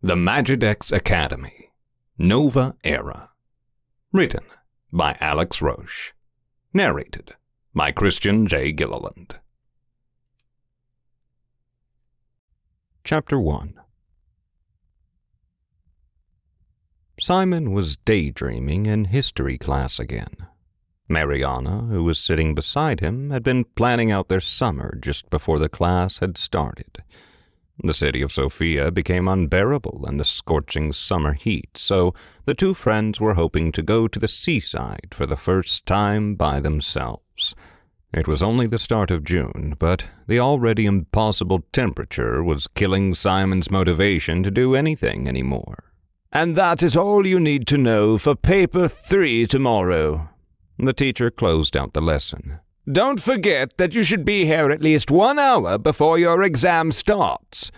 The Magidex Academy, Nova Era. Written by Alix Roche. Narrated by Christian J. Gilliland. Chapter 1. Simon was daydreaming in history class again. Mariana, who was sitting beside him, had been planning out their summer just before the class had started. The city of Sofia became unbearable in the scorching summer heat, so the two friends were hoping to go to the seaside for the first time by themselves. It was only the start of June, but the already impossible temperature was killing Simon's motivation to do anything anymore. And that is all you need to know for paper 3 tomorrow. The teacher closed out the lesson. Don't forget that you should be here at least 1 hour before your exam starts.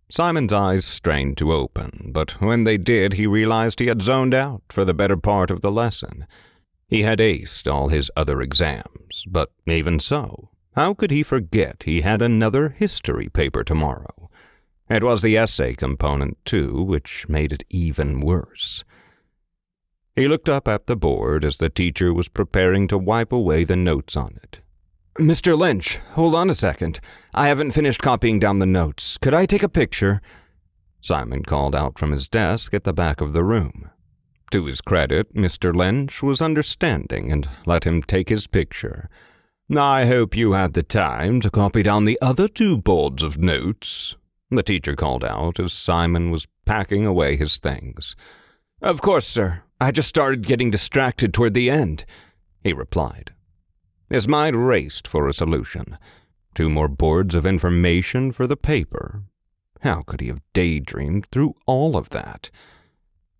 Simon's eyes strained to open, but when they did, he realized he had zoned out for the better part of the lesson. He had aced all his other exams, but even so, how could he forget he had another history paper tomorrow? It was the essay component, too, which made it even worse. He looked up at the board as the teacher was preparing to wipe away the notes on it. Mr. Lynch, hold on a second. I haven't finished copying down the notes. Could I take a picture? Simon called out from his desk at the back of the room. To his credit, Mr. Lynch was understanding and let him take his picture. I hope you had the time to copy down the other 2 boards of notes, the teacher called out as Simon was packing away his things. Of course, sir. I just started getting distracted toward the end, he replied. His mind raced for a solution. 2 more boards of information for the paper. How could he have daydreamed through all of that?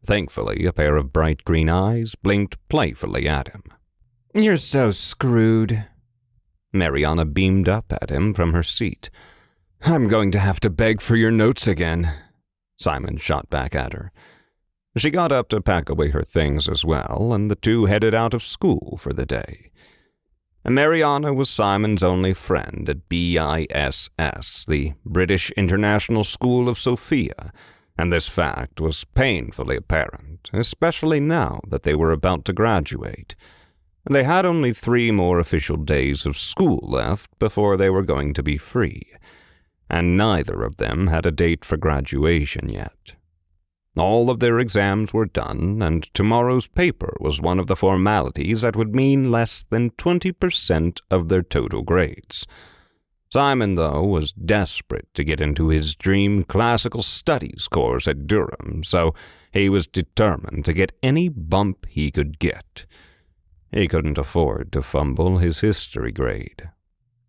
Thankfully, a pair of bright green eyes blinked playfully at him. You're so screwed. Mariana beamed up at him from her seat. I'm going to have to beg for your notes again, Simon shot back at her. She got up to pack away her things as well, and the 2 headed out of school for the day. Mariana was Simon's only friend at BISS, the British International School of Sofia, and this fact was painfully apparent, especially now that they were about to graduate. They had only 3 more official days of school left before they were going to be free, and neither of them had a date for graduation yet. All of their exams were done, and tomorrow's paper was one of the formalities that would mean less than 20% of their total grades. Simon, though, was desperate to get into his dream classical studies course at Durham, so he was determined to get any bump he could get. He couldn't afford to fumble his history grade.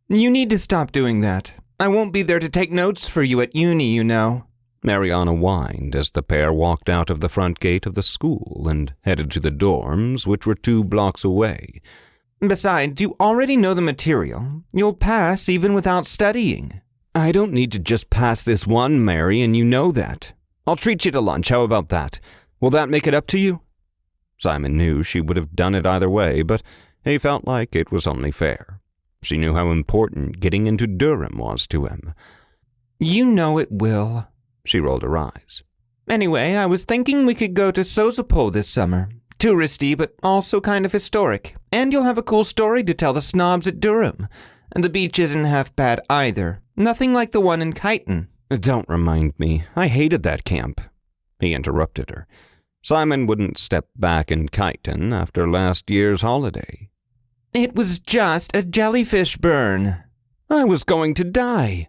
You need to stop doing that. I won't be there to take notes for you at uni, you know, Mariana whined as the pair walked out of the front gate of the school and headed to the dorms, which were 2 blocks away. Besides, you already know the material. You'll pass even without studying. I don't need to just pass this one, Mary, and you know that. I'll treat you to lunch, how about that? Will that make it up to you? Simon knew she would have done it either way, but he felt like it was only fair. She knew how important getting into Durham was to him. You know it will. She rolled her eyes. Anyway, I was thinking we could go to Sozopol this summer. Touristy, but also kind of historic. And you'll have a cool story to tell the snobs at Durham. And the beach isn't half bad either. Nothing like the one in Kyneton. Don't remind me. I hated that camp. He interrupted her. Simon wouldn't step back in Kyneton after last year's holiday. It was just a jellyfish burn. I was going to die.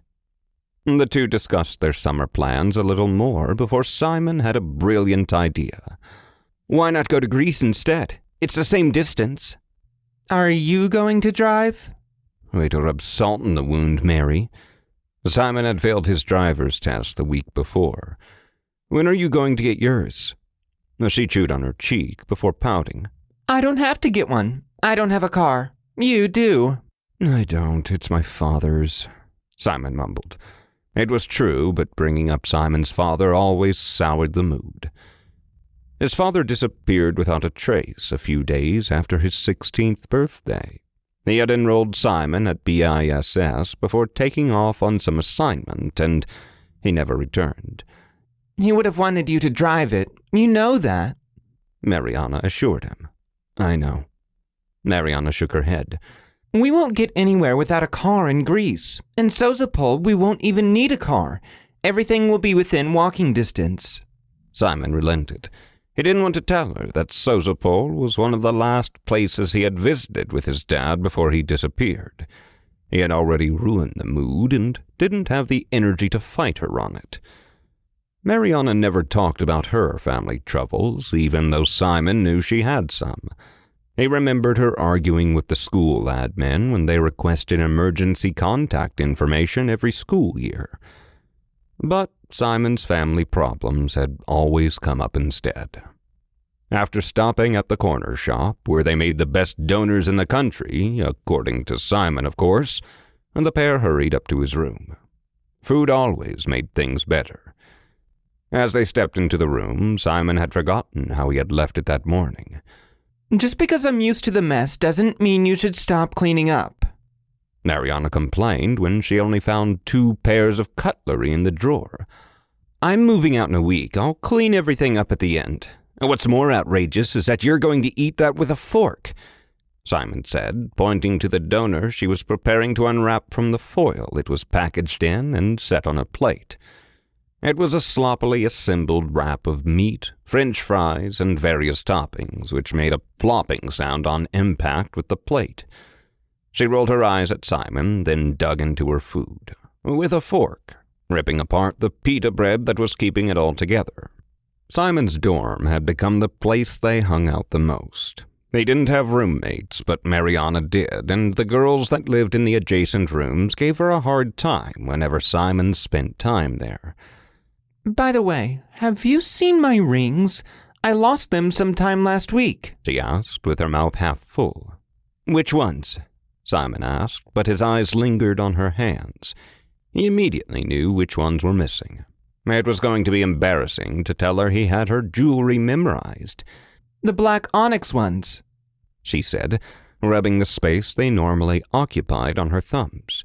The 2 discussed their summer plans a little more before Simon had a brilliant idea. Why not go to Greece instead? It's the same distance. Are you going to drive? Way to rub salt in the wound, Mary. Simon had failed his driver's test the week before. When are you going to get yours? She chewed on her cheek before pouting. I don't have to get one. I don't have a car. You do. I don't. It's my father's, Simon mumbled. It was true, but bringing up Simon's father always soured the mood. His father disappeared without a trace a few days after his 16th birthday. He had enrolled Simon at BISS before taking off on some assignment, and he never returned. He would have wanted you to drive it. You know that. Mariana assured him. I know. Mariana shook her head. We won't get anywhere without a car in Greece. In Sozopol, we won't even need a car. Everything will be within walking distance. Simon relented. He didn't want to tell her that Sozopol was one of the last places he had visited with his dad before he disappeared. He had already ruined the mood and didn't have the energy to fight her on it. Mariana never talked about her family troubles, even though Simon knew she had some. He remembered her arguing with the school admin when they requested emergency contact information every school year. But Simon's family problems had always come up instead. After stopping at the corner shop, where they made the best donors in the country, according to Simon, of course, the pair hurried up to his room. Food always made things better. As they stepped into the room, Simon had forgotten how he had left it that morning. Just because I'm used to the mess doesn't mean you should stop cleaning up. Mariana complained when she only found 2 pairs of cutlery in the drawer. I'm moving out in a week. I'll clean everything up at the end. And what's more outrageous is that you're going to eat that with a fork, Simon said, pointing to the donor she was preparing to unwrap from the foil it was packaged in and set on a plate. It was a sloppily assembled wrap of meat, French fries, and various toppings, which made a plopping sound on impact with the plate. She rolled her eyes at Simon, then dug into her food, with a fork, ripping apart the pita bread that was keeping it all together. Simon's dorm had become the place they hung out the most. They didn't have roommates, but Mariana did, and the girls that lived in the adjacent rooms gave her a hard time whenever Simon spent time there. By the way, have you seen my rings? I lost them sometime last week, she asked, with her mouth half full. Which ones? Simon asked, but his eyes lingered on her hands. He immediately knew which ones were missing. It was going to be embarrassing to tell her he had her jewelry memorized. The black onyx ones, she said, rubbing the space they normally occupied on her thumbs.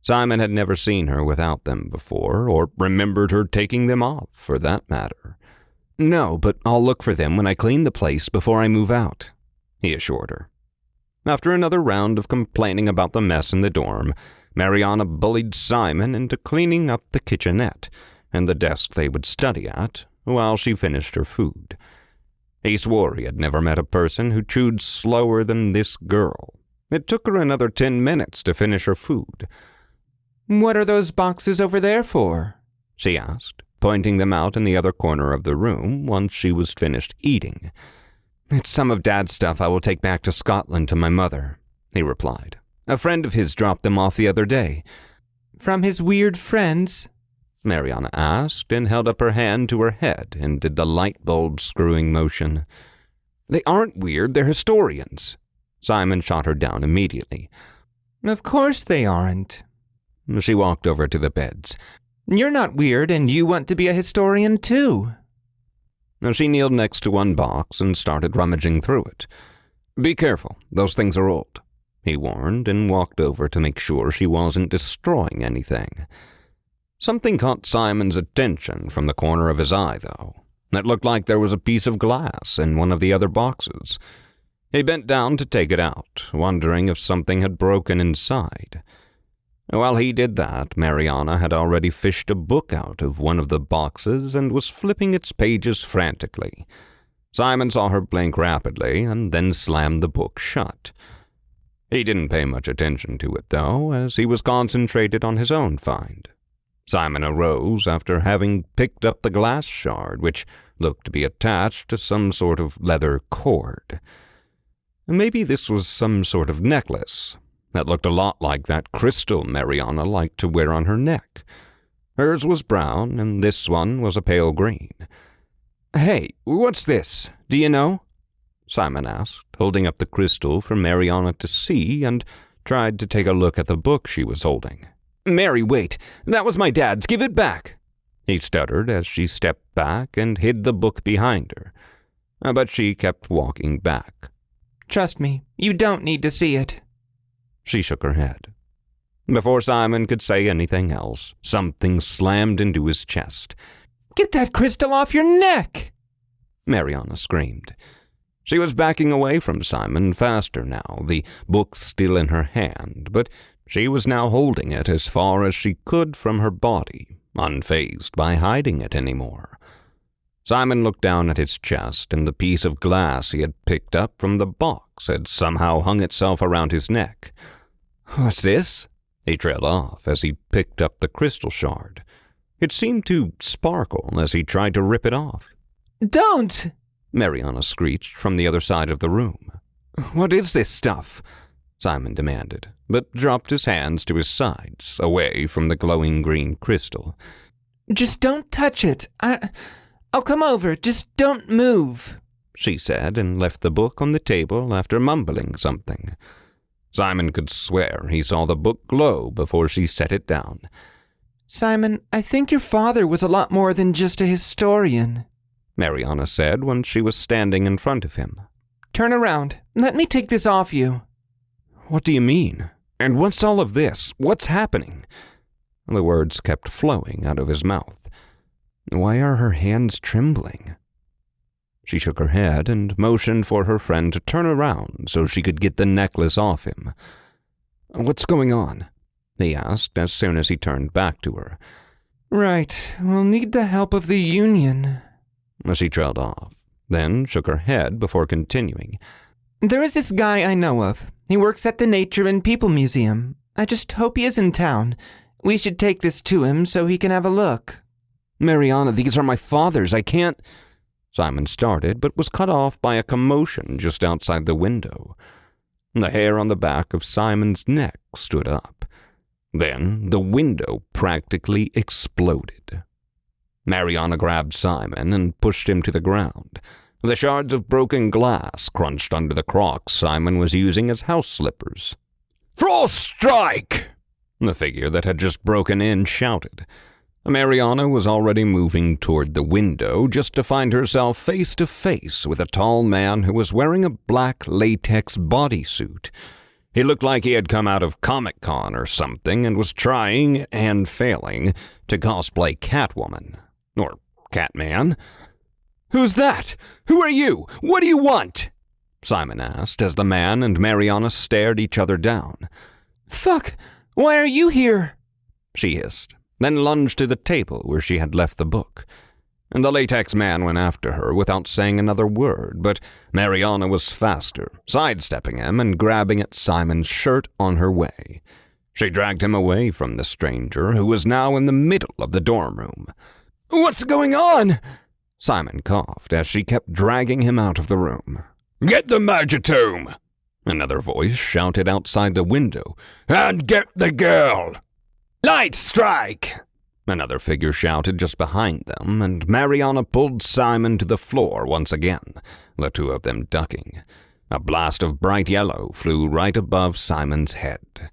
Simon had never seen her without them before, or remembered her taking them off, for that matter. No, but I'll look for them when I clean the place before I move out, he assured her. After another round of complaining about the mess in the dorm, Mariana bullied Simon into cleaning up the kitchenette and the desk they would study at while she finished her food. He swore he had never met a person who chewed slower than this girl. It took her another 10 minutes to finish her food. What are those boxes over there for? She asked, pointing them out in the other corner of the room once she was finished eating. It's some of Dad's stuff I will take back to Scotland to my mother, he replied. A friend of his dropped them off the other day. From his weird friends? Mariana asked and held up her hand to her head and did the light bulb screwing motion. They aren't weird, they're historians. Simon shot her down immediately. Of course they aren't. She walked over to the beds. You're not weird, and you want to be a historian, too. She kneeled next to one box and started rummaging through it. Be careful, those things are old, he warned, and walked over to make sure she wasn't destroying anything. Something caught Simon's attention from the corner of his eye, though. It looked like there was a piece of glass in one of the other boxes. He bent down to take it out, wondering if something had broken inside. While he did that, Mariana had already fished a book out of one of the boxes and was flipping its pages frantically. Simon saw her blink rapidly and then slammed the book shut. He didn't pay much attention to it, though, as he was concentrated on his own find. Simon arose after having picked up the glass shard, which looked to be attached to some sort of leather cord. Maybe this was some sort of necklace. That looked a lot like that crystal Mariana liked to wear on her neck. Hers was brown, and this one was a pale green. Hey, what's this? Do you know? Simon asked, holding up the crystal for Mariana to see, and tried to take a look at the book she was holding. Mary, wait. That was my dad's. Give it back, he stuttered as she stepped back and hid the book behind her. But she kept walking back. Trust me, you don't need to see it. She shook her head. Before Simon could say anything else, something slammed into his chest. Get that crystal off your neck! Mariana screamed. She was backing away from Simon faster now, the book still in her hand, but she was now holding it as far as she could from her body, unfazed by hiding it anymore. Simon looked down at his chest, and the piece of glass he had picked up from the box had somehow hung itself around his neck. "What's this?" He trailed off as he picked up the crystal shard. It seemed to sparkle as he tried to rip it off. "Don't!" Mariana screeched from the other side of the room. "What is this stuff?" Simon demanded, but dropped his hands to his sides, away from the glowing green crystal. "Just don't touch it. I'll come over. Just don't move," she said, and left the book on the table after mumbling something. Simon could swear he saw the book glow before she set it down. "Simon, I think your father was a lot more than just a historian," Mariana said when she was standing in front of him. "Turn around. Let me take this off you." "What do you mean? And what's all of this? What's happening?" The words kept flowing out of his mouth. Why are her hands trembling? She shook her head and motioned for her friend to turn around so she could get the necklace off him. "What's going on?" he asked as soon as he turned back to her. "Right. We'll need the help of the Union." She trailed off, then shook her head before continuing. "There is this guy I know of. He works at the Nature and People Museum. I just hope he is in town. We should take this to him so he can have a look." "Mariana, these are my father's. I can't—" Simon started, but was cut off by a commotion just outside the window. The hair on the back of Simon's neck stood up. Then the window practically exploded. Mariana grabbed Simon and pushed him to the ground. The shards of broken glass crunched under the Crocs Simon was using as house slippers. "Frost strike!" the figure that had just broken in shouted. Mariana was already moving toward the window just to find herself face to face with a tall man who was wearing a black latex bodysuit. He looked like he had come out of Comic-Con or something and was trying, and failing, to cosplay Catwoman. Or Catman. "Who's that? Who are you? What do you want?" Simon asked as the man and Mariana stared each other down. "Fuck! Why are you here?" she hissed, then lunged to the table where she had left the book. And the latex man went after her without saying another word, but Mariana was faster, sidestepping him and grabbing at Simon's shirt on her way. She dragged him away from the stranger, who was now in the middle of the dorm room. "What's going on?" Simon coughed as she kept dragging him out of the room. "Get the Magitome!" another voice shouted outside the window. "And get the girl!" "Light strike!" another figure shouted just behind them, and Mariana pulled Simon to the floor once again, the two of them ducking. A blast of bright yellow flew right above Simon's head.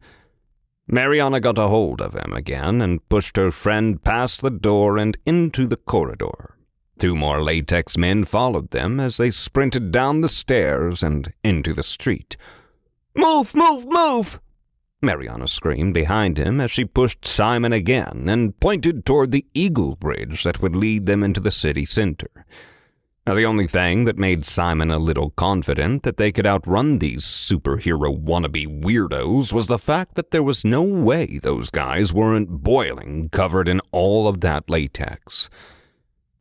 Mariana got a hold of him again and pushed her friend past the door and into the corridor. Two more latex men followed them as they sprinted down the stairs and into the street. "Move, move, move!" Mariana screamed behind him as she pushed Simon again and pointed toward the Eagle Bridge that would lead them into the city center. Now, the only thing that made Simon a little confident that they could outrun these superhero wannabe weirdos was the fact that there was no way those guys weren't boiling, covered in all of that latex.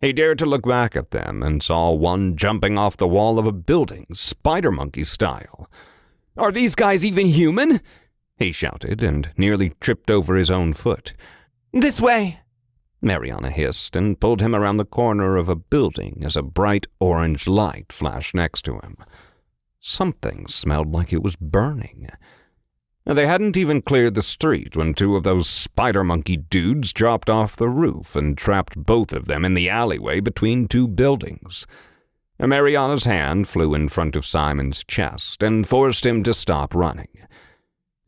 He dared to look back at them and saw one jumping off the wall of a building, spider monkey style. "Are these guys even human?" he shouted and nearly tripped over his own foot. "This way!" Mariana hissed and pulled him around the corner of a building as a bright orange light flashed next to him. Something smelled like it was burning. They hadn't even cleared the street when two of those spider monkey dudes dropped off the roof and trapped both of them in the alleyway between two buildings. Mariana's hand flew in front of Simon's chest and forced him to stop running.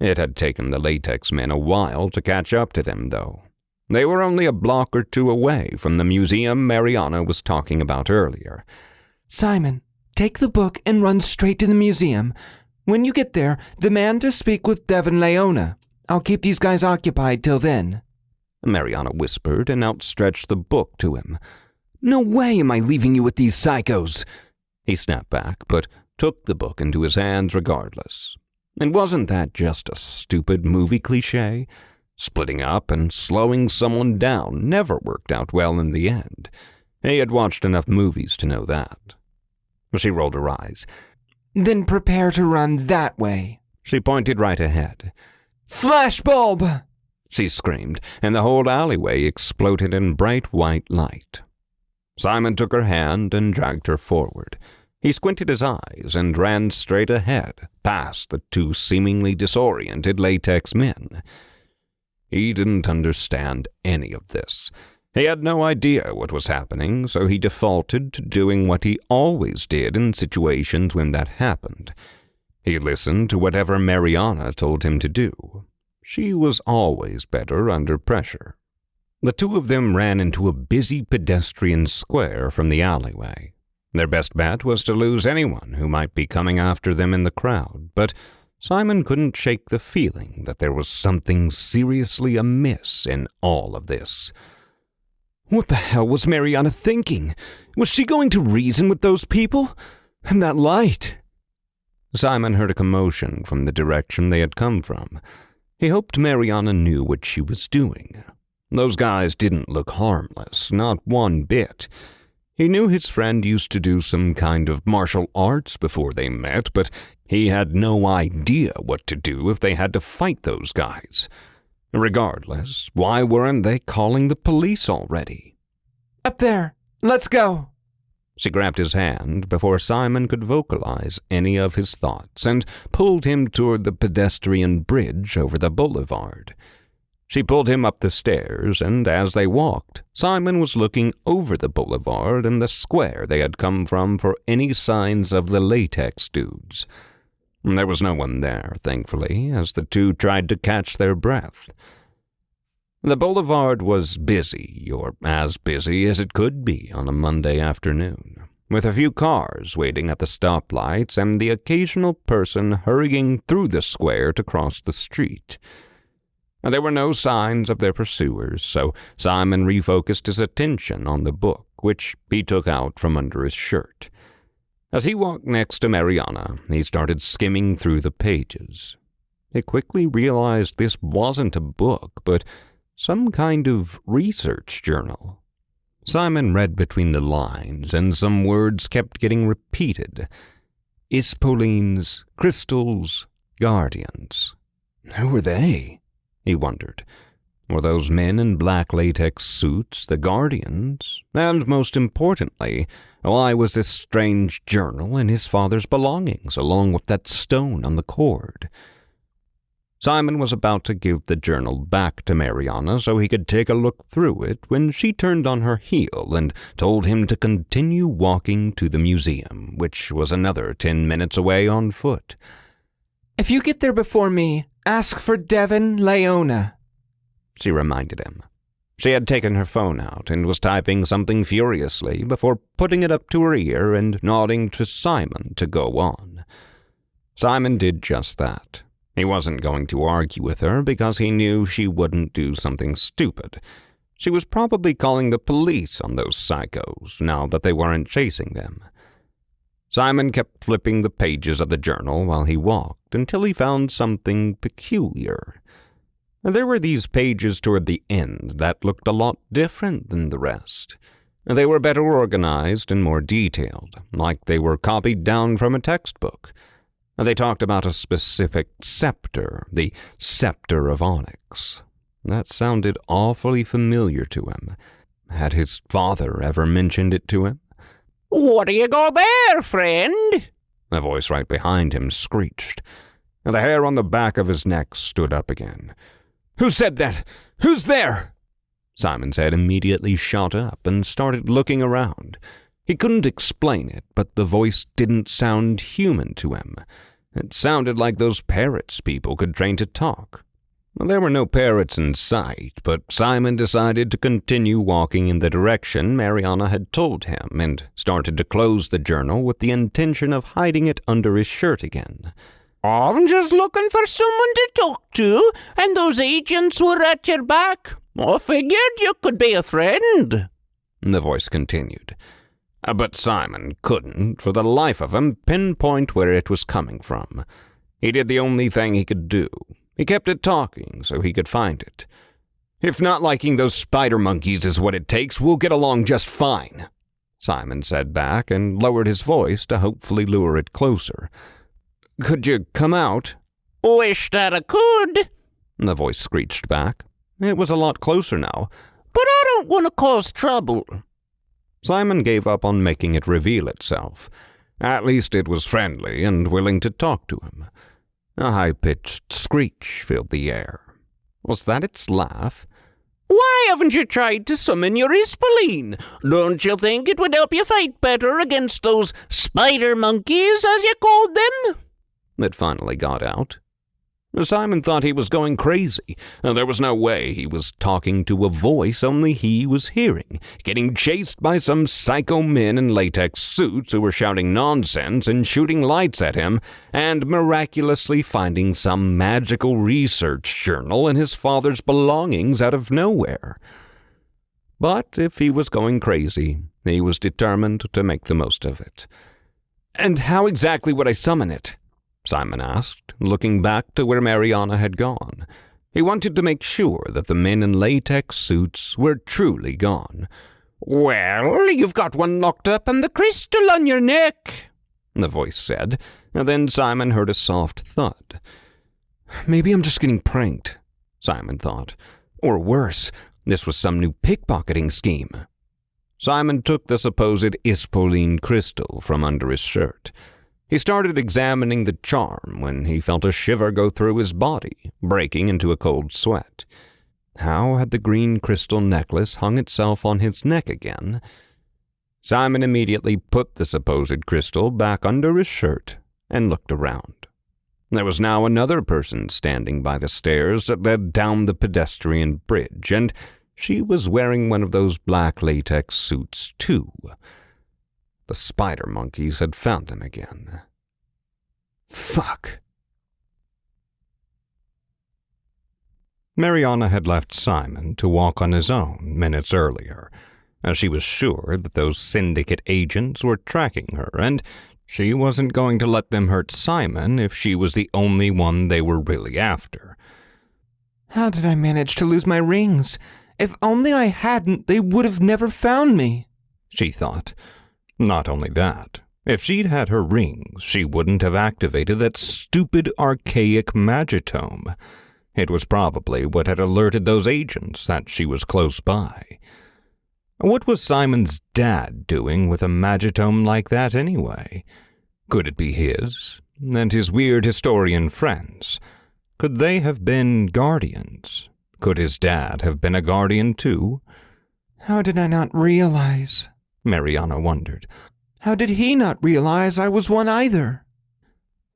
It had taken the latex men a while to catch up to them, though. They were only a block or two away from the museum Mariana was talking about earlier. "Simon, take the book and run straight to the museum. When you get there, demand to speak with Dev and Leona. I'll keep these guys occupied till then," Mariana whispered and outstretched the book to him. No way am I leaving you with these psychos. He snapped back, but took the book into his hands regardless. And wasn't that just a stupid movie cliché? Splitting up and slowing someone down never worked out well in the end. He had watched enough movies to know that. She rolled her eyes. Then prepare to run that way. She pointed right ahead. Flashbulb! She screamed, and the whole alleyway exploded in bright white light. Simon took her hand and dragged her forward. He squinted his eyes and ran straight ahead, past the two seemingly disoriented latex men. He didn't understand any of this. He had no idea what was happening, so he defaulted to doing what he always did in situations when that happened. He listened to whatever Mariana told him to do. She was always better under pressure. The two of them ran into a busy pedestrian square from the alleyway. Their best bet was to lose anyone who might be coming after them in the crowd, but Simon couldn't shake the feeling that there was something seriously amiss in all of this. What the hell was Mariana thinking? Was she going to reason with those people? And that light? Simon heard a commotion from the direction they had come from. He hoped Mariana knew what she was doing. Those guys didn't look harmless, not one bit. He knew his friend used to do some kind of martial arts before they met, but he had no idea what to do if they had to fight those guys. Regardless, why weren't they calling the police already? Up there! Let's go! She grabbed his hand before Simon could vocalize any of his thoughts and pulled him toward the pedestrian bridge over the boulevard. She pulled him up the stairs, and as they walked, Simon was looking over the boulevard and the square they had come from for any signs of the latex dudes. There was no one there, thankfully, as the two tried to catch their breath. The boulevard was busy, or as busy as it could be on a Monday afternoon, with a few cars waiting at the stoplights and the occasional person hurrying through the square to cross the street. There were no signs of their pursuers, so Simon refocused his attention on the book, which he took out from under his shirt. As he walked next to Mariana, he started skimming through the pages. He quickly realized this wasn't a book, but some kind of research journal. Simon read between the lines, and some words kept getting repeated. Ispoleens, crystals, guardians. Who were they? He wondered. Were those men in black latex suits the guardians? And most importantly, why was this strange journal in his father's belongings, along with that stone on the cord? Simon was about to give the journal back to Mariana so he could take a look through it when she turned on her heel and told him to continue walking to the museum, which was another 10 minutes away on foot. If you get there before me, ask for Devin Leona, she reminded him. She had taken her phone out and was typing something furiously before putting it up to her ear and nodding to Simon to go on. Simon did just that. He wasn't going to argue with her because he knew she wouldn't do something stupid. She was probably calling the police on those psychos now that they weren't chasing them. Simon kept flipping the pages of the journal while he walked until he found something peculiar. There were these pages toward the end that looked a lot different than the rest. They were better organized and more detailed, like they were copied down from a textbook. They talked about a specific scepter, the scepter of onyx. That sounded awfully familiar to him. Had his father ever mentioned it to him? "What do you got there, friend?" A voice right behind him screeched. The hair on the back of his neck stood up again. "Who said that? Who's there?" Simon's head immediately shot up and started looking around. He couldn't explain it, but the voice didn't sound human to him. It sounded like those parrots people could train to talk. There were no parrots in sight, but Simon decided to continue walking in the direction Mariana had told him and started to close the journal with the intention of hiding it under his shirt again. "I'm just looking for someone to talk to, and those agents were at your back. I figured you could be a friend." the voice continued. But Simon couldn't, for the life of him, pinpoint where it was coming from. He did the only thing he could do. He kept it talking so he could find it. If not liking those spider monkeys is what it takes, we'll get along just fine, Simon said back and lowered his voice to hopefully lure it closer. Could you come out? Wish that I could, The voice screeched back. It was a lot closer now. but I don't want to cause trouble. Simon gave up on making it reveal itself. At least it was friendly and willing to talk to him. A high-pitched screech filled the air. Was that its laugh? Why haven't you tried to summon your Ispoleen? Don't you think it would help you fight better against those spider monkeys, as you called them? It finally got out. Simon thought he was going crazy. There was no way he was talking to a voice only he was hearing, getting chased by some psycho men in latex suits who were shouting nonsense and shooting lights at him, and miraculously finding some magical research journal in his father's belongings out of nowhere. But if he was going crazy, he was determined to make the most of it. And how exactly would I summon it? Simon asked, looking back to where Mariana had gone. He wanted to make sure that the men in latex suits were truly gone. Well, you've got one locked up in the crystal on your neck, the voice said, and then Simon heard a soft thud. Maybe I'm just getting pranked, Simon thought. Or worse, this was some new pickpocketing scheme. Simon took the supposed Ispoleen crystal from under his shirt. He started examining the charm when he felt a shiver go through his body, breaking into a cold sweat. How had the green crystal necklace hung itself on his neck again? Simon immediately put the supposed crystal back under his shirt and looked around. There was now another person standing by the stairs that led down the pedestrian bridge, and she was wearing one of those black latex suits too. The spider monkeys had found him again. Fuck. Mariana had left Simon to walk on his own minutes earlier, as she was sure that those syndicate agents were tracking her, and she wasn't going to let them hurt Simon if she was the only one they were really after. How did I manage to lose my rings? If only I hadn't, they would have never found me, she thought. Not only that, if she'd had her rings, she wouldn't have activated that stupid archaic Magitome. It was probably what had alerted those agents that she was close by. What was Simon's dad doing with a Magitome like that anyway? Could it be his? And his weird historian friends? Could they have been guardians? Could his dad have been a guardian too? How did I not realize? Mariana wondered. How did he not realize I was one either?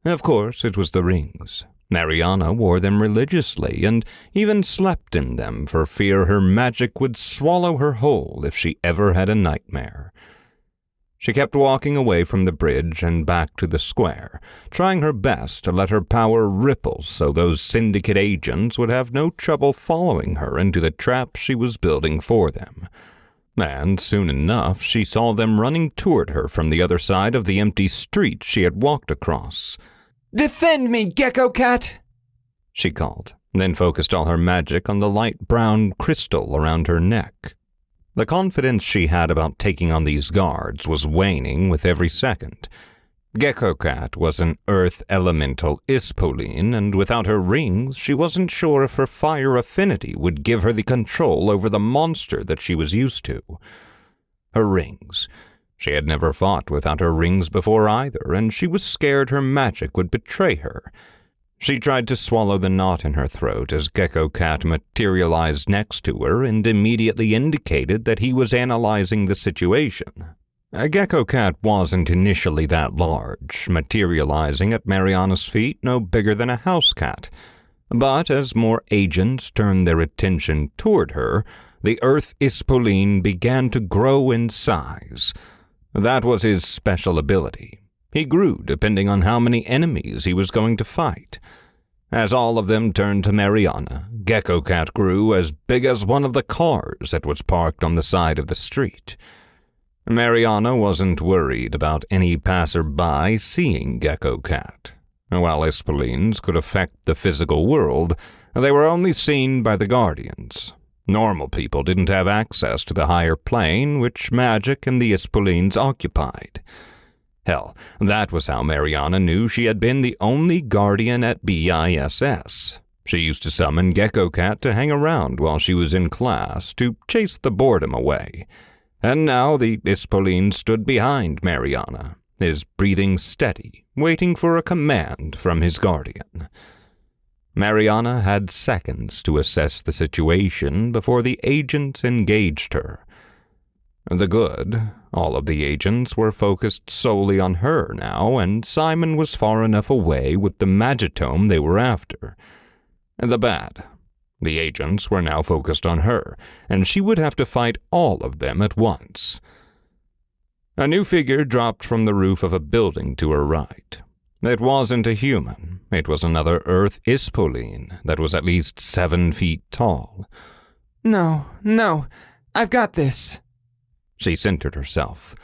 Of course, it was the rings. Mariana wore them religiously and even slept in them for fear her magic would swallow her whole if she ever had a nightmare. She kept walking away from the bridge and back to the square, trying her best to let her power ripple so those syndicate agents would have no trouble following her into the trap she was building for them. And soon enough she saw them running toward her from the other side of the empty street she had walked across. "Defend me, Gecko Cat!" she called, then focused all her magic on the light brown crystal around her neck. The confidence she had about taking on these guards was waning with every second. Gecko Cat was an earth elemental Ispoleen, and without her rings, she wasn't sure if her fire affinity would give her the control over the monster that she was used to. Her rings. She had never fought without her rings before either, and she was scared her magic would betray her. She tried to swallow the knot in her throat as Gecko Cat materialized next to her and immediately indicated that he was analyzing the situation. Gecko Cat wasn't initially that large, materializing at Mariana's feet no bigger than a house cat. But as more agents turned their attention toward her, the Earth Ispoleen began to grow in size. That was his special ability. He grew depending on how many enemies he was going to fight. As all of them turned to Mariana, Gecko Cat grew as big as one of the cars that was parked on the side of the street. Mariana wasn't worried about any passerby seeing Gecko Cat. While Ispoleens could affect the physical world, they were only seen by the Guardians. Normal people didn't have access to the higher plane which magic and the Ispoleens occupied. Hell, that was how Mariana knew she had been the only Guardian at BISS. She used to summon Gecko Cat to hang around while she was in class to chase the boredom away. And now the Ispoleen stood behind Mariana, his breathing steady, waiting for a command from his Guardian. Mariana had seconds to assess the situation before the agents engaged her. The good, all of the agents were focused solely on her now, and Simon was far enough away with the Magitome they were after. The bad, the agents were now focused on her, and she would have to fight all of them at once. A new figure dropped from the roof of a building to her right. It wasn't a human. It was another Earth Ispoleen that was at least 7 feet tall. No, I've got this. She centered herself.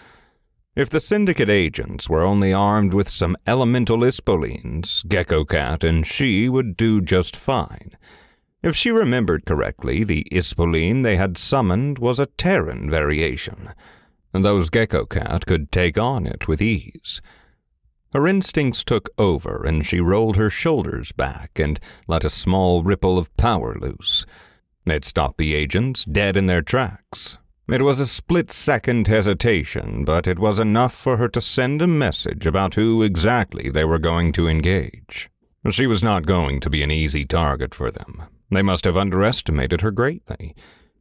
If the Syndicate agents were only armed with some elemental Ispoleens, Gecko Cat and she would do just fine. If she remembered correctly, the Ispoleen they had summoned was a Terran variation. Those Gecko Cat could take on it with ease. Her instincts took over, and she rolled her shoulders back and let a small ripple of power loose. It stopped the agents dead in their tracks. It was a split-second hesitation, but it was enough for her to send a message about who exactly they were going to engage. She was not going to be an easy target for them. They must have underestimated her greatly.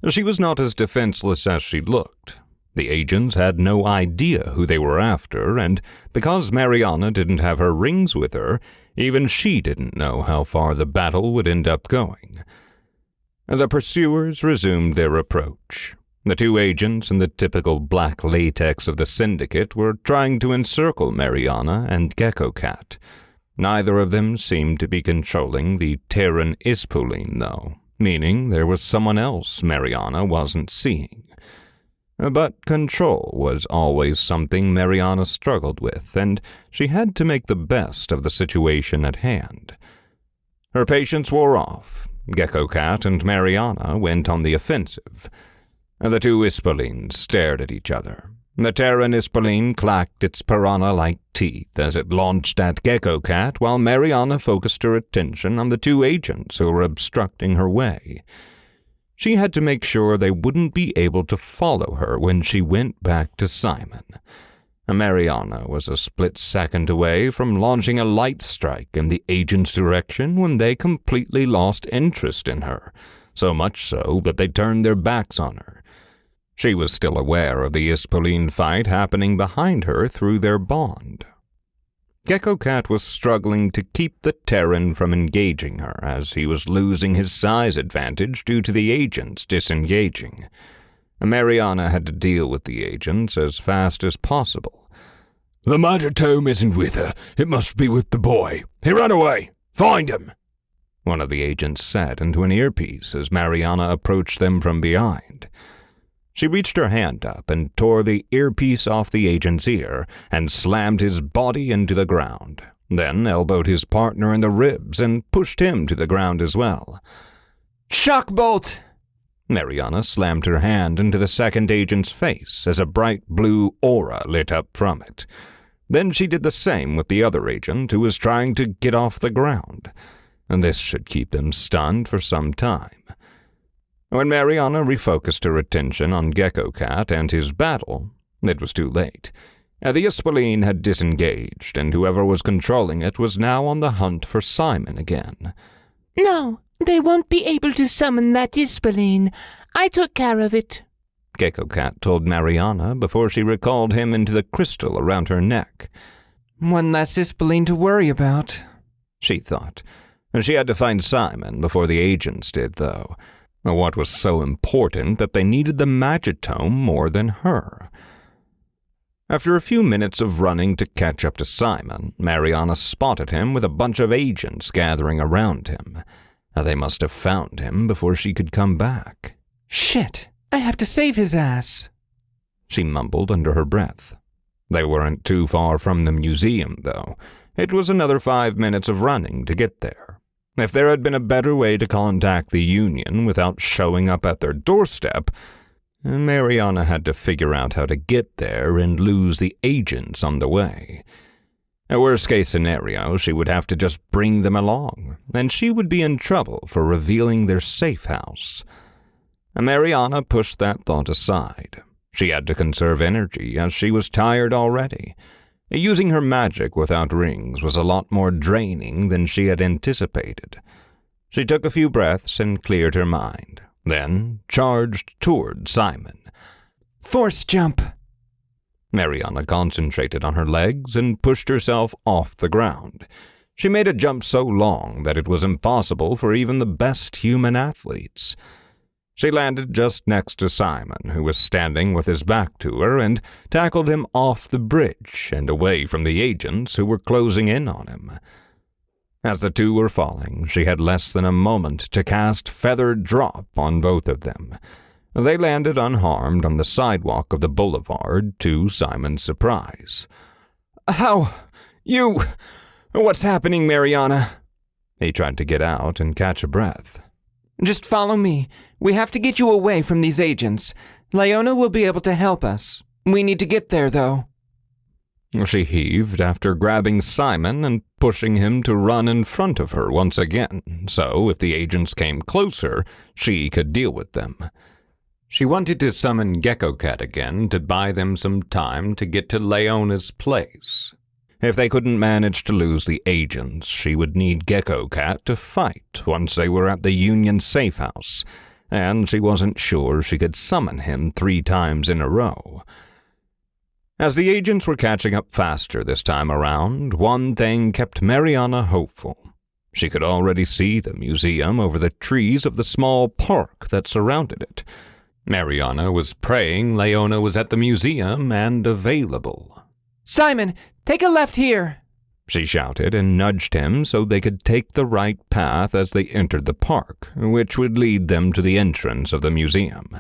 She was not as defenseless as she looked. The agents had no idea who they were after, and because Mariana didn't have her rings with her, even she didn't know how far the battle would end up going. The pursuers resumed their approach. The 2 agents in the typical black latex of the Syndicate were trying to encircle Mariana and Gecko Cat. Neither of them seemed to be controlling the Terran Ispoleen, though, meaning there was someone else Mariana wasn't seeing. But control was always something Mariana struggled with, and she had to make the best of the situation at hand. Her patience wore off. Gecko Cat and Mariana went on the offensive. The 2 Ispoleens stared at each other. The Terran Ispoleen clacked its piranha-like teeth as it launched at Gecko Cat, while Mariana focused her attention on the 2 agents who were obstructing her way. She had to make sure they wouldn't be able to follow her when she went back to Simon. Mariana was a split second away from launching a light strike in the agent's direction when they completely lost interest in her, so much so that they turned their backs on her. She was still aware of the Ispoleen fight happening behind her through their bond. Gecko Cat was struggling to keep the Terran from engaging her, as he was losing his size advantage due to the agents disengaging. Mariana had to deal with the agents as fast as possible. "The Magitome isn't with her. It must be with the boy. He ran away. Find him," one of the agents said into an earpiece as Mariana approached them from behind. She reached her hand up and tore the earpiece off the agent's ear and slammed his body into the ground, then elbowed his partner in the ribs and pushed him to the ground as well. Shock bolt! Mariana slammed her hand into the second agent's face as a bright blue aura lit up from it. Then she did the same with the other agent who was trying to get off the ground, and this should keep them stunned for some time. When Mariana refocused her attention on Gecko Cat and his battle, it was too late. The Ispoleen had disengaged, and whoever was controlling it was now on the hunt for Simon again. "No, they won't be able to summon that Ispoleen. I took care of it," Gecko Cat told Mariana before she recalled him into the crystal around her neck. One less Ispoleen to worry about, she thought. She had to find Simon before the agents did, though. What was so important that they needed the Magitome more than her? After a few minutes of running to catch up to Simon, Mariana spotted him with a bunch of agents gathering around him. They must have found him before she could come back. Shit, I have to save his ass, she mumbled under her breath. They weren't too far from the museum, though. It was another 5 minutes of running to get there. If there had been a better way to contact the Union without showing up at their doorstep, Mariana had to figure out how to get there and lose the agents on the way. A worst-case scenario, she would have to just bring them along, and she would be in trouble for revealing their safe house. Mariana pushed that thought aside. She had to conserve energy, as she was tired already. Using her magic without rings was a lot more draining than she had anticipated. She took a few breaths and cleared her mind, then charged toward Simon. Force jump! Mariana concentrated on her legs and pushed herself off the ground. She made a jump so long that it was impossible for even the best human athletes. She landed just next to Simon, who was standing with his back to her, and tackled him off the bridge and away from the agents who were closing in on him. As the two were falling, she had less than a moment to cast Feathered Drop on both of them. They landed unharmed on the sidewalk of the boulevard, to Simon's surprise. How? You? What's happening, Mariana? He tried to get out and catch a breath. Just follow me. We have to get you away from these agents. Leona will be able to help us. We need to get there, though. She heaved after grabbing Simon and pushing him to run in front of her once again, so if the agents came closer, she could deal with them. She wanted to summon Gecko Cat again to buy them some time to get to Leona's place. If they couldn't manage to lose the agents, she would need Gecko Cat to fight once they were at the Union safe house, and she wasn't sure she could summon him 3 times in a row. As the agents were catching up faster this time around, one thing kept Mariana hopeful. She could already see the museum over the trees of the small park that surrounded it. Mariana was praying Leona was at the museum and available. Simon, take a left here, she shouted and nudged him so they could take the right path as they entered the park, which would lead them to the entrance of the museum.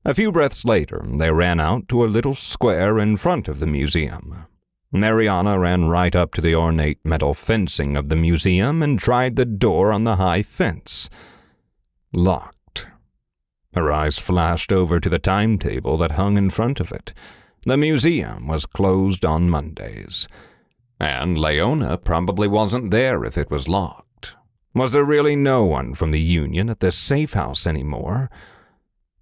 A few breaths later, they ran out to a little square in front of the museum. Mariana ran right up to the ornate metal fencing of the museum and tried the door on the high fence. Locked. Her eyes flashed over to the timetable that hung in front of it. The museum was closed on Mondays, and Leona probably wasn't there if it was locked. Was there really no one from the Union at this safe house anymore?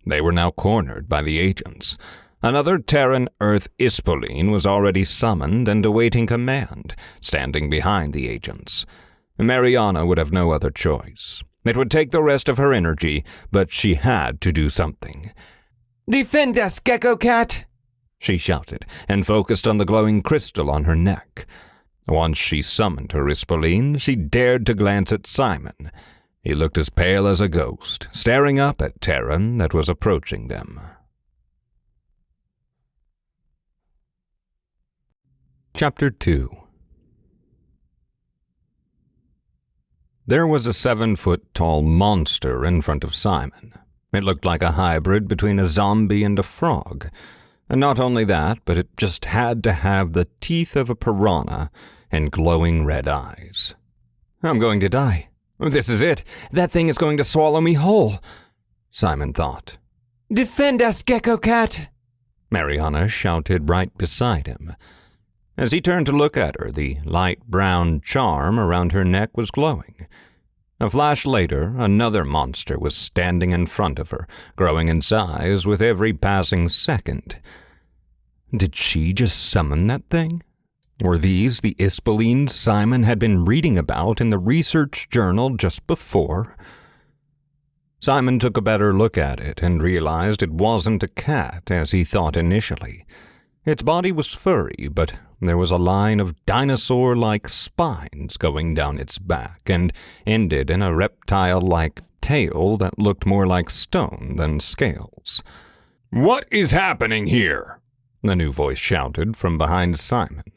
They were now cornered by the agents. Another Terran Earth Ispoleen was already summoned and awaiting command, standing behind the agents. Mariana would have no other choice. It would take the rest of her energy, but she had to do something. Defend us, Gecko Cat! She shouted, and focused on the glowing crystal on her neck. Once she summoned her Ispoleen, she dared to glance at Simon. He looked as pale as a ghost, staring up at Terran that was approaching them. Chapter 2. There was a 7-foot-tall monster in front of Simon. It looked like a hybrid between a zombie and a frog. And not only that, but it just had to have the teeth of a piranha and glowing red eyes. I'm going to die. This is it. That thing is going to swallow me whole, Simon thought. Defend us, Gecko Cat! Mariana shouted right beside him. As he turned to look at her, the light brown charm around her neck was glowing. A flash later, another monster was standing in front of her, growing in size with every passing second. Did she just summon that thing? Were these the Ispoleens Simon had been reading about in the research journal just before? Simon took a better look at it and realized it wasn't a cat as he thought initially. Its body was furry, but there was a line of dinosaur-like spines going down its back and ended in a reptile-like tail that looked more like stone than scales. What is happening here? the new voice shouted from behind Simon.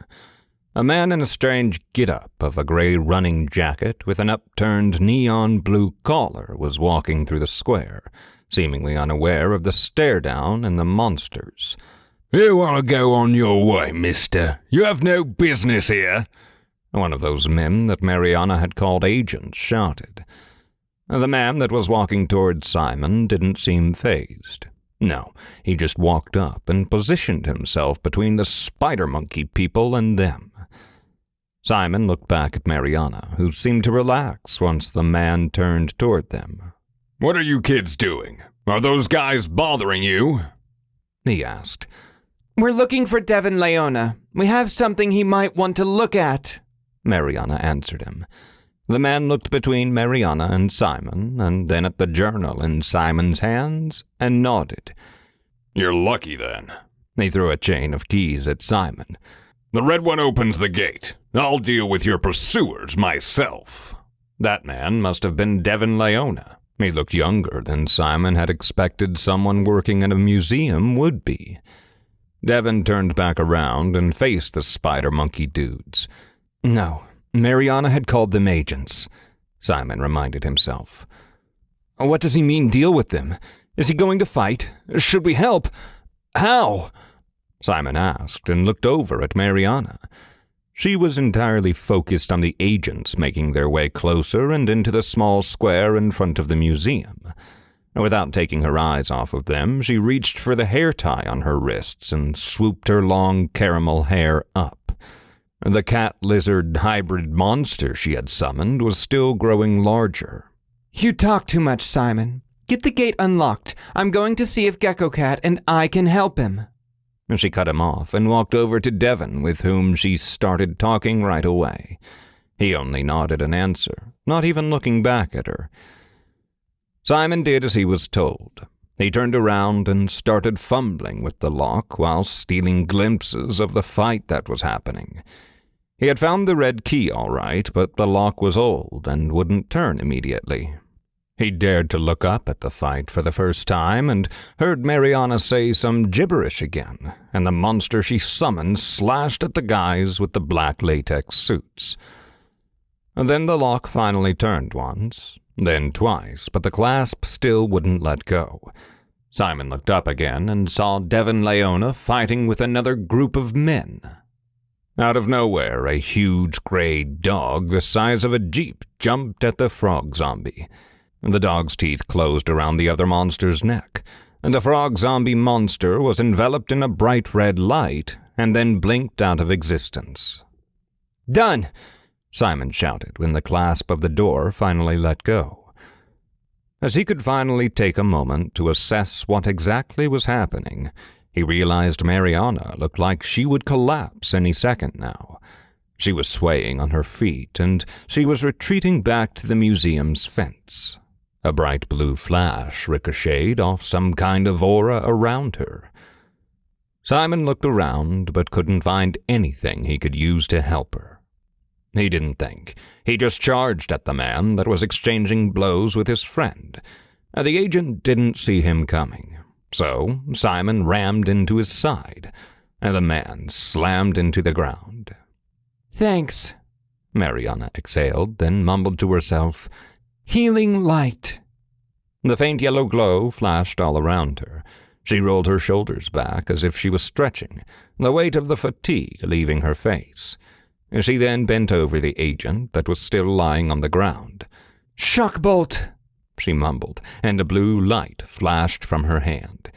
A man in a strange get-up of a gray running jacket with an upturned neon blue collar was walking through the square, seemingly unaware of the stare-down and the monsters. You want to go on your way, mister? You have no business here. One of those men that Mariana had called agents shouted. The man that was walking toward Simon didn't seem fazed. No, he just walked up and positioned himself between the spider monkey people and them. Simon looked back at Mariana, who seemed to relax once the man turned toward them. What are you kids doing? Are those guys bothering you? He asked. We're looking for Devin Leona. We have something he might want to look at, Mariana answered him. The man looked between Mariana and Simon, and then at the journal in Simon's hands, and nodded. You're lucky, then. He threw a chain of keys at Simon. The red one opens the gate. I'll deal with your pursuers myself. That man must have been Devin Leona. He looked younger than Simon had expected someone working in a museum would be. Devin turned back around and faced the spider monkey dudes. No, Mariana had called them agents, Simon reminded himself. What does he mean, deal with them? Is he going to fight? Should we help? How? Simon asked and looked over at Mariana. She was entirely focused on the agents making their way closer and into the small square in front of the museum. Without taking her eyes off of them, she reached for the hair tie on her wrists and swooped her long caramel hair up. The cat-lizard hybrid monster she had summoned was still growing larger. You talk too much, Simon. Get the gate unlocked. I'm going to see if Gecko Cat and I can help him. She cut him off and walked over to Devin, with whom she started talking right away. He only nodded an answer, not even looking back at her. Simon did as he was told. He turned around and started fumbling with the lock while stealing glimpses of the fight that was happening. He had found the red key all right, but the lock was old and wouldn't turn immediately. He dared to look up at the fight for the first time and heard Mariana say some gibberish again, and the monster she summoned slashed at the guys with the black latex suits. Then the lock finally turned once, then twice, but the clasp still wouldn't let go. Simon looked up again and saw Devin Leona fighting with another group of men. Out of nowhere, a huge gray dog the size of a jeep jumped at the frog zombie. The dog's teeth closed around the other monster's neck, and the frog zombie monster was enveloped in a bright red light and then blinked out of existence. Done! Simon shouted when the clasp of the door finally let go. As he could finally take a moment to assess what exactly was happening, he realized Mariana looked like she would collapse any second now. She was swaying on her feet, and she was retreating back to the museum's fence. A bright blue flash ricocheted off some kind of aura around her. Simon looked around, but couldn't find anything he could use to help her. He didn't think. He just charged at the man that was exchanging blows with his friend. The agent didn't see him coming, so Simon rammed into his side, and the man slammed into the ground. Thanks, Mariana exhaled, then mumbled to herself, Healing light. The faint yellow glow flashed all around her. She rolled her shoulders back as if she was stretching, the weight of the fatigue leaving her face. She then bent over the agent that was still lying on the ground. Shock bolt, she mumbled, and a blue light flashed from her hand.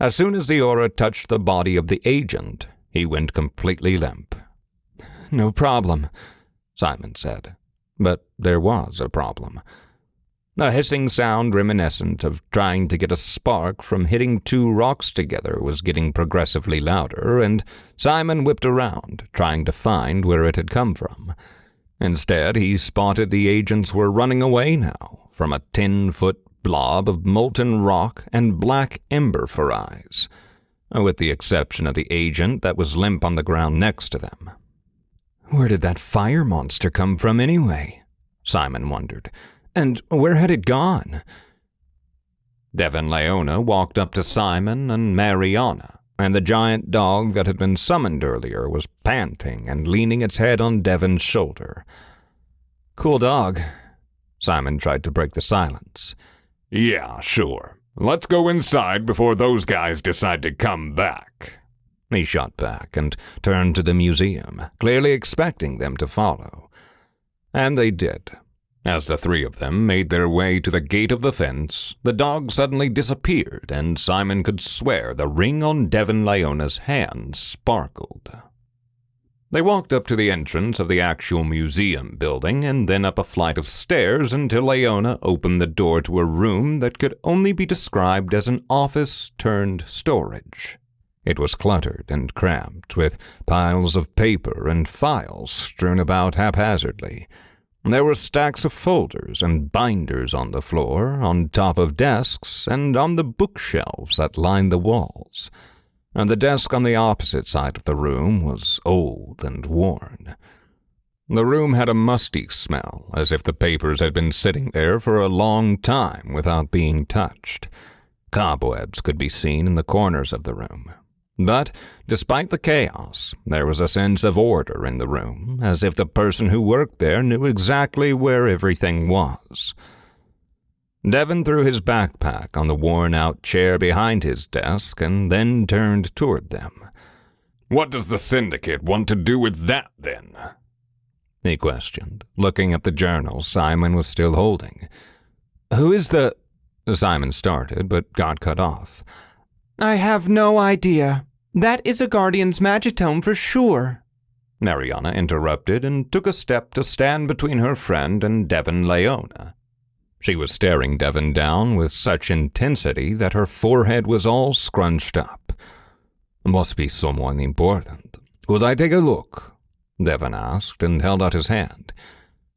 As soon as the aura touched the body of the agent, he went completely limp. No problem, Simon said. But there was a problem. A hissing sound reminiscent of trying to get a spark from hitting two rocks together was getting progressively louder, and Simon whipped around, trying to find where it had come from. Instead, he spotted the agents were running away now, from a 10-foot blob of molten rock and black ember for eyes, with the exception of the agent that was limp on the ground next to them. Where did that fire monster come from anyway? Simon wondered. And where had it gone? Devin Leona walked up to Simon and Mariana and the giant dog that had been summoned earlier was panting and leaning its head on Devon's shoulder. Cool dog. Simon tried to break the silence. Yeah, sure. Let's go inside before those guys decide to come back. He shot back and turned to the museum, clearly expecting them to follow. And they did. As the three of them made their way to the gate of the fence, the dog suddenly disappeared, and Simon could swear the ring on Devon Leona's hand sparkled. They walked up to the entrance of the actual museum building and then up a flight of stairs until Leona opened the door to a room that could only be described as an office turned storage. It was cluttered and cramped, with piles of paper and files strewn about haphazardly. There were stacks of folders and binders on the floor, on top of desks, and on the bookshelves that lined the walls. And the desk on the opposite side of the room was old and worn. The room had a musty smell, as if the papers had been sitting there for a long time without being touched. Cobwebs could be seen in the corners of the room. But, despite the chaos, there was a sense of order in the room, as if the person who worked there knew exactly where everything was. Devon threw his backpack on the worn-out chair behind his desk and then turned toward them. What does the syndicate want to do with that, then? He questioned, looking at the journal Simon was still holding. Who is the... Simon started, but got cut off. I have no idea. That is a Guardian's Magitome for sure. Mariana interrupted and took a step to stand between her friend and Devon Leona. She was staring Devon down with such intensity that her forehead was all scrunched up. Must be someone important. Could I take a look? Devon asked and held out his hand.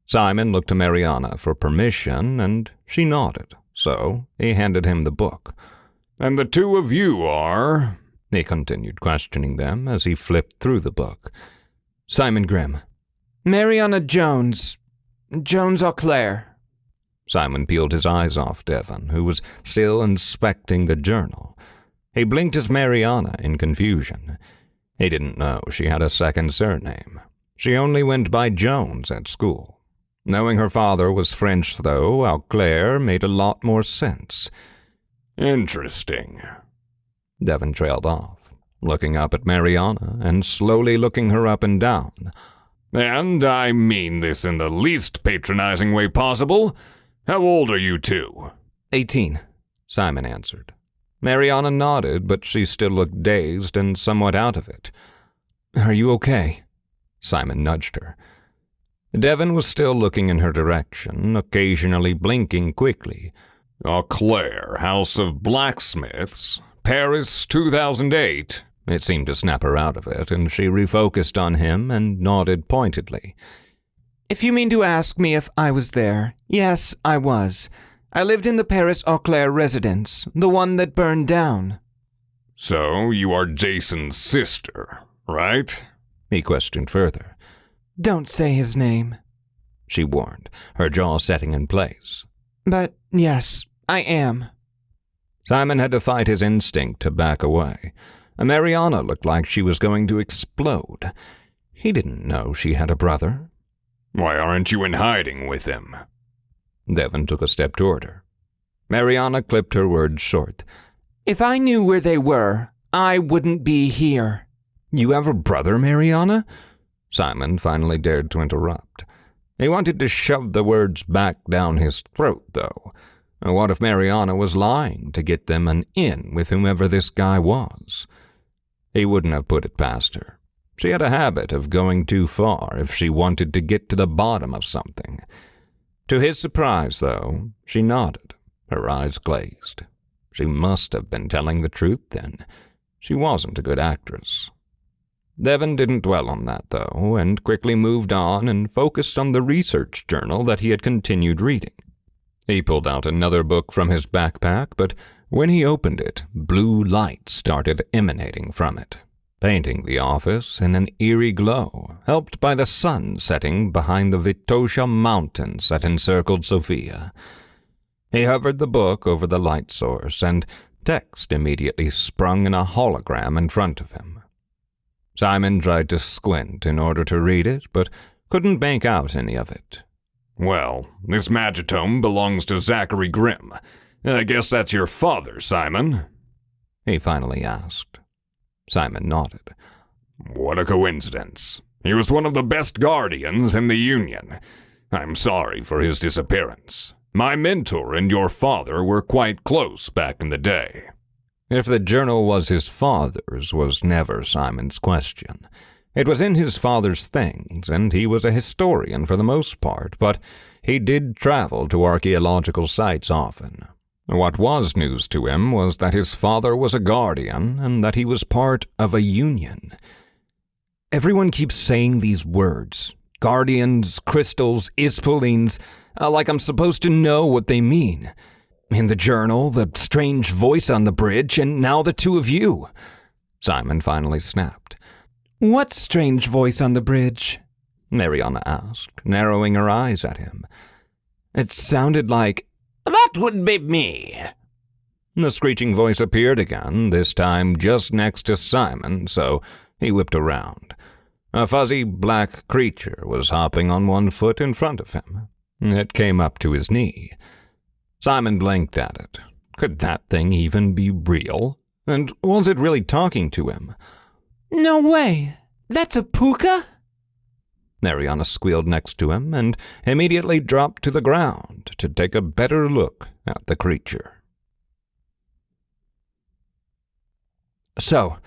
Simon looked to Mariana for permission, and she nodded, so he handed him the book. And the two of you are? He continued questioning them as he flipped through the book. Simon Grimm. Mariana Jones-Auclair. Simon peeled his eyes off Devon, who was still inspecting the journal. He blinked at Mariana in confusion. He didn't know she had a second surname. She only went by Jones at school. Knowing her father was French, though, Auclair made a lot more sense. Interesting. Devon trailed off, looking up at Mariana and slowly looking her up and down. And I mean this in the least patronizing way possible. How old are you two? 18, Simon answered. Mariana nodded, but she still looked dazed and somewhat out of it. Are you okay? Simon nudged her. Devon was still looking in her direction, occasionally blinking quickly. Auclair, House of Blacksmiths, Paris 2008. It seemed to snap her out of it, and she refocused on him and nodded pointedly. If you mean to ask me if I was there, yes, I was. I lived in the Paris Auclair residence, the one that burned down. So you are Jason's sister, right? He questioned further. Don't say his name, she warned, her jaw setting in place. But yes, I am. Simon had to fight his instinct to back away. Mariana looked like she was going to explode. He didn't know she had a brother. Why aren't you in hiding with him? Devon took a step toward her. Mariana clipped her words short. If I knew where they were, I wouldn't be here. You have a brother, Mariana? Simon finally dared to interrupt. He wanted to shove the words back down his throat, though. What if Mariana was lying to get them an in with whomever this guy was? He wouldn't have put it past her. She had a habit of going too far if she wanted to get to the bottom of something. To his surprise, though, she nodded, her eyes glazed. She must have been telling the truth, then. She wasn't a good actress. Devon didn't dwell on that, though, and quickly moved on and focused on the research journal that he had continued reading. He pulled out another book from his backpack, but when he opened it, blue light started emanating from it, painting the office in an eerie glow, helped by the sun setting behind the Vitosha Mountains that encircled Sofia. He hovered the book over the light source and Text immediately sprung in a hologram in front of him. Simon tried to squint in order to read it, but couldn't make out any of it. Well, this magitome belongs to Zachary Grimm. I guess that's your father, Simon? He finally asked. Simon nodded. What a coincidence. He was one of the best guardians in the Union. I'm sorry for his disappearance. My mentor and your father were quite close back in the day. If the journal was his father's was never Simon's question. It was in his father's things, and he was a historian for the most part, but he did travel to archaeological sites often. What was news to him was that his father was a guardian and that he was part of a union. Everyone keeps saying these words. Guardians, crystals, Ispoleens, like I'm supposed to know what they mean. In the journal, the strange voice on the bridge, and now the two of you. Simon finally snapped. What strange voice on the bridge? Mariana asked, narrowing her eyes at him. It sounded like, That would be me. The screeching voice appeared again, this time just next to Simon, so he whipped around. A fuzzy black creature was hopping on one foot in front of him. It came up to his knee. Simon blinked at it. Could that thing even be real? And was it really talking to him? No way. That's a puka? Mariana squealed next to him and immediately dropped to the ground to take a better look at the creature. So,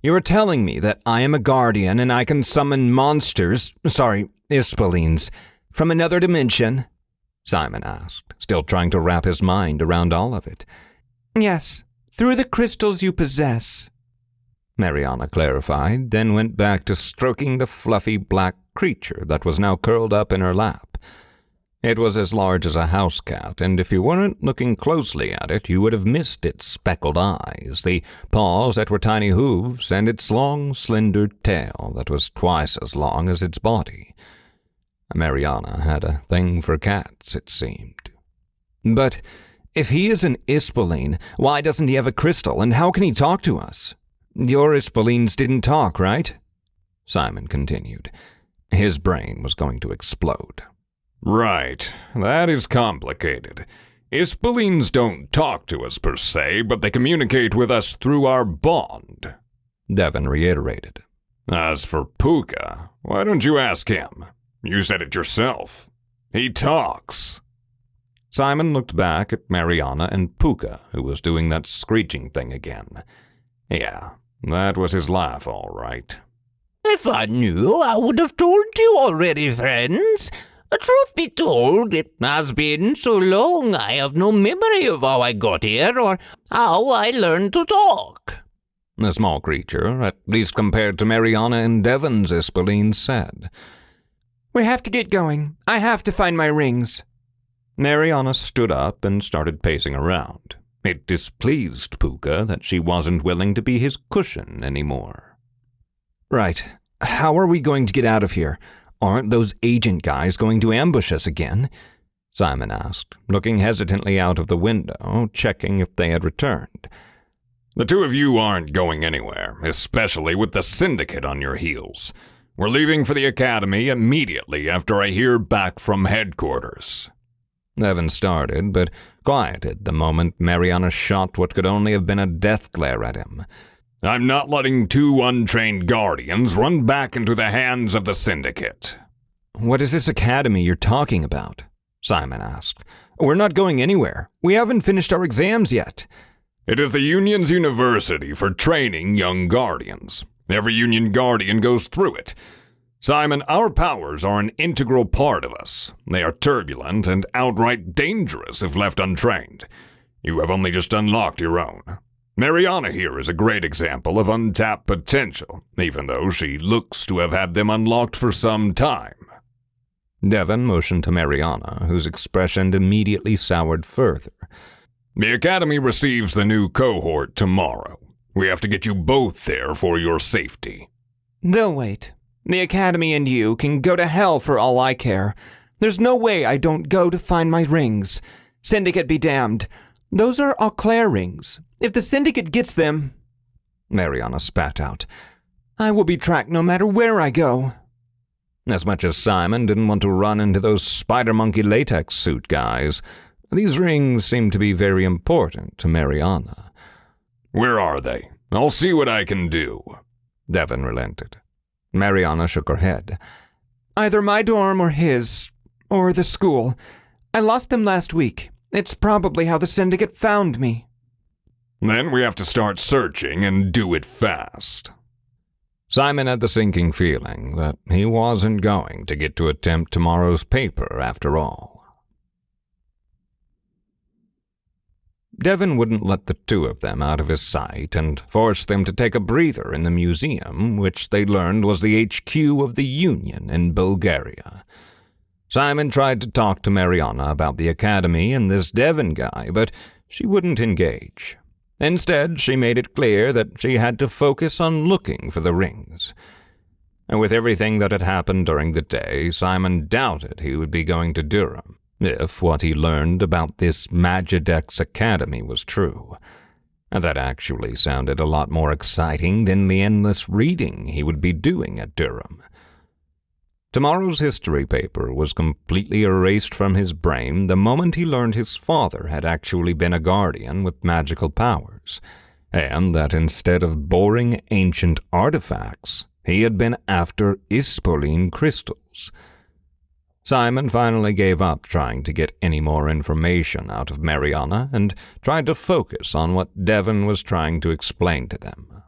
you were telling me that I am a guardian and I can summon monsters, Ispoleens, from another dimension? Simon asked, still trying to wrap his mind around all of it. Yes, through the crystals you possess. Mariana clarified, then went back to stroking the fluffy black creature that was now curled up in her lap. It was as large as a house cat, and if you weren't looking closely at it, you would have missed its speckled eyes, the paws that were tiny hooves, and its long, slender tail that was twice as long as its body. Mariana had a thing for cats, it seemed. But if he is an Ispoleen, why doesn't he have a crystal, and how can he talk to us? Your Ispoleens didn't talk, right? Simon continued. His brain was going to explode. Right, that is complicated. Ispoleens don't talk to us per se, but they communicate with us through our bond, Devon reiterated. As for Puka, why don't you ask him? You said it yourself. He talks. Simon looked back at Mariana and Puka, who was doing that screeching thing again. Yeah, that was his laugh, all right. If I knew, I would have told you already, friends. Truth be told, it has been so long I have no memory of how I got here or how I learned to talk. The small creature, at least compared to Mariana and Devon's Ispoleen, said. We have to get going. I have to find my rings. Mariana stood up and started pacing around. It displeased Puka that she wasn't willing to be his cushion anymore. Right. How are we going to get out of here? Aren't those agent guys going to ambush us again? Simon asked, looking hesitantly out of the window, checking if they had returned. The two of you aren't going anywhere, especially with the syndicate on your heels. We're leaving for the academy immediately after I hear back from headquarters. Devon started, but quieted the moment Mariana shot what could only have been a death glare at him. I'm not letting two untrained guardians run back into the hands of the syndicate. What is this academy you're talking about? Simon asked. We're not going anywhere. We haven't finished our exams yet. It is the Union's university for training young guardians. Every Union guardian goes through it. Simon, our powers are an integral part of us. They are turbulent and outright dangerous if left untrained. You have only just unlocked your own. Mariana here is a great example of untapped potential, even though she looks to have had them unlocked for some time. Devon motioned to Mariana, whose expression immediately soured further. The Academy receives the new cohort tomorrow. We have to get you both there for your safety. They'll wait. The Academy and you can go to hell for all I care. There's no way I don't go to find my rings. Syndicate be damned. Those are Auclair rings. If the Syndicate gets them, Mariana spat out, I will be tracked no matter where I go. As much as Simon didn't want to run into those spider monkey latex suit guys, these rings seemed to be very important to Mariana. Where are they? I'll see what I can do, Devon relented. Mariana shook her head. Either my dorm or his, or the school. I lost them last week. It's probably how the Syndicate found me. Then we have to start searching and do it fast. Simon had the sinking feeling that he wasn't going to get to attempt tomorrow's paper after all. Devon wouldn't let the two of them out of his sight and forced them to take a breather in the museum, which they learned was the HQ of the Union in Bulgaria. Simon tried to talk to Mariana about the academy and this Devon guy, but she wouldn't engage. Instead, she made it clear that she had to focus on looking for the rings. And with everything that had happened during the day, Simon doubted he would be going to Durham, if what he learned about this Magidex Academy was true. And that actually sounded a lot more exciting than the endless reading he would be doing at Durham. Tomorrow's history paper was completely erased from his brain the moment he learned his father had actually been a guardian with magical powers, and that instead of boring ancient artifacts, he had been after Ispoleen crystals. Simon finally gave up trying to get any more information out of Mariana and tried to focus on what Devon was trying to explain to them.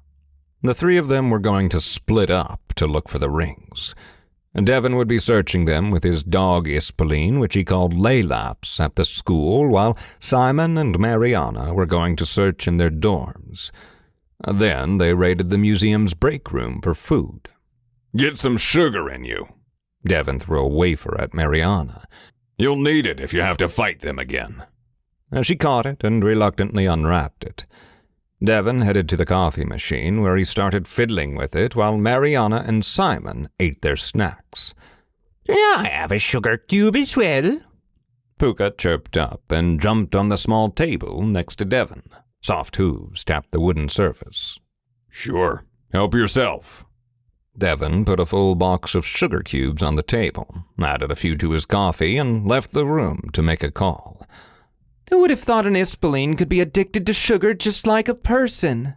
The three of them were going to split up to look for the rings. Devon would be searching them with his dog Ispoleen, which he called Laylaps, at the school, while Simon and Mariana were going to search in their dorms. Then they raided the museum's break room for food. Get some sugar in you. Devon threw a wafer at Mariana. You'll need it if you have to fight them again. She caught it and reluctantly unwrapped it. Devon headed to the coffee machine, where he started fiddling with it while Mariana and Simon ate their snacks. I have a sugar cube as well. Puka chirped up and jumped on the small table next to Devon. Soft hooves tapped the wooden surface. Sure. Help yourself. Devon put a full box of sugar cubes on the table, added a few to his coffee, and left the room to make a call. Who would have thought an Ispoleen could be addicted to sugar just like a person?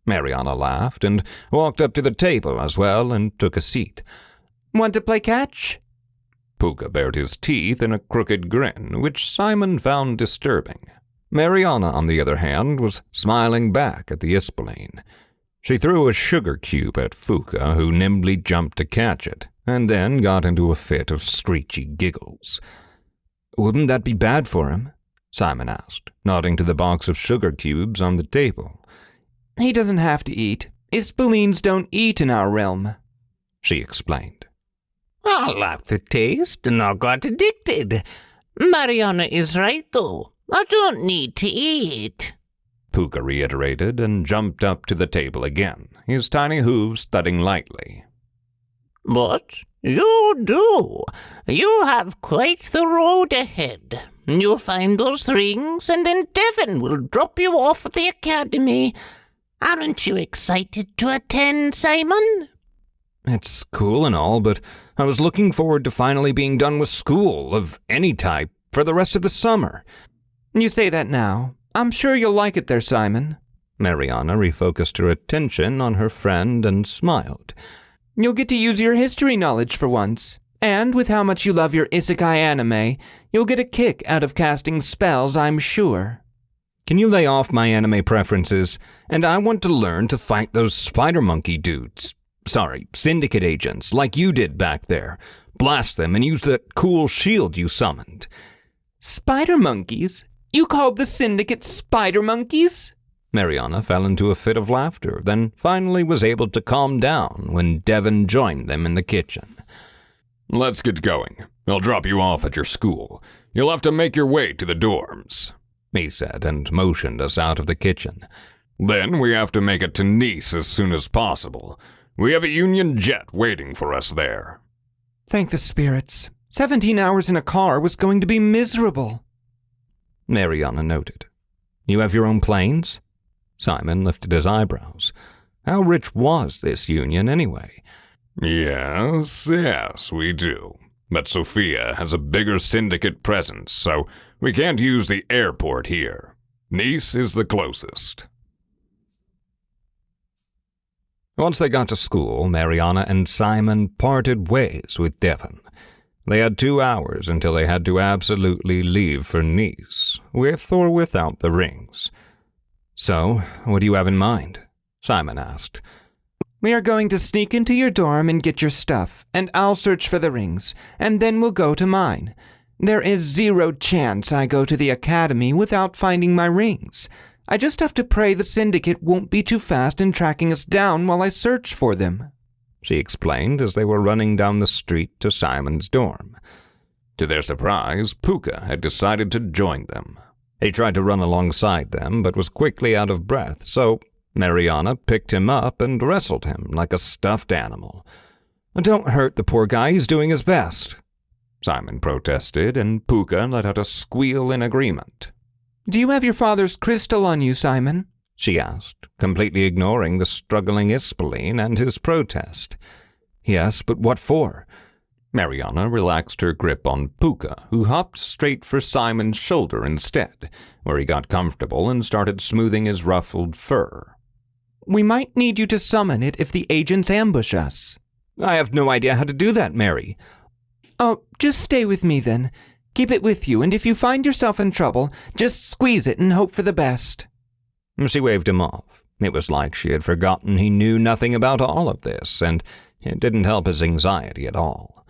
Mariana laughed and walked up to the table as well and took a seat. Want to play catch? Puka bared his teeth in a crooked grin, which Simon found disturbing. Mariana, on the other hand, was smiling back at the Ispoleen. She threw a sugar cube at Puka, who nimbly jumped to catch it, and then got into a fit of screechy giggles. Wouldn't that be bad for him? Simon asked, nodding to the box of sugar cubes on the table. He doesn't have to eat. Ispoleens don't eat in our realm, she explained. I like the taste and I got addicted. Mariana is right, though. I don't need to eat. Puka reiterated and jumped up to the table again, his tiny hooves thudding lightly. But you do. You have quite the road ahead. You'll find those rings, and then Devon will drop you off at the academy. Aren't you excited to attend, Simon? It's cool and all, but I was looking forward to finally being done with school, of any type, for the rest of the summer. You say that now. I'm sure you'll like it there, Simon. Mariana refocused her attention on her friend and smiled. You'll get to use your history knowledge for once. And with how much you love your isekai anime, you'll get a kick out of casting spells, I'm sure. Can you lay off my anime preferences? And I want to learn to fight those spider monkey dudes. Sorry, syndicate agents, like you did back there. Blast them and use that cool shield you summoned. Spider monkeys? You called the syndicate spider monkeys? Mariana fell into a fit of laughter, then finally was able to calm down when Devon joined them in the kitchen. Let's get going. I'll drop you off at your school. You'll have to make your way to the dorms, he said, and motioned us out of the kitchen. Then we have to make it to Nice as soon as possible. We have a Union jet waiting for us there. Thank the spirits. 17 hours in a car was going to be miserable, Mariana noted. You have your own planes? Simon lifted his eyebrows. How rich was this union, anyway? Yes, we do. But Sophia has a bigger syndicate presence, so we can't use the airport here. Nice is the closest. Once they got to school, Mariana and Simon parted ways with Devon. They had 2 hours until they had to absolutely leave for Nice, with or without the rings. So, what do you have in mind? Simon asked. We are going to sneak into your dorm and get your stuff, and I'll search for the rings, and then we'll go to mine. There is 0 chance I go to the academy without finding my rings. I just have to pray the syndicate won't be too fast in tracking us down while I search for them, she explained as they were running down the street to Simon's dorm. To their surprise, Puka had decided to join them. He tried to run alongside them, but was quickly out of breath, so Mariana picked him up and wrestled him like a stuffed animal. Don't hurt the poor guy, he's doing his best, Simon protested, and Puka let out a squeal in agreement. Do you have your father's crystal on you, Simon? She asked, completely ignoring the struggling Ispoleen and his protest. Yes, but what for? Mariana relaxed her grip on Puka, who hopped straight for Simon's shoulder instead, where he got comfortable and started smoothing his ruffled fur. We might need you to summon it if the agents ambush us. I have no idea how to do that, Mary. Oh, just stay with me then. Keep it with you, and if you find yourself in trouble, just squeeze it and hope for the best. She waved him off. It was like she had forgotten he knew nothing about all of this, and it didn't help his anxiety at all.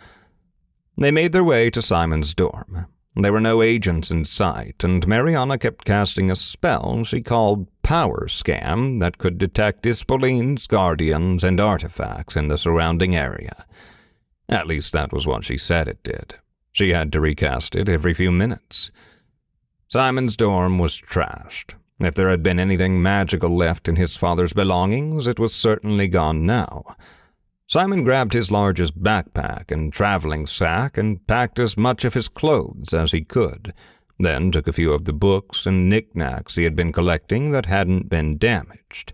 They made their way to Simon's dorm. There were no agents in sight, and Mariana kept casting a spell she called Power Scan that could detect Ispoleens, guardians, and artifacts in the surrounding area. At least that was what she said it did. She had to recast it every few minutes. Simon's dorm was trashed. If there had been anything magical left in his father's belongings, it was certainly gone now. Simon grabbed his largest backpack and traveling sack and packed as much of his clothes as he could, then took a few of the books and knickknacks he had been collecting that hadn't been damaged.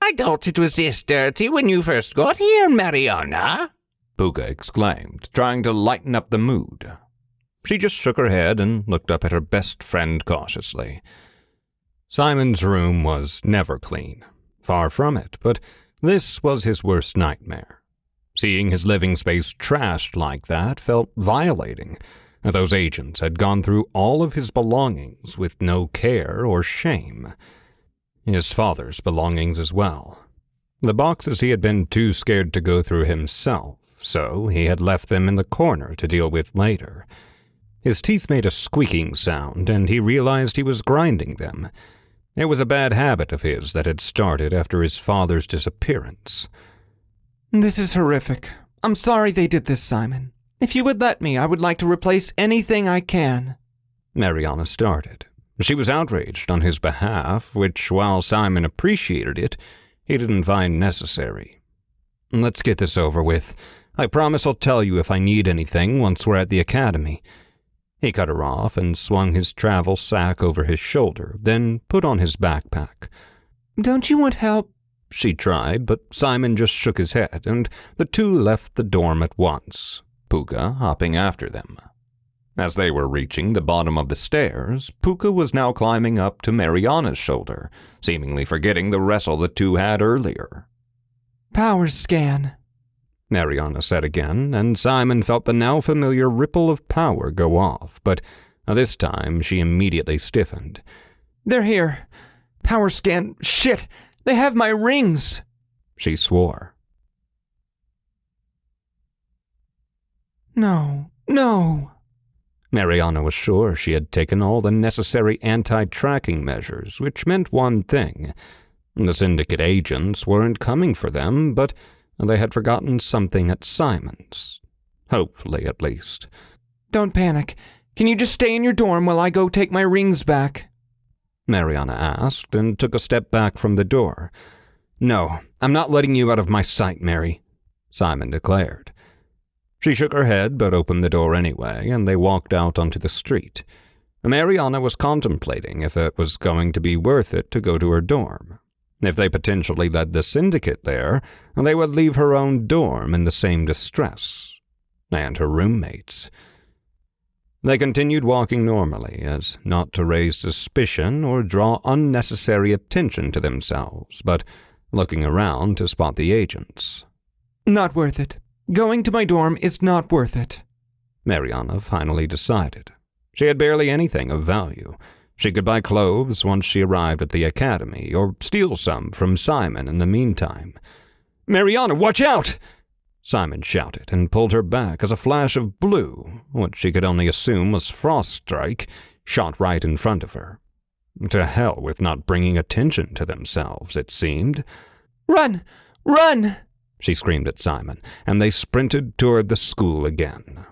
I thought it was this dirty when you first got here, Mariana, Puka exclaimed, trying to lighten up the mood. She just shook her head and looked up at her best friend cautiously. Simon's room was never clean. Far from it, but this was his worst nightmare. Seeing his living space trashed like that felt violating. Those agents had gone through all of his belongings with no care or shame. His father's belongings as well. The boxes he had been too scared to go through himself, so he had left them in the corner to deal with later. His teeth made a squeaking sound, and he realized he was grinding them. It was a bad habit of his that had started after his father's disappearance. This is horrific. I'm sorry they did this, Simon. If you would let me, I would like to replace anything I can. Mariana started. She was outraged on his behalf, which, while Simon appreciated it, he didn't find necessary. Let's get this over with. I promise I'll tell you if I need anything once we're at the academy. He cut her off and swung his travel sack over his shoulder, then put on his backpack. Don't you want help? She tried, but Simon just shook his head, and the two left the dorm at once, Puka hopping after them. As they were reaching the bottom of the stairs, Puka was now climbing up to Mariana's shoulder, seemingly forgetting the wrestle the two had earlier. Power scan, Mariana said again, and Simon felt the now familiar ripple of power go off, but this time she immediately stiffened. They're here. Power scan. Shit! They have my rings! She swore. No. Mariana was sure she had taken all the necessary anti-tracking measures, which meant one thing. The syndicate agents weren't coming for them, but they had forgotten something at Simon's. Hopefully, at least. Don't panic. Can you just stay in your dorm while I go take my rings back? Mariana asked, and took a step back from the door. No, I'm not letting you out of my sight, Mary, Simon declared. She shook her head, but opened the door anyway, and they walked out onto the street. Mariana was contemplating if it was going to be worth it to go to her dorm. If they potentially led the syndicate there, they would leave her own dorm in the same distress. And her roommates. They continued walking normally, as not to raise suspicion or draw unnecessary attention to themselves, but looking around to spot the agents. Not worth it. Going to my dorm is not worth it, Mariana finally decided. She had barely anything of value. She could buy clothes once she arrived at the academy, or steal some from Simon in the meantime. "Mariana, watch out!" Simon shouted and pulled her back as a flash of blue, what she could only assume was frost strike, shot right in front of her. To hell with not bringing attention to themselves, it seemed. "Run! Run!" she screamed at Simon, and they sprinted toward the school again.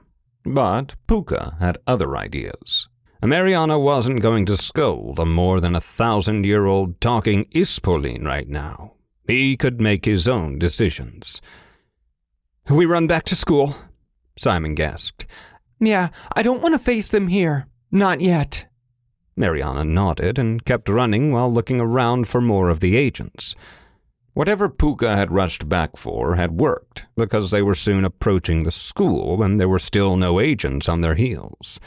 But Puka had other ideas. Mariana wasn't going to scold a more than 1,000-year-old talking Ispoleen right now. He could make his own decisions. "We run back to school," Simon gasped. "Yeah, I don't want to face them here. Not yet." Mariana nodded and kept running while looking around for more of the agents. Whatever Puka had rushed back for had worked, because they were soon approaching the school and there were still no agents on their heels.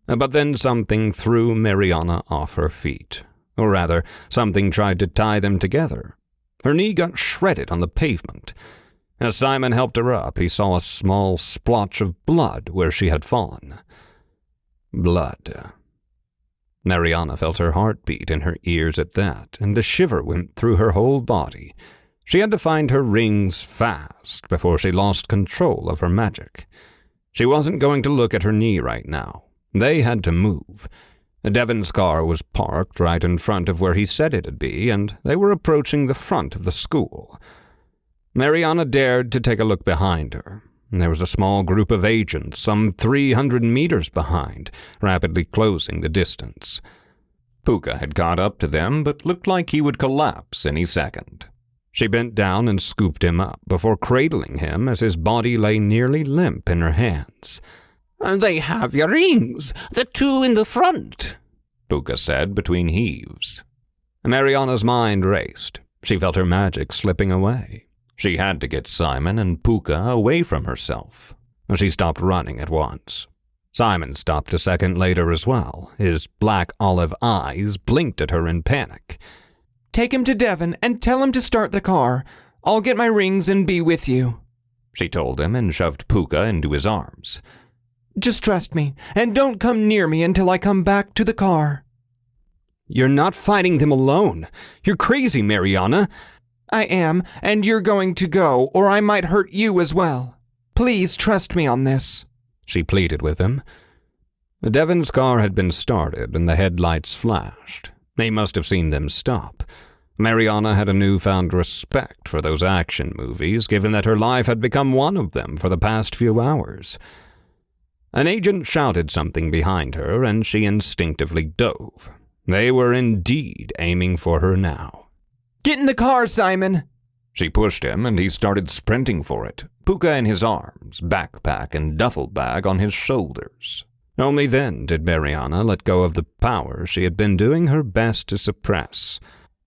But then something threw Mariana off her feet. Or rather, something tried to tie them together. Her knee got shredded on the pavement. As Simon helped her up, he saw a small splotch of blood where she had fallen. Blood. Mariana felt her heart beat in her ears at that, and a shiver went through her whole body. She had to find her rings fast before she lost control of her magic. She wasn't going to look at her knee right now. They had to move. Devon's car was parked right in front of where he said it'd be, and they were approaching the front of the school. Mariana dared to take a look behind her. There was a small group of agents, some 300 meters behind, rapidly closing the distance. Puka had caught up to them, but looked like he would collapse any second. She bent down and scooped him up before cradling him as his body lay nearly limp in her hands. "They have your rings, the two in the front," Puka said between heaves. Mariana's mind raced. She felt her magic slipping away. She had to get Simon and Puka away from herself. She stopped running at once. Simon stopped a second later as well. His black olive eyes blinked at her in panic. "Take him to Devon and tell him to start the car. I'll get my rings and be with you," she told him and shoved Puka into his arms. "Just trust me, and don't come near me until I come back to the car." "You're not fighting them alone. You're crazy, Mariana." "I am, and you're going to go, or I might hurt you as well. Please trust me on this," she pleaded with him. Devon's car had been started, and the headlights flashed. He must have seen them stop. Mariana had a newfound respect for those action movies, given that her life had become one of them for the past few hours. An agent shouted something behind her, and she instinctively dove. They were indeed aiming for her now. "Get in the car, Simon!" She pushed him, and he started sprinting for it, Puka in his arms, backpack and duffel bag on his shoulders. Only then did Mariana let go of the power she had been doing her best to suppress.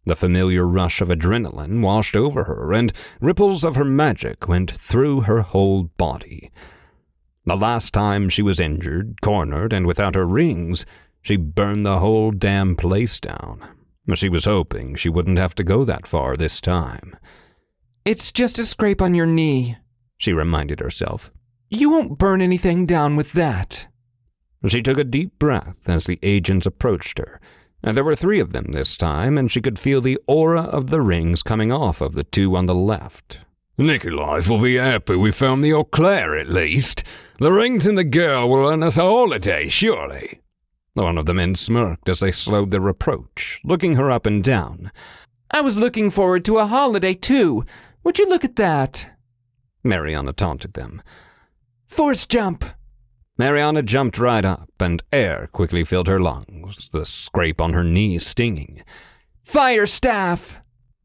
The familiar rush of adrenaline washed over her, and ripples of her magic went through her whole body. The last time she was injured, cornered, and without her rings, she burned the whole damn place down. She was hoping she wouldn't have to go that far this time. "It's just a scrape on your knee," she reminded herself. "You won't burn anything down with that." She took a deep breath as the agents approached her. There were 3 of them this time, and she could feel the aura of the rings coming off of the 2 on the left. "Nikolais will be happy we found the Auclair at least. The rings and the girl will earn us a holiday, surely." One of the men smirked as they slowed their approach, looking her up and down. "I was looking forward to a holiday, too. Would you look at that?" Mariana taunted them. "Force jump!" Mariana jumped right up, and air quickly filled her lungs, the scrape on her knee stinging. "Fire staff!"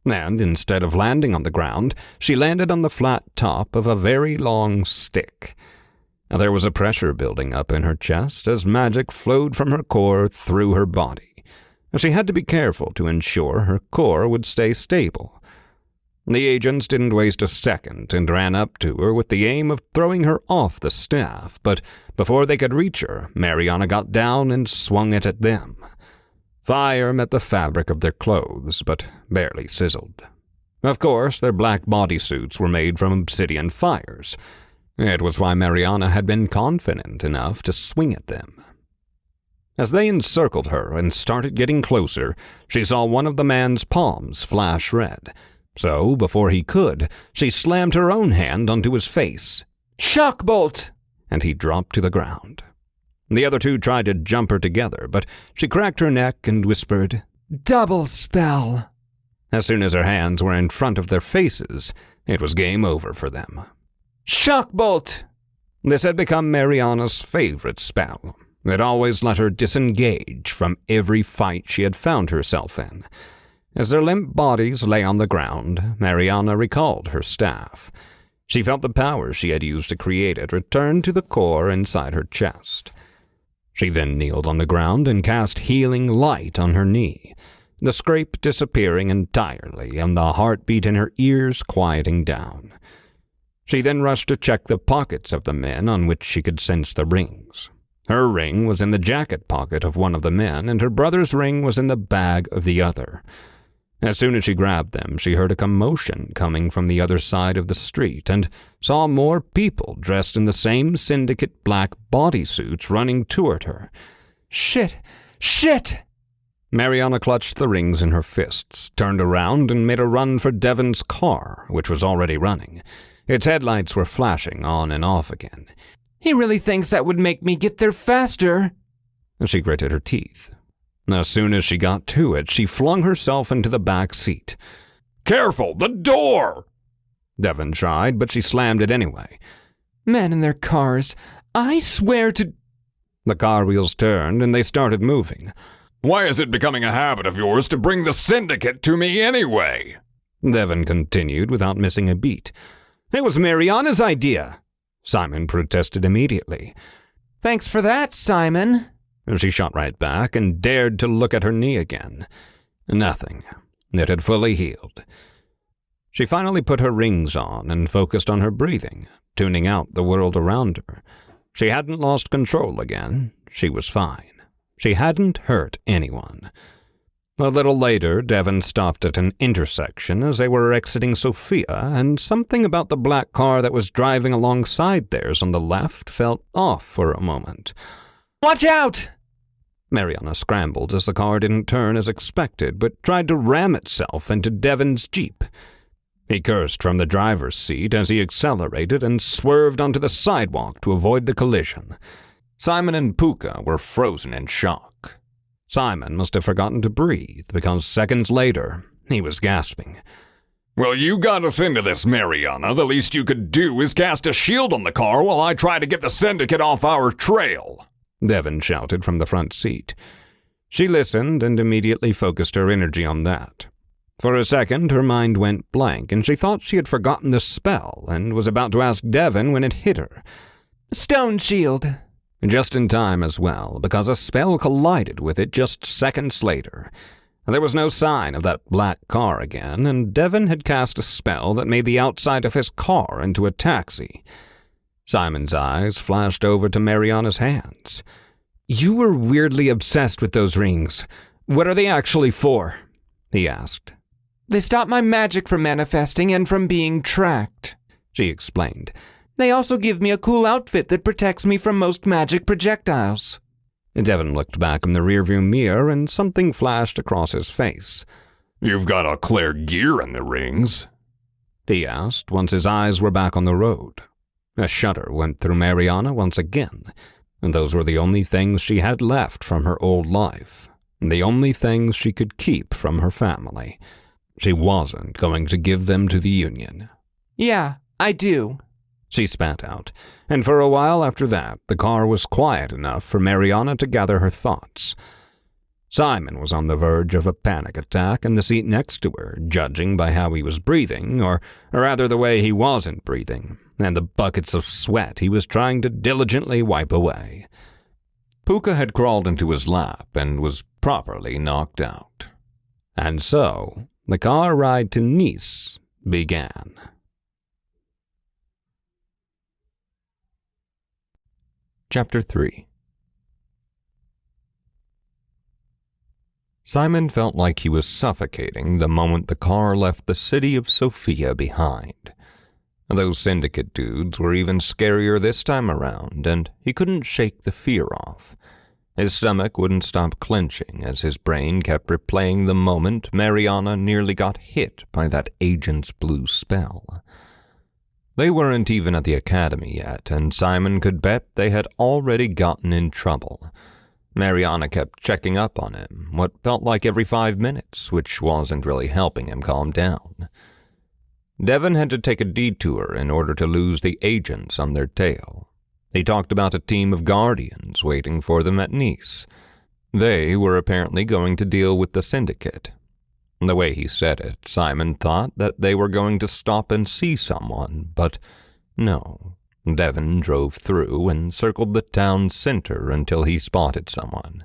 And instead of landing on the ground, she landed on the flat top of a very long stick. There was a pressure building up in her chest as magic flowed from her core through her body. She had to be careful to ensure her core would stay stable. The agents didn't waste a second and ran up to her with the aim of throwing her off the staff, but before they could reach her, Mariana got down and swung it at them. Fire met the fabric of their clothes, but barely sizzled. Of course, their black bodysuits were made from obsidian fires. It was why Mariana had been confident enough to swing at them. As they encircled her and started getting closer, she saw one of the man's palms flash red. So, before he could, she slammed her own hand onto his face. Shock bolt! And he dropped to the ground. The other two tried to jump her together, but she cracked her neck and whispered, Double spell! As soon as her hands were in front of their faces, it was game over for them. Shock bolt! This had become Mariana's favorite spell. It always let her disengage from every fight she had found herself in. As their limp bodies lay on the ground, Mariana recalled her staff. She felt the power she had used to create it return to the core inside her chest. She then kneeled on the ground and cast healing light on her knee, the scrape disappearing entirely and the heartbeat in her ears quieting down. She then rushed to check the pockets of the men on which she could sense the rings. Her ring was in the jacket pocket of one of the men, and her brother's ring was in the bag of the other. As soon as she grabbed them, she heard a commotion coming from the other side of the street and saw more people dressed in the same syndicate black bodysuits running toward her. Shit! Shit! Mariana clutched the rings in her fists, turned around, and made a run for Devon's car, which was already running. Its headlights were flashing on and off again. He really thinks that would make me get there faster. She gritted her teeth. As soon as she got to it, she flung herself into the back seat. Careful, the door! Devon tried, but she slammed it anyway. Men in their cars. I swear to... The car wheels turned and they started moving. Why is it becoming a habit of yours to bring the syndicate to me anyway? Devon continued without missing a beat. It was Mariana's idea, Simon protested immediately. Thanks for that, Simon. She shot right back and dared to look at her knee again. Nothing. It had fully healed. She finally put her rings on and focused on her breathing, tuning out the world around her. She hadn't lost control again. She was fine. She hadn't hurt anyone. A little later, Devon stopped at an intersection as they were exiting Sophia, and something about the black car that was driving alongside theirs on the left felt off for a moment. Watch out! Mariana scrambled as the car didn't turn as expected, but tried to ram itself into Devon's Jeep. He cursed from the driver's seat as he accelerated and swerved onto the sidewalk to avoid the collision. Simon and Puka were frozen in shock. Simon must have forgotten to breathe, because seconds later, he was gasping. Well, you got us into this, Mariana. The least you could do is cast a shield on the car while I try to get the syndicate off our trail, Devon shouted from the front seat. She listened and immediately focused her energy on that. For a second, her mind went blank, and she thought she had forgotten the spell and was about to ask Devon when it hit her. Stone shield. Just in time as well, because a spell collided with it just seconds later. There was no sign of that black car again, and Devon had cast a spell that made the outside of his car into a taxi. Simon's eyes flashed over to Mariana's hands. You were weirdly obsessed with those rings. What are they actually for? He asked. They stop my magic from manifesting and from being tracked, she explained. They also give me a cool outfit that protects me from most magic projectiles. Devon looked back in the rearview mirror and something flashed across his face. You've got Auclair gear in the rings, he asked once his eyes were back on the road. A shudder went through Mariana once again, and those were the only things she had left from her old life, the only things she could keep from her family. She wasn't going to give them to the Union. Yeah, I do, she spat out, and for a while after that, the car was quiet enough for Mariana to gather her thoughts. Simon was on the verge of a panic attack in the seat next to her, judging by how he was breathing, or rather the way he wasn't breathing, and the buckets of sweat he was trying to diligently wipe away. Puka had crawled into his lap and was properly knocked out. And so, the car ride to Nice began. Chapter 3. Simon felt like he was suffocating the moment the car left the city of Sofia behind. Those syndicate dudes were even scarier this time around, and he couldn't shake the fear off. His stomach wouldn't stop clenching as his brain kept replaying the moment Mariana nearly got hit by that agent's blue spell. They weren't even at the academy yet, and Simon could bet they had already gotten in trouble. Mariana kept checking up on him, what felt like every 5 minutes, which wasn't really helping him calm down. Devon had to take a detour in order to lose the agents on their tail. He talked about a team of guardians waiting for them at Nice. They were apparently going to deal with the syndicate. The way he said it, Simon thought that they were going to stop and see someone, but no. Devon drove through and circled the town center until he spotted someone.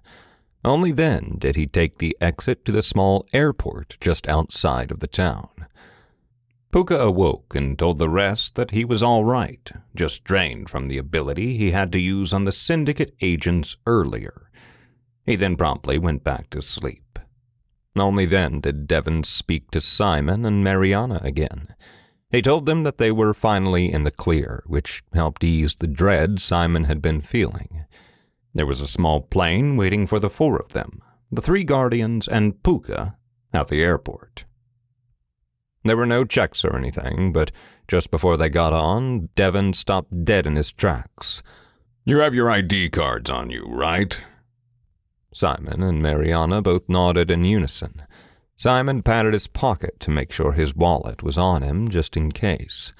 Only then did he take the exit to the small airport just outside of the town. Puka awoke and told the rest that he was all right, just drained from the ability he had to use on the syndicate agents earlier. He then promptly went back to sleep. Only then did Devon speak to Simon and Mariana again. He told them that they were finally in the clear, which helped ease the dread Simon had been feeling. There was a small plane waiting for the 4 of them, the 3 guardians and Puka, at the airport. There were no checks or anything, but just before they got on, Devon stopped dead in his tracks. "You have your ID cards on you, right?" Simon and Mariana both nodded in unison. Simon patted his pocket to make sure his wallet was on him, just in case.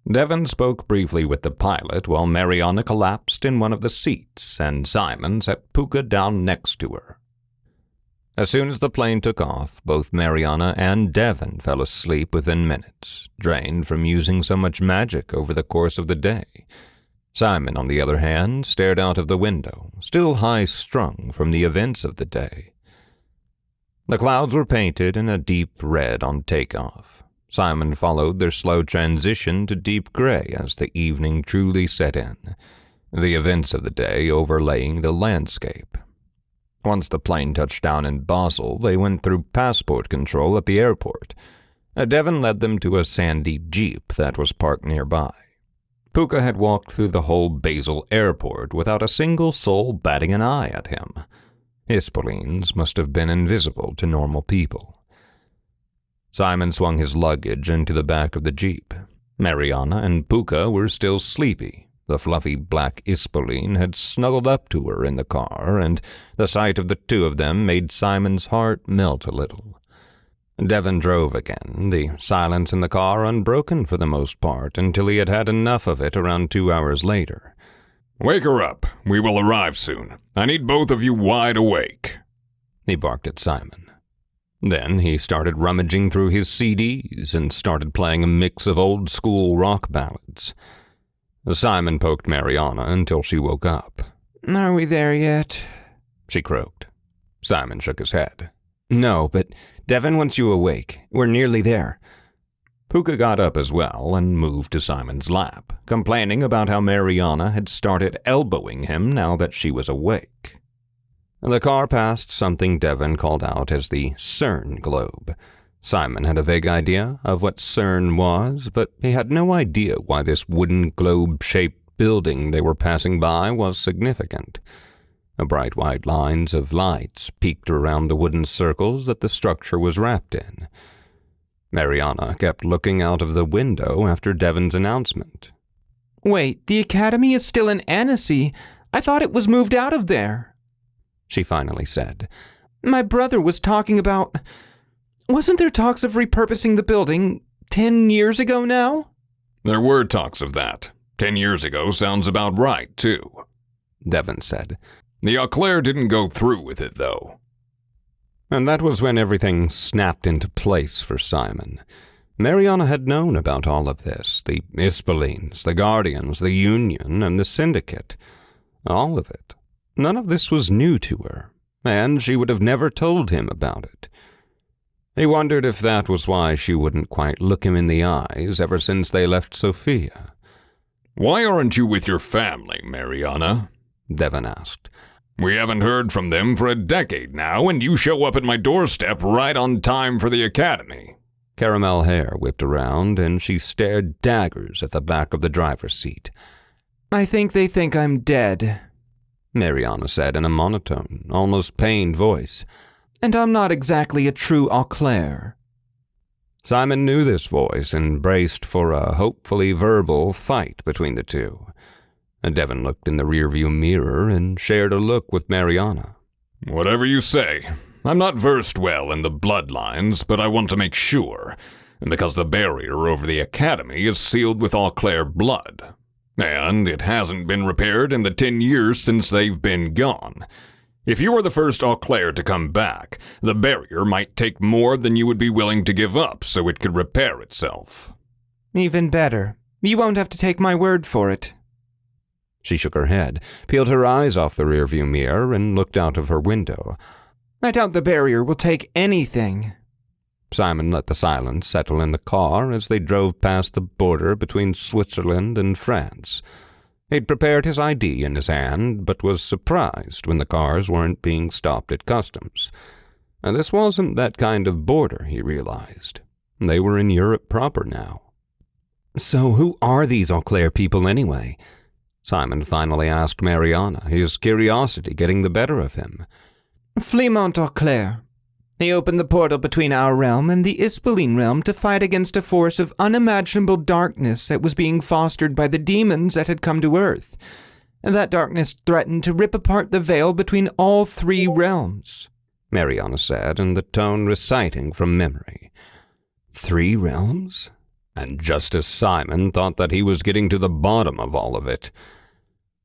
Devon spoke briefly with the pilot while Mariana collapsed in one of the seats, and Simon set Puka down next to her. As soon as the plane took off, both Mariana and Devon fell asleep within minutes, drained from using so much magic over the course of the day. Simon, on the other hand, stared out of the window, still high-strung from the events of the day. The clouds were painted in a deep red on takeoff. Simon followed their slow transition to deep gray as the evening truly set in, the events of the day overlaying the landscape. Once the plane touched down in Basel, they went through passport control at the airport. Devon led them to a sandy jeep that was parked nearby. Puka had walked through the whole Basel airport without a single soul batting an eye at him. Ispoleens must have been invisible to normal people. Simon swung his luggage into the back of the jeep. Mariana and Puka were still sleepy. The fluffy black Ispoleen had snuggled up to her in the car, and the sight of the 2 of them made Simon's heart melt a little. Devon drove again, the silence in the car unbroken for the most part until he had had enough of it around 2 hours later. "Wake her up. We will arrive soon. I need both of you wide awake," he barked at Simon. Then he started rummaging through his CDs and started playing a mix of old-school rock ballads. Simon poked Mariana until she woke up. "Are we there yet?" she croaked. Simon shook his head. "No, but Devon wants you awake. We're nearly there." Puka got up as well and moved to Simon's lap, complaining about how Mariana had started elbowing him now that she was awake. The car passed something Devon called out as the CERN globe. Simon had a vague idea of what CERN was, but he had no idea why this wooden globe-shaped building they were passing by was significant. Bright white lines of lights peeked around the wooden circles that the structure was wrapped in. Mariana kept looking out of the window after Devon's announcement. "Wait, the academy is still in Annecy. I thought it was moved out of there," she finally said. "My brother was talking about... Wasn't there talks of repurposing the building 10 years ago now?" "There were talks of that. 10 years ago sounds about right, too," Devon said. "The Auclair didn't go through with it, though." And that was when everything snapped into place for Simon. Mariana had known about all of this, the Ispoleens, the Guardians, the Union, and the Syndicate. All of it. None of this was new to her, and she would have never told him about it. He wondered if that was why she wouldn't quite look him in the eyes ever since they left Sophia. "Why aren't you with your family, Mariana?" Devon asked. "We haven't heard from them for a decade now, and you show up at my doorstep right on time for the academy." Caramel hair whipped around, and she stared daggers at the back of the driver's seat. I think they think I'm dead, Mariana said in a monotone, almost pained voice. And I'm not exactly a true Auclair. Simon knew this voice and braced for a hopefully verbal fight between the two. Devon looked in the rearview mirror and shared a look with Mariana. "Whatever you say. I'm not versed well in the bloodlines, but I want to make sure, because the barrier over the academy is sealed with Auclair blood. And it hasn't been repaired in the 10 years since they've been gone. If you are the first Auclair to come back, the barrier might take more than you would be willing to give up so it could repair itself." Even better. You won't have to take my word for it. She shook her head, peeled her eyes off the rearview mirror, and looked out of her window. I doubt the barrier will take anything. Simon let the silence settle in the car as they drove past the border between Switzerland and France. He'd prepared his ID in his hand, but was surprised when the cars weren't being stopped at customs. And this wasn't that kind of border, he realized. They were in Europe proper now. So who are these Auclair people anyway? Simon finally asked Mariana, his curiosity getting the better of him. Fleamont Auclair. He opened the portal between our realm and the Ispoleen realm to fight against a force of unimaginable darkness that was being fostered by the demons that had come to Earth. And that darkness threatened to rip apart the veil between all 3 realms, Mariana said, in the tone reciting from memory. 3 realms? And just as Simon thought that he was getting to the bottom of all of it.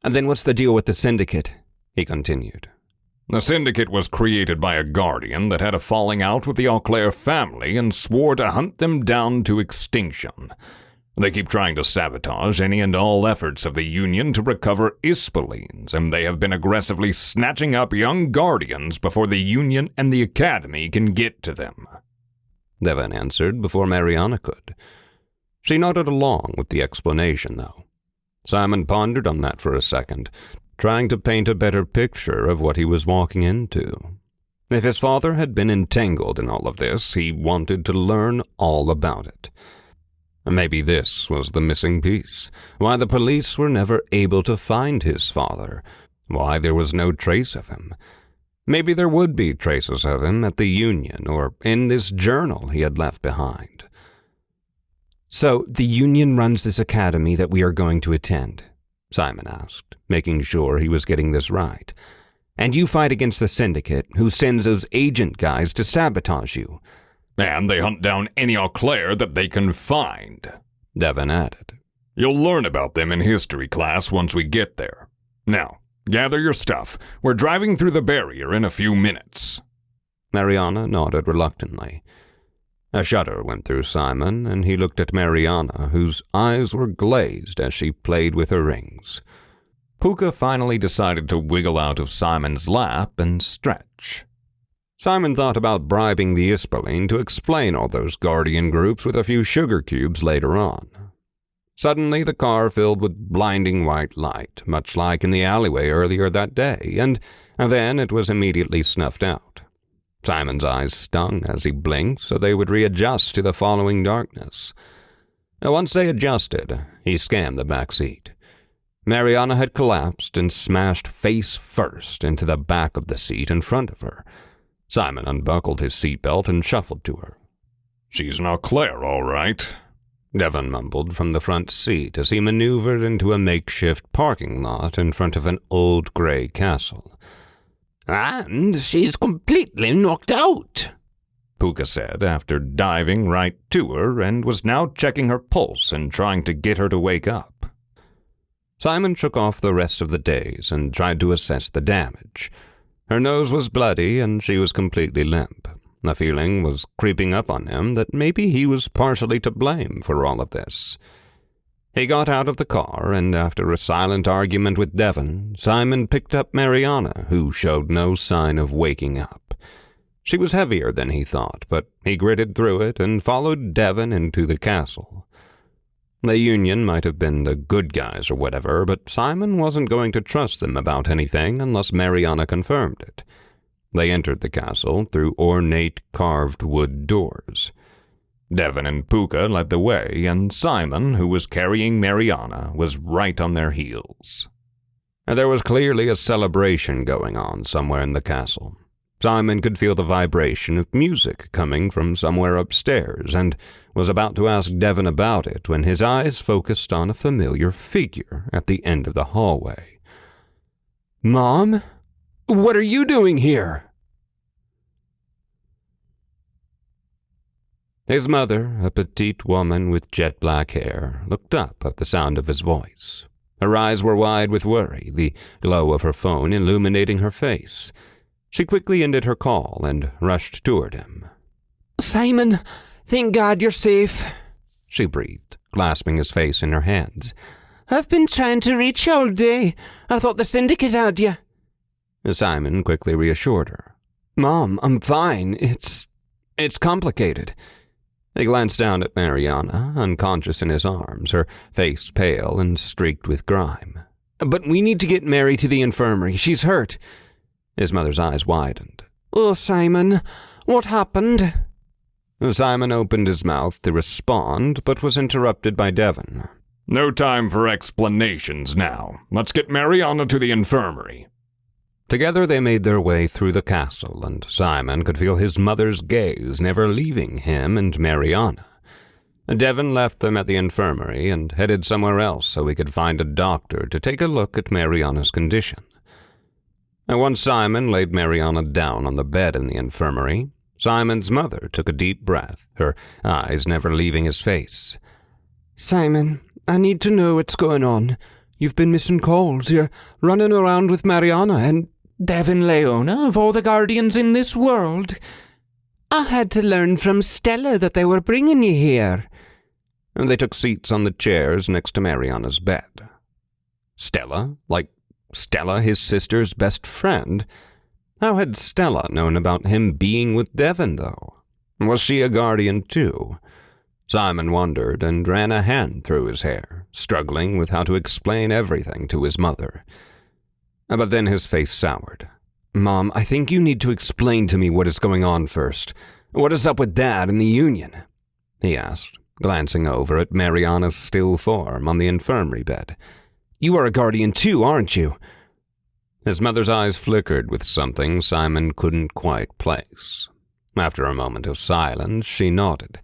And then what's the deal with the Syndicate? He continued. The Syndicate was created by a Guardian that had a falling out with the Auclair family and swore to hunt them down to extinction. They keep trying to sabotage any and all efforts of the Union to recover Ispoleens, and they have been aggressively snatching up young Guardians before the Union and the Academy can get to them. Devon answered before Mariana could. She nodded along with the explanation, though. Simon pondered on that for a second, trying to paint a better picture of what he was walking into. If his father had been entangled in all of this, he wanted to learn all about it. Maybe this was the missing piece, why the police were never able to find his father, why there was no trace of him. Maybe there would be traces of him at the Union or in this journal he had left behind. So, the Union runs this academy that we are going to attend? Simon asked, making sure he was getting this right. And you fight against the Syndicate, who sends those agent guys to sabotage you. And they hunt down any Auclair that they can find, Devon added. You'll learn about them in history class once we get there. Now, gather your stuff. We're driving through the barrier in a few minutes. Mariana nodded reluctantly. A shudder went through Simon, and he looked at Mariana, whose eyes were glazed as she played with her rings. Puka finally decided to wiggle out of Simon's lap and stretch. Simon thought about bribing the Ispoleen to explain all those Guardian groups with a few sugar cubes later on. Suddenly the car filled with blinding white light, much like in the alleyway earlier that day, and then it was immediately snuffed out. Simon's eyes stung as he blinked so they would readjust to the following darkness. Once they adjusted, he scanned the back seat. Mariana had collapsed and smashed face first into the back of the seat in front of her. Simon unbuckled his seatbelt and shuffled to her. She's an Auclair, all right, Devon mumbled from the front seat as he maneuvered into a makeshift parking lot in front of an old gray castle. And she's completely knocked out, Puka said after diving right to her and was now checking her pulse and trying to get her to wake up. Simon shook off the rest of the daze and tried to assess the damage. Her nose was bloody, and she was completely limp. A feeling was creeping up on him that maybe he was partially to blame for all of this. He got out of the car, and after a silent argument with Devon, Simon picked up Mariana, who showed no sign of waking up. She was heavier than he thought, but he gritted through it and followed Devon into the castle. The Union might have been the good guys or whatever, but Simon wasn't going to trust them about anything unless Mariana confirmed it. They entered the castle through ornate carved wood doors. Devon and Puka led the way, and Simon, who was carrying Mariana, was right on their heels. There was clearly a celebration going on somewhere in the castle. Simon could feel the vibration of music coming from somewhere upstairs, and was about to ask Devon about it when his eyes focused on a familiar figure at the end of the hallway. "Mom? What are you doing here?" His mother, a petite woman with jet-black hair, looked up at the sound of his voice. Her eyes were wide with worry, the glow of her phone illuminating her face. She quickly ended her call and rushed toward him. "Simon, thank God you're safe," she breathed, clasping his face in her hands. "I've been trying to reach you all day. I thought the syndicate had you." Simon quickly reassured her. "Mom, I'm fine. It's complicated." He glanced down at Mariana, unconscious in his arms, her face pale and streaked with grime. "But we need to get Mary to the infirmary. She's hurt." His mother's eyes widened. "Oh, Simon, what happened?" Simon opened his mouth to respond, but was interrupted by Devon. No time for explanations now. Let's get Mariana to the infirmary. Together they made their way through the castle, and Simon could feel his mother's gaze never leaving him and Mariana. Devon left them at the infirmary and headed somewhere else so he could find a doctor to take a look at Mariana's condition. And once Simon laid Mariana down on the bed in the infirmary, Simon's mother took a deep breath, her eyes never leaving his face. "Simon, I need to know what's going on. You've been missing calls. You're running around with Mariana and Devon Leona of all the guardians in this world. I had to learn from Stella that they were bringing you here." And they took seats on the chairs next to Mariana's bed. Stella? Like Stella, his sister's best friend? How had Stella known about him being with Devon, though? Was she a guardian, too? Simon wondered and ran a hand through his hair, struggling with how to explain everything to his mother. But then his face soured. "Mom, I think you need to explain to me what is going on first. What is up with Dad and the Union?" he asked, glancing over at Mariana's still form on the infirmary bed. "You are a guardian too, aren't you?" His mother's eyes flickered with something Simon couldn't quite place. After a moment of silence, she nodded.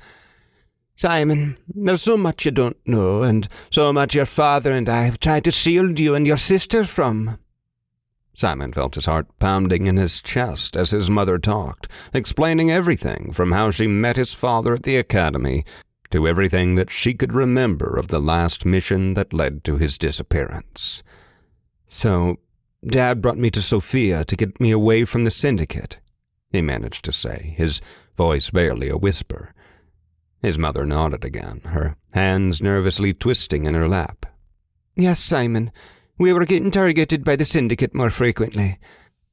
"Simon, there's so much you don't know, and so much your father and I have tried to shield you and your sister from." Simon felt his heart pounding in his chest as his mother talked, explaining everything from how she met his father at the academy to everything that she could remember of the last mission that led to his disappearance. "So, Dad brought me to Sophia to get me away from the syndicate," he managed to say, his voice barely a whisper. His mother nodded again, her hands nervously twisting in her lap. "Yes, Simon. We were getting targeted by the syndicate more frequently.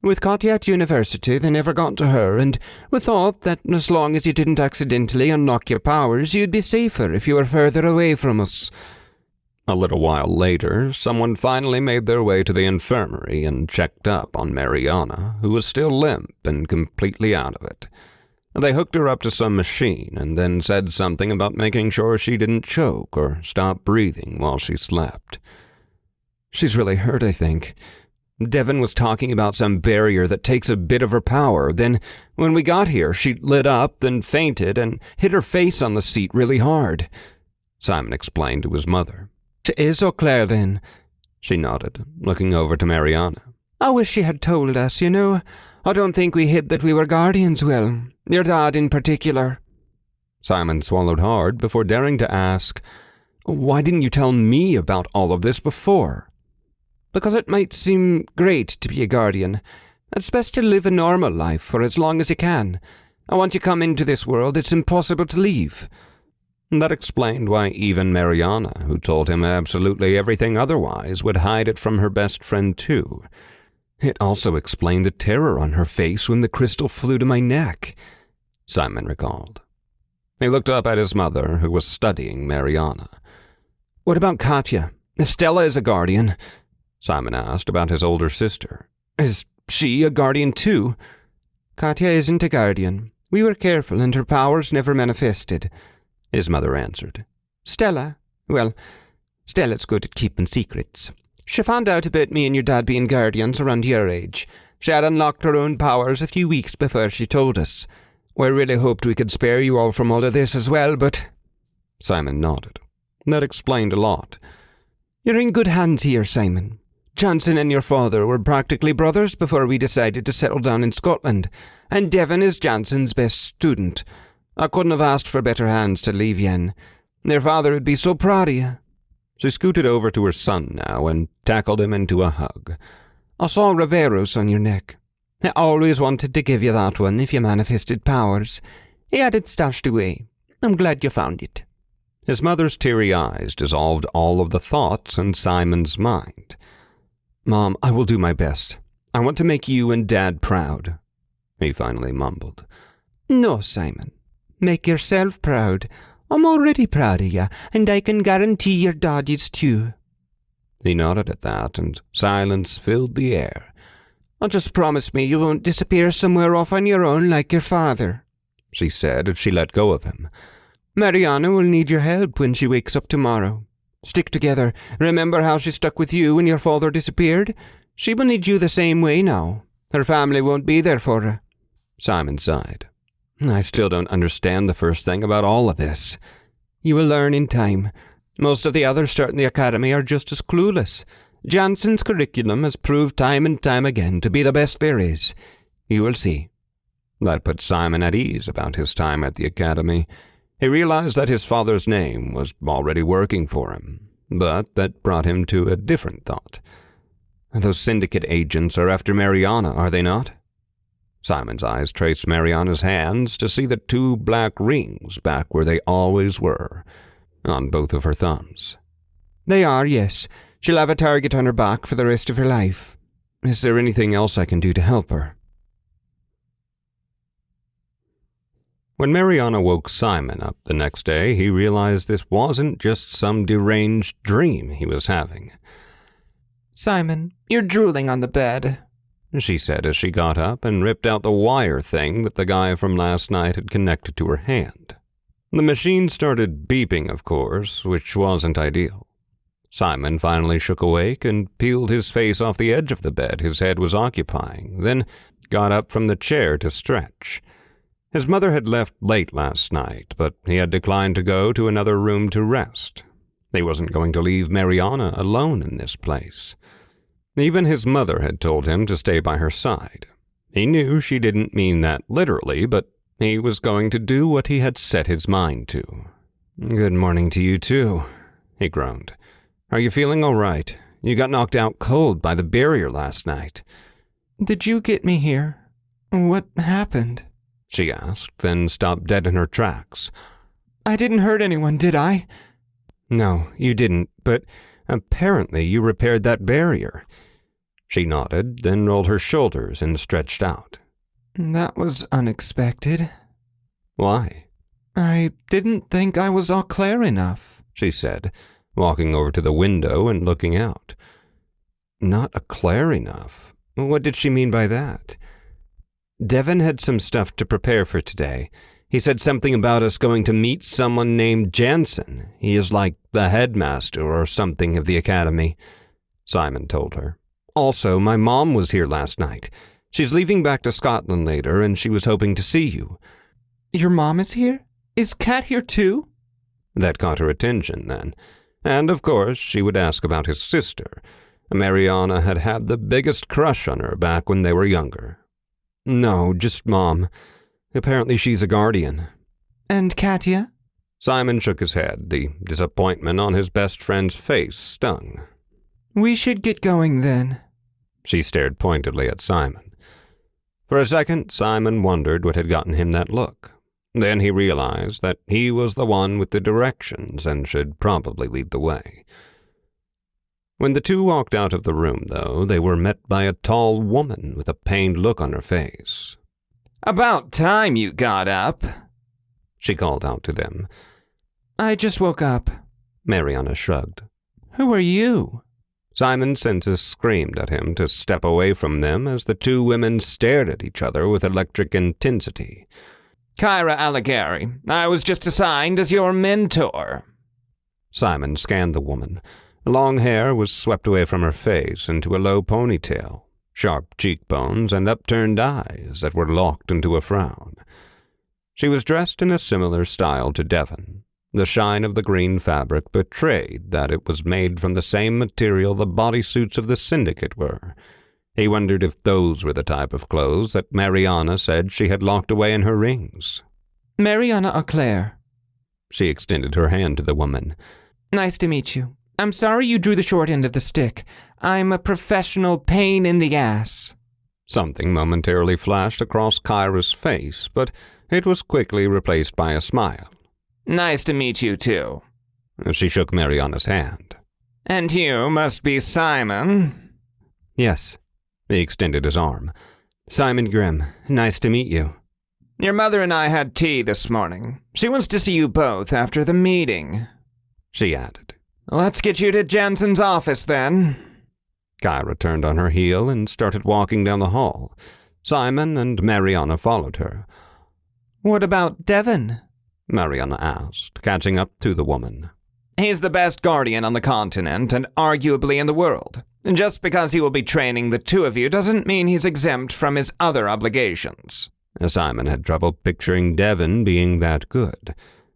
With Katya at university, they never got to her, and we thought that as long as you didn't accidentally unlock your powers, you'd be safer if you were further away from us." A little while later, someone finally made their way to the infirmary and checked up on Mariana, who was still limp and completely out of it. They hooked her up to some machine and then said something about making sure she didn't choke or stop breathing while she slept. "She's really hurt, I think. Devon was talking about some barrier that takes a bit of her power. Then, when we got here, she lit up, then fainted, and hit her face on the seat really hard," Simon explained to his mother. "She is Auclair, then?" She nodded, looking over to Mariana. "I wish she had told us, you know. I don't think we hid that we were guardians well. Your dad in particular." Simon swallowed hard before daring to ask, "Why didn't you tell me about all of this before?" "Because it might seem great to be a guardian. It's best to live a normal life for as long as you can. And once you come into this world, it's impossible to leave. And that explained why even Mariana, who told him absolutely everything otherwise, would hide it from her best friend too. It also explained the terror on her face when the crystal flew to my neck, Simon recalled. He looked up at his mother, who was studying Mariana. What about Katya? If Stella is a guardian, Simon asked about his older sister. Is she a guardian too? Katya isn't a guardian. We were careful and her powers never manifested, his mother answered. Stella? Well, Stella's good at keeping secrets. She found out about me and your dad being guardians around your age. She had unlocked her own powers a few weeks before she told us. We really hoped we could spare you all from all of this as well, but... Simon nodded. That explained a lot. You're in good hands here, Simon. Johnson and your father were practically brothers before we decided to settle down in Scotland, and Devon is Johnson's best student. I couldn't have asked for better hands to leave you in. Their father would be so proud of you. She scooted over to her son now and tackled him into a hug. I saw Riveros on your neck. I always wanted to give you that one if you manifested powers. He had it stashed away. I'm glad you found it. His mother's teary eyes dissolved all of the thoughts in Simon's mind. Mom, I will do my best. I want to make you and Dad proud, he finally mumbled. No, Simon. Make yourself proud. I'm already proud of you, and I can guarantee your dad is too. He nodded at that, and silence filled the air. Just promise me you won't disappear somewhere off on your own like your father, she said as she let go of him. Mariana will need your help when she wakes up tomorrow. Stick together. Remember how she stuck with you when your father disappeared? She will need you the same way now. Her family won't be there for her. Simon sighed. I still don't understand the first thing about all of this. You will learn in time. Most of the others starting the academy are just as clueless. Johnson's curriculum has proved time and time again to be the best there is. You will see. That put Simon at ease about his time at the academy. He realized that his father's name was already working for him, but that brought him to a different thought. Those syndicate agents are after Mariana, are they not? Simon's eyes traced Mariana's hands to see the 2 black rings back where they always were, on both of her thumbs. They are, yes. She'll have a target on her back for the rest of her life. Is there anything else I can do to help her? When Mariana woke Simon up the next day, he realized this wasn't just some deranged dream he was having. Simon, you're drooling on the bed, she said as she got up and ripped out the wire thing that the guy from last night had connected to her hand. The machine started beeping, of course, which wasn't ideal. Simon finally shook awake and peeled his face off the edge of the bed his head was occupying, then got up from the chair to stretch. His mother had left late last night, but he had declined to go to another room to rest. He wasn't going to leave Mariana alone in this place. Even his mother had told him to stay by her side. He knew she didn't mean that literally, but he was going to do what he had set his mind to. Good morning to you, too, he groaned. Are you feeling all right? You got knocked out cold by the barrier last night. Did you get me here? What happened? She asked, then stopped dead in her tracks. I didn't hurt anyone, did I? No, you didn't, but apparently you repaired that barrier. She nodded, then rolled her shoulders and stretched out. That was unexpected. Why? I didn't think I was Auclair enough, she said, walking over to the window and looking out. Not Auclair enough? What did she mean by that? Devon had some stuff to prepare for today. He said something about us going to meet someone named Jansen. He is like the headmaster or something of the academy, Simon told her. Also, my mom was here last night. She's leaving back to Scotland later, and she was hoping to see you. Your mom is here? Is Kat here too? That caught her attention then. And, of course, she would ask about his sister. Mariana had had the biggest crush on her back when they were younger. No, just Mom. Apparently she's a guardian. And Katya? Simon shook his head. The disappointment on his best friend's face stung. We should get going then. She stared pointedly at Simon. For a second, Simon wondered what had gotten him that look. Then he realized that he was the one with the directions and should probably lead the way. When the two walked out of the room, though, they were met by a tall woman with a pained look on her face. "About time you got up," she called out to them. "I just woke up." Mariana shrugged. "Who are you?" Simon Sensis screamed at him to step away from them as the two women stared at each other with electric intensity. "Kyra Alligari. I was just assigned as your mentor." Simon scanned the woman. Long hair was swept away from her face into a low ponytail, sharp cheekbones, and upturned eyes that were locked into a frown. She was dressed in a similar style to Devon. The shine of the green fabric betrayed that it was made from the same material the bodysuits of the syndicate were. He wondered if those were the type of clothes that Mariana said she had locked away in her rings. "Mariana Jones-Auclair." She extended her hand to the woman. "Nice to meet you. I'm sorry you drew the short end of the stick. I'm a professional pain in the ass." Something momentarily flashed across Kyra's face, but it was quickly replaced by a smile. "Nice to meet you, too." She shook Mariana's hand. "And you must be Simon." Yes. He extended his arm. Simon Grimm. Nice to meet you. "Your mother and I had tea this morning. She wants to see you both after the meeting," she added. "Let's get you to Jensen's office, then." Kyra turned on her heel and started walking down the hall. Simon and Mariana followed her. "What about Devon?" Mariana asked, catching up to the woman. "He's the best guardian on the continent and arguably in the world. Just because he will be training the two of you doesn't mean he's exempt from his other obligations." Simon had trouble picturing Devon being that good.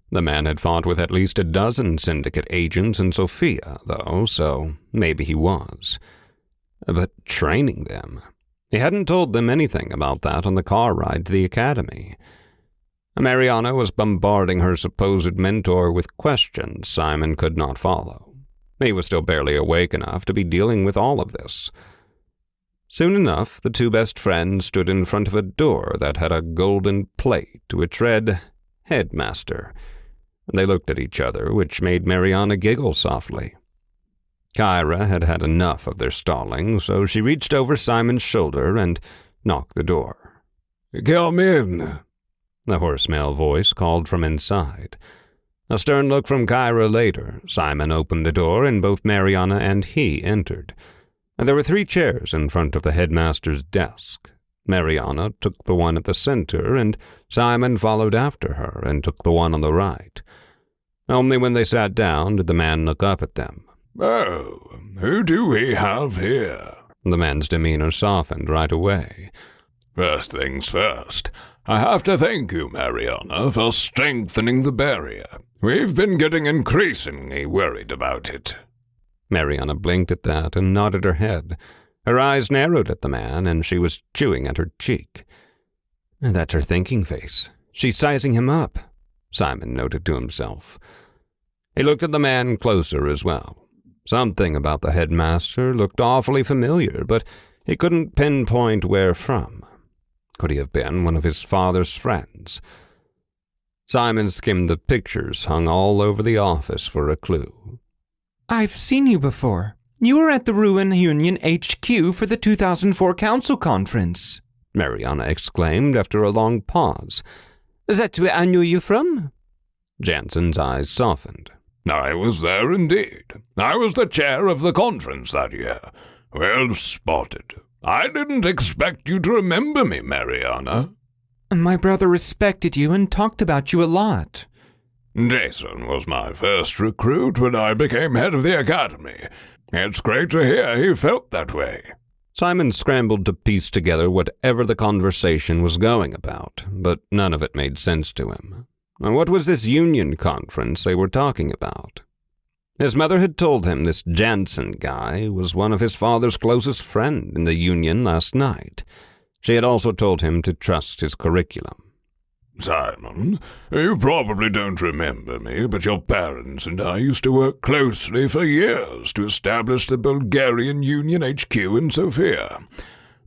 The man had fought with at least a dozen syndicate agents in Sofia, though, so maybe he was. But training them? He hadn't told them anything about that on the car ride to the academy. Mariana was bombarding her supposed mentor with questions Simon could not follow. He was still barely awake enough to be dealing with all of this. Soon enough, the two best friends stood in front of a door that had a golden plate which read, "Headmaster." They looked at each other, which made Mariana giggle softly. Kyra had had enough of their stalling, so she reached over Simon's shoulder and knocked the door. "Come in," the hoarse male voice called from inside. A stern look from Kyra later, Simon opened the door and both Mariana and he entered. There were 3 chairs in front of the headmaster's desk. Mariana took the one at the center, and Simon followed after her and took the one on the right. Only when they sat down did the man look up at them. "Oh, who do we have here?" The man's demeanor softened right away. "First things first, I have to thank you, Mariana, for strengthening the barrier. We've been getting increasingly worried about it." Mariana blinked at that and nodded her head. Her eyes narrowed at the man, and she was chewing at her cheek. That's her thinking face. She's sizing him up, Simon noted to himself. He looked at the man closer as well. Something about the headmaster looked awfully familiar, but he couldn't pinpoint where from. Could he have been one of his father's friends? Simon skimmed the pictures hung all over the office for a clue. "I've seen you before. You were at the Ruin Union HQ for the 2004 Council Conference," Mariana exclaimed after a long pause. That's where I knew you from? Jensen's eyes softened. "I was there indeed. I was the chair of the conference that year. Well spotted. I didn't expect you to remember me, Mariana." "My brother respected you and talked about you a lot." "Jason was my first recruit when I became head of the academy. It's great to hear he felt that way." Simon scrambled to piece together whatever the conversation was going about, but none of it made sense to him. What was this union conference they were talking about? His mother had told him this Jansen guy was one of his father's closest friends in the union last night. She had also told him to trust his curriculum. "Simon, you probably don't remember me, but your parents and I used to work closely for years to establish the Bulgarian Union HQ in Sofia.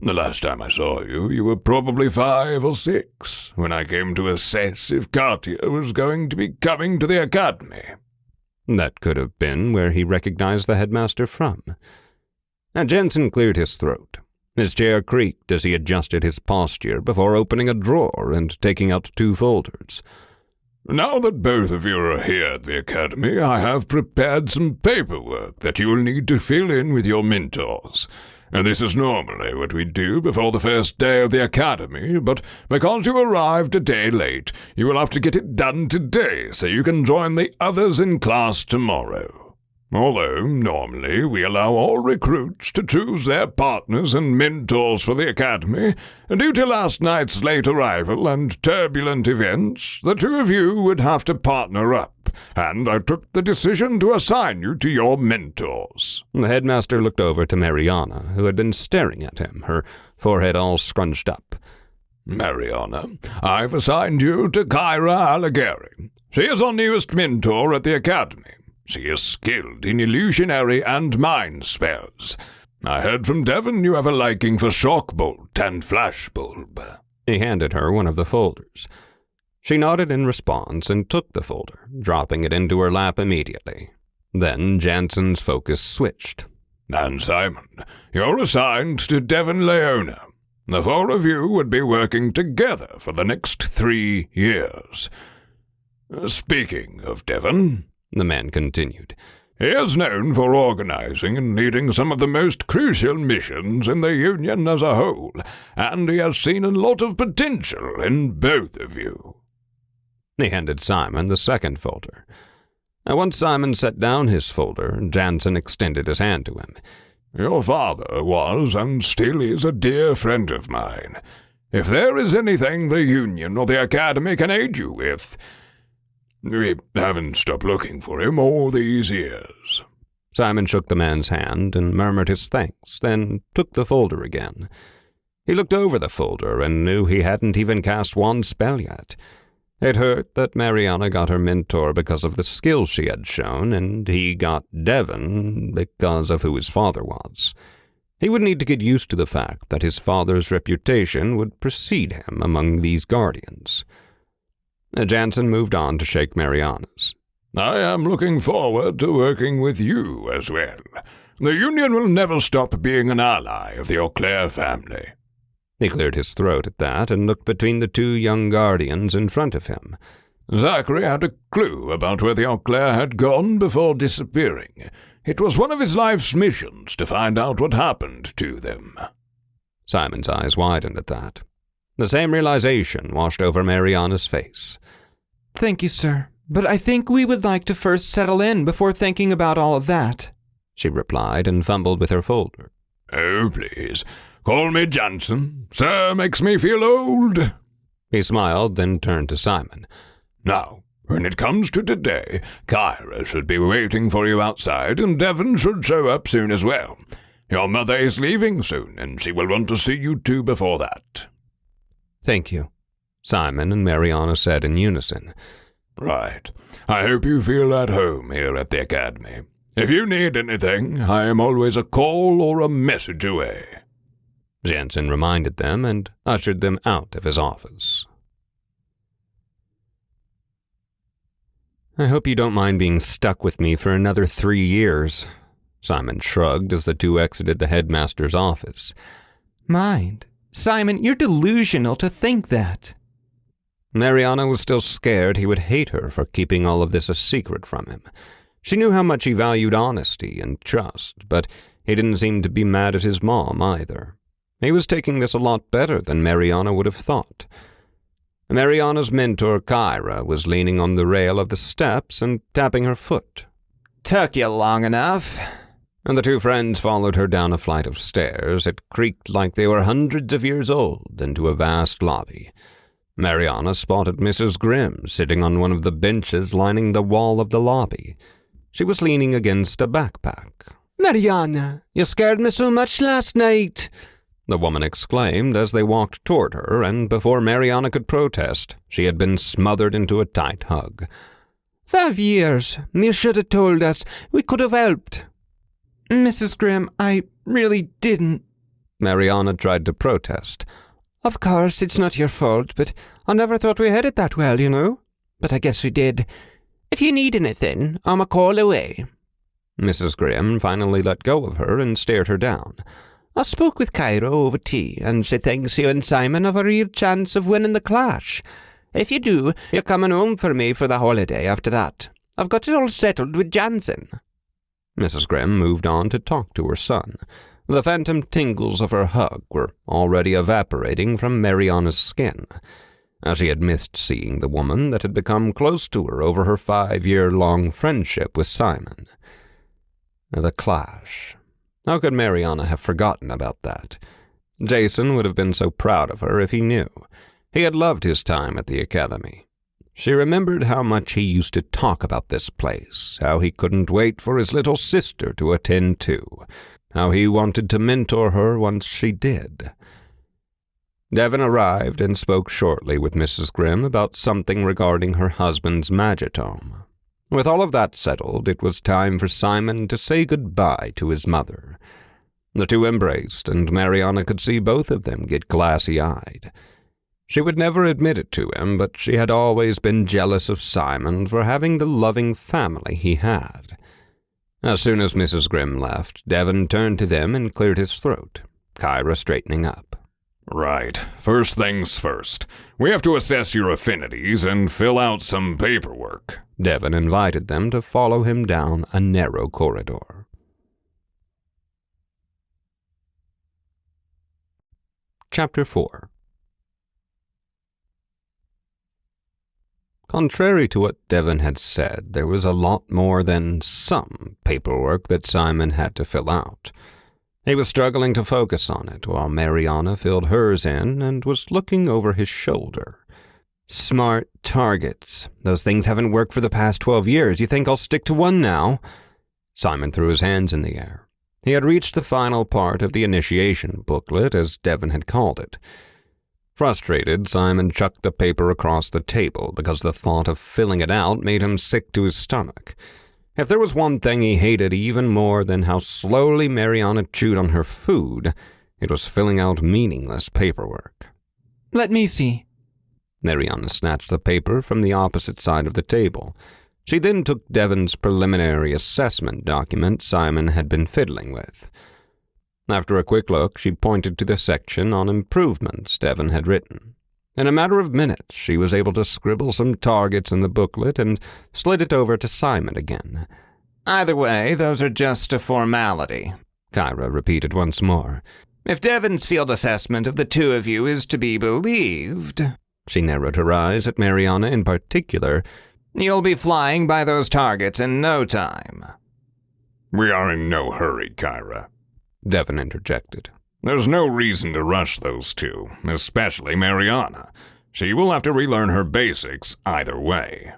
The last time I saw you, you were probably 5 or 6, when I came to assess if Cartier was going to be coming to the academy." That could have been where he recognized the headmaster from. And Jensen cleared his throat. His chair creaked as he adjusted his posture before opening a drawer and taking out 2 folders. "Now that both of you are here at the academy, I have prepared some paperwork that you will need to fill in with your mentors. And this is normally what we do before the first day of the academy, but because you arrived a day late, you will have to get it done today so you can join the others in class tomorrow. Although, normally, we allow all recruits to choose their partners and mentors for the academy, due to last night's late arrival and turbulent events, the 2 of you would have to partner up, and I took the decision to assign you to your mentors." The headmaster looked over to Mariana, who had been staring at him, her forehead all scrunched up. "Mariana, I've assigned you to Kyra Alligeri. She is our newest mentor at the academy. She is skilled in illusionary and mind spells. I heard from Devon you have a liking for shockbolt and flashbulb." He handed her one of the folders. She nodded in response and took the folder, dropping it into her lap immediately. Then Jansen's focus switched. "And Simon, you're assigned to Devon Leona. The 4 of you would be working together for the next 3 years. Speaking of Devon," the man continued, "he is known for organizing and leading some of the most crucial missions in the Union as a whole, and he has seen a lot of potential in both of you." He handed Simon the second folder. And once Simon set down his folder, Jansen extended his hand to him. "Your father was and still is a dear friend of mine. If there is anything the Union or the Academy can aid you with, we haven't stopped looking for him all these years." Simon shook the man's hand and murmured his thanks, then took the folder again. He looked over the folder and knew he hadn't even cast one spell yet. It hurt that Mariana got her mentor because of the skill she had shown, and he got Devon because of who his father was. He would need to get used to the fact that his father's reputation would precede him among these guardians. Jansen moved on to shake Mariana's. "I am looking forward to working with you as well. The Union will never stop being an ally of the Auclair family." He cleared his throat at that and looked between the 2 young guardians in front of him. "Zachary had a clue about where the Auclair had gone before disappearing. It was one of his life's missions to find out what happened to them." Simon's eyes widened at that. The same realization washed over Mariana's face. "Thank you, sir, but I think we would like to first settle in before thinking about all of that," she replied and fumbled with her folder. "Oh, please, call me Jansen. Sir makes me feel old." He smiled, then turned to Simon. "Now, when it comes to today, Kyra should be waiting for you outside, and Devon should show up soon as well. Your mother is leaving soon, and she will want to see you 2 before that." "Thank you," Simon and Mariana said in unison. "Right. I hope you feel at home here at the Academy. If you need anything, I am always a call or a message away." Jansen reminded them and ushered them out of his office. "I hope you don't mind being stuck with me for another 3 years," Simon shrugged as the 2 exited the headmaster's office. "Mind? Simon, you're delusional to think that." Mariana was still scared he would hate her for keeping all of this a secret from him. She knew how much he valued honesty and trust, but he didn't seem to be mad at his mom either. He was taking this a lot better than Mariana would have thought. Mariana's mentor, Kyra, was leaning on the rail of the steps and tapping her foot. "Took you long enough." And the 2 friends followed her down a flight of stairs. It creaked like they were hundreds of years old into a vast lobby. Mariana spotted Mrs. Grimm sitting on one of the benches lining the wall of the lobby. She was leaning against a backpack. "Mariana, you scared me so much last night," the woman exclaimed as they walked toward her, and before Mariana could protest, she had been smothered into a tight hug. 5 years. You should have told us. We could have helped. "Mrs. Grimm, I really didn't." Mariana tried to protest. Of course, it's not your fault, but I never thought we had it that well, you know. But I guess we did. If you need anything, I'm a call away. Mrs. Grimm finally let go of her and stared her down. I spoke with Cairo over tea, and she thinks you and Simon have a real chance of winning the clash. If you do, you're coming home for me for the holiday after that. I've got it all settled with Jansen. Mrs. Grimm moved on to talk to her son. The phantom tingles of her hug were already evaporating from Mariana's skin. She had missed seeing the woman that had become close to her over her 5-year-long friendship with Simon. The clash. How could Mariana have forgotten about that? Jason would have been so proud of her if he knew. He had loved his time at the academy. She remembered how much he used to talk about this place, how he couldn't wait for his little sister to attend too, how he wanted to mentor her once she did. Devon arrived and spoke shortly with Mrs. Grimm about something regarding her husband's magitome. With all of that settled, it was time for Simon to say goodbye to his mother. The two embraced, and Mariana could see both of them get glassy-eyed. She would never admit it to him, but she had always been jealous of Simon for having the loving family he had. As soon as Mrs. Grimm left, Devon turned to them and cleared his throat, Kyra straightening up. Right. First things first. We have to assess your affinities and fill out some paperwork. Devon invited them to follow him down a narrow corridor. Chapter 4. Contrary to what Devon had said, there was a lot more than some paperwork that Simon had to fill out. He was struggling to focus on it while Mariana filled hers in and was looking over his shoulder. Smart targets. Those things haven't worked for the past 12 years. You think I'll stick to one now? Simon threw his hands in the air. He had reached the final part of the initiation booklet, as Devon had called it. Frustrated, Simon chucked the paper across the table because the thought of filling it out made him sick to his stomach. If there was one thing he hated even more than how slowly Mariana chewed on her food, it was filling out meaningless paperwork. Let me see. Mariana snatched the paper from the opposite side of the table. She then took Devon's preliminary assessment document Simon had been fiddling with. After a quick look, she pointed to the section on improvements Devon had written. In a matter of minutes, she was able to scribble some targets in the booklet and slid it over to Simon again. Either way, those are just a formality, Kyra repeated once more. If Devon's field assessment of the two of you is to be believed, she narrowed her eyes at Mariana in particular, you'll be flying by those targets in no time. We are in no hurry, Kyra, Devon interjected. There's no reason to rush those two, especially Mariana. She will have to relearn her basics either way.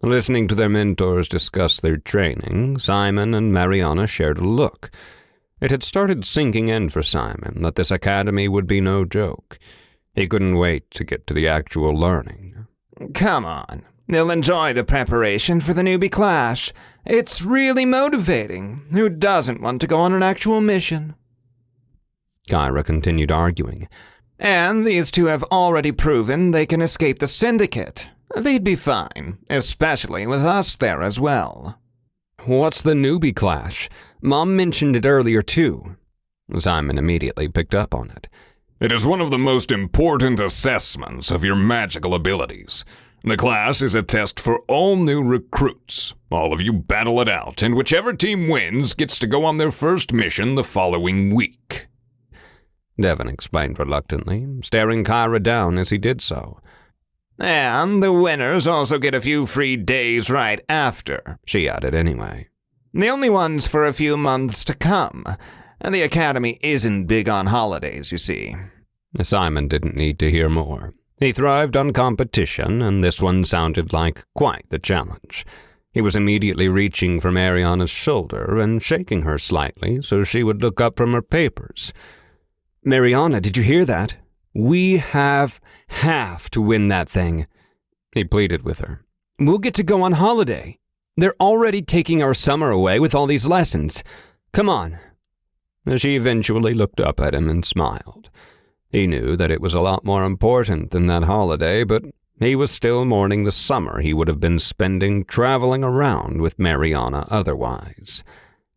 Listening to their mentors discuss their training, Simon and Mariana shared a look. It had started sinking in for Simon that this academy would be no joke. He couldn't wait to get to the actual learning. Come on. They'll enjoy the preparation for the newbie clash. It's really motivating. Who doesn't want to go on an actual mission? Kyra continued arguing. And these two have already proven they can escape the syndicate. They'd be fine, especially with us there as well. What's the newbie clash? Mom mentioned it earlier too. Simon immediately picked up on it. It is one of the most important assessments of your magical abilities. The class is a test for all new recruits. All of you battle it out, and whichever team wins gets to go on their first mission the following week. Devon explained reluctantly, staring Kyra down as he did so. And the winners also get a few free days right after, she added anyway. The only ones for a few months to come. The academy isn't big on holidays, you see. Simon didn't need to hear more. He thrived on competition, and this one sounded like quite the challenge. He was immediately reaching for Mariana's shoulder and shaking her slightly so she would look up from her papers. Mariana, did you hear that? We have to win that thing, he pleaded with her. We'll get to go on holiday. They're already taking our summer away with all these lessons. Come on. She eventually looked up at him and smiled. He knew that it was a lot more important than that holiday, but he was still mourning the summer he would have been spending traveling around with Mariana otherwise.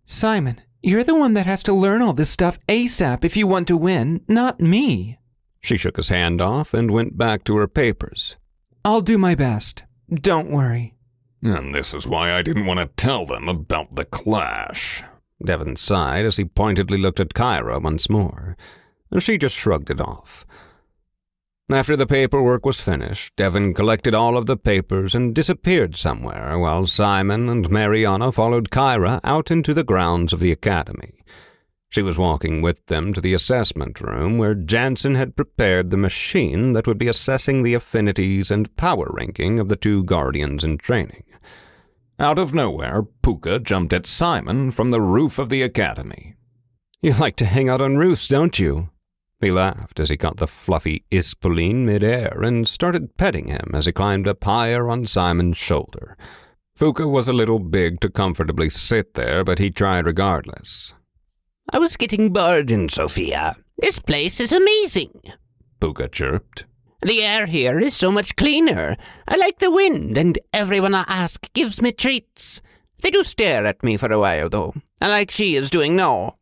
Simon, you're the one that has to learn all this stuff ASAP if you want to win, not me. She shook his hand off and went back to her papers. I'll do my best. Don't worry. And this is why I didn't want to tell them about the clash. Devon sighed as he pointedly looked at Kyra once more. She just shrugged it off. After the paperwork was finished, Devon collected all of the papers and disappeared somewhere while Simon and Mariana followed Kyra out into the grounds of the academy. She was walking with them to the assessment room where Jansen had prepared the machine that would be assessing the affinities and power ranking of the two guardians in training. Out of nowhere, Puka jumped at Simon from the roof of the academy. "You like to hang out on roofs, don't you?" He laughed as he caught the fluffy Ispoleen mid-air and started petting him as he climbed up higher on Simon's shoulder. Puka was a little big to comfortably sit there, but he tried regardless. I was getting bored in Sofia. This place is amazing, Puka chirped. The air here is so much cleaner. I like the wind, and everyone I ask gives me treats. They do stare at me for a while, though, like she is doing now.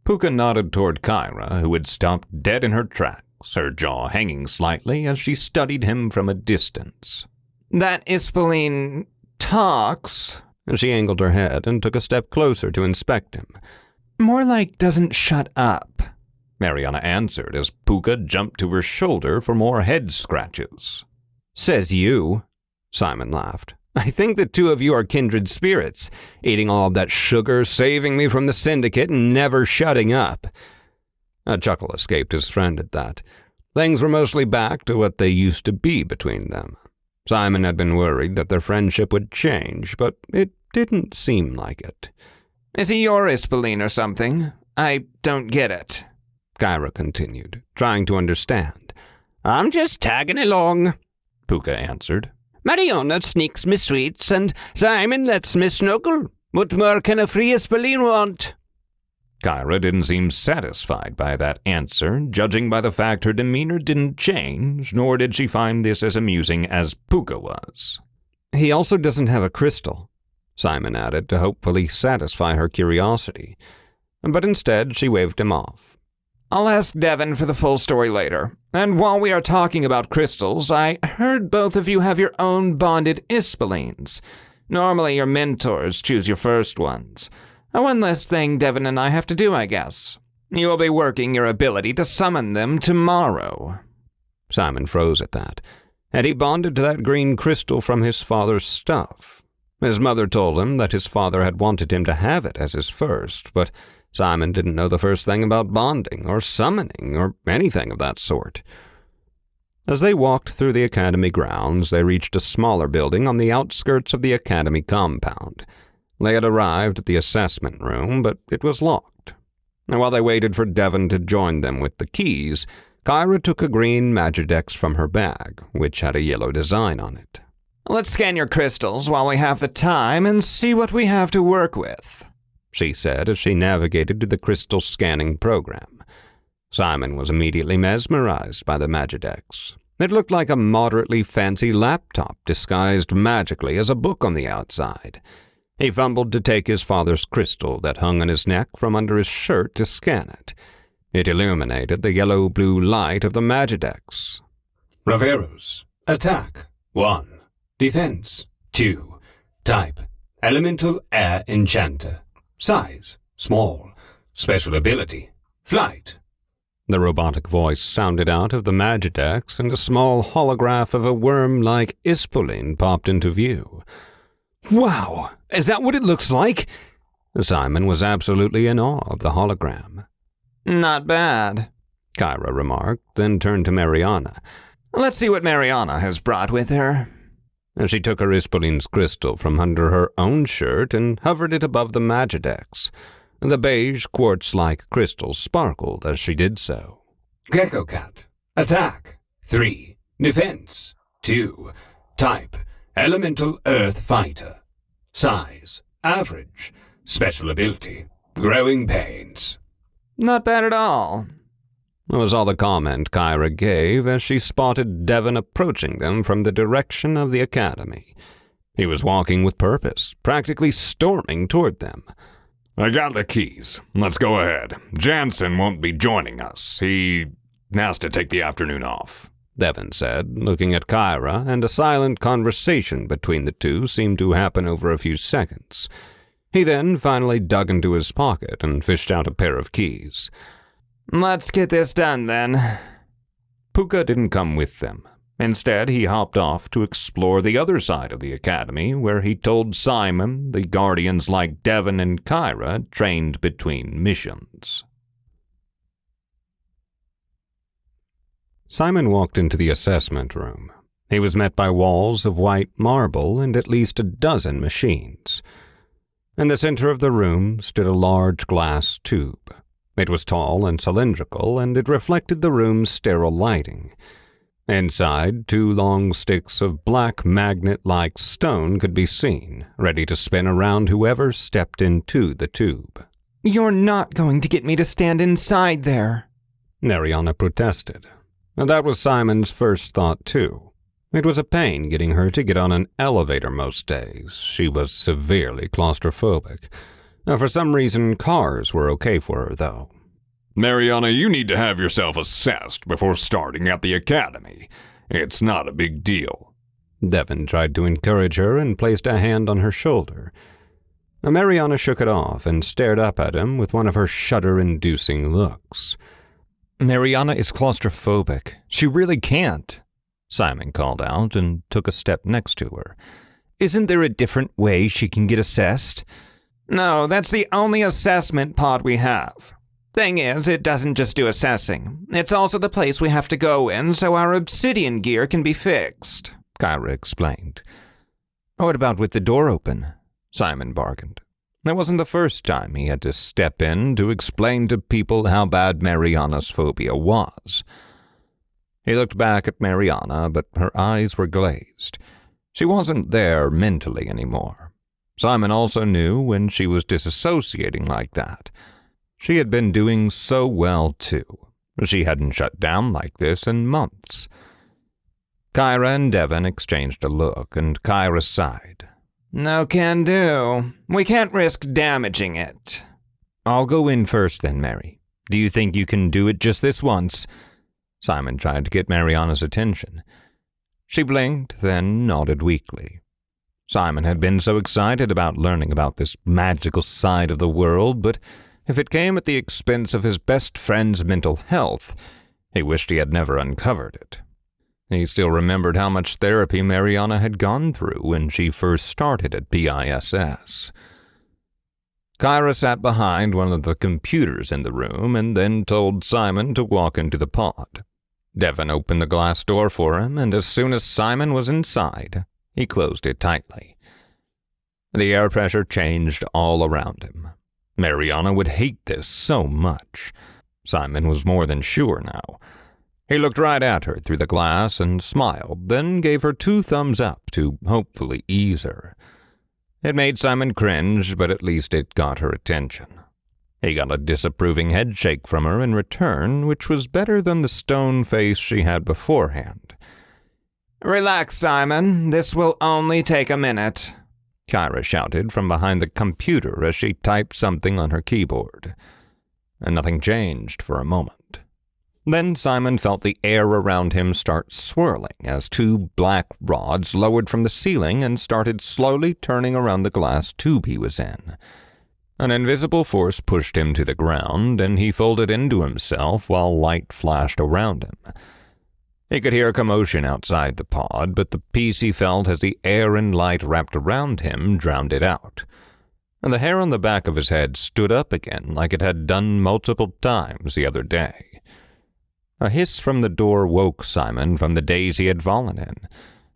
Puka nodded toward Kyra, who had stopped dead in her tracks, her jaw hanging slightly as she studied him from a distance. That Ispoleen talks. She angled her head and took a step closer to inspect him. More like doesn't shut up. Mariana answered as Puka jumped to her shoulder for more head scratches. "Says you," Simon laughed. "I think the two of you are kindred spirits, eating all of that sugar, saving me from the syndicate, and never shutting up." A chuckle escaped his friend at that. Things were mostly back to what they used to be between them. Simon had been worried that their friendship would change, but it didn't seem like it. Is he your Ispoleen or something? I don't get it. Kyra continued, trying to understand. I'm just tagging along, Puka answered. Mariana sneaks me sweets, and Simon lets me snuggle. What more can a free Ispoleen want? Kyra didn't seem satisfied by that answer, judging by the fact her demeanor didn't change, nor did she find this as amusing as Puka was. He also doesn't have a crystal, Simon added to hopefully satisfy her curiosity, but instead she waved him off. I'll ask Devon for the full story later. And while we are talking about crystals, I heard both of you have your own bonded Ispoleens. Normally your mentors choose your first ones. One less thing Devon and I have to do, I guess. You will be working your ability to summon them tomorrow. Simon froze at that, and he bonded to that green crystal from his father's stuff. His mother told him that his father had wanted him to have it as his first, but Simon didn't know the first thing about bonding or summoning or anything of that sort. As they walked through the academy grounds, they reached a smaller building on the outskirts of the academy compound. They had arrived at the assessment room, but it was locked. And while they waited for Devon to join them with the keys, Kyra took a green Magidex from her bag, which had a yellow design on it. Let's scan your crystals while we have the time and see what we have to work with, she said as she navigated to the crystal scanning program. Simon was immediately mesmerized by the Magidex. It looked like a moderately fancy laptop disguised magically as a book on the outside. He fumbled to take his father's crystal that hung on his neck from under his shirt to scan it. It illuminated the yellow-blue light of the Magidex. Raveros. Attack. 1. Defense. 2. Type. Elemental Air Enchanter. Size. Small. Special ability. Flight. The robotic voice sounded out of the Magidex, and a small holograph of a worm-like Ispoleen popped into view. Wow! Is that what it looks like? Simon was absolutely in awe of the hologram. Not bad, Kyra remarked, then turned to Mariana. Let's see what Mariana has brought with her. She took her Ispoleen's crystal from under her own shirt and hovered it above the Magidex. The beige quartz-like crystal sparkled as she did so. Gecko Cat. Attack. 3. Defense. 2. Type. Elemental Earth Fighter. Size. Average. Special ability. Growing Pains. Not bad at all. Was all the comment Kyra gave as she spotted Devon approaching them from the direction of the academy. He was walking with purpose, practically storming toward them. I got the keys. Let's go ahead. Jansen won't be joining us. He has to take the afternoon off, Devon said, looking at Kyra, and a silent conversation between the two seemed to happen over a few seconds. He then finally dug into his pocket and fished out a pair of keys. Let's get this done, then. Puka didn't come with them. Instead, he hopped off to explore the other side of the academy, where he told Simon the guardians like Devon and Kyra trained between missions. Simon walked into the assessment room. He was met by walls of white marble and at least a dozen machines. In the center of the room stood a large glass tube. It was tall and cylindrical, and it reflected the room's sterile lighting. Inside, 2 long sticks of black magnet-like stone could be seen, ready to spin around whoever stepped into the tube. You're not going to get me to stand inside there, Mariana protested. That was Simon's first thought, too. It was a pain getting her to get on an elevator most days. She was severely claustrophobic. For some reason, cars were okay for her, though. Mariana, you need to have yourself assessed before starting at the academy. It's not a big deal. Devon tried to encourage her and placed a hand on her shoulder. Mariana shook it off and stared up at him with one of her shudder-inducing looks. Mariana is claustrophobic. She really can't, Simon called out and took a step next to her. Isn't there a different way she can get assessed? No, that's the only assessment pod we have. Thing is, it doesn't just do assessing. It's also the place we have to go in so our obsidian gear can be fixed, Kyra explained. What about with the door open? Simon bargained. It wasn't the first time he had to step in to explain to people how bad Mariana's phobia was. He looked back at Mariana, but her eyes were glazed. She wasn't there mentally anymore. Simon also knew when she was disassociating like that. She had been doing so well, too. She hadn't shut down like this in months. Kyra and Devon exchanged a look, and Kyra sighed. No can do. We can't risk damaging it. I'll go in first then, Mary. Do you think you can do it just this once? Simon tried to get Mariana's attention. She blinked, then nodded weakly. Simon had been so excited about learning about this magical side of the world, but if it came at the expense of his best friend's mental health, he wished he had never uncovered it. He still remembered how much therapy Mariana had gone through when she first started at BISS. Kyra sat behind one of the computers in the room and then told Simon to walk into the pod. Devon opened the glass door for him, and as soon as Simon was inside, he closed it tightly. The air pressure changed all around him. Mariana would hate this so much. Simon was more than sure now. He looked right at her through the glass and smiled, then gave her 2 thumbs up to hopefully ease her. It made Simon cringe, but at least it got her attention. He got a disapproving headshake from her in return, which was better than the stone face she had beforehand. Relax, Simon. This will only take a minute, Kyra shouted from behind the computer as she typed something on her keyboard. And nothing changed for a moment. Then Simon felt the air around him start swirling as 2 black rods lowered from the ceiling and started slowly turning around the glass tube he was in. An invisible force pushed him to the ground, and he folded into himself while light flashed around him. He could hear commotion outside the pod, but the peace he felt as the air and light wrapped around him drowned it out. And the hair on the back of his head stood up again like it had done multiple times the other day. A hiss from the door woke Simon from the daze he had fallen in.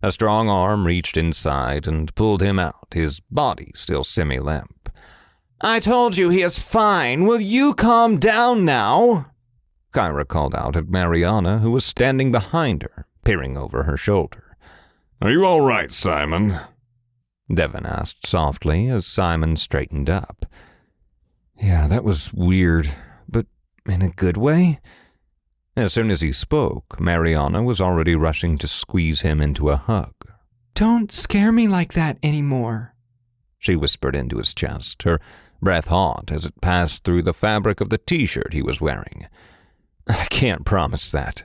A strong arm reached inside and pulled him out, his body still semi-limp. I told you he is fine. Will you calm down now? Kyra called out at Mariana, who was standing behind her, peering over her shoulder. Are you all right, Simon? Devon asked softly as Simon straightened up. Yeah, that was weird, but In a good way? As soon as he spoke, Mariana was already rushing to squeeze him into a hug. Don't scare me like that anymore, she whispered into his chest, her breath hot as it passed through the fabric of the t-shirt he was wearing. I can't promise that.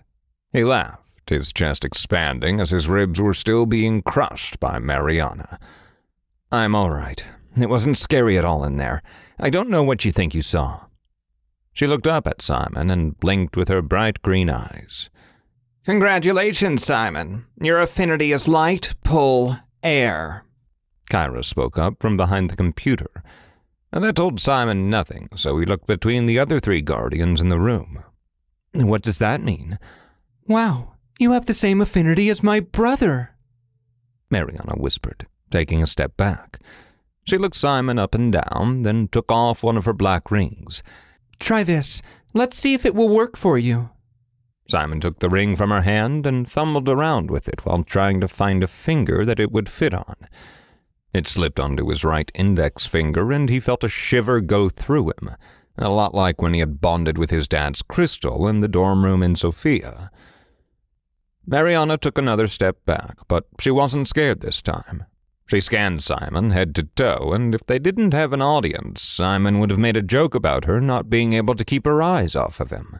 He laughed, his chest expanding as his ribs were still being crushed by Mariana. I'm all right. It wasn't scary at all in there. I don't know what you think you saw. She looked up at Simon and blinked with her bright green eyes. Congratulations, Simon. Your affinity is light, pull, air. Kyra spoke up from behind the computer. And that told Simon nothing, so he looked between the other 3 guardians in the room. What does that mean? Wow, you have the same affinity as my brother, Mariana whispered, taking a step back. She looked Simon up and down, then took off one of her black rings. Try this. Let's see if it will work for you. Simon took the ring from her hand and fumbled around with it while trying to find a finger that it would fit on. It slipped onto his right index finger, and he felt a shiver go through him, a lot like when he had bonded with his dad's crystal in the dorm room in Sofia. Mariana took another step back, but she wasn't scared this time. She scanned Simon head to toe, and if they didn't have an audience, Simon would have made a joke about her not being able to keep her eyes off of him.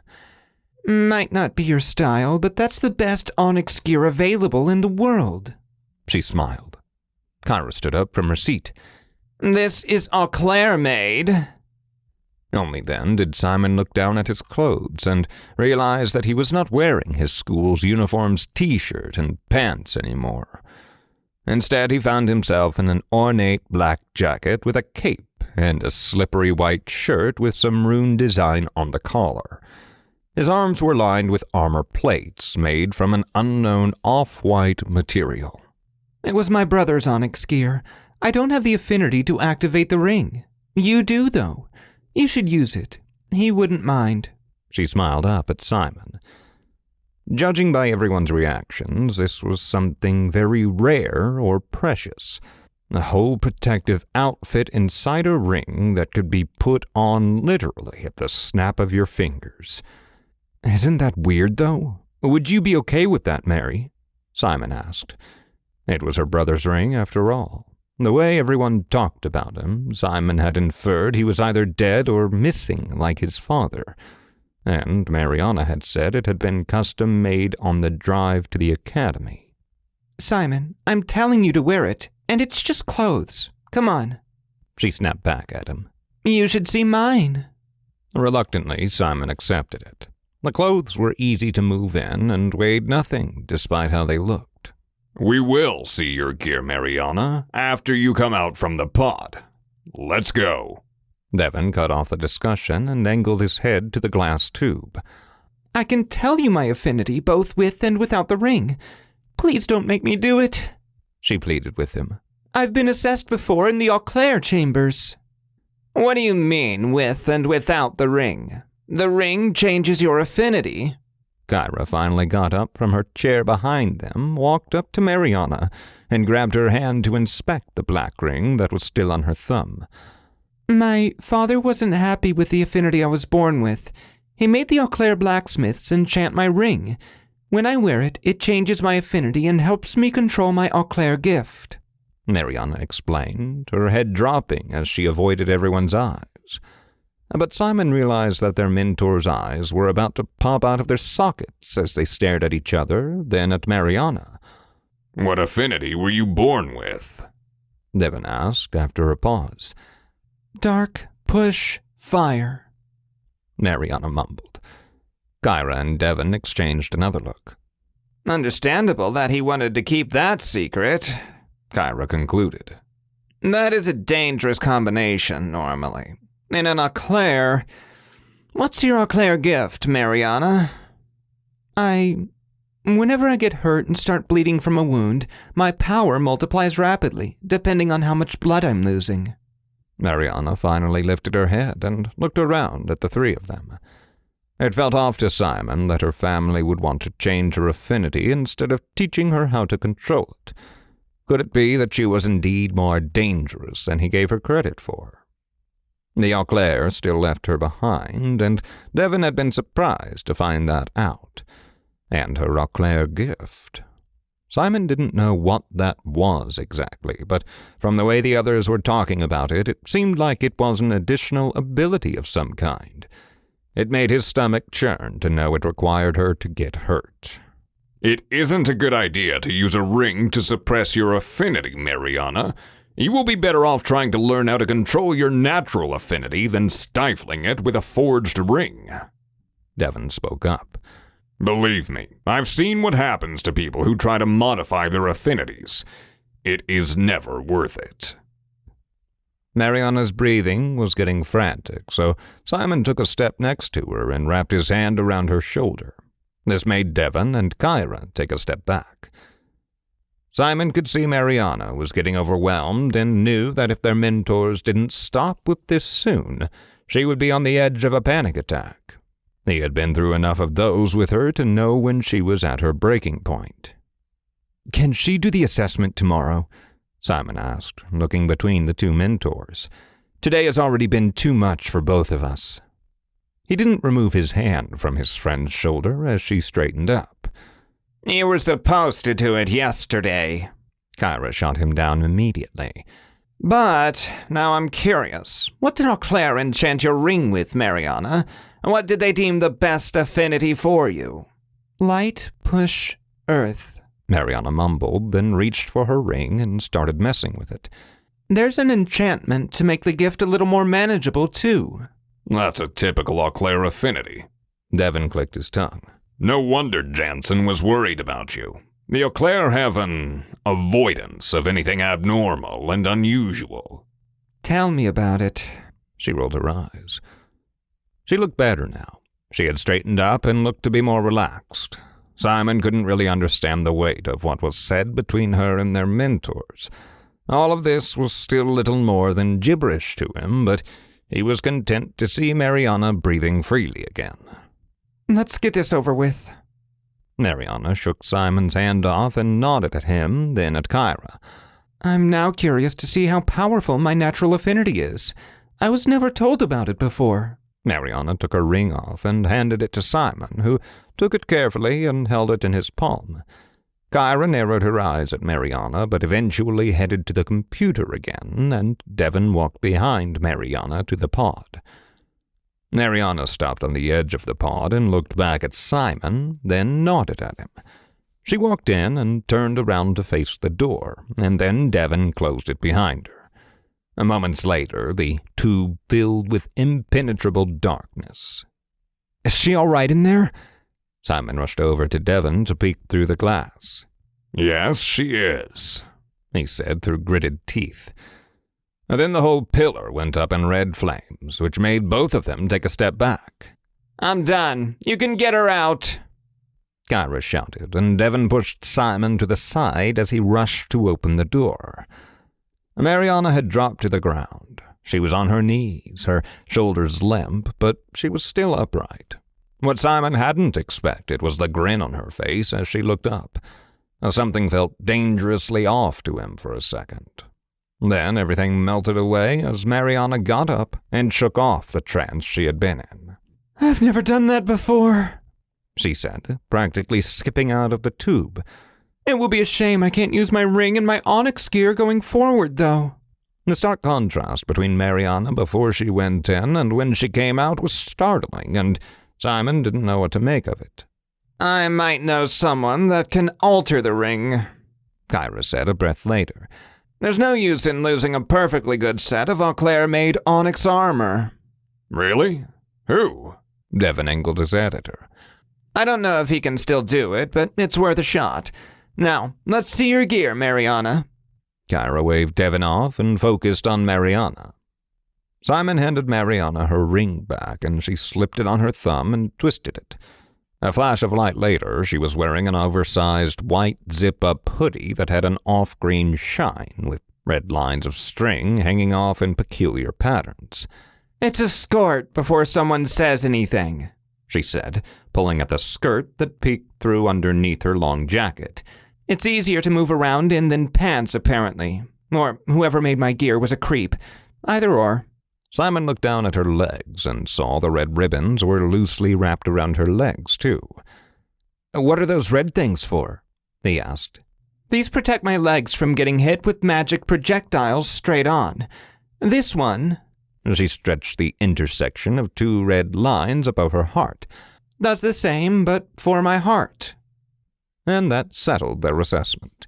Might not be your style, but that's the best onyx gear available in the world, she smiled. Kyra stood up from her seat. This is Auclair made. Only then did Simon look down at his clothes and realize that he was not wearing his school's uniform's t-shirt and pants anymore. Instead, he found himself in an ornate black jacket with a cape and a slippery white shirt with some rune design on the collar. His arms were lined with armor plates made from an unknown off-white material. It was my brother's onyx gear. I don't have the affinity to activate the ring. You do, though. You should use it. He wouldn't mind. She smiled up at Simon. Judging by everyone's reactions, this was something very rare or precious. A whole protective outfit inside a ring that could be put on literally at the snap of your fingers. Isn't that weird, though? Would you be okay with that, Mary? Simon asked. It was her brother's ring, after all. The way everyone talked about him, Simon had inferred he was either dead or missing like his father. And Mariana had said it had been custom-made on the drive to the academy. Simon, I'm telling you to wear it, and it's just clothes. Come on. She snapped back at him. You should see mine. Reluctantly, Simon accepted it. The clothes were easy to move in and weighed nothing, despite how they looked. We will see your gear, Mariana, after you come out from the pod. Let's go. Devon cut off the discussion and angled his head to the glass tube. I can tell you my affinity, both with and without the ring. Please don't make me do it, she pleaded with him. I've been assessed before in the Auclair chambers. What do you mean, with and without the ring? The ring changes your affinity. Kyra finally got up from her chair behind them, walked up to Mariana, and grabbed her hand to inspect the black ring that was still on her thumb. My father wasn't happy with the affinity I was born with. He made the Auclair blacksmiths enchant my ring. When I wear it, it changes my affinity and helps me control my Auclair gift, Mariana explained, her head dropping as she avoided everyone's eyes. But Simon realized that their mentor's eyes were about to pop out of their sockets as they stared at each other, then at Mariana. What affinity were you born with? Devon asked after a pause. Dark, push, fire, Mariana mumbled. Kyra and Devon exchanged another look. Understandable that he wanted to keep that secret, Kyra concluded. That is a dangerous combination, normally. In an Auclair... What's your Auclair gift, Mariana? Whenever I get hurt and start bleeding from a wound, my power multiplies rapidly, depending on how much blood I'm losing. Mariana finally lifted her head and looked around at the 3 of them. It felt off to Simon that her family would want to change her affinity instead of teaching her how to control it. Could it be that she was indeed more dangerous than he gave her credit for? The Auclair still left her behind, and Devon had been surprised to find that out. And her Auclair gift. Simon didn't know what that was exactly, but from the way the others were talking about it, it seemed like it was an additional ability of some kind. It made his stomach churn to know it required her to get hurt. It isn't a good idea to use a ring to suppress your affinity, Mariana. You will be better off trying to learn how to control your natural affinity than stifling it with a forged ring. Devon spoke up. Believe me, I've seen what happens to people who try to modify their affinities. It is never worth it. Mariana's breathing was getting frantic, so Simon took a step next to her and wrapped his hand around her shoulder. This made Devon and Kyra take a step back. Simon could see Mariana was getting overwhelmed and knew that if their mentors didn't stop with this soon, she would be on the edge of a panic attack. He had been through enough of those with her to know when she was at her breaking point. Can she do the assessment tomorrow? Simon asked, looking between the two mentors. Today has already been too much for both of us. He didn't remove his hand from his friend's shoulder as she straightened up. You were supposed to do it yesterday. Kyra shot him down immediately. But now I'm curious. What did Auclair enchant your ring with, Mariana? And what did they deem the best affinity for you? Light, push, earth, Mariana mumbled, then reached for her ring and started messing with it. There's an enchantment to make the gift a little more manageable, too. That's a typical Auclair affinity. Devon clicked his tongue. No wonder Jansen was worried about you. The Auclair have an avoidance of anything abnormal and unusual. Tell me about it. She rolled her eyes. She looked better now. She had straightened up and looked to be more relaxed. Simon couldn't really understand the weight of what was said between her and their mentors. All of this was still little more than gibberish to him, but he was content to see Mariana breathing freely again. Let's get this over with. Mariana shook Simon's hand off and nodded at him, then at Kyra. I'm now curious to see how powerful my natural affinity is. I was never told about it before. Mariana took her ring off and handed it to Simon, who took it carefully and held it in his palm. Kyra narrowed her eyes at Mariana, but eventually headed to the computer again, and Devon walked behind Mariana to the pod. Mariana stopped on the edge of the pod and looked back at Simon, then nodded at him. She walked in and turned around to face the door, and then Devon closed it behind her. A moment later, the tube filled with impenetrable darkness. Is she all right in there? Simon rushed over to Devon to peek through the glass. Yes, she is, he said through gritted teeth. And then the whole pillar went up in red flames, which made both of them take a step back. I'm done. You can get her out, Kyra shouted, and Devon pushed Simon to the side as he rushed to open the door. Mariana had dropped to the ground. She was on her knees, her shoulders limp, but she was still upright. What Simon hadn't expected was the grin on her face as she looked up. Something felt dangerously off to him for a second. Then everything melted away as Mariana got up and shook off the trance she had been in. I've never done that before, she said, practically skipping out of the tube. It will be a shame I can't use my ring and my onyx gear going forward, though. The stark contrast between Mariana before she went in and when she came out was startling, and Simon didn't know what to make of it. I might know someone that can alter the ring, Kyra said a breath later. There's no use in losing a perfectly good set of Auclair-made onyx armor. Really? Who? Devon angled his head at her. I don't know if he can still do it, but it's worth a shot. Now, let's see your gear, Mariana. Kyra waved Devon off and focused on Mariana. Simon handed Mariana her ring back, and she slipped it on her thumb and twisted it. A flash of light later, she was wearing an oversized white zip-up hoodie that had an off-green shine, with red lines of string hanging off in peculiar patterns. It's a skirt before someone says anything, she said, pulling at the skirt that peeked through underneath her long jacket. It's easier to move around in than pants, apparently. Or whoever made my gear was a creep. Either or. Simon looked down at her legs and saw the red ribbons were loosely wrapped around her legs, too. What are those red things for? He asked. These protect my legs from getting hit with magic projectiles straight on. This one, she stretched the intersection of two red lines above her heart, does the same, but for my heart. And that settled their assessment.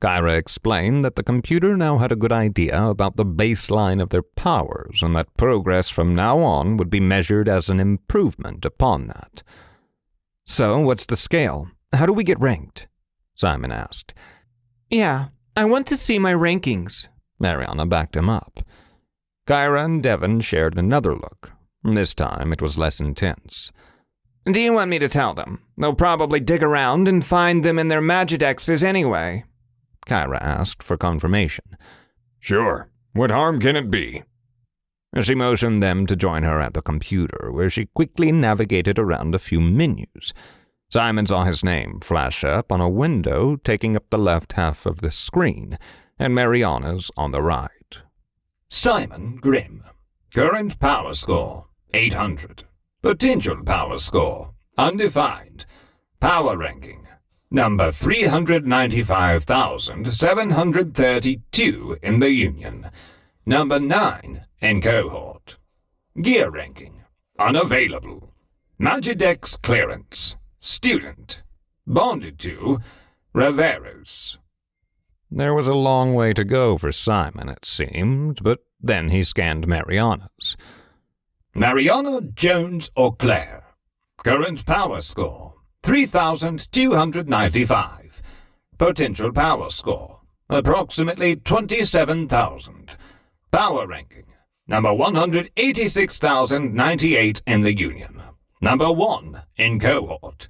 Kyra explained that the computer now had a good idea about the baseline of their powers, and that progress from now on would be measured as an improvement upon that. So, what's the scale? How do we get ranked? Simon asked. Yeah, I want to see my rankings. Mariana backed him up. Kyra and Devon shared another look. This time it was less intense. Do you want me to tell them? They'll probably dig around and find them in their Magidexes anyway. Kyra asked for confirmation. Sure. What harm can it be? She motioned them to join her at the computer, where she quickly navigated around a few menus. Simon saw his name flash up on a window taking up the left half of the screen, and Mariana's on the right. Simon Grimm. Current power score, 800. Potential power score, undefined. Power ranking, number 395,732 in the Union. Number 9 in cohort. Gear ranking, unavailable. Magidex clearance, student. Bonded to Riveros. There was a long way to go for Simon, it seemed, but then he scanned Mariana's. Mariana Jones-Auclair. Current power score, 3,295. Potential power score, approximately 27,000. Power ranking, number 186,098 in the Union. Number 1 in cohort.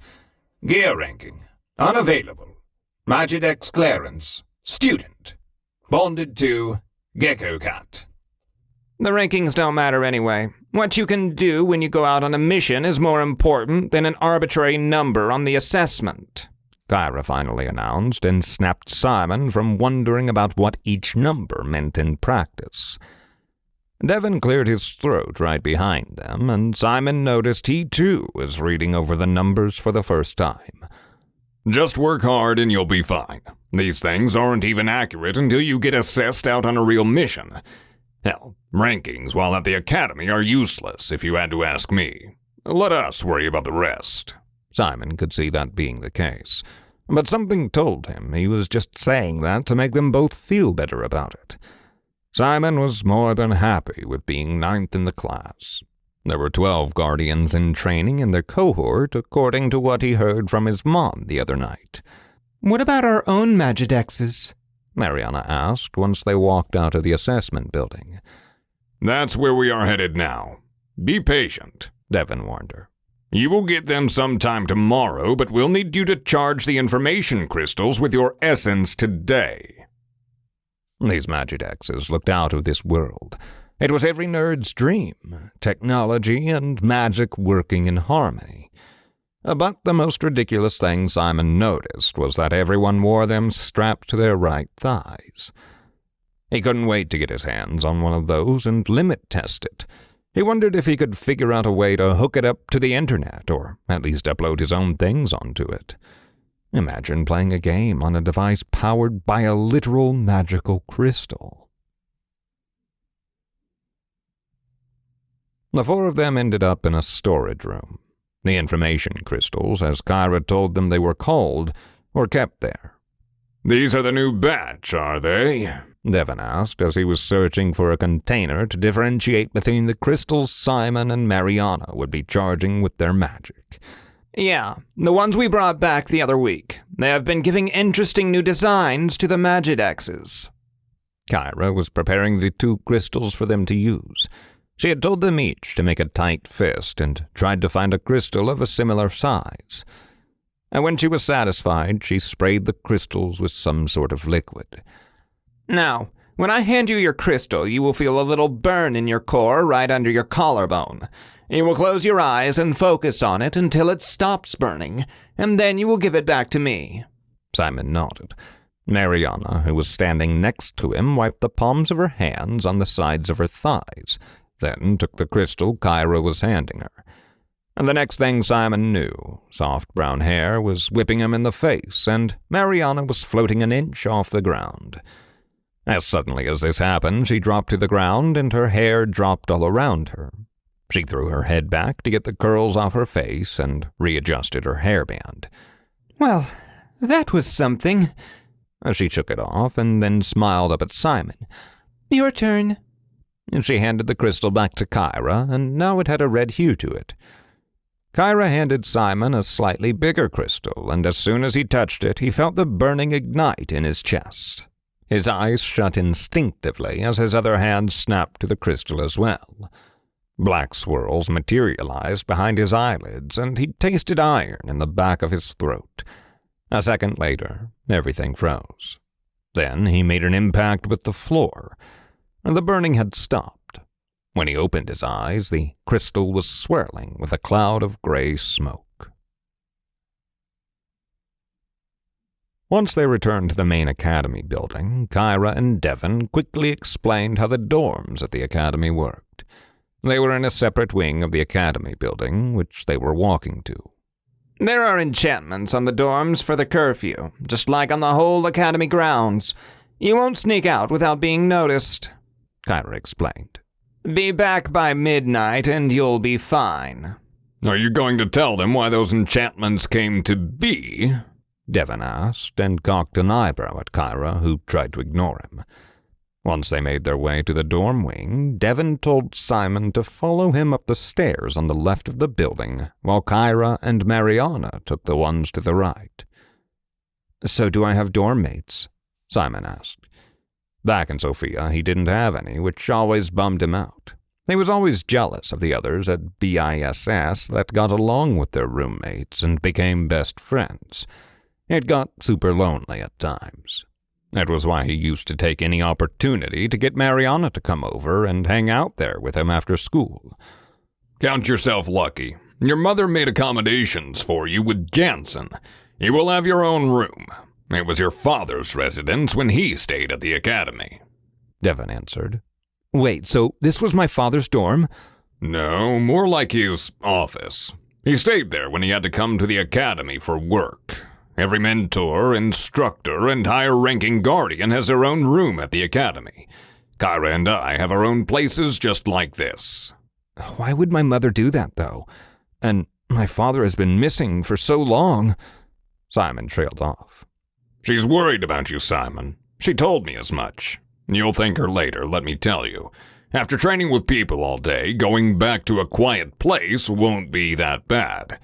Gear ranking, unavailable. Magidex clearance, student. Bonded to Gecko Cat. The rankings don't matter anyway. What you can do when you go out on a mission is more important than an arbitrary number on the assessment. Kyra finally announced, and snapped Simon from wondering about what each number meant in practice. Devon cleared his throat right behind them, and Simon noticed he too was reading over the numbers for the first time. Just work hard and you'll be fine. These things aren't even accurate until you get assessed out on a real mission. Hell, rankings while at the academy are useless if you had to ask me. Let us worry about the rest. Simon could see that being the case, but something told him he was just saying that to make them both feel better about it. Simon was more than happy with being 9th in the class. There were 12 guardians in training in their cohort, according to what he heard from his mom the other night. What about our own Magidexes? Mariana asked once they walked out of the assessment building. That's where we are headed now. Be patient, Devon warned her. You will get them sometime tomorrow, but we'll need you to charge the information crystals with your essence today. These Magidexes looked out of this world. It was every nerd's dream, technology and magic working in harmony. But the most ridiculous thing Simon noticed was that everyone wore them strapped to their right thighs. He couldn't wait to get his hands on one of those and limit test it. He wondered if he could figure out a way to hook it up to the internet, or at least upload his own things onto it. Imagine playing a game on a device powered by a literal magical crystal. The four of them ended up in a storage room. The information crystals, as Kyra told them they were called, were kept there. These are the new batch, are they? Devon asked as he was searching for a container to differentiate between the crystals Simon and Mariana would be charging with their magic. Yeah, the ones we brought back the other week. They have been giving interesting new designs to the Magidexes. Kyra was preparing the 2 crystals for them to use. She had told them each to make a tight fist and tried to find a crystal of a similar size. And when she was satisfied, she sprayed the crystals with some sort of liquid. Now, when I hand you your crystal, you will feel a little burn in your core right under your collarbone. You will close your eyes and focus on it until it stops burning, and then you will give it back to me. Simon nodded. Mariana, who was standing next to him, wiped the palms of her hands on the sides of her thighs. then took the crystal Kyra was handing her. And the next thing Simon knew, soft brown hair was whipping him in the face, and Mariana was floating an inch off the ground. As suddenly as this happened, she dropped to the ground, and her hair dropped all around her. She threw her head back to get the curls off her face and readjusted her hairband. Well, that was something. She shook it off and then smiled up at Simon. Your turn. And she handed the crystal back to Kyra, and now it had a red hue to it. Kyra handed Simon a slightly bigger crystal, and as soon as he touched it, he felt the burning ignite in his chest. His eyes shut instinctively as his other hand snapped to the crystal as well. Black swirls materialized behind his eyelids, and he tasted iron in the back of his throat. A second later, everything froze. Then he made an impact with the floor, and the burning had stopped. When he opened his eyes, the crystal was swirling with a cloud of gray smoke. Once they returned to the main academy building, Kyra and Devon quickly explained how the dorms at the academy worked. They were in a separate wing of the academy building, which they were walking to. There are enchantments on the dorms for the curfew, just like on the whole academy grounds. You won't sneak out without being noticed, Kyra explained. Be back by midnight and you'll be fine. Are you going to tell them why those enchantments came to be? Devon asked, and cocked an eyebrow at Kyra, who tried to ignore him. Once they made their way to the dorm wing, Devon told Simon to follow him up the stairs on the left of the building, while Kyra and Mariana took the ones to the right. So do I have dorm mates? Simon asked. Back in Sophia, he didn't have any, which always bummed him out. He was always jealous of the others at BISS that got along with their roommates and became best friends. It got super lonely at times. That was why he used to take any opportunity to get Mariana to come over and hang out there with him after school. Count yourself lucky. Your mother made accommodations for you with Jansen. You will have your own room. It was your father's residence when he stayed at the academy, Devon answered. Wait, so this was my father's dorm? No, more like his office. He stayed there when he had to come to the academy for work. Every mentor, instructor, and higher-ranking guardian has their own room at the academy. Kyra and I have our own places just like this. Why would my mother do that, though? And my father has been missing for so long. Simon trailed off. She's worried about you, Simon. She told me as much. You'll thank her later, let me tell you. After training with people all day, going back to a quiet place won't be that bad.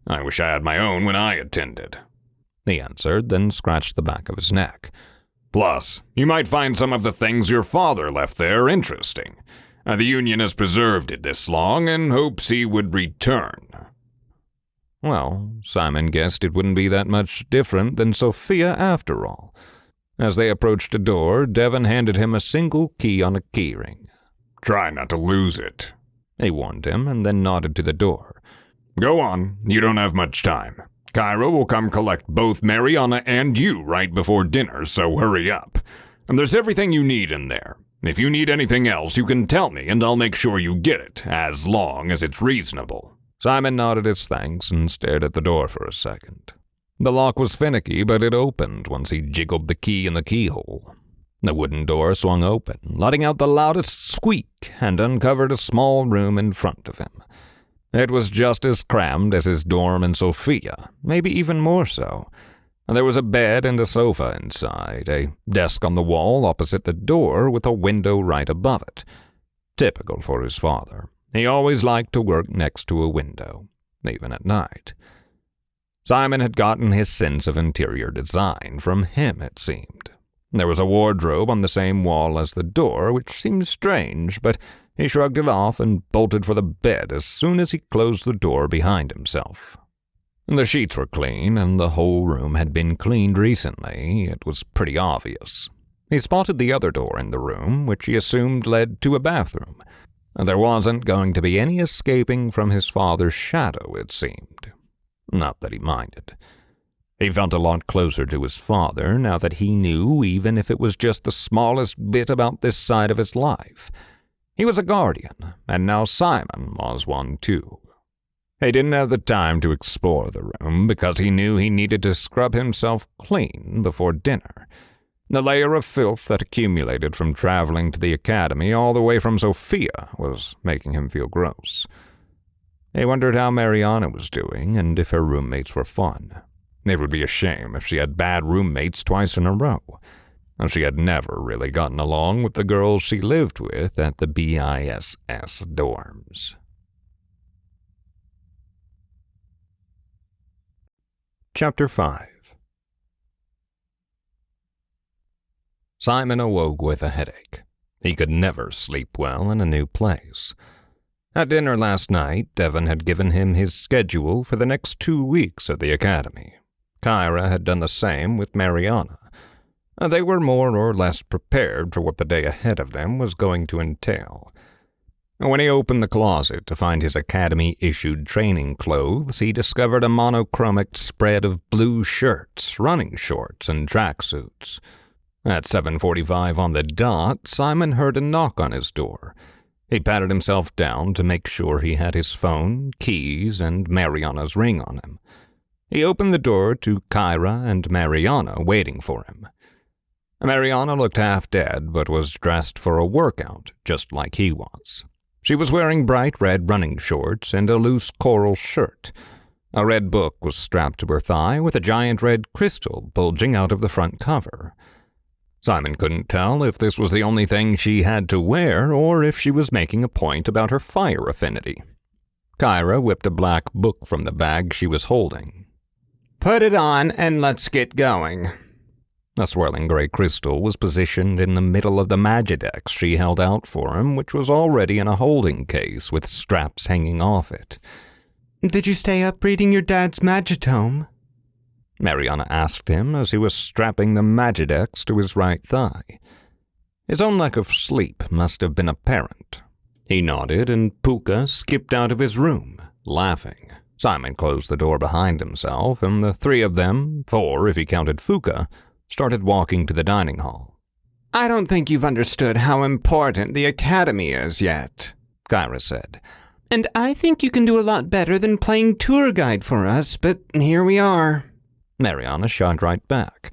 I wish I had my own when I attended, he answered, then scratched the back of his neck. Plus, you might find some of the things your father left there interesting. The Union has preserved it this long and hopes he would return. Well, Simon guessed it wouldn't be that much different than Sophia after all. As they approached a door, Devon handed him a single key on a keyring. Try not to lose it, he warned him, and then nodded to the door. Go on, you don't have much time. Kyra will come collect both Mariana and you right before dinner, so hurry up. And there's everything you need in there. If you need anything else, you can tell me and I'll make sure you get it, as long as it's reasonable. Simon nodded his thanks and stared at the door for a second. The lock was finicky, but it opened once he jiggled the key in the keyhole. The wooden door swung open, letting out the loudest squeak, and uncovered a small room in front of him. It was just as crammed as his dorm in Sophia, maybe even more so. There was a bed and a sofa inside, a desk on the wall opposite the door with a window right above it. Typical for his father. He always liked to work next to a window, even at night. Simon had gotten his sense of interior design from him, it seemed. There was a wardrobe on the same wall as the door, which seemed strange, but he shrugged it off and bolted for the bed as soon as he closed the door behind himself. The sheets were clean, and the whole room had been cleaned recently. It was pretty obvious. He spotted the other door in the room, which he assumed led to a bathroom. There wasn't going to be any escaping from his father's shadow, it seemed. Not that he minded. He felt a lot closer to his father now that he knew, even if it was just the smallest bit about this side of his life. He was a guardian, and now Simon was one too. He didn't have the time to explore the room because he knew he needed to scrub himself clean before dinner. The layer of filth that accumulated from traveling to the academy all the way from Sofia was making him feel gross. He wondered how Mariana was doing and if her roommates were fun. It would be a shame if she had bad roommates twice in a row. And she had never really gotten along with the girls she lived with at the BISS dorms. Chapter 5. Simon awoke with a headache. He could never sleep well in a new place. At dinner last night, Devon had given him his schedule for the next 2 weeks at the academy. Kyra had done the same with Mariana. They were more or less prepared for what the day ahead of them was going to entail. When he opened the closet to find his academy-issued training clothes, he discovered a monochromatic spread of blue shirts, running shorts, and tracksuits. At 7:45 on the dot, Simon heard a knock on his door. He patted himself down to make sure he had his phone, keys, and Mariana's ring on him. He opened the door to Kyra and Mariana waiting for him. Mariana looked half dead, but was dressed for a workout, just like he was. She was wearing bright red running shorts and a loose coral shirt. A red book was strapped to her thigh with a giant red crystal bulging out of the front cover. Simon couldn't tell if this was the only thing she had to wear or if she was making a point about her fire affinity. Kyra whipped a black book from the bag she was holding. Put it on and let's get going. A swirling gray crystal was positioned in the middle of the Magidex she held out for him, which was already in a holding case with straps hanging off it. Did you stay up reading your dad's Magitome? Mariana asked him as he was strapping the Magidex to his right thigh. His own lack of sleep must have been apparent. He nodded, and Puka skipped out of his room, laughing. Simon closed the door behind himself, and the three of them, 4 if he counted Fuka, started walking to the dining hall. I don't think you've understood how important the academy is yet, Kyra said. And I think you can do a lot better than playing tour guide for us, but here we are. Mariana shot right back.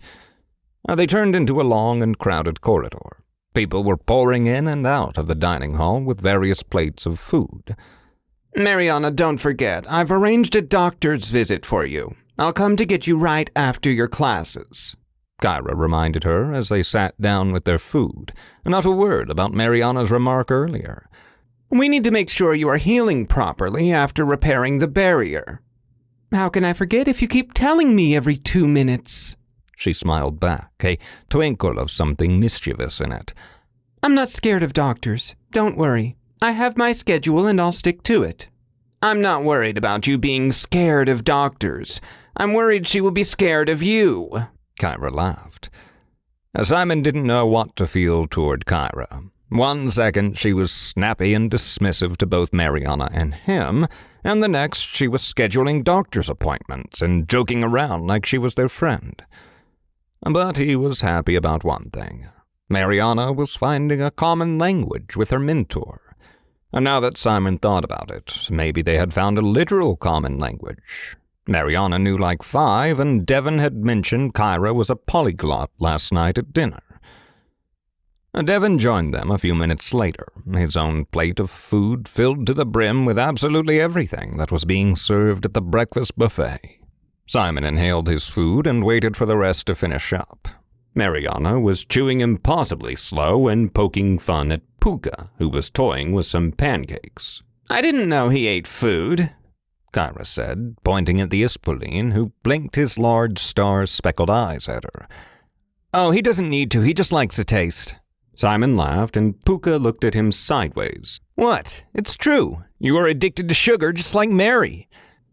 They turned into a long and crowded corridor. People were pouring in and out of the dining hall with various plates of food. Mariana, don't forget, I've arranged a doctor's visit for you. I'll come to get you right after your classes. Kyra reminded her as they sat down with their food. Not a word about Mariana's remark earlier. We need to make sure you are healing properly after repairing the barrier. How can I forget if you keep telling me every 2 minutes? She smiled back, a twinkle of something mischievous in it. I'm not scared of doctors. Don't worry. I have my schedule and I'll stick to it. I'm not worried about you being scared of doctors. I'm worried she will be scared of you. Kyra laughed. Simon didn't know what to feel toward Kyra. 1 second she was snappy and dismissive to both Mariana and him, and the next she was scheduling doctor's appointments and joking around like she was their friend. But he was happy about one thing. Mariana was finding a common language with her mentor. And now that Simon thought about it, maybe they had found a literal common language. Mariana knew like 5, and Devon had mentioned Kyra was a polyglot last night at dinner. Devon joined them a few minutes later, his own plate of food filled to the brim with absolutely everything that was being served at the breakfast buffet. Simon inhaled his food and waited for the rest to finish up. Mariana was chewing impossibly slow and poking fun at Puka, who was toying with some pancakes. I didn't know he ate food, Kyra said, pointing at the Ispoleen, who blinked his large star-speckled eyes at her. Oh, he doesn't need to. He just likes the taste. Simon laughed, and Puka looked at him sideways. What? It's true. You are addicted to sugar just like Mary.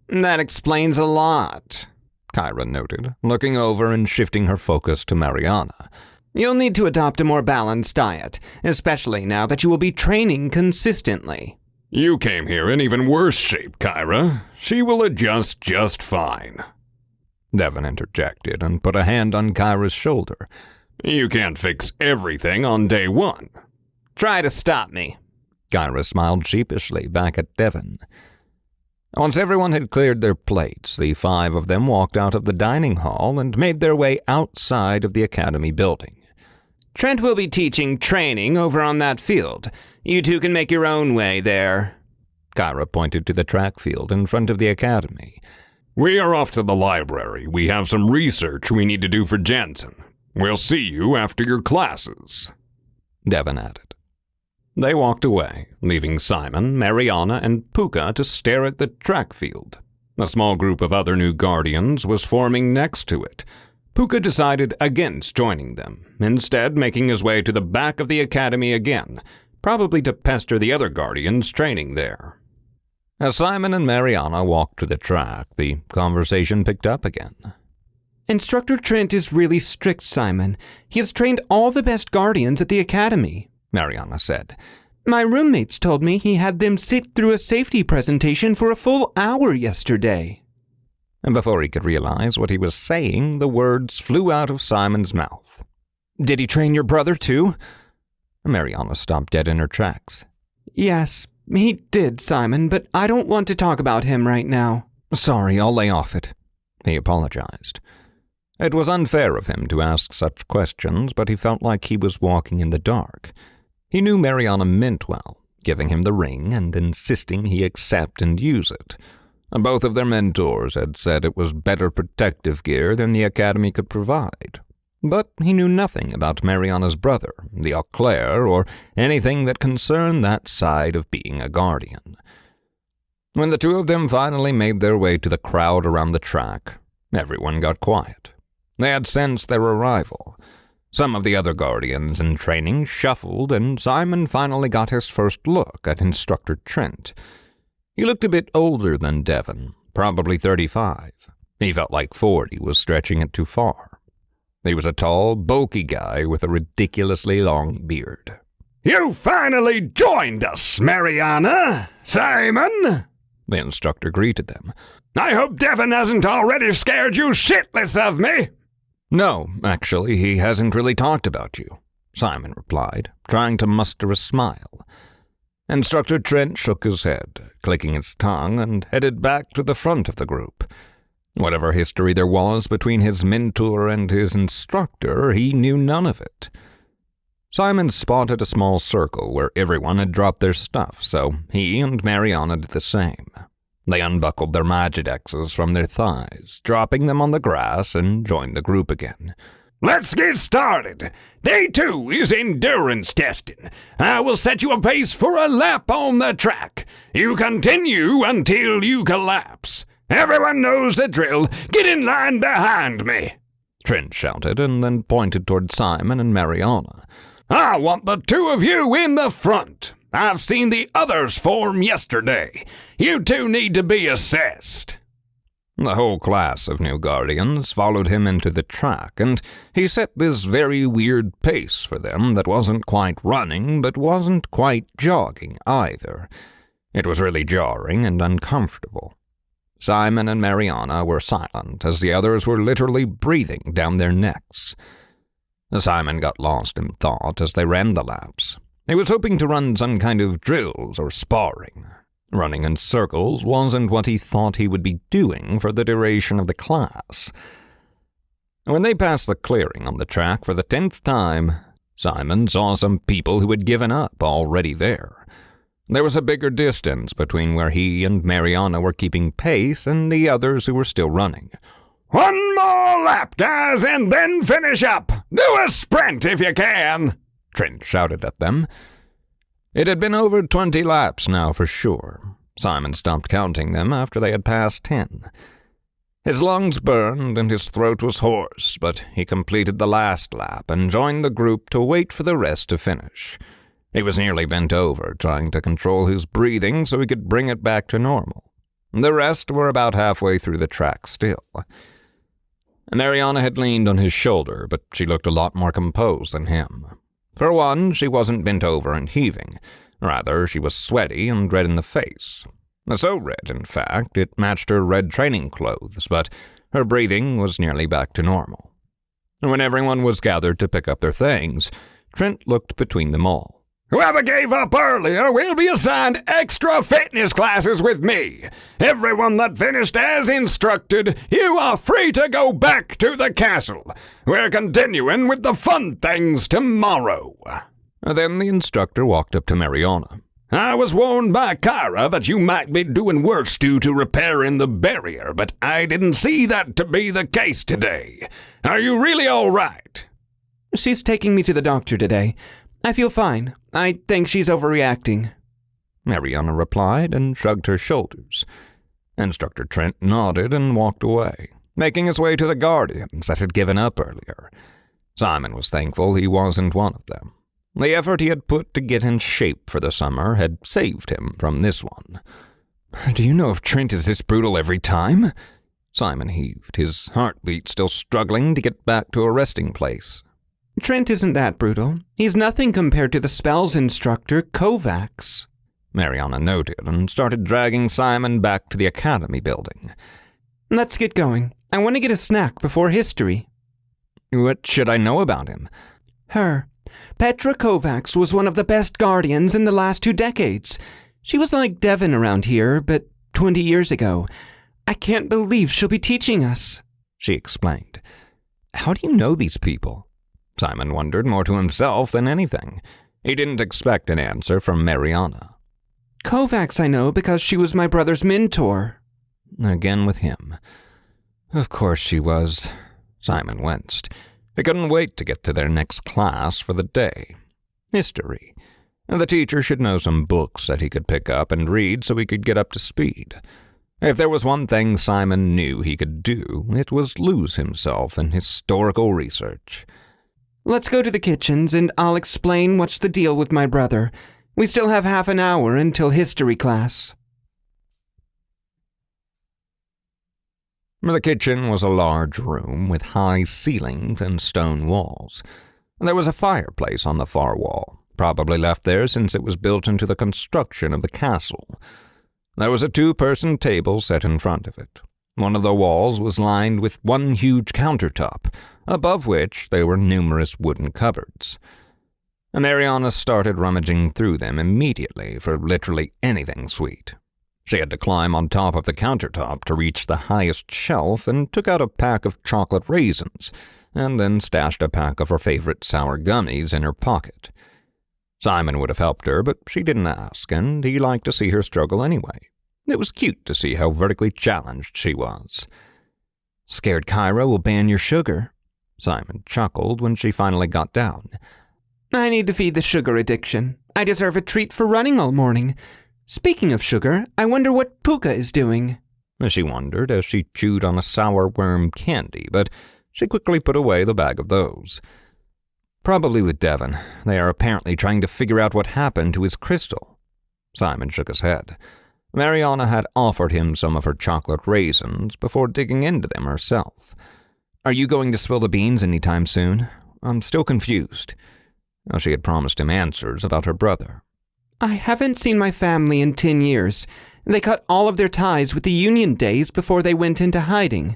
That explains a lot, Kyra noted, looking over and shifting her focus to Mariana. You'll need to adopt a more balanced diet, especially now that you will be training consistently. You came here in even worse shape, Kyra. She will adjust just fine. Devon interjected and put a hand on Kyra's shoulder. You can't fix everything on day 1. Try to stop me. Kyra smiled sheepishly back at Devon. Once everyone had cleared their plates, the 5 of them walked out of the dining hall and made their way outside of the academy building. Trent will be teaching training over on that field. You two can make your own way there. Kyra pointed to the track field in front of the academy. We are off to the library. We have some research we need to do for Jensen. We'll see you after your classes, Devon added. They walked away, leaving Simon, Mariana, and Puka to stare at the track field. A small group of other new guardians was forming next to it. Puka decided against joining them, instead making his way to the back of the academy again, probably to pester the other guardians training there. As Simon and Mariana walked to the track, the conversation picked up again. Instructor Trent is really strict, Simon. He has trained all the best guardians at the academy, Mariana said. My roommates told me he had them sit through a safety presentation for a full hour yesterday. And before he could realize what he was saying, the words flew out of Simon's mouth. Did he train your brother too? Mariana stopped dead in her tracks. Yes, he did, Simon, but I don't want to talk about him right now. Sorry, I'll lay off it. He apologized. It was unfair of him to ask such questions, but he felt like he was walking in the dark. He knew Mariana meant well, giving him the ring and insisting he accept and use it. Both of their mentors had said it was better protective gear than the academy could provide. But he knew nothing about Mariana's brother, the Auclair, or anything that concerned that side of being a guardian. When the 2 of them finally made their way to the crowd around the track, everyone got quiet. They had sensed their arrival. Some of the other guardians in training shuffled, and Simon finally got his first look at Instructor Trent. He looked a bit older than Devon, probably 35. He felt like 40 was stretching it too far. He was a tall, bulky guy with a ridiculously long beard. You finally joined us, Mariana, Simon, the instructor greeted them. I hope Devon hasn't already scared you shitless of me. No, actually, he hasn't really talked about you, Simon replied, trying to muster a smile. Instructor Trent shook his head, clicking his tongue, and headed back to the front of the group. Whatever history there was between his mentor and his instructor, he knew none of it. Simon spotted a small circle where everyone had dropped their stuff, so he and Mariana did the same. They unbuckled their Magidexes from their thighs, dropping them on the grass, and joined the group again. Let's get started. Day 2 is endurance testing. I will set you a pace for a lap on the track. You continue until you collapse. Everyone knows the drill. Get in line behind me, Trent shouted, and then pointed toward Simon and Mariana. I want the 2 of you in the front. I've seen the others form yesterday. You 2 need to be assessed. The whole class of new guardians followed him into the track, and he set this very weird pace for them that wasn't quite running, but wasn't quite jogging either. It was really jarring and uncomfortable. Simon and Mariana were silent, as the others were literally breathing down their necks. Simon got lost in thought as they ran the laps. He was hoping to run some kind of drills or sparring. Running in circles wasn't what he thought he would be doing for the duration of the class. When they passed the clearing on the track for the 10th time, Simon saw some people who had given up already there. There was a bigger distance between where he and Mariana were keeping pace and the others who were still running. One more lap, guys, and then finish up. Do a sprint if you can, Trent shouted at them. It had been over 20 laps now for sure. Simon stopped counting them after they had passed 10. His lungs burned and his throat was hoarse, but he completed the last lap and joined the group to wait for the rest to finish. He was nearly bent over, trying to control his breathing so he could bring it back to normal. The rest were about halfway through the track still. Mariana had leaned on his shoulder, but she looked a lot more composed than him. For one, she wasn't bent over and heaving. Rather, she was sweaty and red in the face. So red, in fact, it matched her red training clothes, but her breathing was nearly back to normal. When everyone was gathered to pick up their things, Trent looked between them all. Whoever gave up earlier will be assigned extra fitness classes with me. Everyone that finished as instructed, you are free to go back to the castle. We're continuing with the fun things tomorrow." Then the instructor walked up to Mariana. "I was warned by Kyra that you might be doing worse due to repairing the barrier, but I didn't see that to be the case today. Are you really all right?" She's taking me to the doctor today. I feel fine. I think she's overreacting. Mariana replied and shrugged her shoulders. Instructor Trent nodded and walked away, making his way to the Guardians that had given up earlier. Simon was thankful he wasn't one of them. The effort he had put to get in shape for the summer had saved him from this one. "Do you know if Trent is this brutal every time?" Simon heaved, his heartbeat still struggling to get back to a resting place. Trent isn't that brutal. He's nothing compared to the spells instructor, Kovacs. Mariana noted and started dragging Simon back to the academy building. Let's get going. I want to get a snack before history. What should I know about him? Her. Petra Kovacs was one of the best guardians in the last 2 decades. She was like Devon around here, but 20 years ago. I can't believe she'll be teaching us, she explained. How do you know these people? Simon wondered more to himself than anything. He didn't expect an answer from Mariana. Kovacs I know because she was my brother's mentor. Again with him. Of course she was. Simon winced. He couldn't wait to get to their next class for the day. History. The teacher should know some books that he could pick up and read so he could get up to speed. If there was one thing Simon knew he could do, it was lose himself in historical research. Let's go to the kitchens and I'll explain what's the deal with my brother. We still have half an hour until history class. The kitchen was a large room with high ceilings and stone walls. There was a fireplace on the far wall, probably left there since it was built into the construction of the castle. There was a 2-person table set in front of it. One of the walls was lined with one huge countertop, above which there were numerous wooden cupboards. Mariana started rummaging through them immediately for literally anything sweet. She had to climb on top of the countertop to reach the highest shelf and took out a pack of chocolate raisins, and then stashed a pack of her favorite sour gummies in her pocket. Simon would have helped her, but she didn't ask, and he liked to see her struggle anyway. It was cute to see how vertically challenged she was. Scared Kyra will ban your sugar? Simon chuckled when she finally got down. I need to feed the sugar addiction. I deserve a treat for running all morning. Speaking of sugar, I wonder what Puka is doing. She wondered as she chewed on a sour worm candy, but she quickly put away the bag of those. Probably with Devon. They are apparently trying to figure out what happened to his crystal. Simon shook his head. Mariana had offered him some of her chocolate raisins before digging into them herself. Are you going to spill the beans any time soon? I'm still confused. She had promised him answers about her brother. I haven't seen my family in 10 years. They cut all of their ties with the Union days before they went into hiding.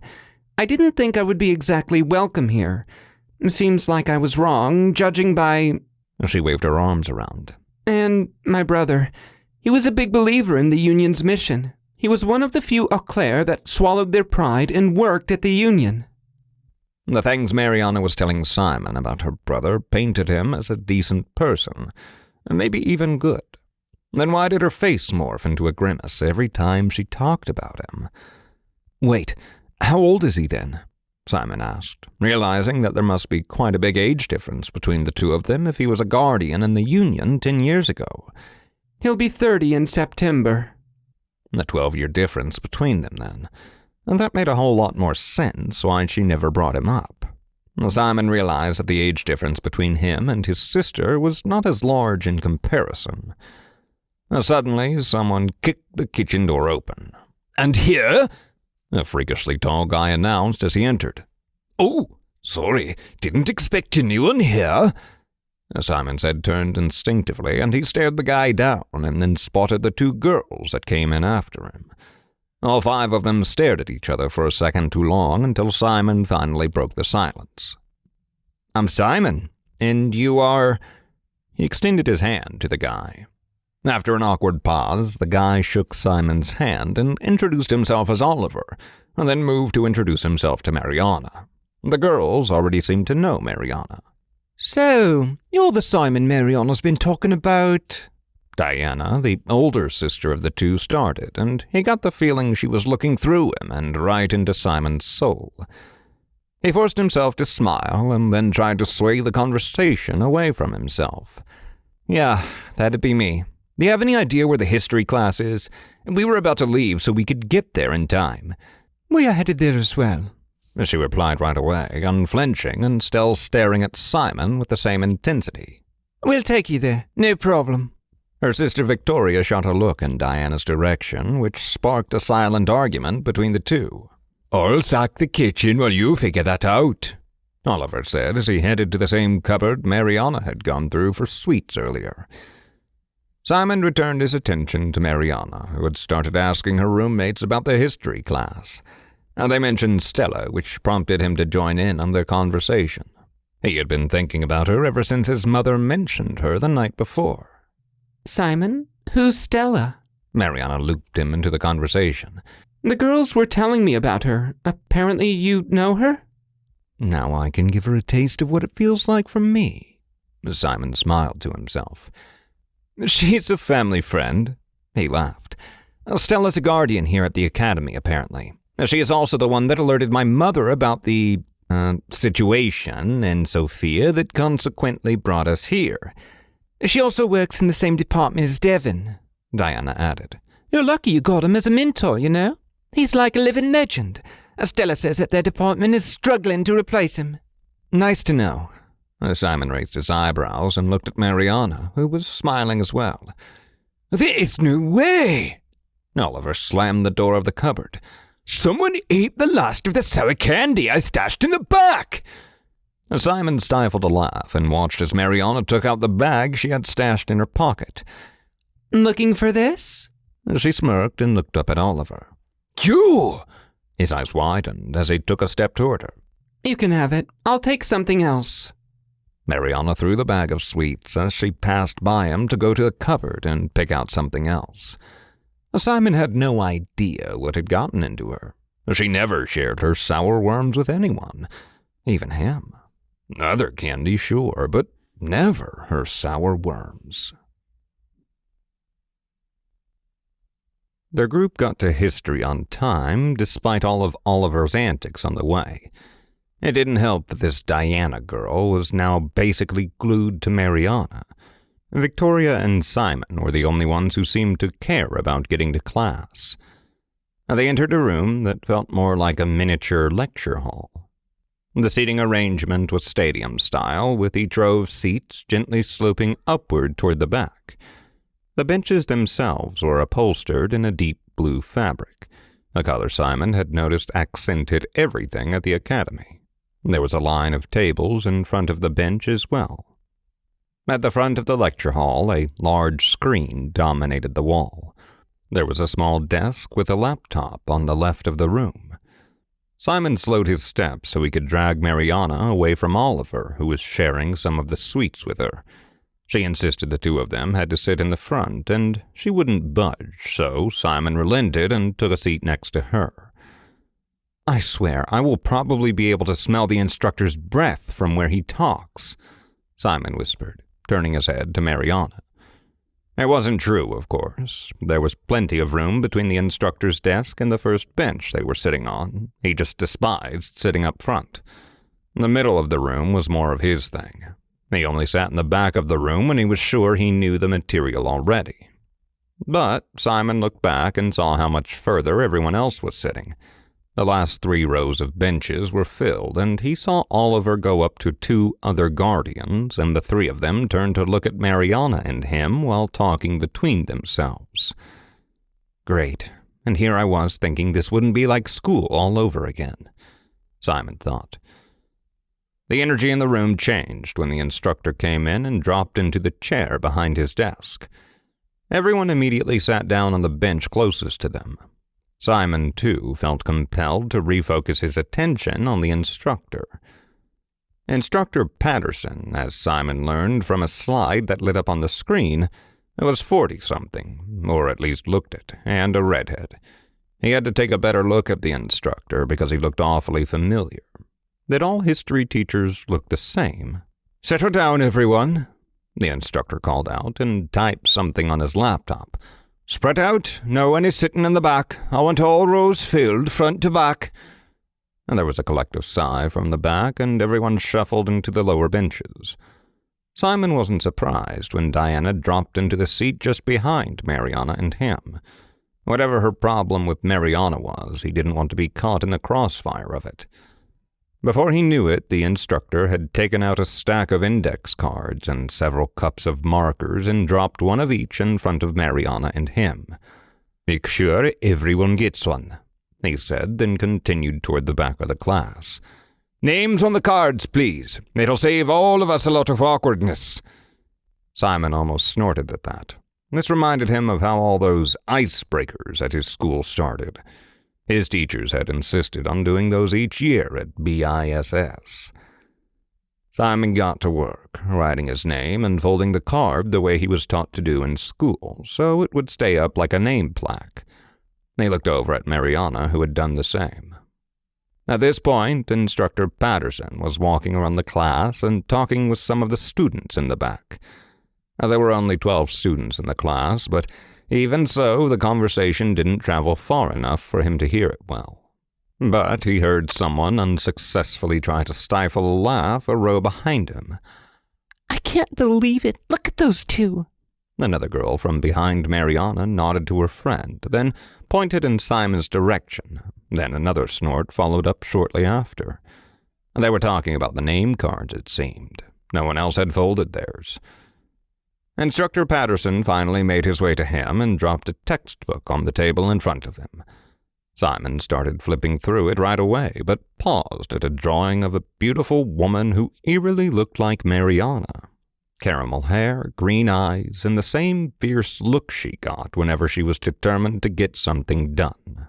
I didn't think I would be exactly welcome here. Seems like I was wrong, judging by... She waved her arms around. And my brother. He was a big believer in the Union's mission. He was one of the few Auclair that swallowed their pride and worked at the Union. The things Mariana was telling Simon about her brother painted him as a decent person, maybe even good. Then why did her face morph into a grimace every time she talked about him? Wait, how old is he then? Simon asked, realizing that there must be quite a big age difference between the two of them if he was a guardian in the Union 10 years ago. He'll be 30 in September. The 12-year difference between them, then. And that made a whole lot more sense why she never brought him up. Simon realized that the age difference between him and his sister was not as large in comparison. Suddenly, someone kicked the kitchen door open. "And here?" a freakishly tall guy announced as he entered. "Oh, sorry, didn't expect anyone here." Simon's head turned instinctively, and he stared the guy down and then spotted the 2 girls that came in after him. All 5 of them stared at each other for a second too long until Simon finally broke the silence. I'm Simon, and you are... He extended his hand to the guy. After an awkward pause, the guy shook Simon's hand and introduced himself as Oliver, and then moved to introduce himself to Mariana. The girls already seemed to know Mariana. So, you're the Simon Mariana's been talking about? Diana, the older sister of the two, started, and he got the feeling she was looking through him and right into Simon's soul. He forced himself to smile and then tried to sway the conversation away from himself. Yeah, that'd be me. Do you have any idea where the history class is? We were about to leave so we could get there in time. We are headed there as well, She replied right away, unflinching and still staring at Simon with the same intensity. We'll take you there, no problem. Her sister Victoria shot a look in Diana's direction, which sparked a silent argument between the two. I'll sack the kitchen while you figure that out, Oliver said as he headed to the same cupboard Mariana had gone through for sweets earlier. Simon returned his attention to Mariana, who had started asking her roommates about the history class. They mentioned Stella, which prompted him to join in on their conversation. He had been thinking about her ever since his mother mentioned her the night before. Simon, who's Stella? Mariana looped him into the conversation. The girls were telling me about her. Apparently you know her? Now I can give her a taste of what it feels like from me. Simon smiled to himself. She's a family friend. He laughed. Stella's a guardian here at the academy, apparently. She is also the one that alerted my mother about the, situation in Sophia that consequently brought us here. She also works in the same department as Devon, Diana added. You're lucky you got him as a mentor, you know? He's like a living legend. Stella says that their department is struggling to replace him. Nice to know. Simon raised his eyebrows and looked at Mariana, who was smiling as well. There's no way! Oliver slammed the door of the cupboard. Someone ate the last of the sour candy I stashed in the back! Simon stifled a laugh and watched as Mariana took out the bag she had stashed in her pocket. Looking for this? She smirked and looked up at Oliver. You! His eyes widened as he took a step toward her. You can have it. I'll take something else. Mariana threw the bag of sweets as she passed by him to go to the cupboard and pick out something else. Simon had no idea what had gotten into her. She never shared her sour worms with anyone, even him. Other candy, sure, but never her sour worms. Their group got to history on time, despite all of Oliver's antics on the way. It didn't help that this Diana girl was now basically glued to Mariana. Victoria and Simon were the only ones who seemed to care about getting to class. They entered a room that felt more like a miniature lecture hall. The seating arrangement was stadium-style, with each row of seats gently sloping upward toward the back. The benches themselves were upholstered in a deep blue fabric, a color Simon had noticed accented everything at the academy. There was a line of tables in front of the bench as well. At the front of the lecture hall, a large screen dominated the wall. There was a small desk with a laptop on the left of the room. Simon slowed his steps so he could drag Mariana away from Oliver, who was sharing some of the sweets with her. She insisted the two of them had to sit in the front, and she wouldn't budge, so Simon relented and took a seat next to her. I swear, I will probably be able to smell the instructor's breath from where he talks, Simon whispered, turning his head to Mariana. It wasn't true, of course. There was plenty of room between the instructor's desk and the first bench they were sitting on. He just despised sitting up front. The middle of the room was more of his thing. He only sat in the back of the room when he was sure he knew the material already. But Simon looked back and saw how much further everyone else was sitting. The last 3 rows of benches were filled, and he saw Oliver go up to 2 other guardians, and the 3 of them turned to look at Mariana and him while talking between themselves. Great, and here I was thinking this wouldn't be like school all over again, Simon thought. The energy in the room changed when the instructor came in and dropped into the chair behind his desk. Everyone immediately sat down on the bench closest to them. Simon, too, felt compelled to refocus his attention on the instructor. Instructor Patterson, as Simon learned from a slide that lit up on the screen, was 40-something, or at least looked it, and a redhead. He had to take a better look at the instructor because he looked awfully familiar. Did all history teachers look the same? "Settle down, everyone," the instructor called out and typed something on his laptop. "Spread out. No one is sitting in the back. I want all rows filled, front to back." And there was a collective sigh from the back, and everyone shuffled into the lower benches. Simon wasn't surprised when Diana dropped into the seat just behind Mariana and him. Whatever her problem with Mariana was, he didn't want to be caught in the crossfire of it. Before he knew it, the instructor had taken out a stack of index cards and several cups of markers and dropped one of each in front of Mariana and him. "Make sure everyone gets one," he said, then continued toward the back of the class. "Names on the cards, please. It'll save all of us a lot of awkwardness." Simon almost snorted at that. This reminded him of how all those icebreakers at his school started. His teachers had insisted on doing those each year at BISS. Simon got to work, writing his name and folding the card the way he was taught to do in school, so it would stay up like a name plaque. He looked over at Mariana, who had done the same. At this point, Instructor Patterson was walking around the class and talking with some of the students in the back. There were only 12 students in the class, but even so, the conversation didn't travel far enough for him to hear it well. But he heard someone unsuccessfully try to stifle a laugh a row behind him. "I can't believe it. Look at those two." Another girl from behind Mariana nodded to her friend, then pointed in Simon's direction. Then another snort followed up shortly after. They were talking about the name cards, it seemed. No one else had folded theirs. Instructor Patterson finally made his way to him and dropped a textbook on the table in front of him. Simon started flipping through it right away, but paused at a drawing of a beautiful woman who eerily looked like Mariana. Caramel hair, green eyes, and the same fierce look she got whenever she was determined to get something done.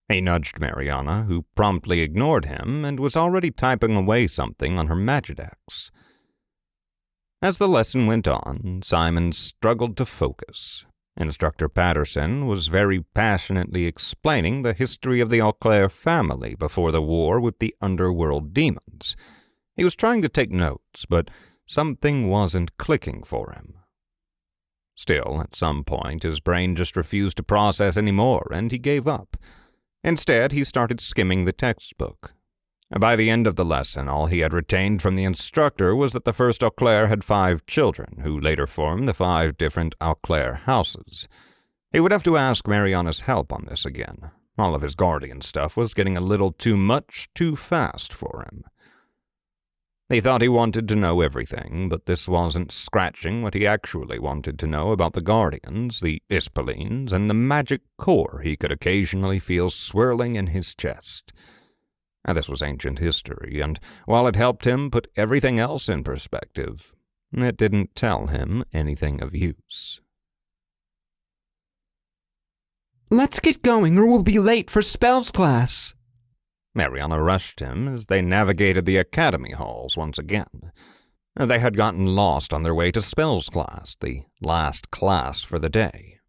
He nudged Mariana, who promptly ignored him and was already typing away something on her Magidex. As the lesson went on, Simon struggled to focus. Instructor Patterson was very passionately explaining the history of the Auclair family before the war with the underworld demons. He was trying to take notes, but something wasn't clicking for him. Still, at some point, his brain just refused to process any more, and he gave up. Instead, he started skimming the textbook. By the end of the lesson, all he had retained from the instructor was that the first Auclair had 5 children, who later formed the 5 different Auclair houses. He would have to ask Mariana's help on this again. All of his guardian stuff was getting a little too much too fast for him. He thought he wanted to know everything, but this wasn't scratching what he actually wanted to know about the guardians, the Ispoleens, and the magic core he could occasionally feel swirling in his chest. This was ancient history, and while it helped him put everything else in perspective, it didn't tell him anything of use. "Let's get going or we'll be late for spells class." Mariana rushed him as they navigated the academy halls once again. They had gotten lost on their way to spells class, the last class for the day.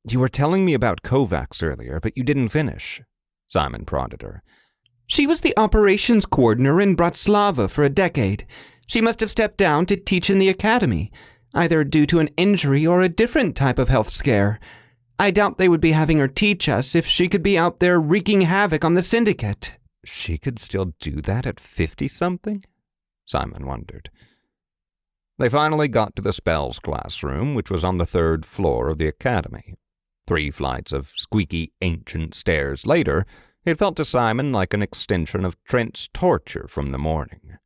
"You were telling me about Kovacs earlier, but you didn't finish," Simon prodded her. "She was the operations coordinator in Bratislava for a decade. She must have stepped down to teach in the academy, either due to an injury or a different type of health scare. I doubt they would be having her teach us if she could be out there wreaking havoc on the syndicate." She could still do that at 50-something? Simon wondered. They finally got to the spells classroom, which was on the 3rd floor of the academy. 3 flights of squeaky ancient stairs later, it felt to Simon like an extension of Trent's torture from the morning.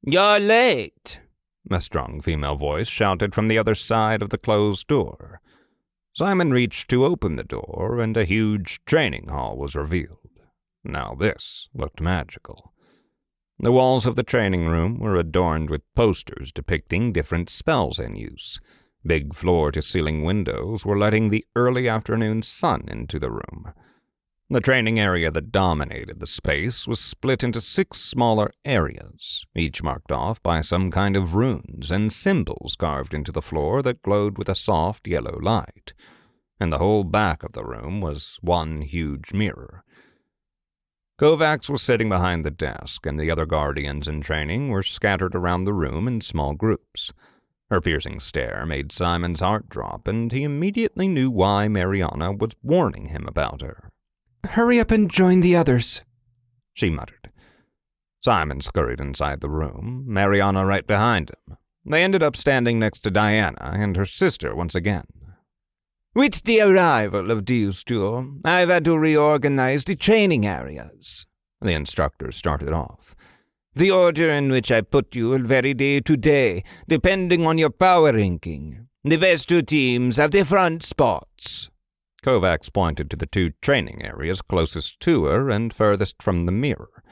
"You're late," a strong female voice shouted from the other side of the closed door. Simon reached to open the door, and a huge training hall was revealed. Now this looked magical. The walls of the training room were adorned with posters depicting different spells in use. Big floor-to-ceiling windows were letting the early afternoon sun into the room. The training area that dominated the space was split into 6 smaller areas, each marked off by some kind of runes and symbols carved into the floor that glowed with a soft yellow light. And the whole back of the room was one huge mirror. Kovacs was sitting behind the desk, and the other guardians in training were scattered around the room in small groups. Her piercing stare made Simon's heart drop, and he immediately knew why Mariana was warning him about her. Hurry up and join the others, she muttered. Simon scurried inside the room, Mariana right behind him. They ended up standing next to Diana and her sister once again. With the arrival of these two, I've had to reorganize the training areas, the instructor started off. The order in which I put you will vary day to day, depending on your power ranking. The best 2 teams have the front spots. Kovacs pointed to the 2 training areas closest to her and furthest from the mirror.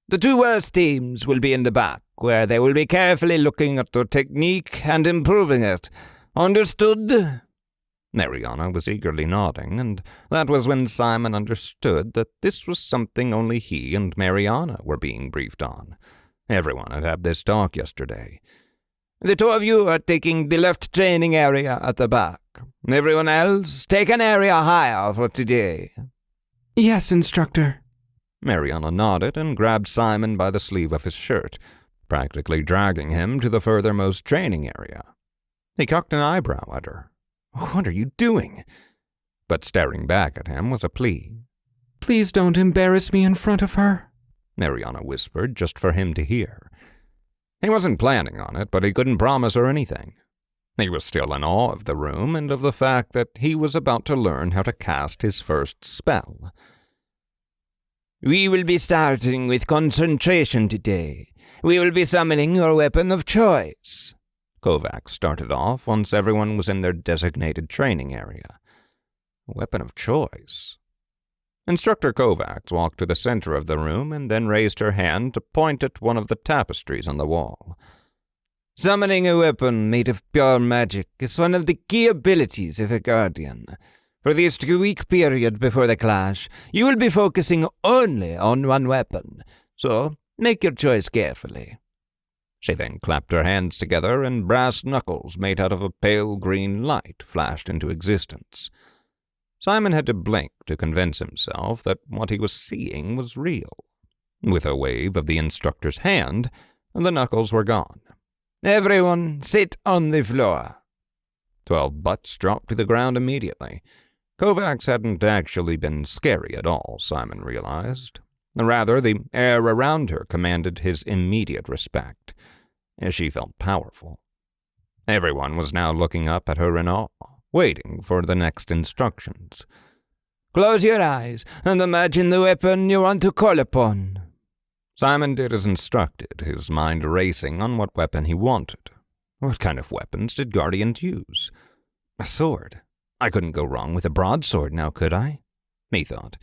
The 2 worst teams will be in the back, where they will be carefully looking at their technique and improving it. Understood? Mariana was eagerly nodding, and that was when Simon understood that this was something only he and Mariana were being briefed on. Everyone had had this talk yesterday. The 2 of you are taking the left training area at the back. Everyone else, take an area higher for today. Yes, instructor. Mariana nodded and grabbed Simon by the sleeve of his shirt, practically dragging him to the furthermost training area. He cocked an eyebrow at her. "What are you doing?" But staring back at him was a plea. Please don't embarrass me in front of her, Mariana whispered just for him to hear. He wasn't planning on it, but he couldn't promise her anything. He was still in awe of the room and of the fact that he was about to learn how to cast his first spell. We will be starting with concentration today. We will be summoning your weapon of choice. Kovacs started off once everyone was in their designated training area. Weapon of choice. Instructor Kovacs walked to the center of the room and then raised her hand to point at one of the tapestries on the wall. Summoning a weapon made of pure magic is one of the key abilities of a guardian. For this 2-week period before the clash, you will be focusing only on one weapon, so make your choice carefully. She then clapped her hands together and brass knuckles made out of a pale green light flashed into existence. Simon had to blink to convince himself that what he was seeing was real. With a wave of the instructor's hand, the knuckles were gone. Everyone, sit on the floor. 12 butts dropped to the ground immediately. Kovacs hadn't actually been scary at all, Simon realized. Rather, the air around her commanded his immediate respect. She felt powerful. Everyone was now looking up at her in awe, waiting for the next instructions. Close your eyes and imagine the weapon you want to call upon. Simon did as instructed, his mind racing on what weapon he wanted. What kind of weapons did Guardians use? A sword. I couldn't go wrong with a broadsword now, could I? He thought.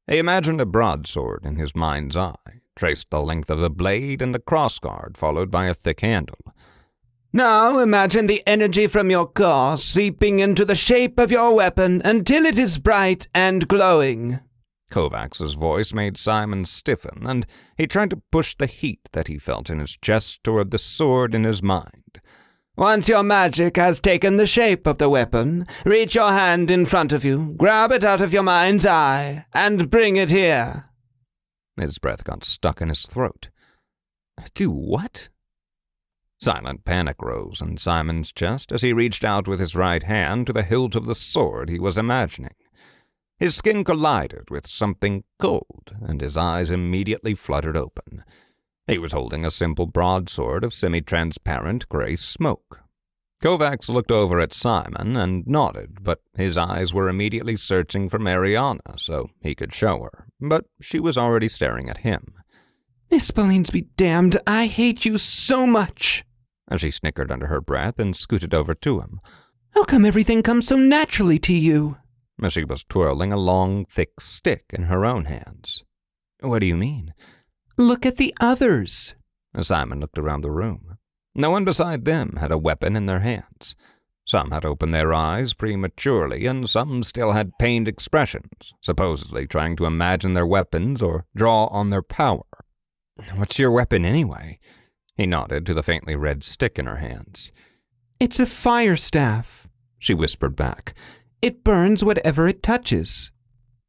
He imagined a broadsword in his mind's eye, traced the length of the blade and a crossguard followed by a thick handle. Now imagine the energy from your core seeping into the shape of your weapon until it is bright and glowing. Kovacs's voice made Simon stiffen, and he tried to push the heat that he felt in his chest toward the sword in his mind. Once your magic has taken the shape of the weapon, reach your hand in front of you, grab it out of your mind's eye, and bring it here. His breath got stuck in his throat. Do what? Silent panic rose in Simon's chest as he reached out with his right hand to the hilt of the sword he was imagining. His skin collided with something cold, and his eyes immediately fluttered open. He was holding a simple broadsword of semi-transparent gray smoke. Kovacs looked over at Simon and nodded, but his eyes were immediately searching for Mariana so he could show her, but she was already staring at him. Ispoleens be damned, I hate you so much. And she snickered under her breath and scooted over to him. How come everything comes so naturally to you? As she was twirling a long, thick stick in her own hands. What do you mean? Look at the others. Simon looked around the room. No one beside them had a weapon in their hands. Some had opened their eyes prematurely, and some still had pained expressions, supposedly trying to imagine their weapons or draw on their power. "What's your weapon, anyway?" He nodded to the faintly red stick in her hands. "It's a fire staff," she whispered back. "It burns whatever it touches."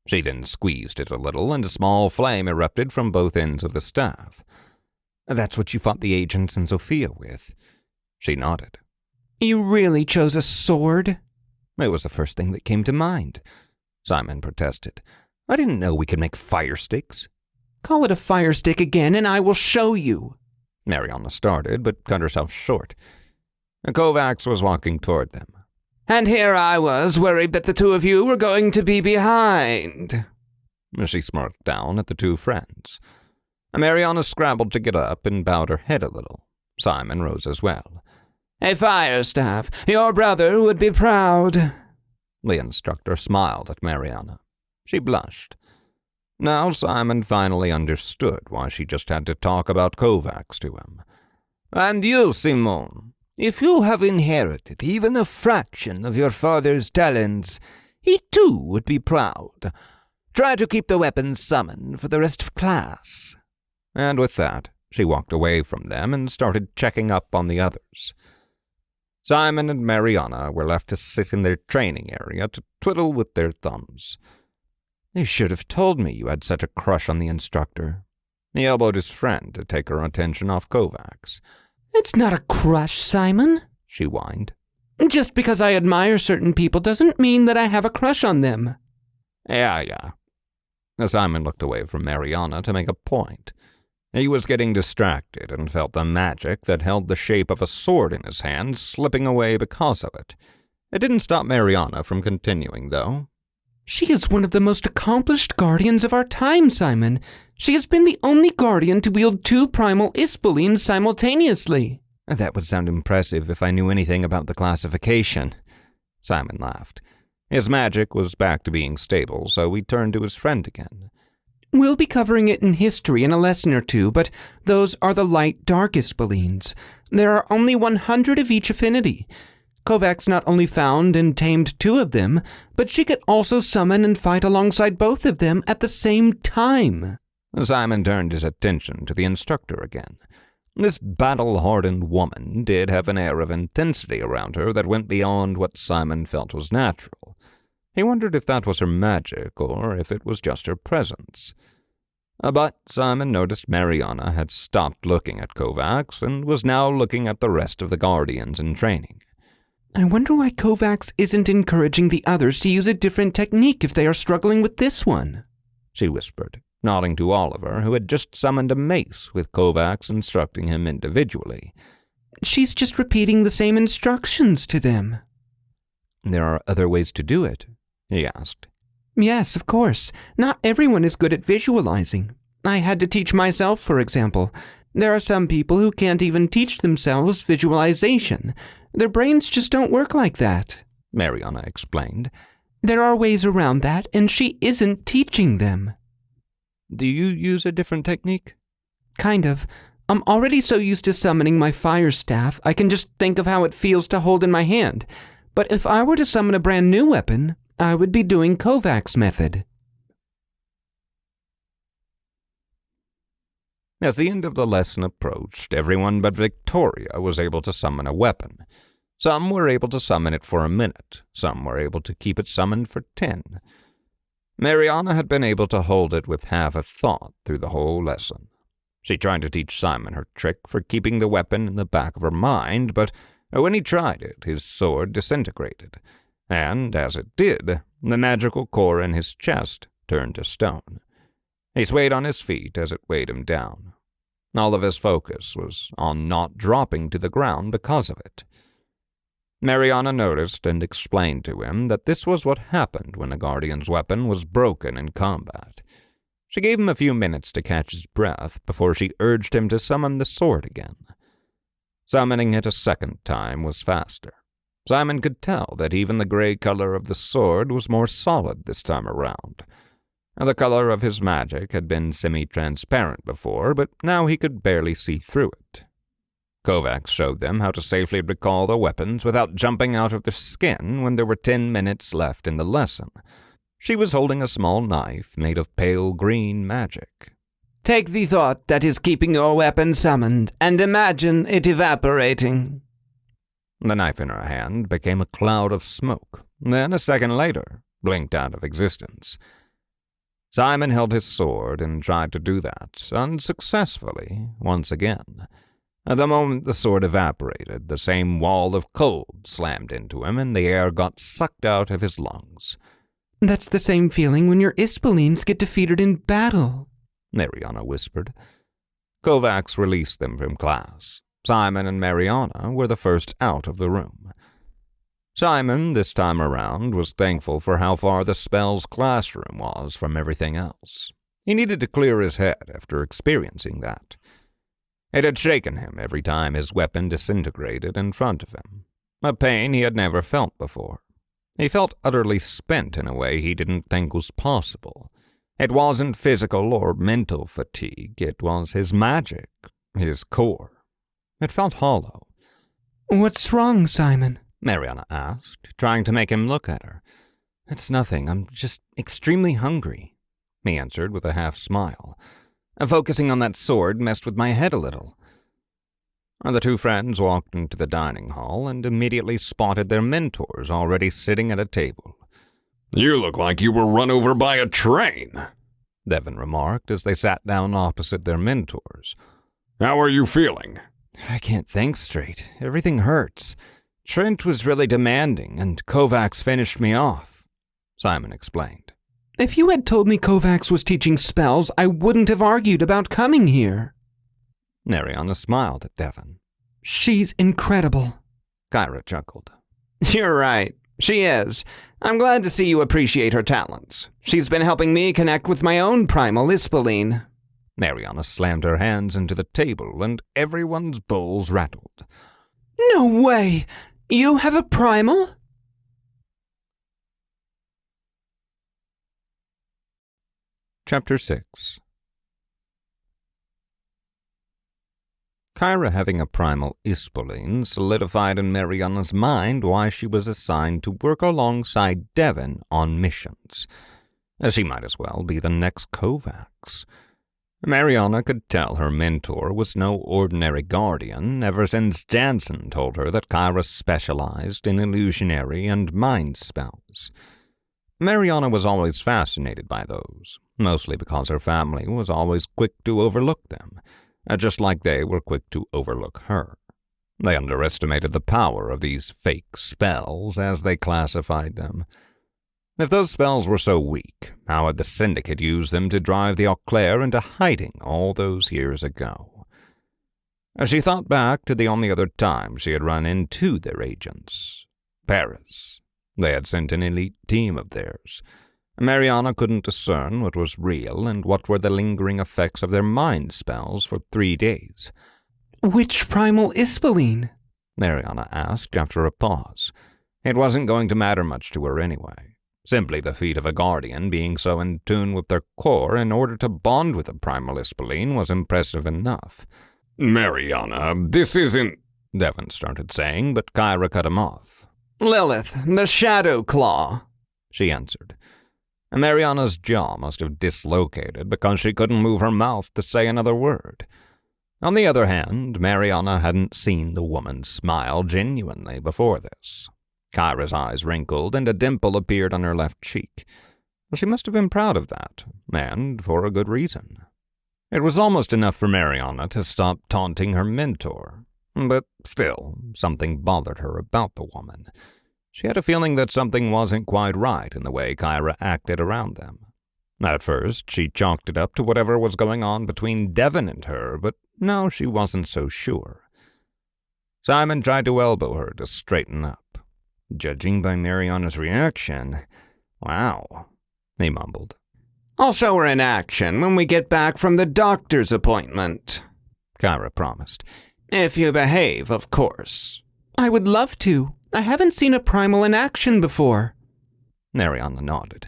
She then squeezed it a little, and a small flame erupted from both ends of the staff. "That's what you fought the agents and Sophia with." She nodded. "You really chose a sword?" "It was the first thing that came to mind," Simon protested. "I didn't know we could make fire sticks." "Call it a fire stick again, and I will show you." Mariana started, but cut herself short. Kovacs was walking toward them. "And here I was, worried that the two of you were going to be behind." She smirked down at the two friends. Mariana scrambled to get up and bowed her head a little. Simon rose as well. "A fire staff. Your brother would be proud." The instructor smiled at Mariana. She blushed. Now Simon finally understood why she just had to talk about Kovacs to him. "And you, Simon, if you have inherited even a fraction of your father's talents, he too would be proud. Try to keep the weapons summoned for the rest of class." And with that, she walked away from them and started checking up on the others. Simon and Mariana were left to sit in their training area to twiddle with their thumbs. "You should have told me you had such a crush on the instructor." He elbowed his friend to take her attention off Kovacs. "It's not a crush, Simon," she whined. "Just because I admire certain people doesn't mean that I have a crush on them." Yeah. Simon looked away from Mariana to make a point. He was getting distracted and felt the magic that held the shape of a sword in his hand slipping away because of it. It didn't stop Mariana from continuing, though. "She is one of the most accomplished guardians of our time, Simon. She has been the only guardian to wield 2 primal Ispoleens simultaneously." "That would sound impressive if I knew anything about the classification." Simon laughed. His magic was back to being stable, so he turned to his friend again. "We'll be covering it in history in a lesson or two, but those are the light-dark Ispoleens. There are only 100 of each affinity. Kovacs not only found and tamed 2 of them, but she could also summon and fight alongside both of them at the same time." Simon turned his attention to the instructor again. This battle-hardened woman did have an air of intensity around her that went beyond what Simon felt was natural. He wondered if that was her magic or if it was just her presence. But Simon noticed Mariana had stopped looking at Kovacs and was now looking at the rest of the Guardians in training. "I wonder why Kovacs isn't encouraging the others to use a different technique if they are struggling with this one," she whispered, nodding to Oliver, who had just summoned a mace with Kovacs instructing him individually. "She's just repeating the same instructions to them." "There are other ways to do it?" he asked. "Yes, of course. Not everyone is good at visualizing. I had to teach myself, for example. There are some people who can't even teach themselves visualization. Their brains just don't work like that," Mariana explained. "There are ways around that, and she isn't teaching them." "Do you use a different technique?" "Kind of. I'm already so used to summoning my fire staff, I can just think of how it feels to hold in my hand. But if I were to summon a brand new weapon, I would be doing Kovacs' method." As the end of the lesson approached, everyone but Victoria was able to summon a weapon. Some were able to summon it for a minute, some were able to keep it summoned for 10. Mariana had been able to hold it with half a thought through the whole lesson. She tried to teach Simon her trick for keeping the weapon in the back of her mind, but when he tried it, his sword disintegrated. And, as it did, the magical core in his chest turned to stone. He swayed on his feet as it weighed him down. All of his focus was on not dropping to the ground because of it. Mariana noticed and explained to him that this was what happened when a guardian's weapon was broken in combat. She gave him a few minutes to catch his breath before she urged him to summon the sword again. Summoning it a second time was faster. Simon could tell that even the gray color of the sword was more solid this time around. The color of his magic had been semi-transparent before, but now he could barely see through it. Kovacs showed them how to safely recall their weapons without jumping out of their skin when there were 10 minutes left in the lesson. She was holding a small knife made of pale green magic. Take the thought that is keeping your weapon summoned, and imagine it evaporating. The knife in her hand became a cloud of smoke, then a second later, blinked out of existence. Simon held his sword and tried to do that, unsuccessfully, once again. At the moment the sword evaporated, the same wall of cold slammed into him, and the air got sucked out of his lungs. That's the same feeling when your Ispoleens get defeated in battle, Mariana whispered. Kovacs released them from class. Simon and Mariana were the first out of the room. Simon, this time around, was thankful for how far the spell's classroom was from everything else. He needed to clear his head after experiencing that. It had shaken him every time his weapon disintegrated in front of him, a pain he had never felt before. He felt utterly spent in a way he didn't think was possible. It wasn't physical or mental fatigue, it was his magic, his core. It felt hollow. What's wrong, Simon? Mariana asked, trying to make him look at her. It's nothing, I'm just extremely hungry, he answered with a half-smile. Focusing on that sword messed with my head a little. The two friends walked into the dining hall and immediately spotted their mentors already sitting at a table. You look like you were run over by a train, Devon remarked as they sat down opposite their mentors. How are you feeling? I can't think straight. Everything hurts. Trent was really demanding, and Kovacs finished me off, Simon explained. If you had told me Kovacs was teaching spells, I wouldn't have argued about coming here. Mariana smiled at Devon. She's incredible, Kyra chuckled. You're right. She is. I'm glad to see you appreciate her talents. She's been helping me connect with my own primal Ispoleen. Mariana slammed her hands into the table, and everyone's bowls rattled. No way! You have a primal? Chapter 6. Kyra having a primal Ispoleen solidified in Mariana's mind why she was assigned to work alongside Devon on missions. She might as well be the next Kovacs. Mariana could tell her mentor was no ordinary guardian ever since Jansen told her that Kyra specialized in illusionary and mind spells. Mariana was always fascinated by those, mostly because her family was always quick to overlook them, just like they were quick to overlook her. They underestimated the power of these fake spells, as they classified them. If those spells were so weak, how had the Syndicate used them to drive the Auclair into hiding all those years ago? As she thought back to the only other time she had run into their agents, Paris. They had sent an elite team of theirs. Mariana couldn't discern what was real and what were the lingering effects of their mind spells for 3 days. Which primal Ispoleen? Mariana asked after a pause. It wasn't going to matter much to her anyway. Simply the feat of a guardian being so in tune with their core in order to bond with a primal Ispoleen was impressive enough. Mariana, this isn't... Devon started saying, but Kyra cut him off. Lilith, the Shadow Claw, she answered. Mariana's jaw must have dislocated because she couldn't move her mouth to say another word. On the other hand, Mariana hadn't seen the woman smile genuinely before this. Kyra's eyes wrinkled and a dimple appeared on her left cheek. She must have been proud of that, and for a good reason. It was almost enough for Mariana to stop taunting her mentor, but still, something bothered her about the woman. She had a feeling that something wasn't quite right in the way Kyra acted around them. At first, she chalked it up to whatever was going on between Devon and her, but now she wasn't so sure. Simon tried to elbow her to straighten up. Judging by Mariana's reaction, wow, he mumbled. I'll show her in action when we get back from the doctor's appointment, Kyra promised. If you behave, of course. I would love to. I haven't seen a primal in action before. Mariana nodded.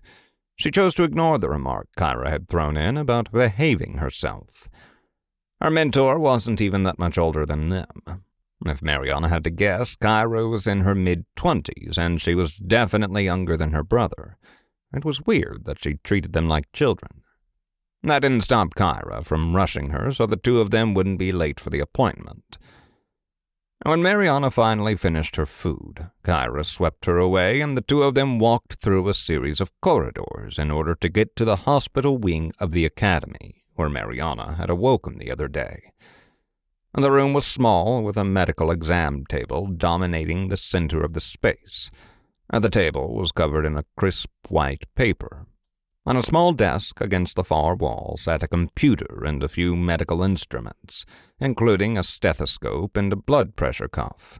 She chose to ignore the remark Kyra had thrown in about behaving herself. Her mentor wasn't even that much older than them. If Mariana had to guess, Kyra was in her mid-20s, and she was definitely younger than her brother. It was weird that she treated them like children. That didn't stop Kyra from rushing her so the two of them wouldn't be late for the appointment. When Mariana finally finished her food, Kyra swept her away, and the two of them walked through a series of corridors in order to get to the hospital wing of the academy, where Mariana had awoken the other day. The room was small, with a medical exam table dominating the center of the space. The table was covered in a crisp white paper. On a small desk against the far wall sat a computer and a few medical instruments, including a stethoscope and a blood pressure cuff.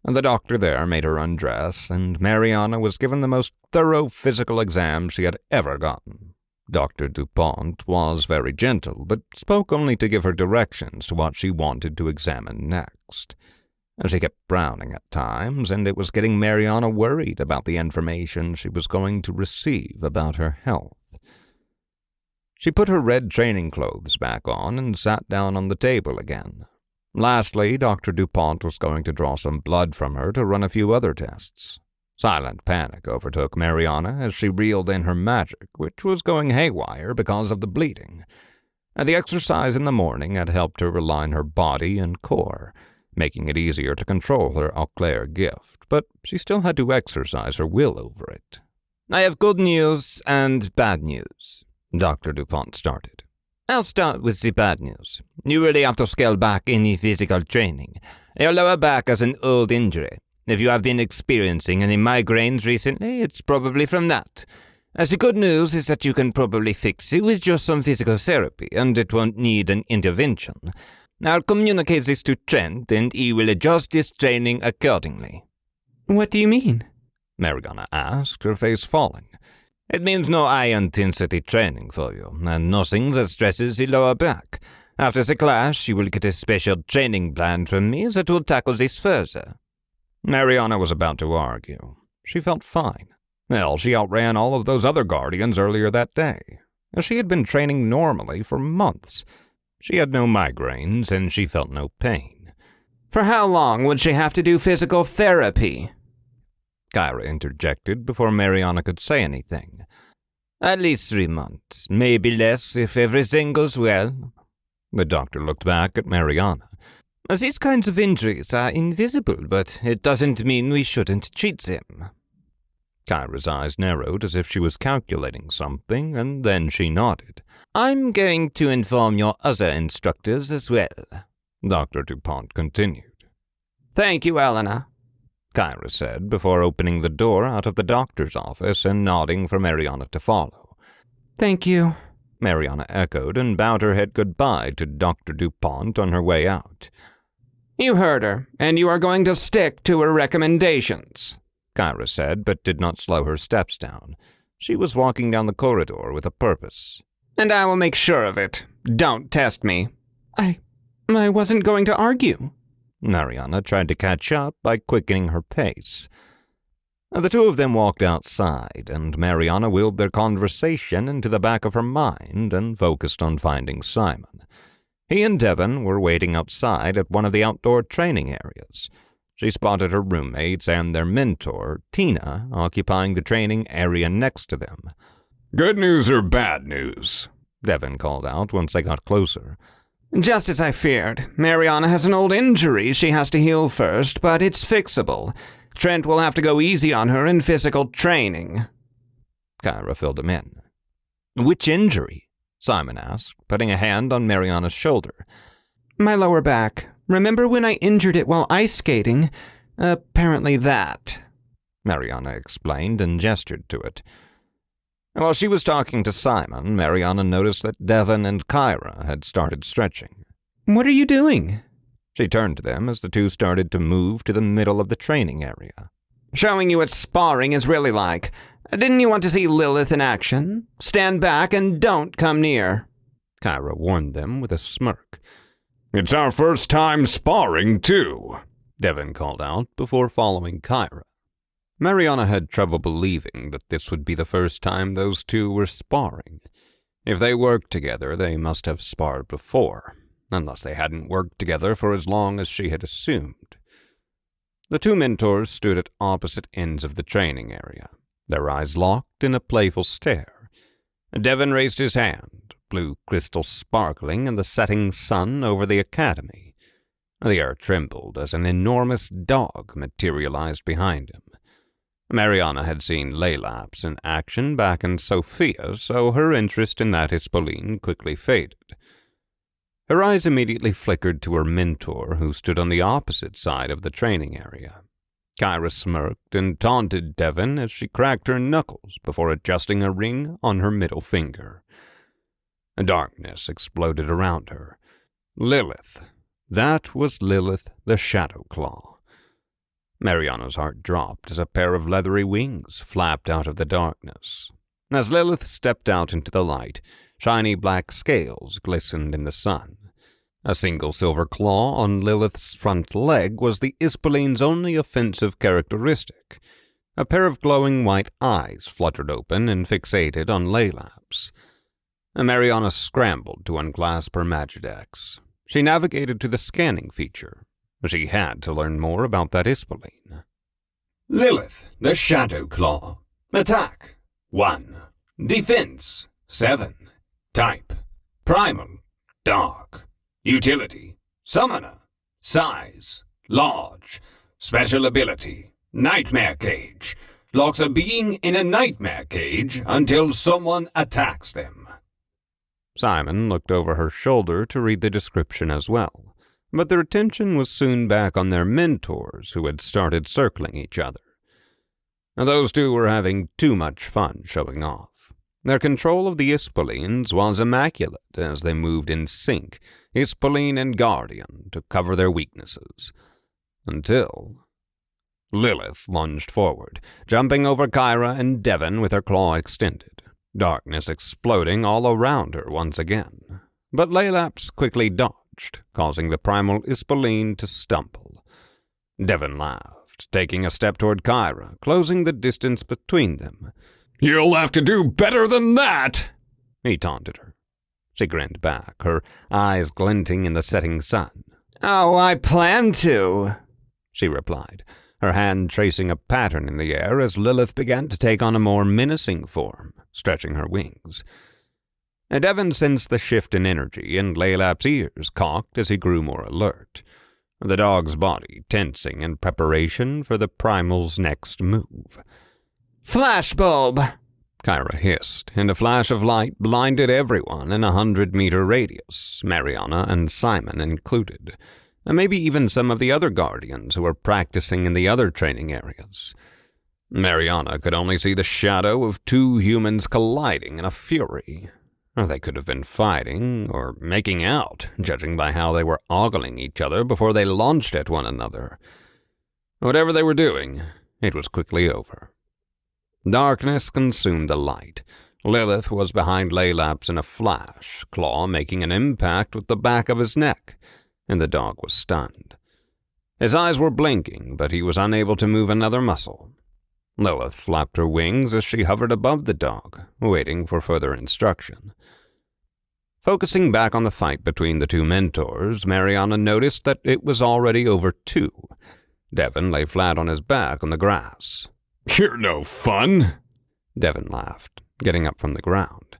The doctor there made her undress, and Mariana was given the most thorough physical exam she had ever gotten. Dr. DuPont was very gentle, but spoke only to give her directions to what she wanted to examine next. She kept frowning at times, and it was getting Mariana worried about the information she was going to receive about her health. She put her red training clothes back on and sat down on the table again. Lastly, Dr. DuPont was going to draw some blood from her to run a few other tests. Silent panic overtook Mariana as she reeled in her magic, which was going haywire because of the bleeding. The exercise in the morning had helped her align her body and core, making it easier to control her Auclair gift, but she still had to exercise her will over it. I have good news and bad news, Dr. DuPont started. I'll start with the bad news. You really have to scale back any physical training. Your lower back has an old injury. If you have been experiencing any migraines recently, it's probably from that. The good news is that you can probably fix it with just some physical therapy, and it won't need an intervention. I'll communicate this to Trent, and he will adjust his training accordingly. What do you mean? Mariana asked, her face falling. It means no high-intensity training for you, and nothing that stresses the lower back. After the class, you will get a special training plan from me that will tackle this further. Mariana was about to argue. She felt fine. Hell, she outran all of those other guardians earlier that day. She had been training normally for months. She had no migraines, and she felt no pain. For how long would she have to do physical therapy? Kyra interjected before Mariana could say anything. At least 3 months, maybe less if everything goes well. The doctor looked back at Mariana. These kinds of injuries are invisible, but it doesn't mean we shouldn't treat them. Kyra's eyes narrowed as if she was calculating something, and then she nodded. I'm going to inform your other instructors as well, Dr. DuPont continued. Thank you, Elena, Kyra said before opening the door out of the doctor's office and nodding for Mariana to follow. Thank you, Mariana echoed and bowed her head goodbye to Dr. DuPont on her way out. You heard her, and you are going to stick to her recommendations, Kyra said, but did not slow her steps down. She was walking down the corridor with a purpose. And I will make sure of it. Don't test me. I wasn't going to argue. Mariana tried to catch up by quickening her pace. The two of them walked outside, and Mariana wheeled their conversation into the back of her mind and focused on finding Simon. He and Devon were waiting outside at one of the outdoor training areas. She spotted her roommates and their mentor, Tina, occupying the training area next to them. Good news or bad news? Devon called out once they got closer. Just as I feared. Mariana has an old injury she has to heal first, but it's fixable. Trent will have to go easy on her in physical training. Kyra filled him in. Which injury? Simon asked, putting a hand on Mariana's shoulder. My lower back. Remember when I injured it while ice skating? Apparently that. Mariana explained and gestured to it. While she was talking to Simon, Mariana noticed that Devon and Kyra had started stretching. What are you doing? She turned to them as the two started to move to the middle of the training area. Showing you what sparring is really like. Didn't you want to see Lilith in action? Stand back and don't come near. Kyra warned them with a smirk. It's our first time sparring, too, Devon called out before following Kyra. Mariana had trouble believing that this would be the first time those two were sparring. If they worked together, they must have sparred before. unless they hadn't worked together for as long as she had assumed. The two mentors stood at opposite ends of the training area, their eyes locked in a playful stare. Devon raised his hand, blue crystal sparkling in the setting sun over the academy. The air trembled as an enormous dog materialized behind him. Mariana had seen Laelaps in action back in Sophia, so her interest in that Ispoleen quickly faded. Her eyes immediately flickered to her mentor, who stood on the opposite side of the training area. Kyra smirked and taunted Devon as she cracked her knuckles before adjusting a ring on her middle finger. Darkness exploded around her. Lilith. That was Lilith the Shadow Claw. Mariana's heart dropped as a pair of leathery wings flapped out of the darkness. As Lilith stepped out into the light, shiny black scales glistened in the sun. A single silver claw on Lilith's front leg was the Ispoleen's only offensive characteristic. A pair of glowing white eyes fluttered open and fixated on Laelaps. Mariana scrambled to unclasp her Magidex. She navigated to the scanning feature. She had to learn more about that Ispoleen. Lilith, the Shadow Claw. Attack, 1. Defense, 7. Type, Primal, Dark. Utility, Summoner. Size, Large. Special ability, Nightmare Cage. Locks a being in a nightmare cage until someone attacks them. Simon looked over her shoulder to read the description as well, but their attention was soon back on their mentors who had started circling each other. Those two were having too much fun showing off. Their control of the Ispoleens was immaculate as they moved in sync, Ispoleen and Guardian, to cover their weaknesses. Until Lilith lunged forward, jumping over Kyra and Devon with her claw extended, darkness exploding all around her once again. But Laelaps quickly dodged, causing the primal Ispoleen to stumble. Devon laughed, taking a step toward Kyra, closing the distance between them. "You'll have to do better than that," he taunted her. She grinned back, her eyes glinting in the setting sun. "Oh, I plan to," she replied, her hand tracing a pattern in the air as Lilith began to take on a more menacing form, stretching her wings. Devon sensed the shift in energy, and Laelap's ears cocked as he grew more alert, the dog's body tensing in preparation for the primal's next move. "Flashbulb!" Kyra hissed, and a flash of light blinded everyone in 100-meter radius, Mariana and Simon included, and maybe even some of the other Guardians who were practicing in the other training areas. Mariana could only see the shadow of two humans colliding in a fury. They could have been fighting or making out, judging by how they were ogling each other before they launched at one another. Whatever they were doing, it was quickly over. Darkness consumed the light. Lilith was behind Laelaps in a flash, claw making an impact with the back of his neck, and the dog was stunned. His eyes were blinking, but he was unable to move another muscle. Lilith flapped her wings as she hovered above the dog, waiting for further instruction. Focusing back on the fight between the two mentors, Mariana noticed that it was already over 2. Devon lay flat on his back on the grass. "You're no fun," Devon laughed, getting up from the ground.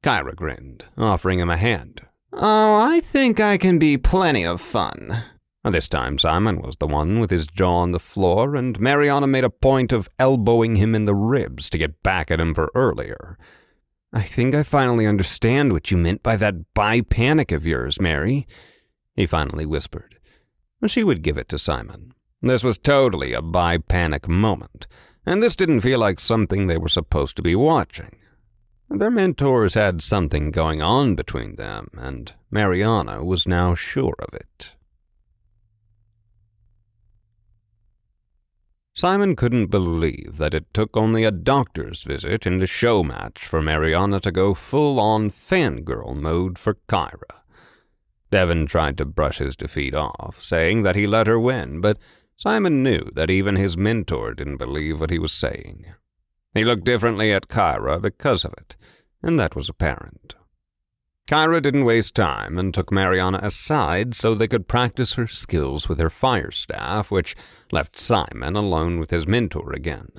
Kyra grinned, offering him a hand. "Oh, I think I can be plenty of fun." This time Simon was the one with his jaw on the floor, and Mariana made a point of elbowing him in the ribs to get back at him for earlier. "I think I finally understand what you meant by that bi-panic of yours, Mary," he finally whispered. She would give it to Simon. This was totally a bi-panic moment, and this didn't feel like something they were supposed to be watching. Their mentors had something going on between them, and Mariana was now sure of it. Simon couldn't believe that it took only a doctor's visit and a show match for Mariana to go full-on fangirl mode for Kyra. Devon tried to brush his defeat off, saying that he let her win, but Simon knew that even his mentor didn't believe what he was saying. He looked differently at Kyra because of it, and that was apparent. Kyra didn't waste time and took Mariana aside so they could practice her skills with her fire staff, which left Simon alone with his mentor again.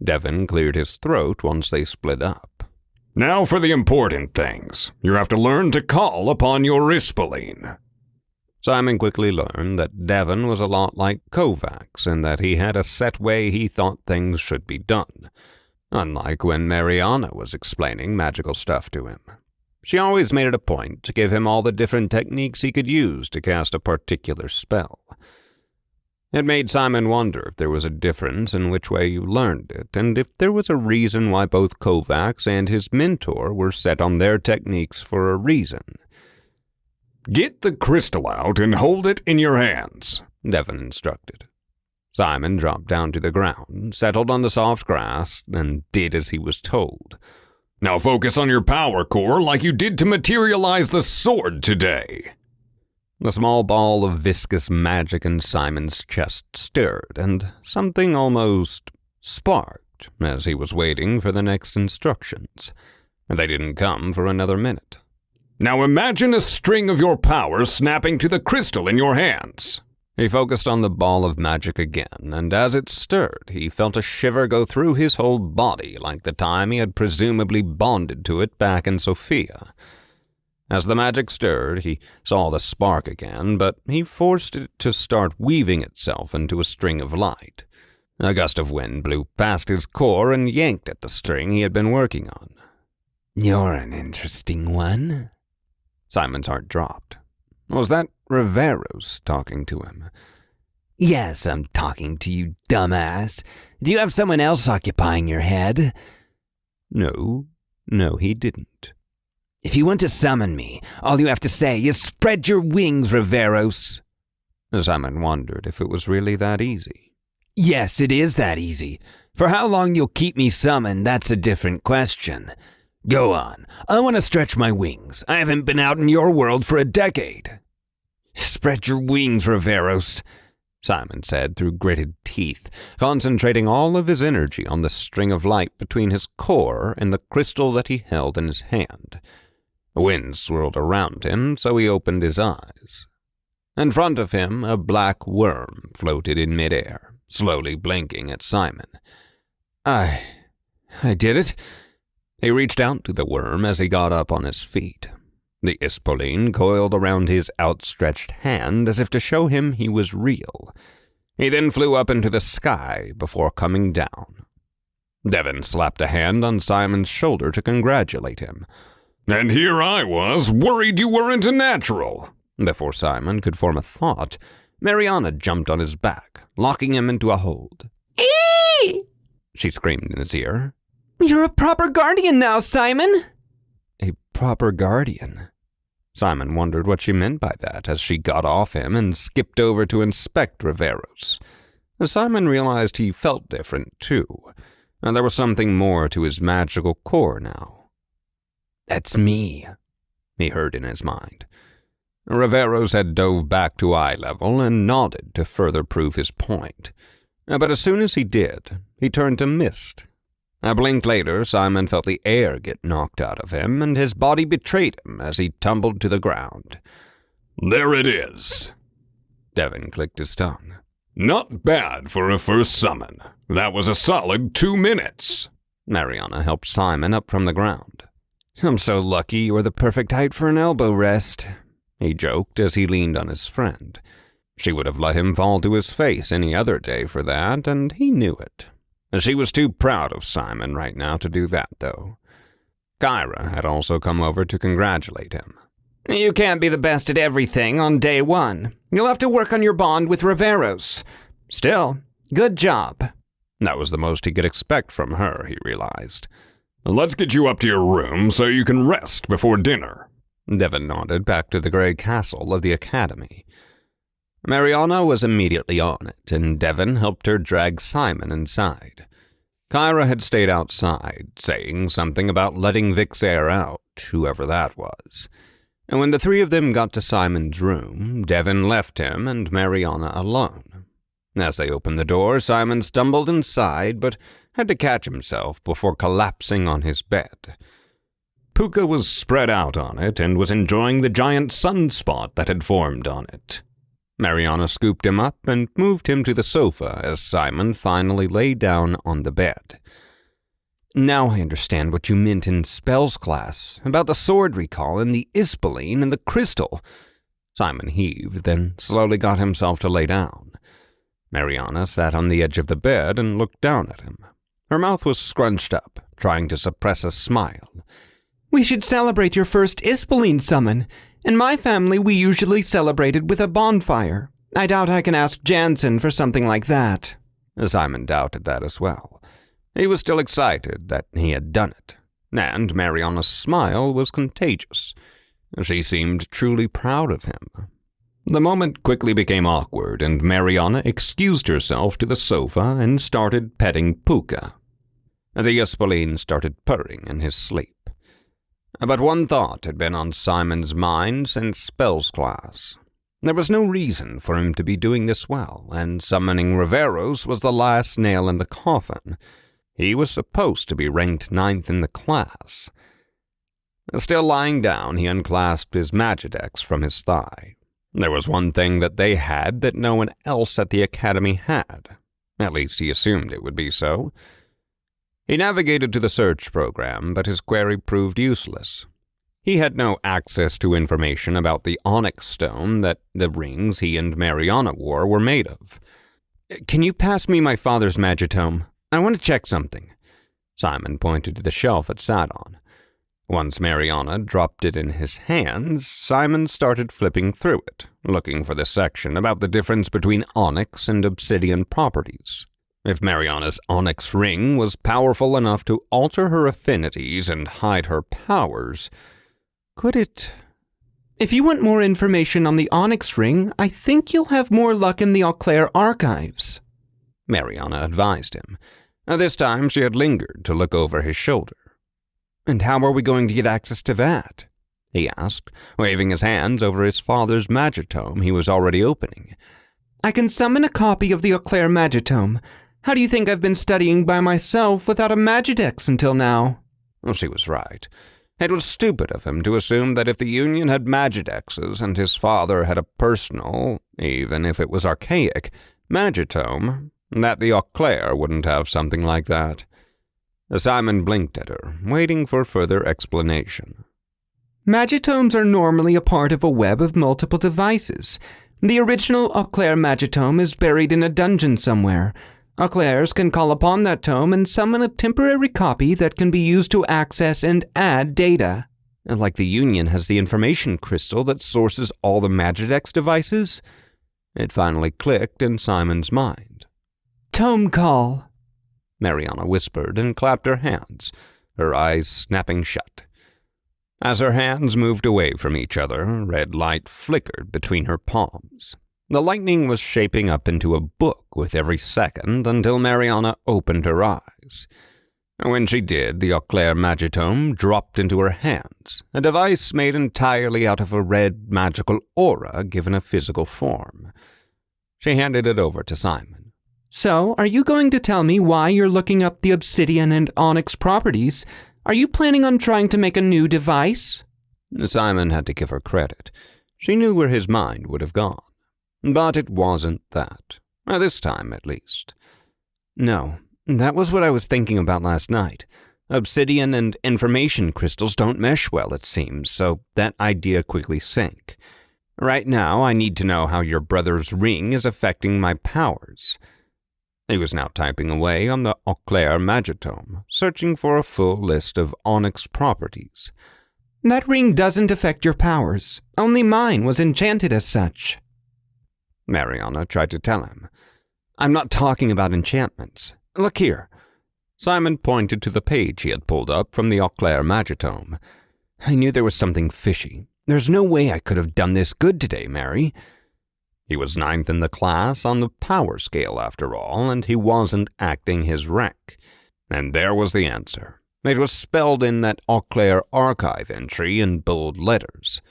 Devon cleared his throat once they split up. Now for the important things. You have to learn to call upon your Ispoleen. Simon quickly learned that Devon was a lot like Kovacs in that he had a set way he thought things should be done, unlike when Mariana was explaining magical stuff to him. She always made it a point to give him all the different techniques he could use to cast a particular spell. It made Simon wonder if there was a difference in which way you learned it, and if there was a reason why both Kovacs and his mentor were set on their techniques for a reason. Get the crystal out and hold it in your hands, Devon instructed. Simon dropped down to the ground, settled on the soft grass, and did as he was told. Now focus on your power core like you did to materialize the sword today. The small ball of viscous magic in Simon's chest stirred, and something almost sparked as he was waiting for the next instructions. They didn't come for another minute. Now imagine a string of your power snapping to the crystal in your hands. He focused on the ball of magic again, and as it stirred, he felt a shiver go through his whole body like the time he had presumably bonded to it back in Sophia. As the magic stirred, he saw the spark again, but he forced it to start weaving itself into a string of light. A gust of wind blew past his core and yanked at the string he had been working on. You're an interesting one. Simon's heart dropped. Was that Riveros talking to him? Yes, I'm talking to you, dumbass. Do you have someone else occupying your head? No, he didn't. If you want to summon me, all you have to say is spread your wings, Riveros. Simon wondered if it was really that easy. Yes, it is that easy. For how long you'll keep me summoned, that's a different question. Go on. I want to stretch my wings. I haven't been out in your world for a decade. Spread your wings, Riveros, Simon said through gritted teeth, concentrating all of his energy on the string of light between his core and the crystal that he held in his hand. The wind swirled around him, so he opened his eyes. In front of him, a black worm floated in midair, slowly blinking at Simon. I did it. He reached out to the worm as he got up on his feet. The Ispoleen coiled around his outstretched hand as if to show him he was real. He then flew up into the sky before coming down. Devon slapped a hand on Simon's shoulder to congratulate him. And here I was, worried you weren't a natural. Before Simon could form a thought, Mariana jumped on his back, locking him into a hold. Eee! She screamed in his ear. You're a proper guardian now, Simon. A proper guardian? Simon wondered what she meant by that as she got off him and skipped over to inspect Riveros. Simon realized he felt different, too, and there was something more to his magical core now. That's me, he heard in his mind. Riveros had dove back to eye level and nodded to further prove his point. But as soon as he did, he turned to mist. A blink later, Simon felt the air get knocked out of him, and his body betrayed him as he tumbled to the ground. There it is. Devon clicked his tongue. Not bad for a first summon. That was a solid 2 minutes. Mariana helped Simon up from the ground. I'm so lucky you were the perfect height for an elbow rest, he joked as he leaned on his friend. She would have let him fall to his face any other day for that, and he knew it. She was too proud of Simon right now to do that, though. Kyra had also come over to congratulate him. You can't be the best at everything on day one. You'll have to work on your bond with Riveros. Still, good job. That was the most he could expect from her, he realized. Let's get you up to your room so you can rest before dinner. Devon nodded back to the gray castle of the Academy. Mariana was immediately on it, and Devon helped her drag Simon inside. Kyra had stayed outside, saying something about letting Vic's air out, whoever that was. And when the three of them got to Simon's room, Devon left him and Mariana alone. As they opened the door, Simon stumbled inside, but had to catch himself before collapsing on his bed. Puka was spread out on it and was enjoying the giant sunspot that had formed on it. Mariana scooped him up and moved him to the sofa as Simon finally lay down on the bed. Now I understand what you meant in spells class, about the sword recall and the Ispoleen and the crystal. Simon heaved, then slowly got himself to lay down. Mariana sat on the edge of the bed and looked down at him. Her mouth was scrunched up, trying to suppress a smile. We should celebrate your first Ispoleen summon. In my family, we usually celebrated with a bonfire. I doubt I can ask Jansen for something like that. Simon doubted that as well. He was still excited that he had done it, and Mariana's smile was contagious. She seemed truly proud of him. The moment quickly became awkward, and Mariana excused herself to the sofa and started petting Puka. The Ispoleen started purring in his sleep. But one thought had been on Simon's mind since spells class. There was no reason for him to be doing this well, and summoning Riveros was the last nail in the coffin. He was supposed to be ranked 9th in the class. Still lying down, he unclasped his Magidex from his thigh. There was one thing that they had that no one else at the academy had. At least he assumed it would be so. He navigated to the search program, but his query proved useless. He had no access to information about the onyx stone that the rings he and Mariana wore were made of. Can you pass me my father's magitome? I want to check something. Simon pointed to the shelf it sat on. Once Mariana dropped it in his hands, Simon started flipping through it, looking for the section about the difference between onyx and obsidian properties. If Mariana's onyx ring was powerful enough to alter her affinities and hide her powers, could it? If you want more information on the onyx ring, I think you'll have more luck in the Auclair archives, Mariana advised him. This time she had lingered to look over his shoulder. And how are we going to get access to that? He asked, waving his hands over his father's magitome he was already opening. I can summon a copy of the Auclair magitome. How do you think I've been studying by myself without a Magidex until now? Well, she was right. It was stupid of him to assume that if the Union had Magidexes and his father had a personal, even if it was archaic, magitome, that the Auclair wouldn't have something like that. Simon blinked at her, waiting for further explanation. Magitomes are normally a part of a web of multiple devices. The original Auclair magitome is buried in a dungeon somewhere. Auclairs can call upon that tome and summon a temporary copy that can be used to access and add data. Like the Union has the information crystal that sources all the Magidex devices? It finally clicked in Simon's mind. Tome call, Mariana whispered and clapped her hands, her eyes snapping shut. As her hands moved away from each other, red light flickered between her palms. The lightning was shaping up into a book with every second until Mariana opened her eyes. When she did, the Auclair magitome dropped into her hands, a device made entirely out of a red magical aura given a physical form. She handed it over to Simon. So, are you going to tell me why you're looking up the obsidian and onyx properties? Are you planning on trying to make a new device? Simon had to give her credit. She knew where his mind would have gone. But it wasn't that. This time, at least. No, that was what I was thinking about last night. Obsidian and information crystals don't mesh well, it seems, so that idea quickly sank. Right now, I need to know how your brother's ring is affecting my powers. He was now typing away on the Auclair magitome, searching for a full list of onyx properties. That ring doesn't affect your powers. Only mine was enchanted as such. Mariana tried to tell him. I'm not talking about enchantments. Look here. Simon pointed to the page he had pulled up from the Auclair magitome. I knew there was something fishy. There's no way I could have done this good today, Mary. He was 9th in the class on the power scale, after all, and he wasn't acting his rank. And there was the answer. It was spelled in that Auclair archive entry in bold letters.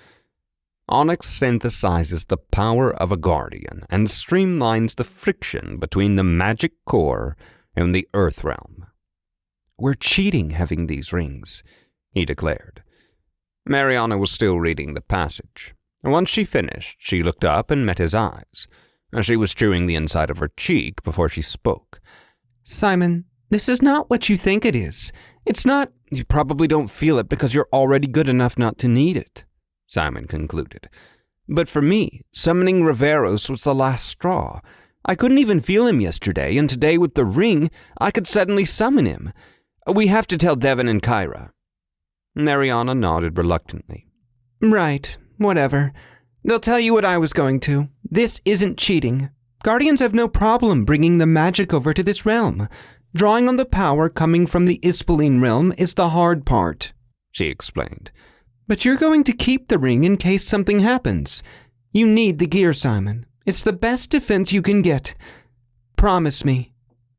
Onyx synthesizes the power of a guardian and streamlines the friction between the magic core and the earth realm. We're cheating having these rings, he declared. Mariana was still reading the passage. Once she finished, she looked up and met his eyes. She was chewing the inside of her cheek before she spoke. Simon, this is not what you think it is. It's not. You probably don't feel it because you're already good enough not to need it, Simon concluded. But for me, summoning Riveros was the last straw. I couldn't even feel him yesterday, and today with the ring, I could suddenly summon him. We have to tell Devon and Kyra. Mariana nodded reluctantly. Right, whatever. They'll tell you what I was going to. This isn't cheating. Guardians have no problem bringing the magic over to this realm. Drawing on the power coming from the Ispoleen realm is the hard part, she explained. But you're going to keep the ring in case something happens. You need the gear, Simon. It's the best defense you can get. Promise me.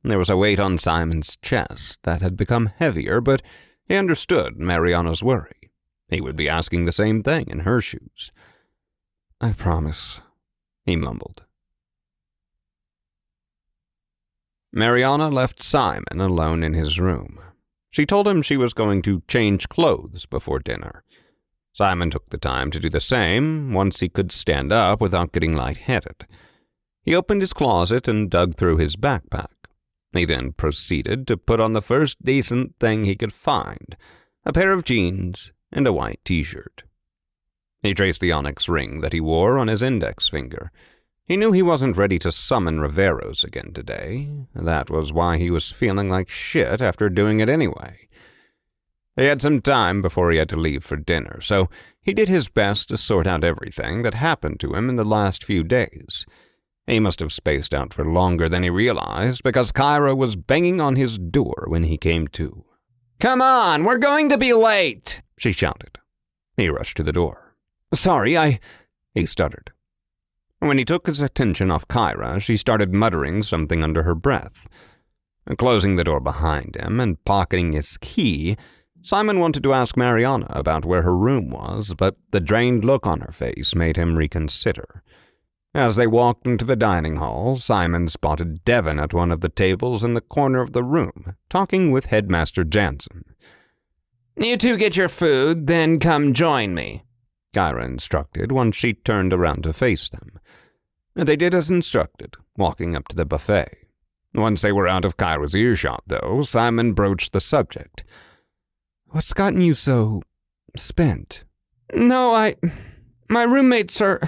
There was a weight on Simon's chest that had become heavier, but he understood Mariana's worry. He would be asking the same thing in her shoes. I promise, he mumbled. Mariana left Simon alone in his room. She told him she was going to change clothes before dinner. Simon took the time to do the same once he could stand up without getting lightheaded. He opened his closet and dug through his backpack. He then proceeded to put on the first decent thing he could find, a pair of jeans and a white t-shirt. He traced the onyx ring that he wore on his index finger. He knew he wasn't ready to summon Riveros again today. That was why he was feeling like shit after doing it anyway. He had some time before he had to leave for dinner, so he did his best to sort out everything that happened to him in the last few days. He must have spaced out for longer than he realized, because Kyra was banging on his door when he came to. Come on, we're going to be late, she shouted. He rushed to the door. Sorry, he stuttered. When he took his attention off Kyra, she started muttering something under her breath. Closing the door behind him and pocketing his key, Simon wanted to ask Mariana about where her room was, but the drained look on her face made him reconsider. As they walked into the dining hall, Simon spotted Devon at one of the tables in the corner of the room, talking with Headmaster Jansen. You two get your food, then come join me, Kyra instructed once she turned around to face them. They did as instructed, walking up to the buffet. Once they were out of Kyra's earshot, though, Simon broached the subject. What's gotten you so spent? No, my roommates are...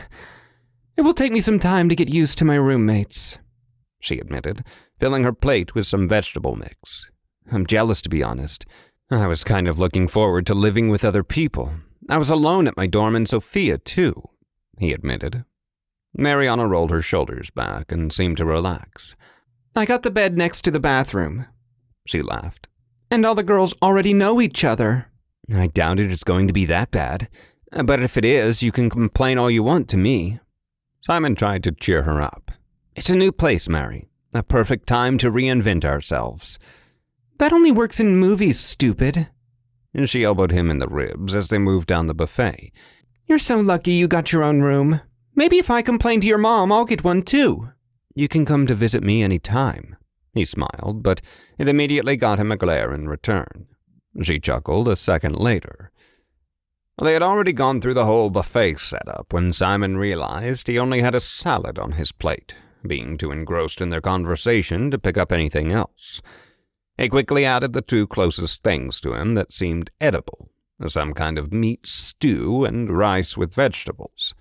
It will take me some time to get used to my roommates, she admitted, filling her plate with some vegetable mix. I'm jealous, to be honest. I was kind of looking forward to living with other people. I was alone at my dorm in Sophia, too, he admitted. Mariana rolled her shoulders back and seemed to relax. I got the bed next to the bathroom, she laughed. And all the girls already know each other. I doubt it's going to be that bad. But if it is, you can complain all you want to me. Simon tried to cheer her up. It's a new place, Mary. A perfect time to reinvent ourselves. That only works in movies, stupid. And she elbowed him in the ribs as they moved down the buffet. You're so lucky you got your own room. Maybe if I complain to your mom, I'll get one too. You can come to visit me any time. He smiled, but it immediately got him a glare in return. She chuckled a second later. They had already gone through the whole buffet setup when Simon realized he only had a salad on his plate, being too engrossed in their conversation to pick up anything else. He quickly added the two closest things to him that seemed edible, some kind of meat stew and rice with vegetables.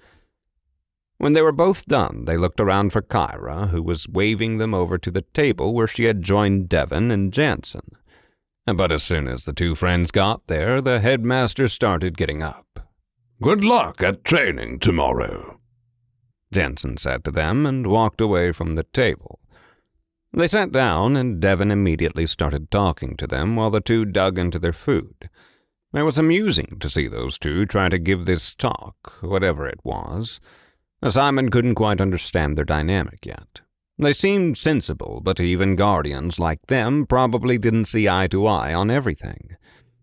When they were both done, they looked around for Kyra, who was waving them over to the table where she had joined Devon and Jansen. But as soon as the two friends got there, the headmaster started getting up. Good luck at training tomorrow, Jansen said to them and walked away from the table. They sat down, and Devon immediately started talking to them while the two dug into their food. It was amusing to see those two try to give this talk, whatever it was. Simon couldn't quite understand their dynamic yet. They seemed sensible, but even guardians like them probably didn't see eye to eye on everything.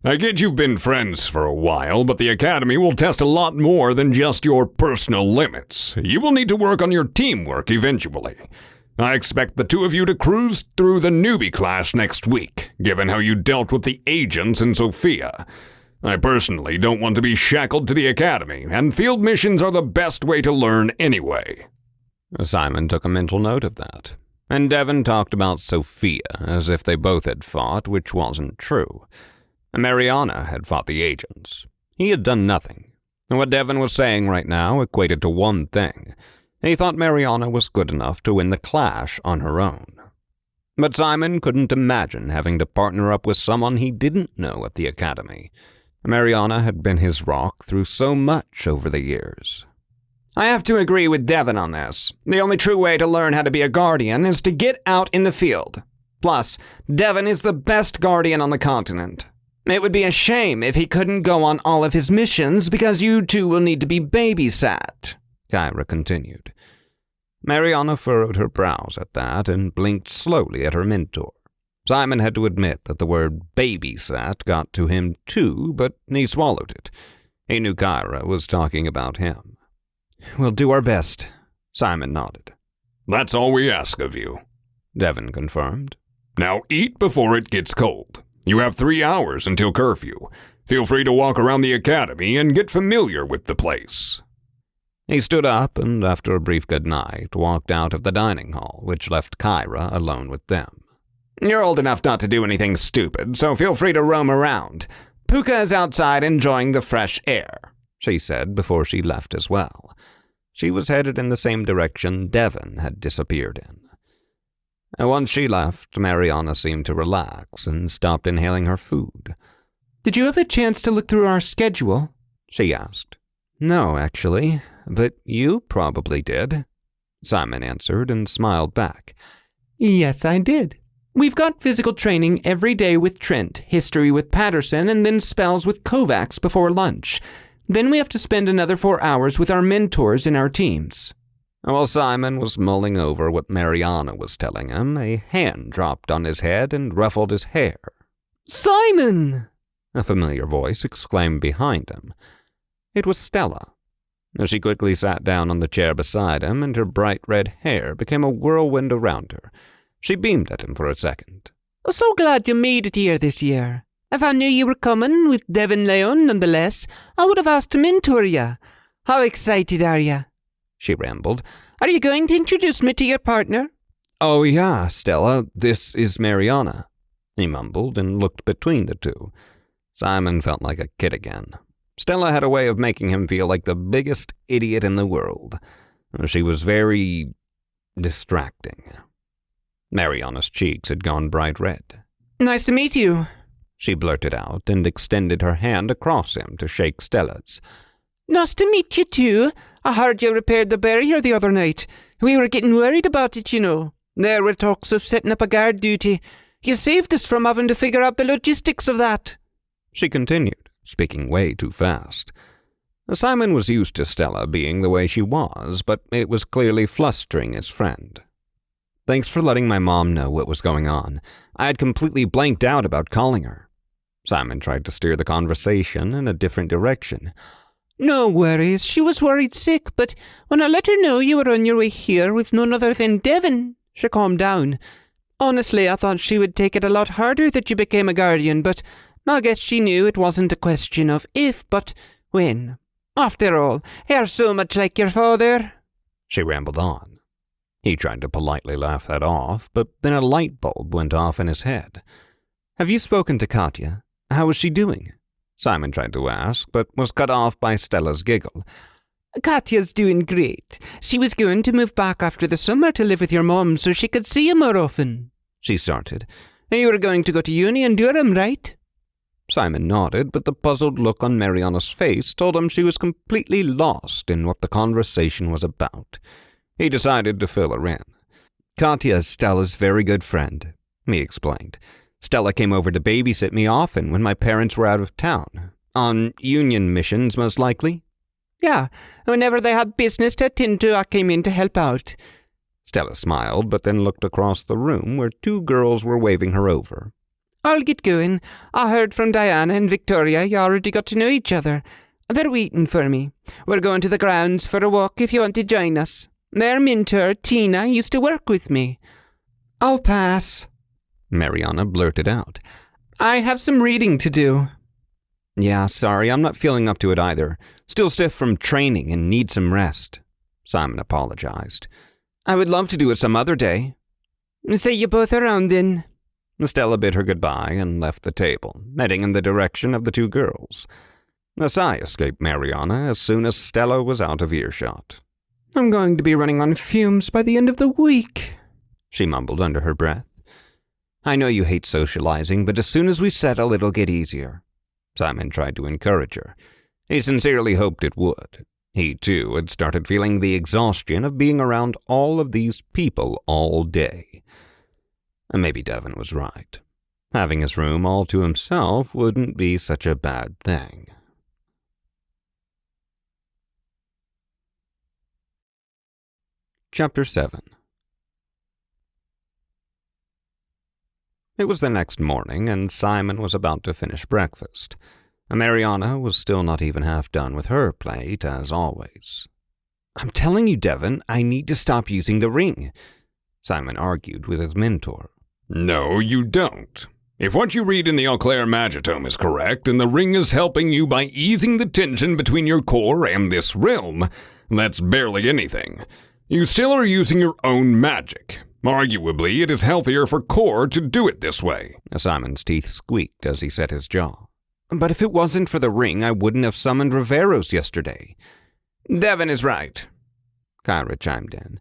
I get you've been friends for a while, but the Academy will test a lot more than just your personal limits. You will need to work on your teamwork eventually. I expect the two of you to cruise through the newbie class next week, given how you dealt with the agents in Sophia. I personally don't want to be shackled to the academy, and field missions are the best way to learn anyway. Simon took a mental note of that, and Devon talked about Sophia as if they both had fought, which wasn't true. Mariana had fought the agents. He had done nothing. And what Devon was saying right now equated to one thing. He thought Mariana was good enough to win the clash on her own. But Simon couldn't imagine having to partner up with someone he didn't know at the academy. Mariana had been his rock through so much over the years. I have to agree with Devon on this. The only true way to learn how to be a guardian is to get out in the field. Plus, Devon is the best guardian on the continent. It would be a shame if he couldn't go on all of his missions because you two will need to be babysat, Kyra continued. Mariana furrowed her brows at that and blinked slowly at her mentor. Simon had to admit that the word babysat got to him too, but he swallowed it. He knew Kyra was talking about him. We'll do our best, Simon nodded. That's all we ask of you, Devon confirmed. Now eat before it gets cold. You have 3 hours until curfew. Feel free to walk around the academy and get familiar with the place. He stood up and, after a brief goodnight, walked out of the dining hall, which left Kyra alone with them. You're old enough not to do anything stupid, so feel free to roam around. Puka is outside enjoying the fresh air, she said before she left as well. She was headed in the same direction Devon had disappeared in. And once she left, Mariana seemed to relax and stopped inhaling her food. Did you have a chance to look through our schedule? She asked. No, actually, but you probably did, Simon answered and smiled back. Yes, I did. We've got physical training every day with Trent, history with Patterson, and then spells with Kovacs before lunch. Then we have to spend another 4 hours with our mentors in our teams. While Simon was mulling over what Mariana was telling him, a hand dropped on his head and ruffled his hair. Simon! A familiar voice exclaimed behind him. It was Stella. She quickly sat down on the chair beside him, and her bright red hair became a whirlwind around her. She beamed at him for a second. So glad you made it here this year. If I knew you were coming, with Devon Leon nonetheless, I would have asked to mentor you. How excited are you? She rambled. Are you going to introduce me to your partner? Oh yeah, Stella, this is Mariana, he mumbled and looked between the two. Simon felt like a kid again. Stella had a way of making him feel like the biggest idiot in the world. She was very distracting. Mariana's cheeks had gone bright red. Nice to meet you, she blurted out and extended her hand across him to shake Stella's. Nice to meet you too. I heard you repaired the barrier the other night. We were getting worried about it, you know. There were talks of setting up a guard duty. You saved us from having to figure out the logistics of that, she continued, speaking way too fast. Simon was used to Stella being the way she was, but it was clearly flustering his friend. Thanks for letting my mom know what was going on. I had completely blanked out about calling her. Simon tried to steer the conversation in a different direction. No worries, she was worried sick, but when I let her know you were on your way here with none other than Devon, she calmed down. Honestly, I thought she would take it a lot harder that you became a guardian, but I guess she knew it wasn't a question of if, but when. After all, you're so much like your father, she rambled on. He tried to politely laugh that off, but then a light bulb went off in his head. Have you spoken to Katya? How is she doing? Simon tried to ask, but was cut off by Stella's giggle. Katya's doing great. She was going to move back after the summer to live with your mom so she could see you more often, she started. You were going to go to uni in Durham, right? Simon nodded, but the puzzled look on Mariana's face told him she was completely lost in what the conversation was about. He decided to fill her in. Katya is Stella's very good friend, he explained. Stella came over to babysit me often when my parents were out of town. On union missions, most likely. Yeah, whenever they had business to attend to, I came in to help out. Stella smiled, but then looked across the room where 2 girls were waving her over. I'll get going. I heard from Diana and Victoria you already got to know each other. They're waiting for me. We're going to the grounds for a walk if you want to join us. Their mentor, Tina, used to work with me. I'll pass, Mariana blurted out. I have some reading to do. Yeah, sorry, I'm not feeling up to it either. Still stiff from training and need some rest. Simon apologized. I would love to do it some other day. See you both around then. Stella bid her goodbye and left the table, heading in the direction of the two girls. A sigh escaped Mariana as soon as Stella was out of earshot. I'm going to be running on fumes by the end of the week, she mumbled under her breath. I know you hate socializing, but as soon as we settle, it'll get easier. Simon tried to encourage her. He sincerely hoped it would. He, too, had started feeling the exhaustion of being around all of these people all day. And maybe Devon was right. Having his room all to himself wouldn't be such a bad thing. Chapter 7. It was the next morning, and Simon was about to finish breakfast. Mariana was still not even half done with her plate, as always. I'm telling you, Devon, I need to stop using the ring, Simon argued with his mentor. No, you don't. If what you read in the Auclair Magitome is correct, and the ring is helping you by easing the tension between your core and this realm, that's barely anything. You still are using your own magic. Arguably, it is healthier for core to do it this way. Simon's teeth squeaked as he set his jaw. But if it wasn't for the ring, I wouldn't have summoned Riveros yesterday. Devon is right, Kyra chimed in.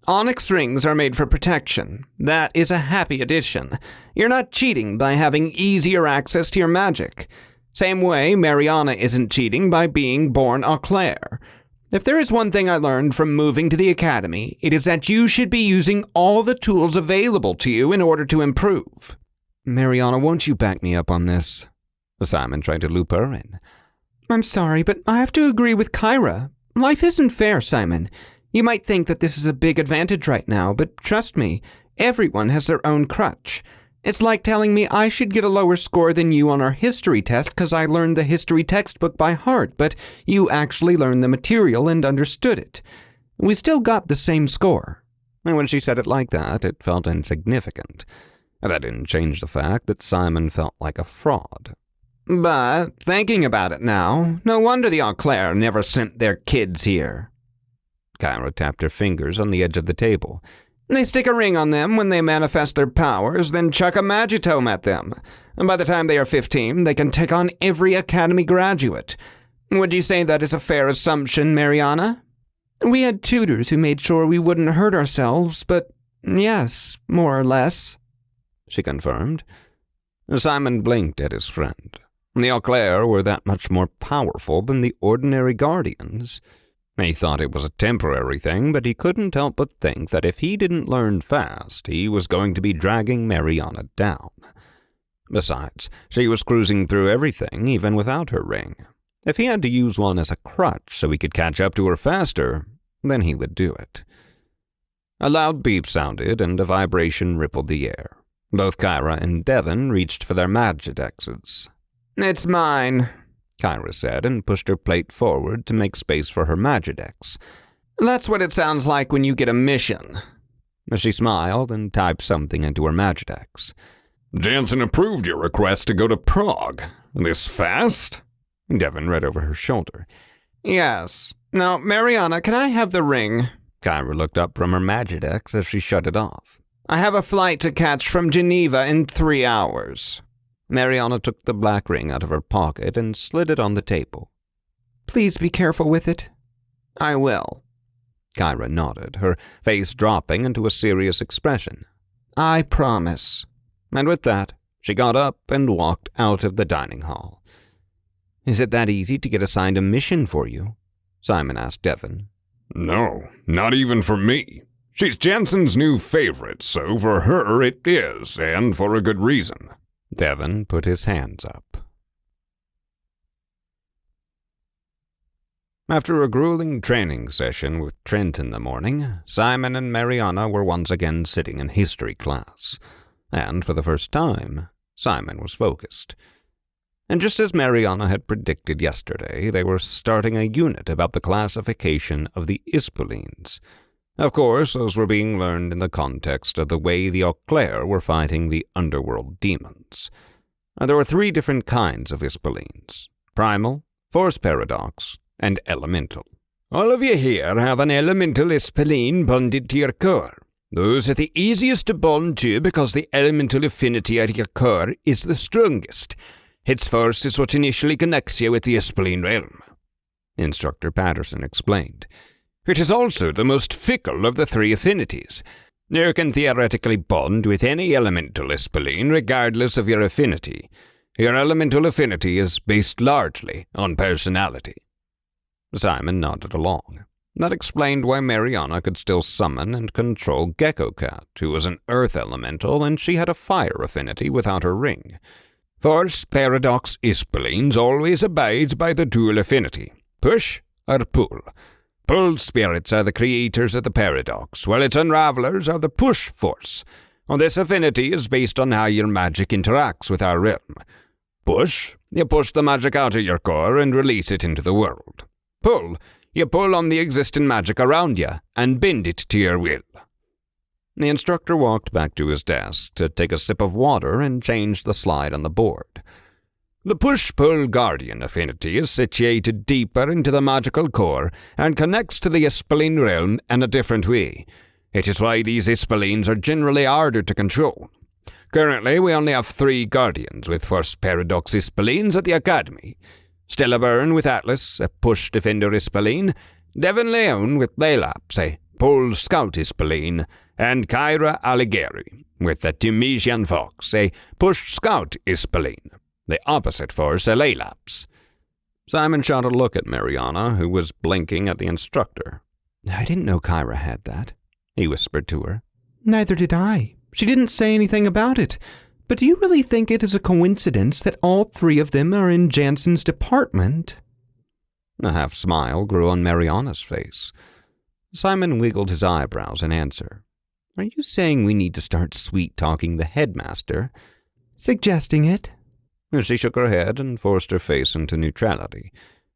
Onyx rings are made for protection. That is a happy addition. You're not cheating by having easier access to your magic. Same way, Mariana isn't cheating by being born Auclair. If there is one thing I learned from moving to the Academy, it is that you should be using all the tools available to you in order to improve. Mariana, won't you back me up on this? Simon tried to loop her in. I'm sorry, but I have to agree with Kyra. Life isn't fair, Simon. You might think that this is a big advantage right now, but trust me, everyone has their own crutch. It's like telling me I should get a lower score than you on our history test because I learned the history textbook by heart, but you actually learned the material and understood it. We still got the same score. And when she said it like that, it felt insignificant. That didn't change the fact that Simon felt like a fraud. But, thinking about it now, no wonder the Auclair never sent their kids here. Kyra tapped her fingers on the edge of the table. They stick a ring on them when they manifest their powers, then chuck a Magitome at them. And by the time they are 15, they can take on every Academy graduate. Would you say that is a fair assumption, Mariana? We had tutors who made sure we wouldn't hurt ourselves, but yes, more or less, she confirmed. Simon blinked at his friend. The Auclair were that much more powerful than the ordinary guardians. He thought it was a temporary thing, but he couldn't help but think that if he didn't learn fast, he was going to be dragging Mariana down. Besides, she was cruising through everything, even without her ring. If he had to use one as a crutch so he could catch up to her faster, then he would do it. A loud beep sounded, and a vibration rippled the air. Both Kyra and Devon reached for their Magidexes. It's mine, Kyra said, and pushed her plate forward to make space for her Magidex. That's what it sounds like when you get a mission. She smiled and typed something into her Magidex. Jansen approved your request to go to Prague. This fast? Devon read over her shoulder. Yes. Now, Mariana, can I have the ring? Kyra looked up from her Magidex as she shut it off. I have a flight to catch from Geneva in 3 hours. Mariana took the black ring out of her pocket and slid it on the table. Please be careful with it. I will. Kyra nodded, her face dropping into a serious expression. I promise. And with that, she got up and walked out of the dining hall. Is it that easy to get assigned a mission for you? Simon asked Devon. No, not even for me. She's Jansen's new favorite, so for her it is, and for a good reason. Devon put his hands up. After a grueling training session with Trent in the morning, Simon and Mariana were once again sitting in history class. And for the first time, Simon was focused. And just as Mariana had predicted yesterday, they were starting a unit about the classification of the Ispoleens. Of course, those were being learned in the context of the way the Auclair were fighting the underworld demons. There were 3 different kinds of Ispoleens. primal, force paradox, and elemental. All of you here have an elemental Ispoleen bonded to your core. Those are the easiest to bond to because the elemental affinity at your core is the strongest. Its force is what initially connects you with the Ispoleen realm, Instructor Patterson explained. It is also the most fickle of the three affinities. You can theoretically bond with any elemental Ispoleen regardless of your affinity. Your elemental affinity is based largely on personality. Simon nodded along. That explained why Mariana could still summon and control Gecko Cat, who was an earth elemental, and she had a fire affinity without her ring. Force paradox Ispoleens always abide by the dual affinity, push or pull. Pull spirits are the creators of the paradox, while its unravelers are the push force. This affinity is based on how your magic interacts with our realm. Push, you push the magic out of your core and release it into the world. Pull, you pull on the existing magic around you and bend it to your will. The instructor walked back to his desk to take a sip of water and change the slide on the board. The push-pull guardian affinity is situated deeper into the magical core and connects to the Ispoleen realm in a different way. It is why these Ispoleens are generally harder to control. Currently, we only have 3 guardians with force paradox Ispoleens at the Academy. Stella Byrne with Atlas, a push defender Ispoleen, Devin Leone with Latex, a pull scout Ispoleen, and Kyra Alighieri with the Timesian Fox, a push scout Ispoleen. The opposite force, a Latex. Simon shot a look at Mariana, who was blinking at the instructor. I didn't know Kyra had that, he whispered to her. Neither did I. She didn't say anything about it. But do you really think it is a coincidence that all 3 of them are in Jansen's department? A half-smile grew on Mariana's face. Simon wiggled his eyebrows in answer. Are you saying we need to start sweet-talking the headmaster? Suggesting it? She shook her head and forced her face into neutrality.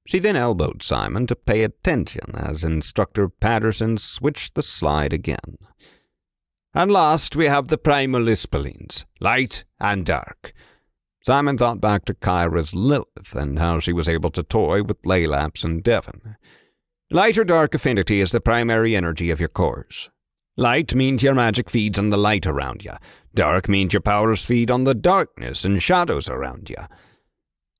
She then elbowed Simon to pay attention as Instructor Patterson switched the slide again. And last, we have the primal Ispoleens, light and dark. Simon thought back to Kyra's Lilith and how she was able to toy with Laylapse and Devon. Light or dark affinity is the primary energy of your cores. Light means your magic feeds on the light around you. Dark means your powers feed on the darkness and shadows around you.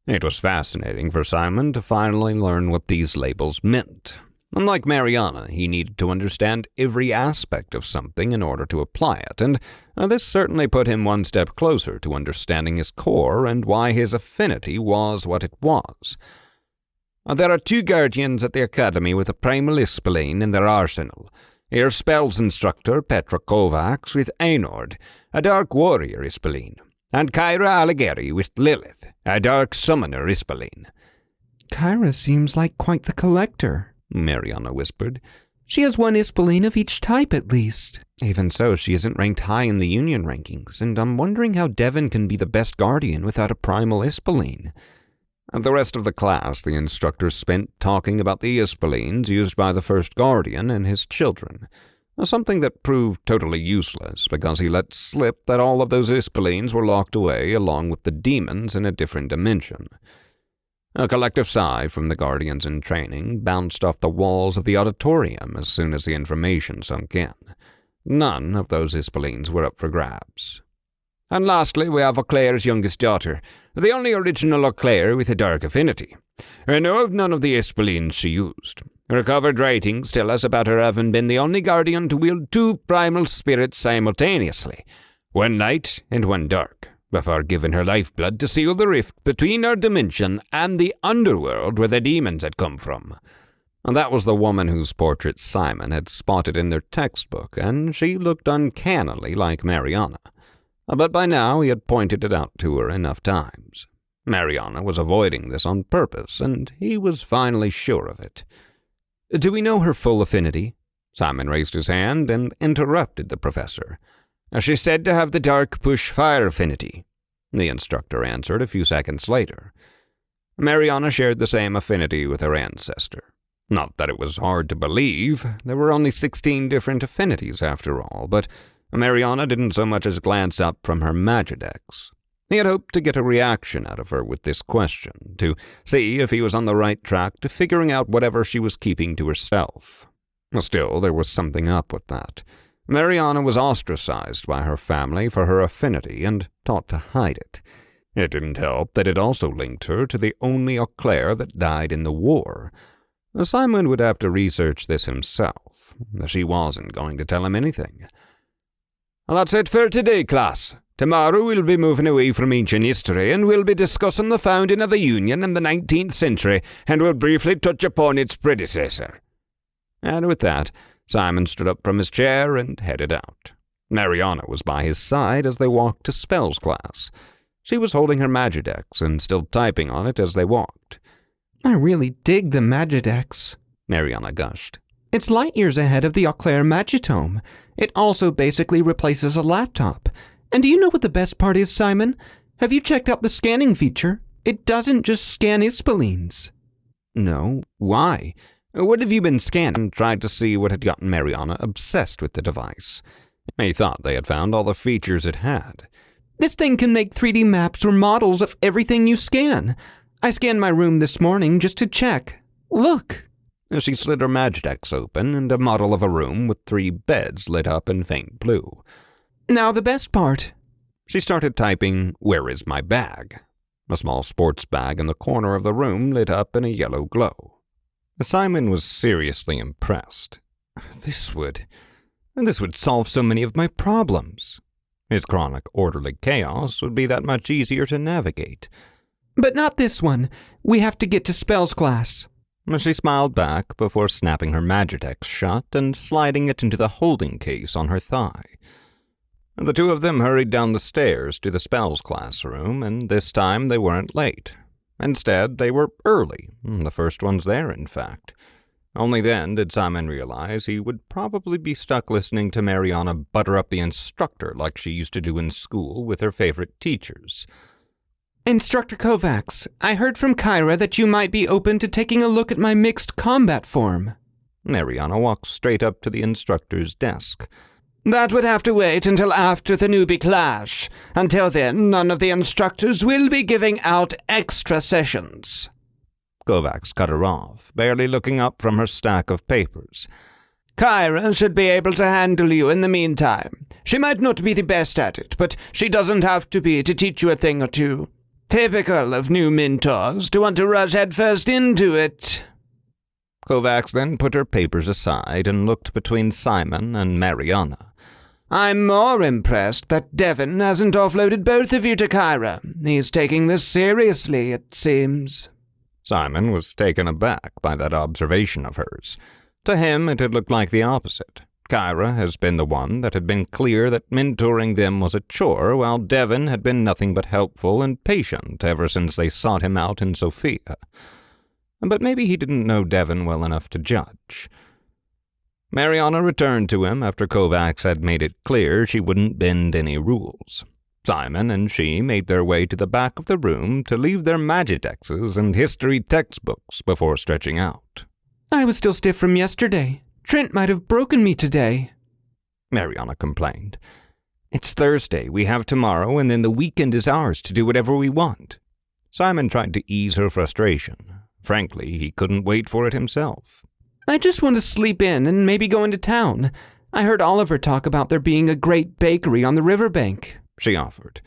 It was fascinating for Simon to finally learn what these labels meant. Unlike Mariana, he needed to understand every aspect of something in order to apply it, and this certainly put him one step closer to understanding his core and why his affinity was what it was. There are 2 guardians at the Academy with a primal Ispoleen in their arsenal. Your spells instructor, Petra Kovacs, with Einord, a dark warrior Ispoleen, and Kyra Alighieri with Lilith, a dark summoner Ispoleen. Kyra seems like quite the collector, Mariana whispered. She has 1 Ispoleen of each type at least. Even so, she isn't ranked high in the Union rankings, and I'm wondering how Devon can be the best guardian without a primal Ispoleen. And the rest of the class, the instructor spent talking about the Ispoleens used by the first guardian and his children, something that proved totally useless because he let slip that all of those Ispoleens were locked away along with the demons in a different dimension. A collective sigh from the guardians in training bounced off the walls of the auditorium as soon as the information sunk in. None of those Ispoleens were up for grabs. And lastly, we have Auclair's youngest daughter, the only original Auclair with a dark affinity. I know of none of the Ispoleens she used. Recovered writings tell us about her having been the only guardian to wield 2 primal spirits simultaneously, 1 light and 1 dark, before giving her lifeblood to seal the rift between our dimension and the underworld where the demons had come from. And that was the woman whose portrait Simon had spotted in their textbook, and she looked uncannily like Mariana. But by now he had pointed it out to her enough times. Mariana was avoiding this on purpose, and he was finally sure of it. Do we know her full affinity? Simon raised his hand and interrupted the professor. She's said to have the dark push fire affinity, the instructor answered a few seconds later. Mariana shared the same affinity with her ancestor. Not that it was hard to believe. There were only 16 different affinities after all, but Mariana didn't so much as glance up from her Magidex. He had hoped to get a reaction out of her with this question, to see if he was on the right track to figuring out whatever she was keeping to herself. Still, there was something up with that. Mariana was ostracized by her family for her affinity and taught to hide it. It didn't help that it also linked her to the only Auclair that died in the war. Simon would have to research this himself. She wasn't going to tell him anything. That's it for today, class. Tomorrow we'll be moving away from ancient history and we'll be discussing the founding of the Union in the 19th century, and we'll briefly touch upon its predecessor. And with that, Simon stood up from his chair and headed out. Mariana was by his side as they walked to spells class. She was holding her Magidex and still typing on it as they walked. I really dig the Magidex, Mariana gushed. It's light years ahead of the Auclair Magitome. It also basically replaces a laptop. And do you know what the best part is, Simon? Have you checked out the scanning feature? It doesn't just scan Ispoleens. No, why? What have you been scanning? Tried to see what had gotten Mariana obsessed with the device. He thought they had found all the features it had. This thing can make 3D maps or models of everything you scan. I scanned my room this morning just to check. Look. She slid her Magidex open, and a model of a room with 3 beds lit up in faint blue. Now the best part. She started typing, "Where is my bag?" A small sports bag in the corner of the room lit up in a yellow glow. Simon was seriously impressed. This would solve so many of my problems. His chronic orderly chaos would be that much easier to navigate. But not this one. We have to get to spells class. She smiled back before snapping her Magidex shut and sliding it into the holding case on her thigh. The two of them hurried down the stairs to the spells classroom, and this time they weren't late. Instead, they were early, the first ones there, in fact. Only then did Simon realize he would probably be stuck listening to Mariana butter up the instructor like she used to do in school with her favorite teachers. Instructor Kovacs, I heard from Kyra that you might be open to taking a look at my mixed combat form. Mariana walked straight up to the instructor's desk. That would have to wait until after the newbie clash. Until then, none of the instructors will be giving out extra sessions. Kovacs cut her off, barely looking up from her stack of papers. Kyra should be able to handle you in the meantime. She might not be the best at it, but she doesn't have to be to teach you a thing or two. Typical of new mentors to want to rush headfirst into it. Kovacs then put her papers aside and looked between Simon and Mariana. I'm more impressed that Devon hasn't offloaded both of you to Kyra. He's taking this seriously, it seems. Simon was taken aback by that observation of hers. To him, it had looked like the opposite. Kyra has been the one that had been clear that mentoring them was a chore, while Devon had been nothing but helpful and patient ever since they sought him out in Sophia. But maybe he didn't know Devon well enough to judge. Mariana returned to him after Kovacs had made it clear she wouldn't bend any rules. Simon and she made their way to the back of the room to leave their Magidexes and history textbooks before stretching out. I was still stiff from yesterday. Trent might have broken me today, Mariana complained. It's Thursday, we have tomorrow, and then the weekend is ours to do whatever we want. Simon tried to ease her frustration. Frankly, he couldn't wait for it himself. I just want to sleep in and maybe go into town. I heard Oliver talk about there being a great bakery on the riverbank, she offered.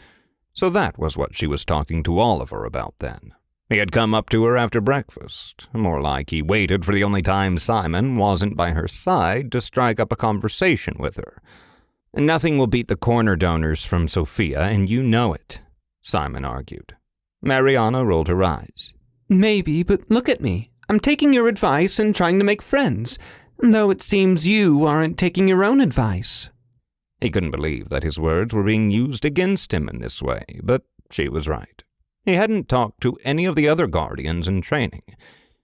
So that was what she was talking to Oliver about then. He had come up to her after breakfast, more like he waited for the only time Simon wasn't by her side to strike up a conversation with her. Nothing will beat the corner donors from Sophia, and you know it, Simon argued. Mariana rolled her eyes. Maybe, but look at me. I'm taking your advice and trying to make friends, though it seems you aren't taking your own advice. He couldn't believe that his words were being used against him in this way, but she was right. He hadn't talked to any of the other guardians in training.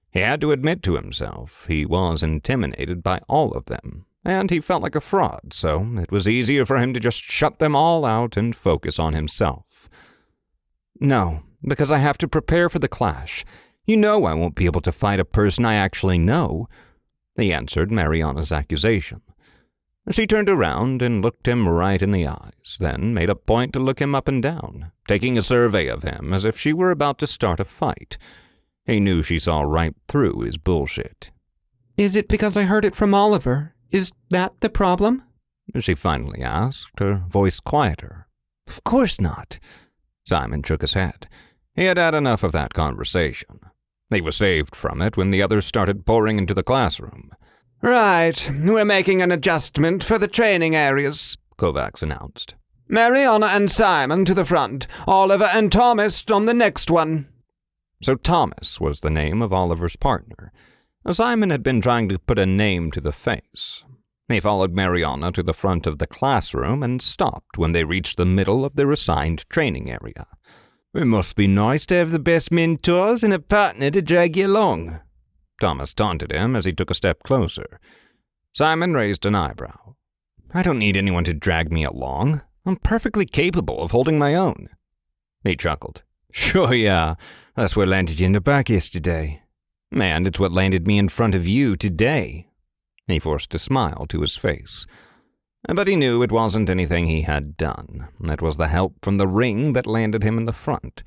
He had to admit to himself he was intimidated by all of them, and he felt like a fraud, so it was easier for him to just shut them all out and focus on himself. No, because I have to prepare for the clash. You know I won't be able to fight a person I actually know, he answered Mariana's accusation. She turned around and looked him right in the eyes, then made a point to look him up and down, taking a survey of him as if she were about to start a fight. He knew she saw right through his bullshit. Is it because I heard it from Oliver? Is that the problem? She finally asked, her voice quieter. Of course not. Simon shook his head. He had had enough of that conversation. He was saved from it when the others started pouring into the classroom. Right, we're making an adjustment for the training areas, Kovacs announced. Mariana and Simon to the front, Oliver and Thomas on the next one. So Thomas was the name of Oliver's partner. Simon had been trying to put a name to the face. He followed Mariana to the front of the classroom and stopped when they reached the middle of their assigned training area. It must be nice to have the best mentors and a partner to drag you along, Thomas taunted him as he took a step closer. Simon raised an eyebrow. I don't need anyone to drag me along. I'm perfectly capable of holding my own. He chuckled. Sure, yeah. That's what landed you in the back yesterday. And it's what landed me in front of you today. He forced a smile to his face. But he knew it wasn't anything he had done. It was the help from the ring that landed him in the front.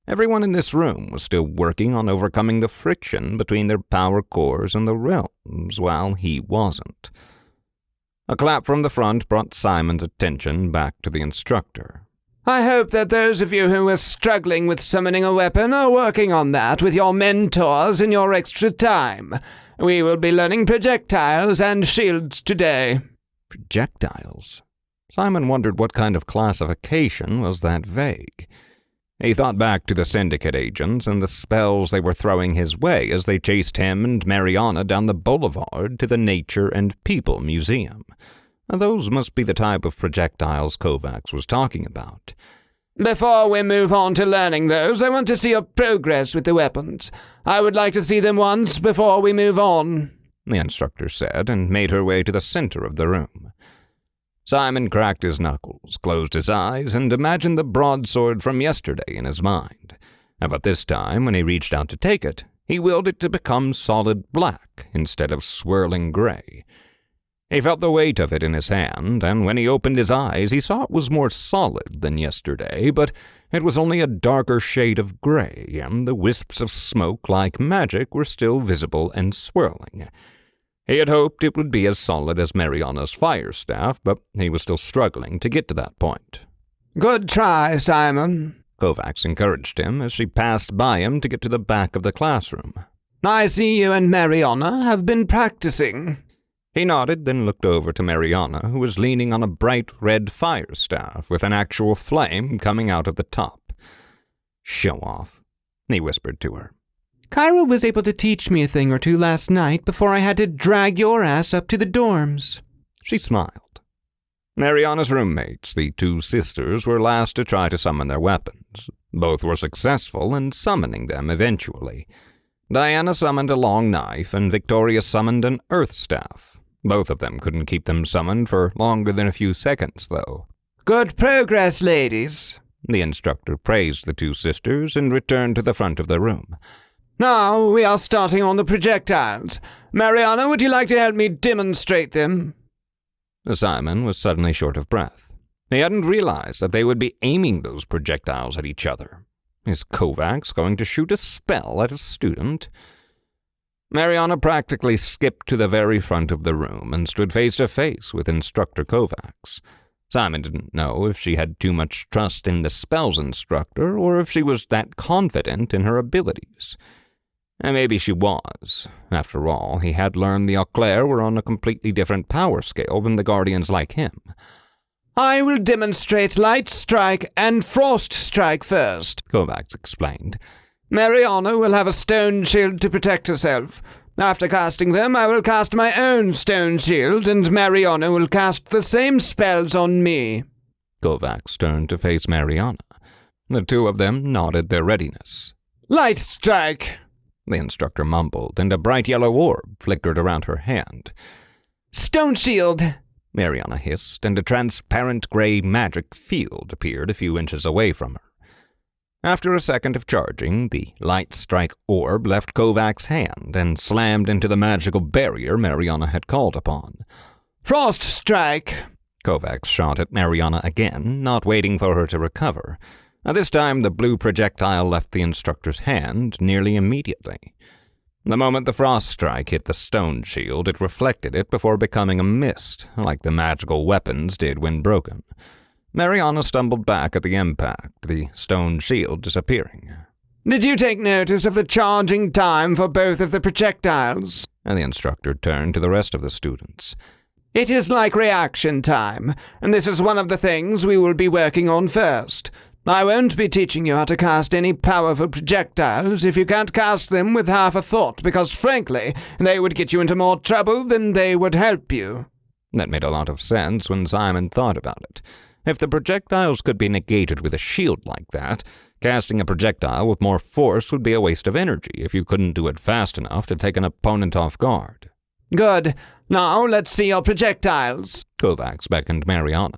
Everyone in this room was still working on overcoming the friction between their power cores and the realms, while he wasn't. A clap from the front brought Simon's attention back to the instructor. I hope that those of you who are struggling with summoning a weapon are working on that with your mentors in your extra time. We will be learning projectiles and shields today. Projectiles? Simon wondered what kind of classification was that vague. He thought back to the Syndicate agents and the spells they were throwing his way as they chased him and Mariana down the boulevard to the Nature and People Museum. Those must be the type of projectiles Kovacs was talking about. Before we move on to learning those, I want to see your progress with the weapons. I would like to see them once before we move on, the instructor said, and made her way to the center of the room. Simon cracked his knuckles, closed his eyes, and imagined the broadsword from yesterday in his mind. But this time, when he reached out to take it, he willed it to become solid black instead of swirling gray. He felt the weight of it in his hand, and when he opened his eyes, he saw it was more solid than yesterday, but it was only a darker shade of gray, and the wisps of smoke like magic were still visible and swirling. He had hoped it would be as solid as Mariana's fire staff, but he was still struggling to get to that point. Good try, Simon, Kovacs encouraged him as she passed by him to get to the back of the classroom. I see you and Mariana have been practicing. He nodded, then looked over to Mariana, who was leaning on a bright red fire staff with an actual flame coming out of the top. Show off, he whispered to her. Cairo was able to teach me a thing or two last night before I had to drag your ass up to the dorms. She smiled. Mariana's roommates, the two sisters, were last to try to summon their weapons. Both were successful in summoning them eventually. Diana summoned a long knife, and Victoria summoned an earth staff. Both of them couldn't keep them summoned for longer than a few seconds, though. Good progress, ladies. The instructor praised the two sisters and returned to the front of the room. Now we are starting on the projectiles. Mariana, would you like to help me demonstrate them? Simon was suddenly short of breath. He hadn't realized that they would be aiming those projectiles at each other. Is Kovacs going to shoot a spell at a student? Mariana practically skipped to the very front of the room and stood face to face with Instructor Kovacs. Simon didn't know if she had too much trust in the spells instructor or if she was that confident in her abilities. And maybe she was. After all, he had learned the Auclair were on a completely different power scale than the Guardians like him. I will demonstrate Light Strike and Frost Strike first, Kovacs explained. Mariana will have a stone shield to protect herself. After casting them, I will cast my own stone shield, and Mariana will cast the same spells on me. Kovacs turned to face Mariana. The two of them nodded their readiness. Light Strike, the instructor mumbled, and a bright yellow orb flickered around her hand. Stone Shield, Mariana hissed, and a transparent gray magic field appeared a few inches away from her. After a second of charging, the light strike orb left Kovacs' hand and slammed into the magical barrier Mariana had called upon. Frost Strike! Kovacs shot at Mariana again, not waiting for her to recover. This time, the blue projectile left the instructor's hand nearly immediately. The moment the frost strike hit the stone shield, it reflected it before becoming a mist, like the magical weapons did when broken. Mariana stumbled back at the impact, the stone shield disappearing. Did you take notice of the charging time for both of the projectiles? And the instructor turned to the rest of the students. It is like reaction time, and this is one of the things we will be working on first. I won't be teaching you how to cast any powerful projectiles if you can't cast them with half a thought, because frankly, they would get you into more trouble than they would help you. That made a lot of sense when Simon thought about it. If the projectiles could be negated with a shield like that, casting a projectile with more force would be a waste of energy if you couldn't do it fast enough to take an opponent off guard. Good. Now let's see your projectiles. Kovacs beckoned Mariana.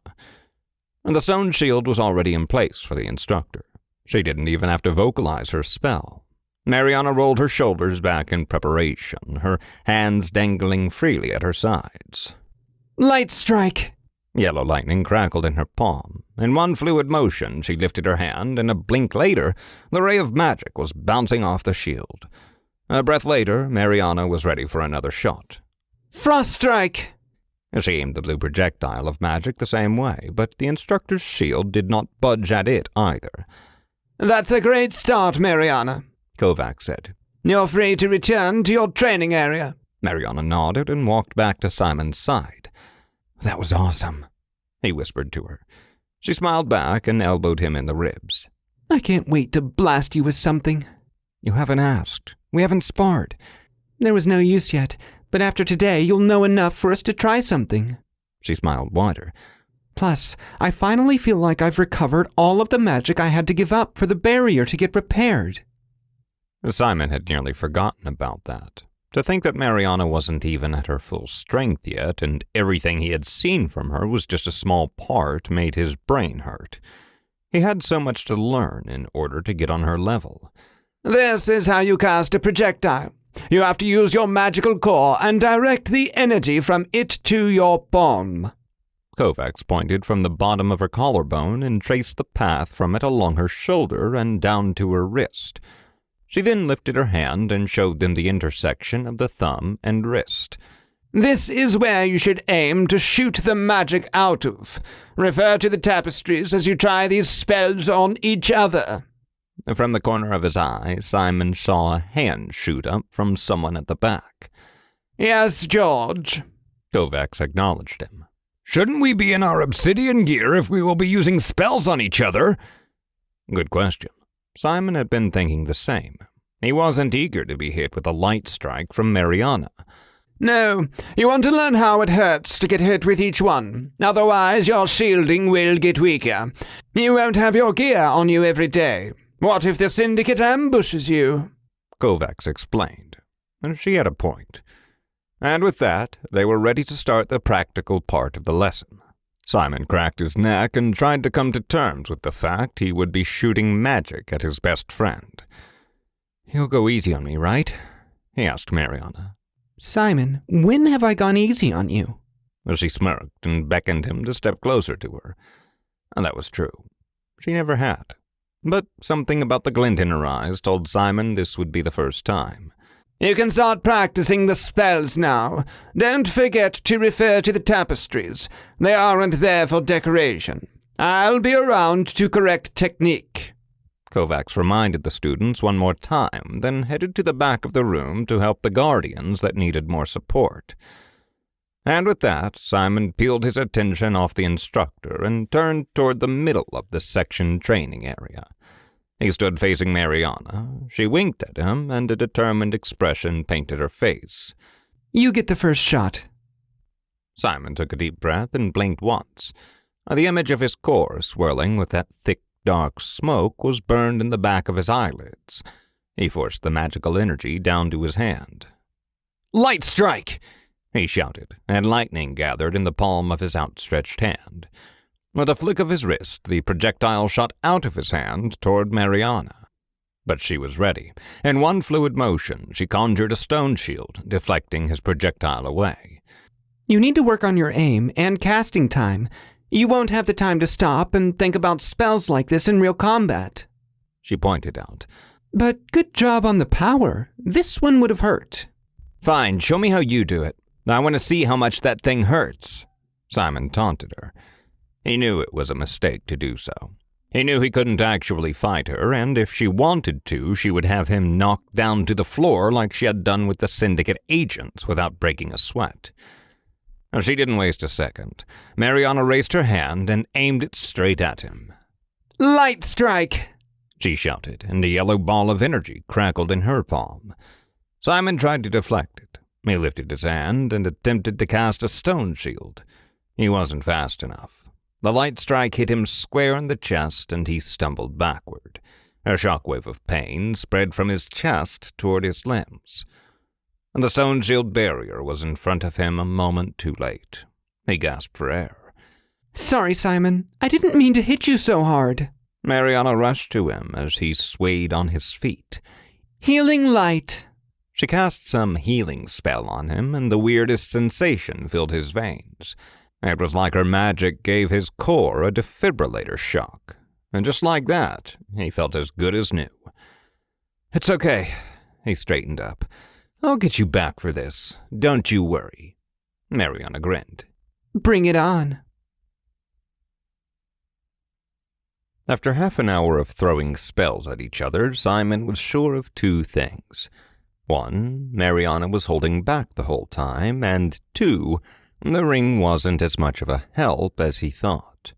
And the stone shield was already in place for the instructor. She didn't even have to vocalize her spell. Mariana rolled her shoulders back in preparation, her hands dangling freely at her sides. Light strike! Yellow lightning crackled in her palm. In one fluid motion, she lifted her hand, and a blink later, the ray of magic was bouncing off the shield. A breath later, Mariana was ready for another shot. Frost strike! She aimed the blue projectile of magic the same way, but the instructor's shield did not budge at it either. That's a great start, Mariana, Kovacs said. You're free to return to your training area. Mariana nodded and walked back to Simon's side. That was awesome, he whispered to her. She smiled back and elbowed him in the ribs. I can't wait to blast you with something. You haven't asked. We haven't sparred. There was no use yet, but after today you'll know enough for us to try something. She smiled wider. Plus, I finally feel like I've recovered all of the magic I had to give up for the barrier to get repaired. Simon had nearly forgotten about that. To think that Mariana wasn't even at her full strength yet, and everything he had seen from her was just a small part, made his brain hurt. He had so much to learn in order to get on her level. This is how you cast a projectile. You have to use your magical core and direct the energy from it to your palm. Kovacs pointed from the bottom of her collarbone and traced the path from it along her shoulder and down to her wrist. She then lifted her hand and showed them the intersection of the thumb and wrist. This is where you should aim to shoot the magic out of. Refer to the tapestries as you try these spells on each other. From the corner of his eye, Simon saw a hand shoot up from someone at the back. Yes, George. Kovacs acknowledged him. Shouldn't we be in our obsidian gear if we will be using spells on each other? Good question. Simon had been thinking the same. He wasn't eager to be hit with a light strike from Mariana. No, you want to learn how it hurts to get hit with each one. Otherwise, your shielding will get weaker. You won't have your gear on you every day. What if the Syndicate ambushes you? Kovacs explained. And she had a point. And with that, they were ready to start the practical part of the lesson. Simon cracked his neck and tried to come to terms with the fact he would be shooting magic at his best friend. You'll go easy on me, right? He asked Mariana. Simon, when have I gone easy on you? She smirked and beckoned him to step closer to her. And that was true. She never had. But something about the glint in her eyes told Simon this would be the first time. You can start practicing the spells now. Don't forget to refer to the tapestries. They aren't there for decoration. I'll be around to correct technique. Kovacs reminded the students one more time, then headed to the back of the room to help the guardians that needed more support. And with that, Simon peeled his attention off the instructor and turned toward the middle of the section training area. He stood facing Mariana. She winked at him, and a determined expression painted her face. You get the first shot. Simon took a deep breath and blinked once. The image of his core swirling with that thick, dark smoke was burned in the back of his eyelids. He forced the magical energy down to his hand. Light strike! He shouted, and lightning gathered in the palm of his outstretched hand. With a flick of his wrist, the projectile shot out of his hand toward Mariana. But she was ready. In one fluid motion, she conjured a stone shield, deflecting his projectile away. You need to work on your aim and casting time. You won't have the time to stop and think about spells like this in real combat, she pointed out. But good job on the power. This one would have hurt. Fine, show me how you do it. I want to see how much that thing hurts, Simon taunted her. He knew it was a mistake to do so. He knew he couldn't actually fight her, and if she wanted to, she would have him knocked down to the floor like she had done with the syndicate agents without breaking a sweat. She didn't waste a second. Mariana raised her hand and aimed it straight at him. Light strike, she shouted, and a yellow ball of energy crackled in her palm. Simon tried to deflect it. He lifted his hand and attempted to cast a stone shield. He wasn't fast enough. The light strike hit him square in the chest, and he stumbled backward. A shockwave of pain spread from his chest toward his limbs. The stone shield barrier was in front of him a moment too late. He gasped for air. Sorry, Simon. I didn't mean to hit you so hard. Mariana rushed to him as he swayed on his feet. Healing light. She cast some healing spell on him, and the weirdest sensation filled his veins. It was like her magic gave his core a defibrillator shock. And just like that, he felt as good as new. It's okay. He straightened up. I'll get you back for this. Don't you worry. Mariana grinned. Bring it on. After half an hour of throwing spells at each other, Simon was sure of two things. One, Mariana was holding back the whole time, and two, the ring wasn't as much of a help as he thought.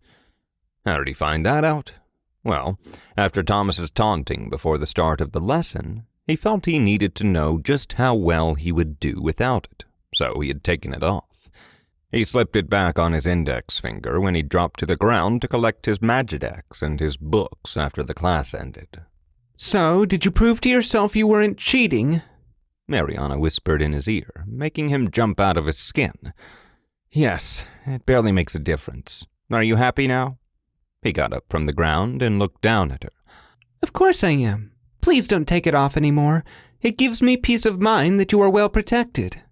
How did he find that out? Well, after Thomas's taunting before the start of the lesson, he felt he needed to know just how well he would do without it, so he had taken it off. He slipped it back on his index finger when he dropped to the ground to collect his Magidex and his books after the class ended. So, did you prove to yourself you weren't cheating? Mariana whispered in his ear, making him jump out of his skin. Yes, it barely makes a difference. Are you happy now? He got up from the ground and looked down at her. Of course I am. Please don't take it off anymore. It gives me peace of mind that you are well protected.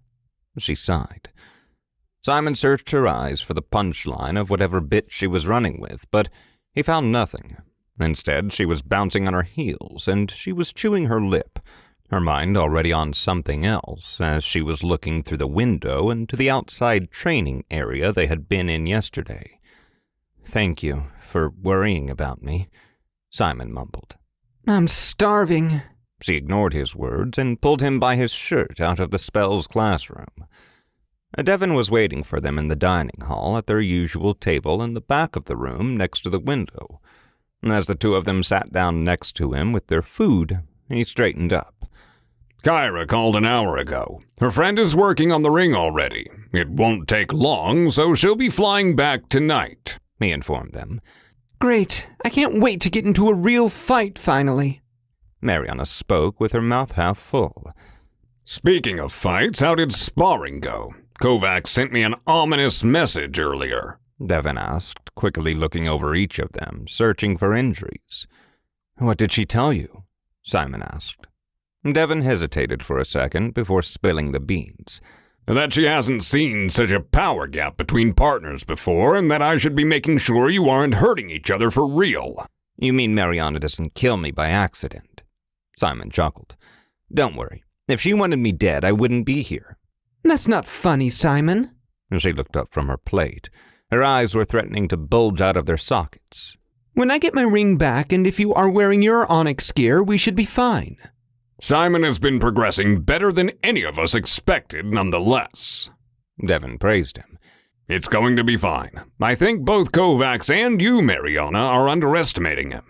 She sighed. Simon searched her eyes for the punchline of whatever bit she was running with, but he found nothing. Instead, she was bouncing on her heels, and she was chewing her lip, her mind already on something else, as she was looking through the window into the outside training area they had been in yesterday. Thank you for worrying about me, Simon mumbled. I'm starving. She ignored his words and pulled him by his shirt out of the spells classroom. Devon was waiting for them in the dining hall at their usual table in the back of the room next to the window. As the two of them sat down next to him with their food, he straightened up. Kyra called an hour ago. Her friend is working on the ring already. It won't take long, so she'll be flying back tonight, he informed them. Great. I can't wait to get into a real fight finally. Mariana spoke with her mouth half full. Speaking of fights, how did sparring go? Kovacs sent me an ominous message earlier, Devon asked, quickly looking over each of them, searching for injuries. What did she tell you? Simon asked. Devon hesitated for a second before spilling the beans. That she hasn't seen such a power gap between partners before, and that I should be making sure you aren't hurting each other for real. You mean Mariana doesn't kill me by accident? Simon chuckled. Don't worry. If she wanted me dead, I wouldn't be here. That's not funny, Simon. She looked up from her plate. Her eyes were threatening to bulge out of their sockets. When I get my ring back, and if you are wearing your onyx gear, we should be fine. Simon has been progressing better than any of us expected, nonetheless. Devon praised him. It's going to be fine. I think both Kovacs and you, Mariana, are underestimating him.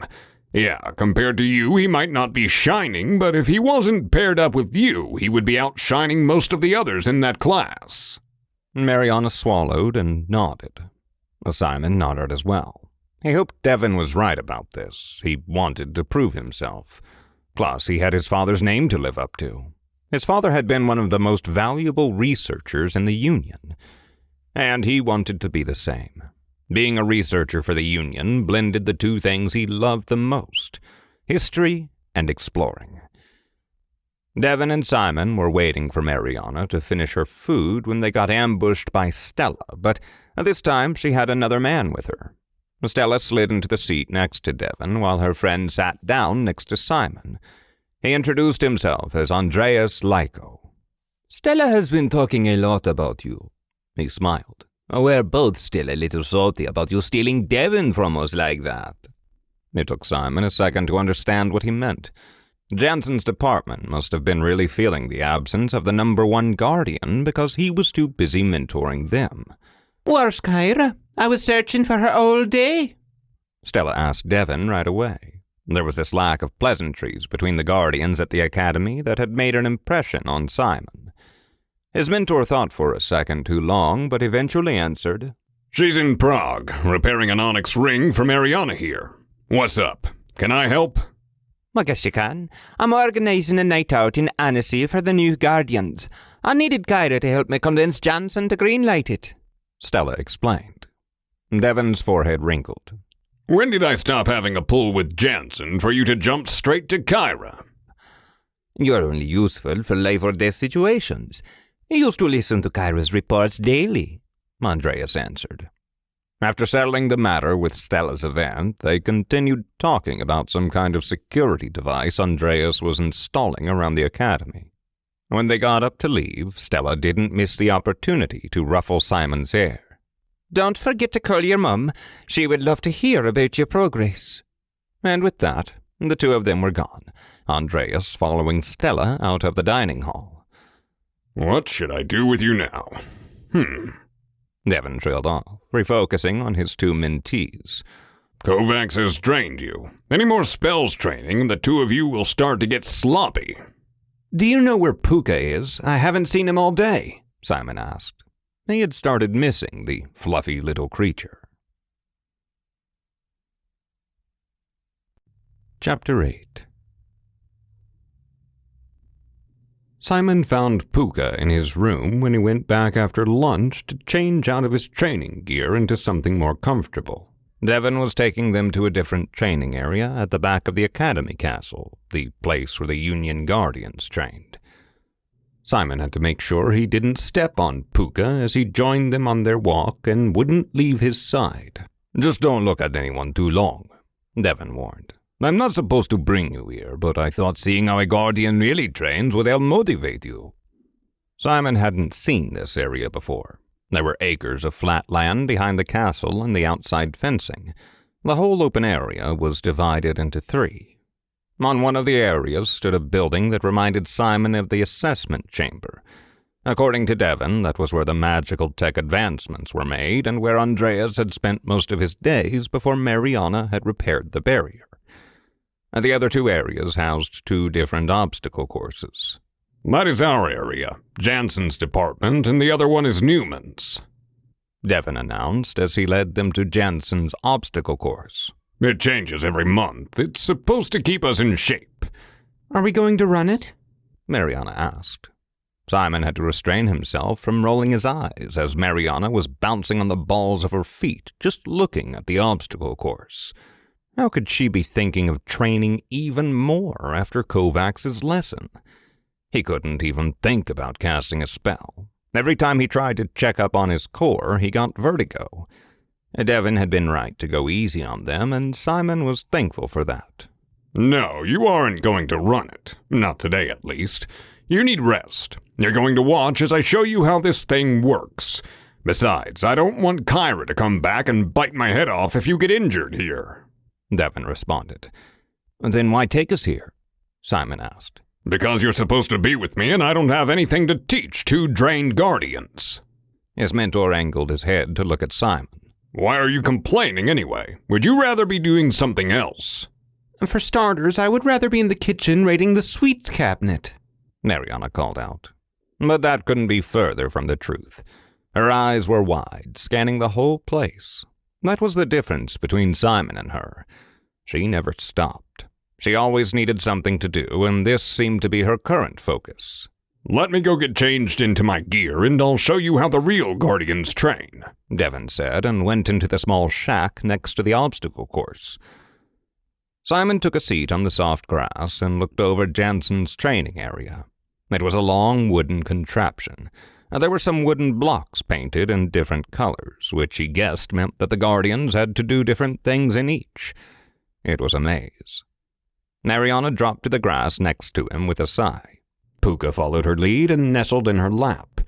Yeah, compared to you, he might not be shining, but if he wasn't paired up with you, he would be outshining most of the others in that class. Mariana swallowed and nodded. Simon nodded as well. He hoped Devon was right about this. He wanted to prove himself. Plus, he had his father's name to live up to. His father had been one of the most valuable researchers in the Union, and he wanted to be the same. Being a researcher for the Union blended the two things he loved the most, history and exploring. Devon and Simon were waiting for Mariana to finish her food when they got ambushed by Stella, but this time she had another man with her. Stella slid into the seat next to Devon while her friend sat down next to Simon. He introduced himself as Andreas Lyko. Stella has been talking a lot about you. He smiled. We're both still a little salty about you stealing Devon from us like that. It took Simon a second to understand what he meant. Jansen's department must have been really feeling the absence of the #1 guardian because he was too busy mentoring them. Where's Kyra? I was searching for her all day. Stella asked Devon right away. There was this lack of pleasantries between the guardians at the academy that had made an impression on Simon. His mentor thought for a second too long, but eventually answered, She's in Prague, repairing an onyx ring for Mariana here. What's up? Can I help? I guess you can. I'm organizing a night out in Annecy for the new Guardians. I needed Kyra to help me convince Jansen to greenlight it. Stella explained. Devon's forehead wrinkled. When did I stop having a pull with Jansen for you to jump straight to Kyra? You're only useful for life or death situations. You used to listen to Kyra's reports daily, Andreas answered. After settling the matter with Stella's event, they continued talking about some kind of security device Andreas was installing around the academy. When they got up to leave, Stella didn't miss the opportunity to ruffle Simon's hair. Don't forget to call your mum. She would love to hear about your progress. And with that, the two of them were gone, Andreas following Stella out of the dining hall. What should I do with you now? Devon trailed off, refocusing on his two mentees. Kovacs has trained you. Any more spells training, and the two of you will start to get sloppy. Do you know where Puka is? I haven't seen him all day, Simon asked. He had started missing the fluffy little creature. Chapter 8. Simon found Puka in his room when he went back after lunch to change out of his training gear into something more comfortable. Devon was taking them to a different training area at the back of the Academy Castle, the place where the Union Guardians trained. Simon had to make sure he didn't step on Puka as he joined them on their walk and wouldn't leave his side. Just don't look at anyone too long, Devon warned. I'm not supposed to bring you here, but I thought seeing how a guardian really trains would help motivate you. Simon hadn't seen this area before. There were acres of flat land behind the castle and the outside fencing. The whole open area was divided into 3. On one of the areas stood a building that reminded Simon of the assessment chamber. According to Devon, that was where the magical tech advancements were made and where Andreas had spent most of his days before Mariana had repaired the barrier. The other 2 areas housed 2 different obstacle courses. That is our area, Jansen's department, and the other one is Newman's, Devon announced as he led them to Jansen's obstacle course. It changes every month. It's supposed to keep us in shape. Are we going to run it? Mariana asked. Simon had to restrain himself from rolling his eyes as Mariana was bouncing on the balls of her feet, just looking at the obstacle course. How could she be thinking of training even more after Kovacs' lesson? He couldn't even think about casting a spell. Every time he tried to check up on his core, he got vertigo. Devon had been right to go easy on them, and Simon was thankful for that. No, you aren't going to run it. Not today, at least. You need rest. You're going to watch as I show you how this thing works. Besides, I don't want Kyra to come back and bite my head off if you get injured here, Devon responded. Then why take us here? Simon asked. Because you're supposed to be with me and I don't have anything to teach 2 drained guardians. His mentor angled his head to look at Simon. Why are you complaining anyway? Would you rather be doing something else? For starters, I would rather be in the kitchen raiding the sweets cabinet, Mariana called out. But that couldn't be further from the truth. Her eyes were wide, scanning the whole place. That was the difference between Simon and her. She never stopped. She always needed something to do, and this seemed to be her current focus. Let me go get changed into my gear, and I'll show you how the real guardians train, Devon said, and went into the small shack next to the obstacle course. Simon took a seat on the soft grass and looked over Jansen's training area. It was a long wooden contraption. There were some wooden blocks painted in different colors, which he guessed meant that the Guardians had to do different things in each. It was a maze. Mariana dropped to the grass next to him with a sigh. Puka followed her lead and nestled in her lap.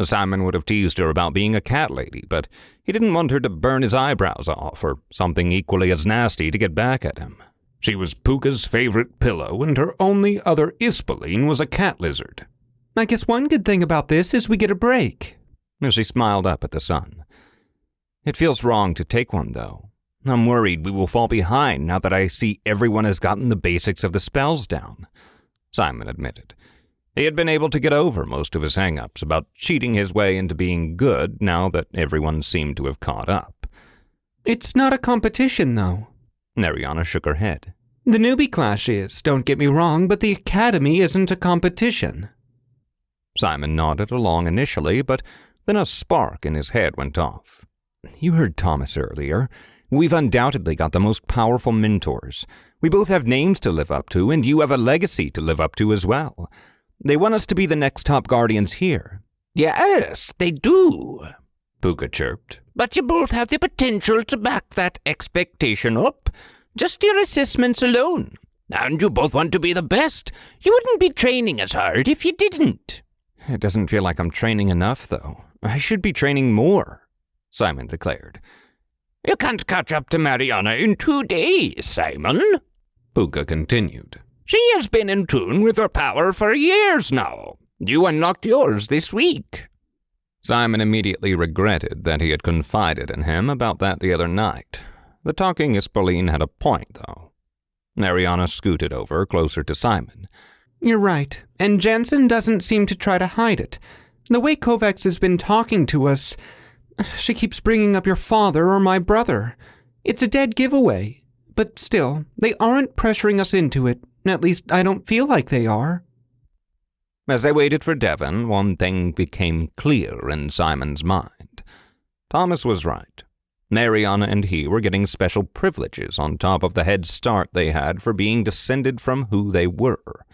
Simon would have teased her about being a cat lady, but he didn't want her to burn his eyebrows off or something equally as nasty to get back at him. She was Puka's favorite pillow, and her only other Ispoleen was a cat lizard. I guess one good thing about this is we get a break. She smiled up at the sun. It feels wrong to take one, though. I'm worried we will fall behind now that I see everyone has gotten the basics of the spells down, Simon admitted. He had been able to get over most of his hang-ups about cheating his way into being good now that everyone seemed to have caught up. It's not a competition, though. Mariana shook her head. The newbie class is, don't get me wrong, but the academy isn't a competition. Simon nodded along initially, but then a spark in his head went off. You heard Thomas earlier. We've undoubtedly got the most powerful mentors. We both have names to live up to, and you have a legacy to live up to as well. They want us to be the next top guardians here. Yes, they do, Puka chirped. but you both have the potential to back that expectation up. Just your assessments alone. And you both want to be the best. You wouldn't be training as hard if you didn't. It doesn't feel like I'm training enough, though. I should be training more, Simon declared. You can't catch up to Mariana in 2 days, Simon, Puka continued. She has been in tune with her power for years now. You unlocked yours this week. Simon immediately regretted that he had confided in him about that the other night. The talking Ispoleen had a point, though. Mariana scooted over closer to Simon. You're right, and Jansen doesn't seem to try to hide it. The way Kovacs has been talking to us, she keeps bringing up your father or my brother. It's a dead giveaway, but still, they aren't pressuring us into it. At least I don't feel like they are. As they waited for Devon, one thing became clear in Simon's mind. Thomas was right. Mariana and he were getting special privileges on top of the head start they had for being descended from who they were.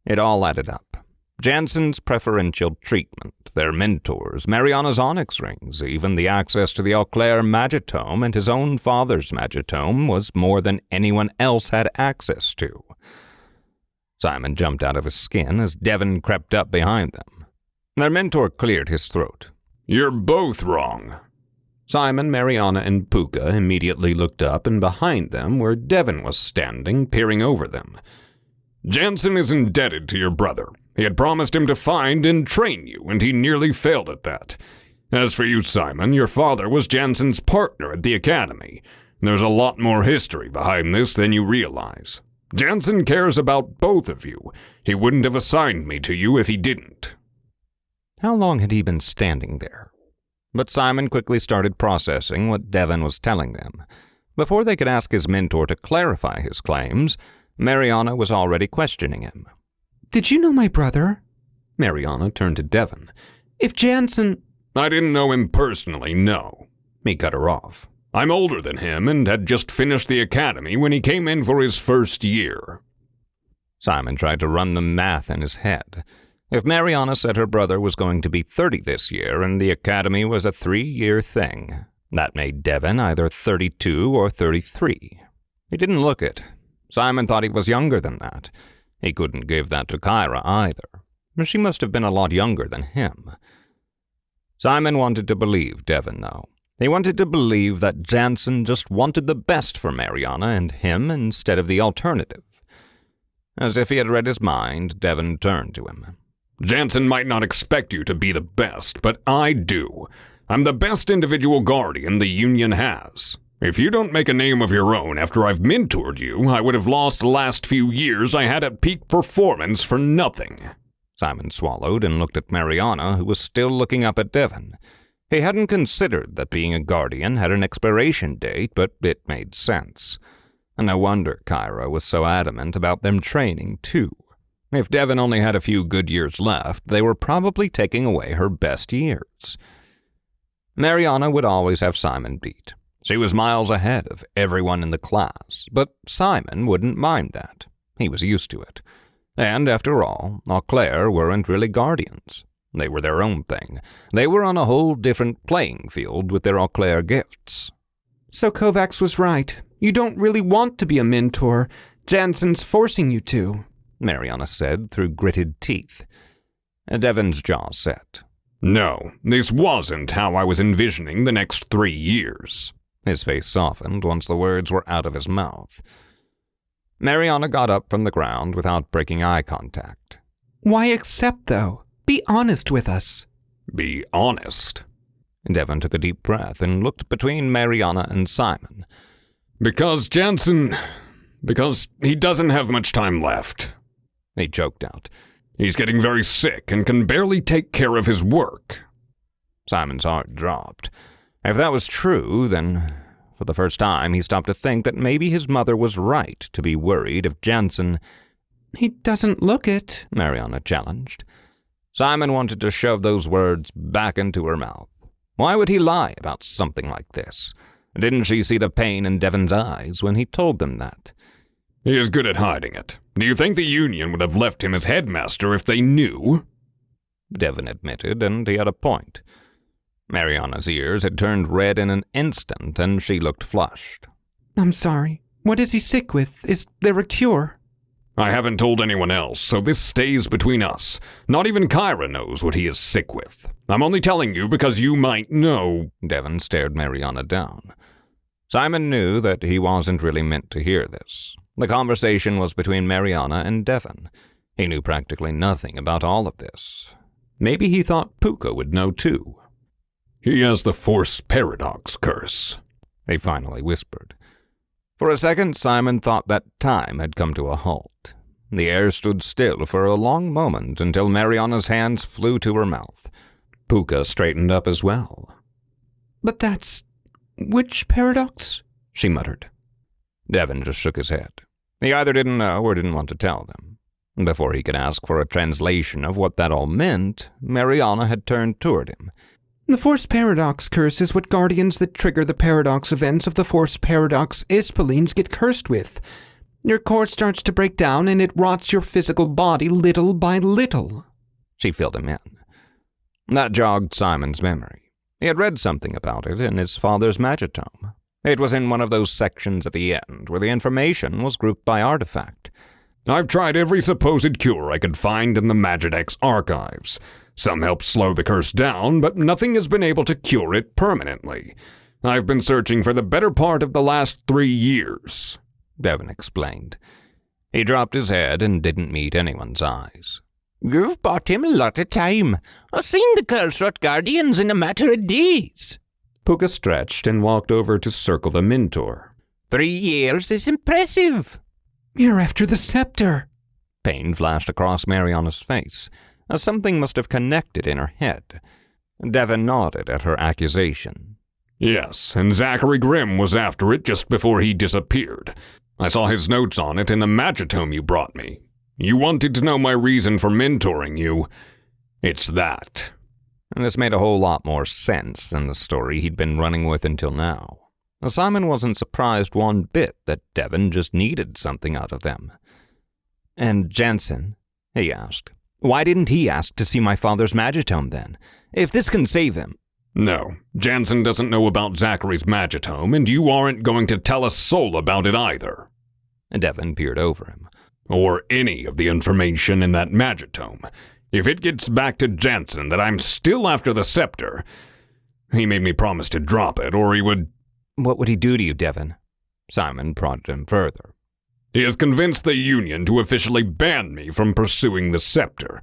It all added up. Jansen's preferential treatment, their mentors, Mariana's onyx rings, even the access to the Auclair magitome and his own father's magitome was more than anyone else had access to. Simon jumped out of his skin as Devon crept up behind them. Their mentor cleared his throat. You're both wrong. Simon, Mariana, and Puka immediately looked up, and behind them, where Devon was standing, peering over them. Jansen is indebted to your brother. He had promised him to find and train you, and he nearly failed at that. As for you, Simon, your father was Jansen's partner at the academy. There's a lot more history behind this than you realize. Jansen cares about both of you. He wouldn't have assigned me to you if he didn't. How long had he been standing there? But Simon quickly started processing what Devon was telling them. Before they could ask his mentor to clarify his claims, Mariana was already questioning him. Did you know my brother? Mariana turned to Devon. If Jansen... I didn't know him personally, no. He cut her off. I'm older than him and had just finished the academy when he came in for his first year. Simon tried to run the math in his head. If Mariana said her brother was going to be 30 this year and the academy was a 3-year thing, that made Devon either 32 or 33. He didn't look it. Simon thought he was younger than that. He couldn't give that to Kyra either. She must have been a lot younger than him. Simon wanted to believe Devon, though. He wanted to believe that Jansen just wanted the best for Mariana and him instead of the alternative. As if he had read his mind, Devon turned to him. Jansen might not expect you to be the best, but I do. I'm the best individual guardian the Union has. If you don't make a name of your own after I've mentored you, I would have lost the last few years I had at peak performance for nothing. Simon swallowed and looked at Mariana, who was still looking up at Devon. He hadn't considered that being a guardian had an expiration date, but it made sense. And no wonder Kyra was so adamant about them training, too. If Devon only had a few good years left, they were probably taking away her best years. Mariana would always have Simon beat. She was miles ahead of everyone in the class, but Simon wouldn't mind that. He was used to it. And after all, Auclair weren't really guardians. They were their own thing. They were on a whole different playing field with their Auclair gifts. So Kovacs was right. You don't really want to be a mentor. Jansen's forcing you to, Mariana said through gritted teeth. Devon's jaw set. No, this wasn't how I was envisioning the next 3 years. His face softened once the words were out of his mouth. Mariana got up from the ground without breaking eye contact. Why accept, though? Be honest with us. Be honest. Devon took a deep breath and looked between Mariana and Simon. Because he doesn't have much time left. He choked out. He's getting very sick and can barely take care of his work. Simon's heart dropped. If that was true, then for the first time he stopped to think that maybe his mother was right to be worried if Jansen... He doesn't look it, Mariana challenged. Simon wanted to shove those words back into her mouth. Why would he lie about something like this? Didn't she see the pain in Devon's eyes when he told them that? He is good at hiding it. Do you think the Union would have left him as headmaster if they knew? Devon admitted, and he had a point. Mariana's ears had turned red in an instant, and she looked flushed. I'm sorry. What is he sick with? Is there a cure? I haven't told anyone else, so this stays between us. Not even Kyra knows what he is sick with. I'm only telling you because you might know. Devon stared Mariana down. Simon knew that he wasn't really meant to hear this. The conversation was between Mariana and Devon. He knew practically nothing about all of this. Maybe he thought Puka would know too. He has the Force Paradox curse, they finally whispered. For a second, Simon thought that time had come to a halt. The air stood still for a long moment until Mariana's hands flew to her mouth. Puka straightened up as well. But that's... which paradox? She muttered. Devon just shook his head. He either didn't know or didn't want to tell them. Before he could ask for a translation of what that all meant, Mariana had turned toward him. The Force Paradox curse is what guardians that trigger the paradox events of the Force Paradox Ispoleens get cursed with. Your core starts to break down and it rots your physical body little by little. She filled him in. That jogged Simon's memory. He had read something about it in his father's Magitome. It was in one of those sections at the end where the information was grouped by artifact. I've tried every supposed cure I could find in the Magidex archives. Some help slow the curse down, but nothing has been able to cure it permanently. I've been searching for the better part of the last 3 years, Devon explained. He dropped his head and didn't meet anyone's eyes. You've bought him a lot of time. I've seen the curse rot guardians in a matter of days. Puka stretched and walked over to circle the mentor. 3 years is impressive. You're after the scepter. Pain flashed across Mariana's face. Something must have connected in her head. Devon nodded at her accusation. Yes, and Zachary Grimm was after it just before he disappeared. I saw his notes on it in the Magitome you brought me. You wanted to know my reason for mentoring you. It's that. And this made a whole lot more sense than the story he'd been running with until now. Simon wasn't surprised one bit that Devon just needed something out of them. And Jansen? He asked. Why didn't he ask to see my father's Magitome then? If this can save him. No, Jansen doesn't know about Zachary's Magitome, and you aren't going to tell a soul about it either. Devon peered over him. Or any of the information in that Magitome. If it gets back to Jansen that I'm still after the scepter, he made me promise to drop it, or he would... What would he do to you, Devon? Simon prodded him further. He has convinced the Union to officially ban me from pursuing the scepter.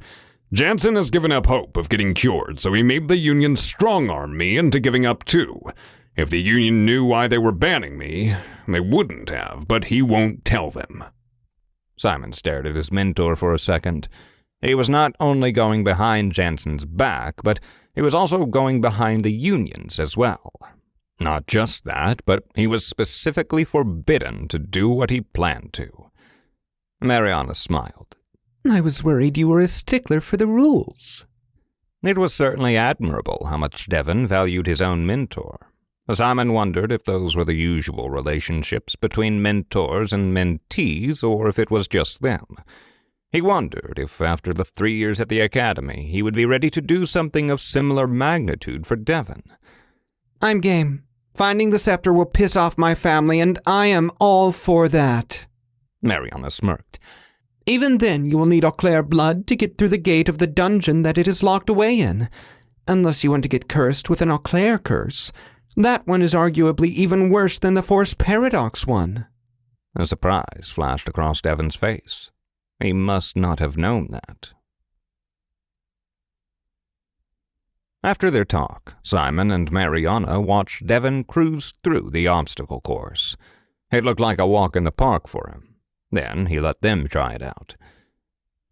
Jansen has given up hope of getting cured, so he made the Union strong-arm me into giving up too. If the Union knew why they were banning me, they wouldn't have, but he won't tell them. Simon stared at his mentor for a second. He was not only going behind Jansen's back, but he was also going behind the Union's as well. Not just that, but he was specifically forbidden to do what he planned to. Mariana smiled. I was worried you were a stickler for the rules. It was certainly admirable how much Devon valued his own mentor. Simon wondered if those were the usual relationships between mentors and mentees, or if it was just them. He wondered if, after the 3 years at the academy, he would be ready to do something of similar magnitude for Devon. I'm game. Finding the scepter will piss off my family, and I am all for that. Mariana smirked. Even then, you will need Auclair blood to get through the gate of the dungeon that it is locked away in. Unless you want to get cursed with an Auclair curse. That one is arguably even worse than the Force Paradox one. A surprise flashed across Devon's face. He must not have known that. After their talk, Simon and Mariana watched Devon cruise through the obstacle course. It looked like a walk in the park for him. Then he let them try it out.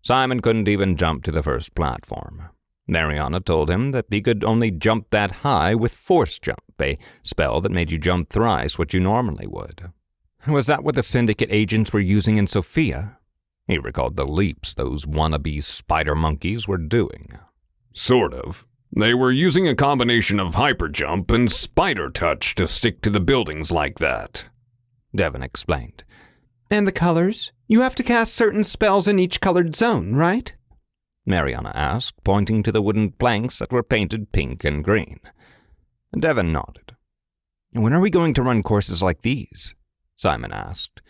Simon couldn't even jump to the first platform. Mariana told him that he could only jump that high with Force Jump, a spell that made you jump thrice what you normally would. Was that what the Syndicate agents were using in Sophia? He recalled the leaps those wannabe spider monkeys were doing. Sort of. They were using a combination of hyperjump and spider touch to stick to the buildings like that, Devon explained. And the colors? You have to cast certain spells in each colored zone, right? Mariana asked, pointing to the wooden planks that were painted pink and green. Devon nodded. When are we going to run courses like these? Simon asked.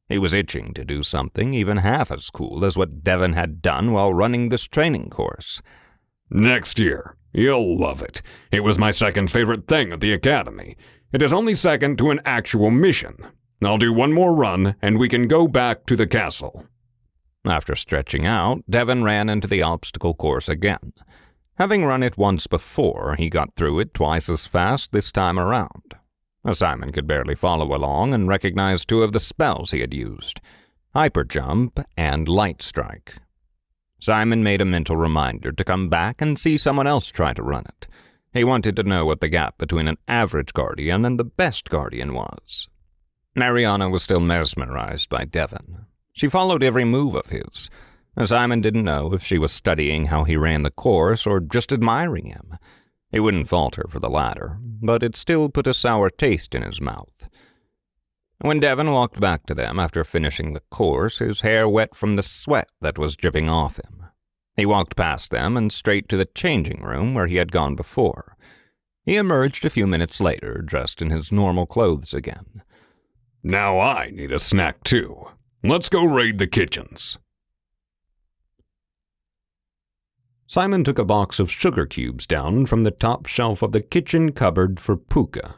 He was itching to do something even half as cool as what Devon had done while running this training course. Next year. You'll love it. It was my second favorite thing at the academy. It is only second to an actual mission. I'll do one more run, and we can go back to the castle. After stretching out, Devon ran into the obstacle course again. Having run it once before, he got through it twice as fast this time around. Simon could barely follow along and recognized two of the spells he had used, Hyperjump and Light Strike. Simon made a mental reminder to come back and see someone else try to run it. He wanted to know what the gap between an average guardian and the best guardian was. Mariana was still mesmerized by Devon. She followed every move of his. Simon didn't know if she was studying how he ran the course or just admiring him. He wouldn't fault her for the latter, but it still put a sour taste in his mouth. When Devon walked back to them after finishing the course, his hair wet from the sweat that was dripping off him. He walked past them and straight to the changing room where he had gone before. He emerged a few minutes later, dressed in his normal clothes again. Now I need a snack too. Let's go raid the kitchens. Simon took a box of sugar cubes down from the top shelf of the kitchen cupboard for Puka.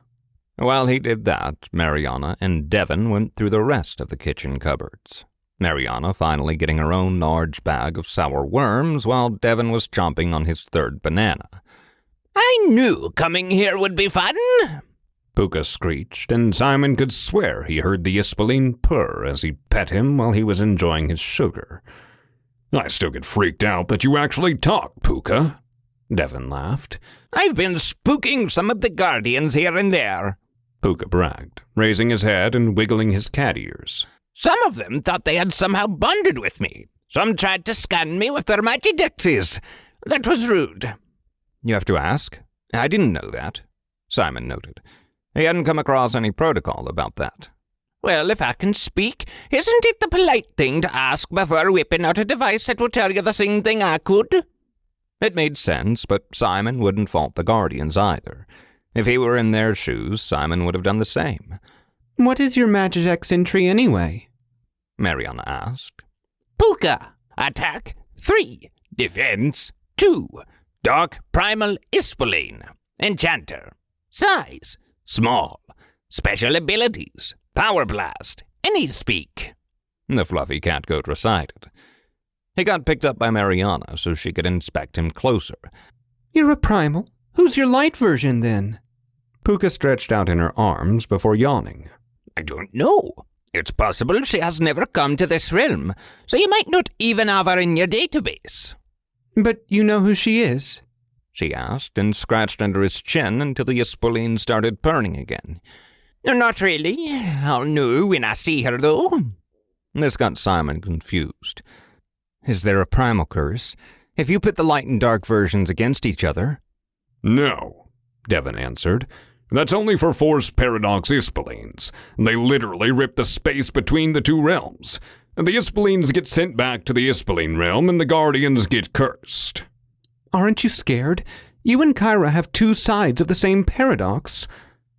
While he did that, Mariana and Devon went through the rest of the kitchen cupboards. Mariana finally getting her own large bag of sour worms while Devon was chomping on his third banana. I knew coming here would be fun. Puka screeched, and Simon could swear he heard the Ispoleen purr as he pet him while he was enjoying his sugar. I still get freaked out that you actually talk, Puka. Devon laughed. I've been spooking some of the guardians here and there, Puka bragged, raising his head and wiggling his cat ears. Some of them thought they had somehow bonded with me. Some tried to scan me with their Magidexes. That was rude. You have to ask? I didn't know that, Simon noted. He hadn't come across any protocol about that. Well, if I can speak, isn't it the polite thing to ask before whipping out a device that will tell you the same thing I could? It made sense, but Simon wouldn't fault the Guardians either. If he were in their shoes, Simon would have done the same. What is your Magidex entry anyway? Mariana asked. Puka. Attack 3. Defense 2. Dark Primal Ispoleen. Enchanter. Size small. Special abilities. Power Blast. Any speak. The fluffy cat goat recited. He got picked up by Mariana so she could inspect him closer. You're a primal? Who's your light version then? Puka stretched out in her arms before yawning. I don't know. It's possible she has never come to this realm, so you might not even have her in your database. But you know who she is? She asked and scratched under his chin until the Ispoleen started purring again. Not really. I'll know when I see her, though. This got Simon confused. Is there a primal curse? If you put the light and dark versions against each other? No, Devon answered. That's only for force paradox Ispoleens. They literally rip the space between the two realms. The Ispoleens get sent back to the Ispoleen realm, and the Guardians get cursed. Aren't you scared? You and Kyra have two sides of the same paradox,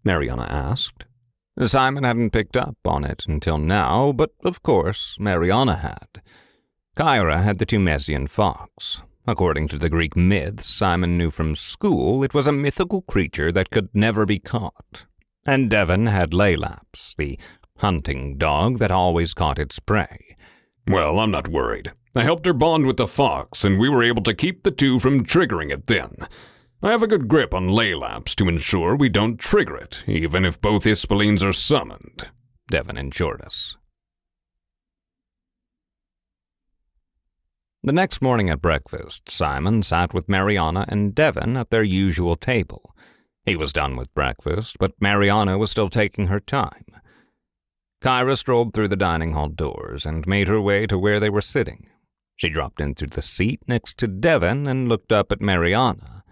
Mariana asked. Simon hadn't picked up on it until now, but of course Mariana had. Kyra had the Tumesian fox. According to the Greek myths Simon knew from school, it was a mythical creature that could never be caught. And Devon had Laelaps, the hunting dog that always caught its prey. Well, I'm not worried. I helped her bond with the fox, and we were able to keep the two from triggering it then. I have a good grip on Laelaps to ensure we don't trigger it, even if both Ispoleens are summoned, Devon assured us. The next morning at breakfast, Simon sat with Mariana and Devon at their usual table. He was done with breakfast, but Mariana was still taking her time. Kyra strolled through the dining hall doors and made her way to where they were sitting. She dropped into the seat next to Devon and looked up at Mariana.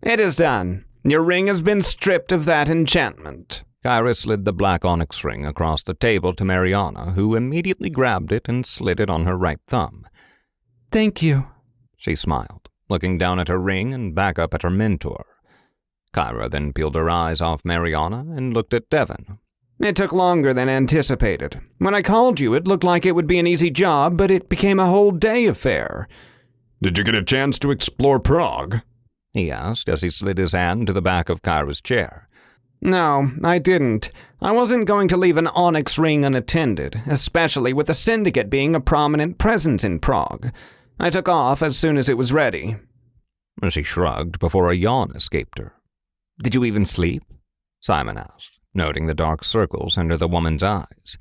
It is done. Your ring has been stripped of that enchantment. Kyra slid the black onyx ring across the table to Mariana, who immediately grabbed it and slid it on her right thumb. Thank you, she smiled, looking down at her ring and back up at her mentor. Kyra then peeled her eyes off Mariana and looked at Devon. It took longer than anticipated. When I called you, it looked like it would be an easy job, but it became a whole day affair. Did you get a chance to explore Prague? He asked as he slid his hand to the back of Kyra's chair. No, I didn't. I wasn't going to leave an onyx ring unattended, especially with the Syndicate being a prominent presence in Prague. I took off as soon as it was ready. She shrugged before a yawn escaped her. Did you even sleep? Simon asked, noting the dark circles under the woman's eyes.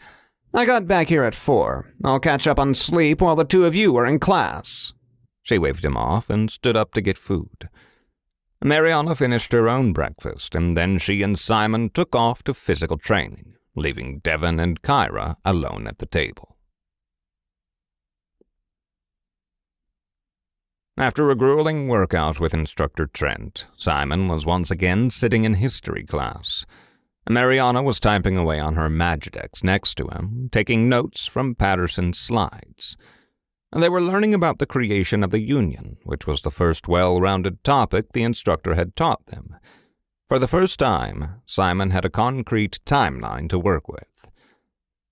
I got back here at 4. I'll catch up on sleep while the two of you are in class. She waved him off and stood up to get food. Mariana finished her own breakfast, and then she and Simon took off to physical training, leaving Devon and Kyra alone at the table. After a grueling workout with Instructor Trent, Simon was once again sitting in history class. Mariana was typing away on her Magidex next to him, taking notes from Patterson's slides. They were learning about the creation of the Union, which was the first well-rounded topic the instructor had taught them. For the first time, Simon had a concrete timeline to work with.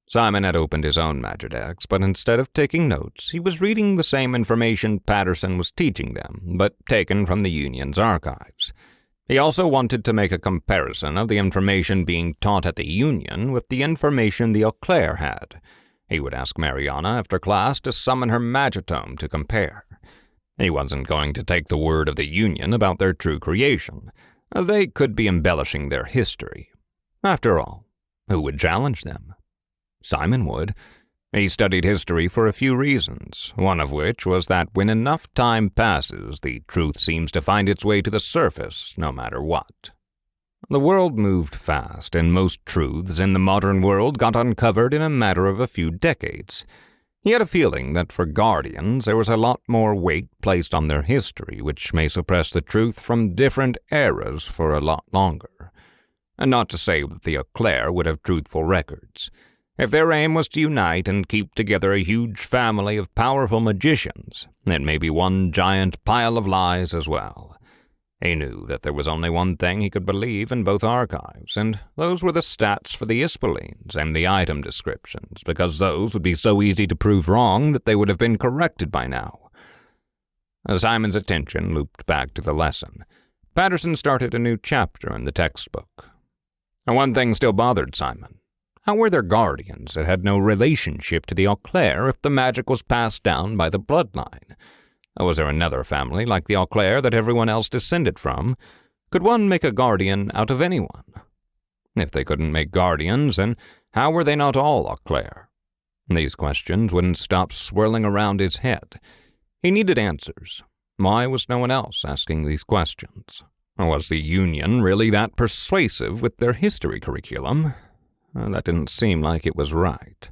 Simon had opened his own Magidex, but instead of taking notes, he was reading the same information Patterson was teaching them, but taken from the Union's archives. He also wanted to make a comparison of the information being taught at the Union with the information the Auclair had. He would ask Mariana after class to summon her Magitome to compare. He wasn't going to take the word of the Union about their true creation. They could be embellishing their history. After all, who would challenge them? Simon would. He studied history for a few reasons, one of which was that when enough time passes, the truth seems to find its way to the surface, no matter what. The world moved fast, and most truths in the modern world got uncovered in a matter of a few decades. He had a feeling that for Guardians there was a lot more weight placed on their history, which may suppress the truth from different eras for a lot longer. And not to say that the Auclair would have truthful records. If their aim was to unite and keep together a huge family of powerful magicians, it may be one giant pile of lies as well. He knew that there was only one thing he could believe in both archives, and those were the stats for the Ispoleens and the item descriptions, because those would be so easy to prove wrong that they would have been corrected by now. As Simon's attention looped back to the lesson, Patterson started a new chapter in the textbook. And one thing still bothered Simon. How were there Guardians that had no relationship to the Auclair if the magic was passed down by the bloodline? Was there another family like the Auclair that everyone else descended from? Could one make a Guardian out of anyone? If they couldn't make Guardians, then how were they not all Auclair? These questions wouldn't stop swirling around his head. He needed answers. Why was no one else asking these questions? Was the Union really that persuasive with their history curriculum? That didn't seem like it was right.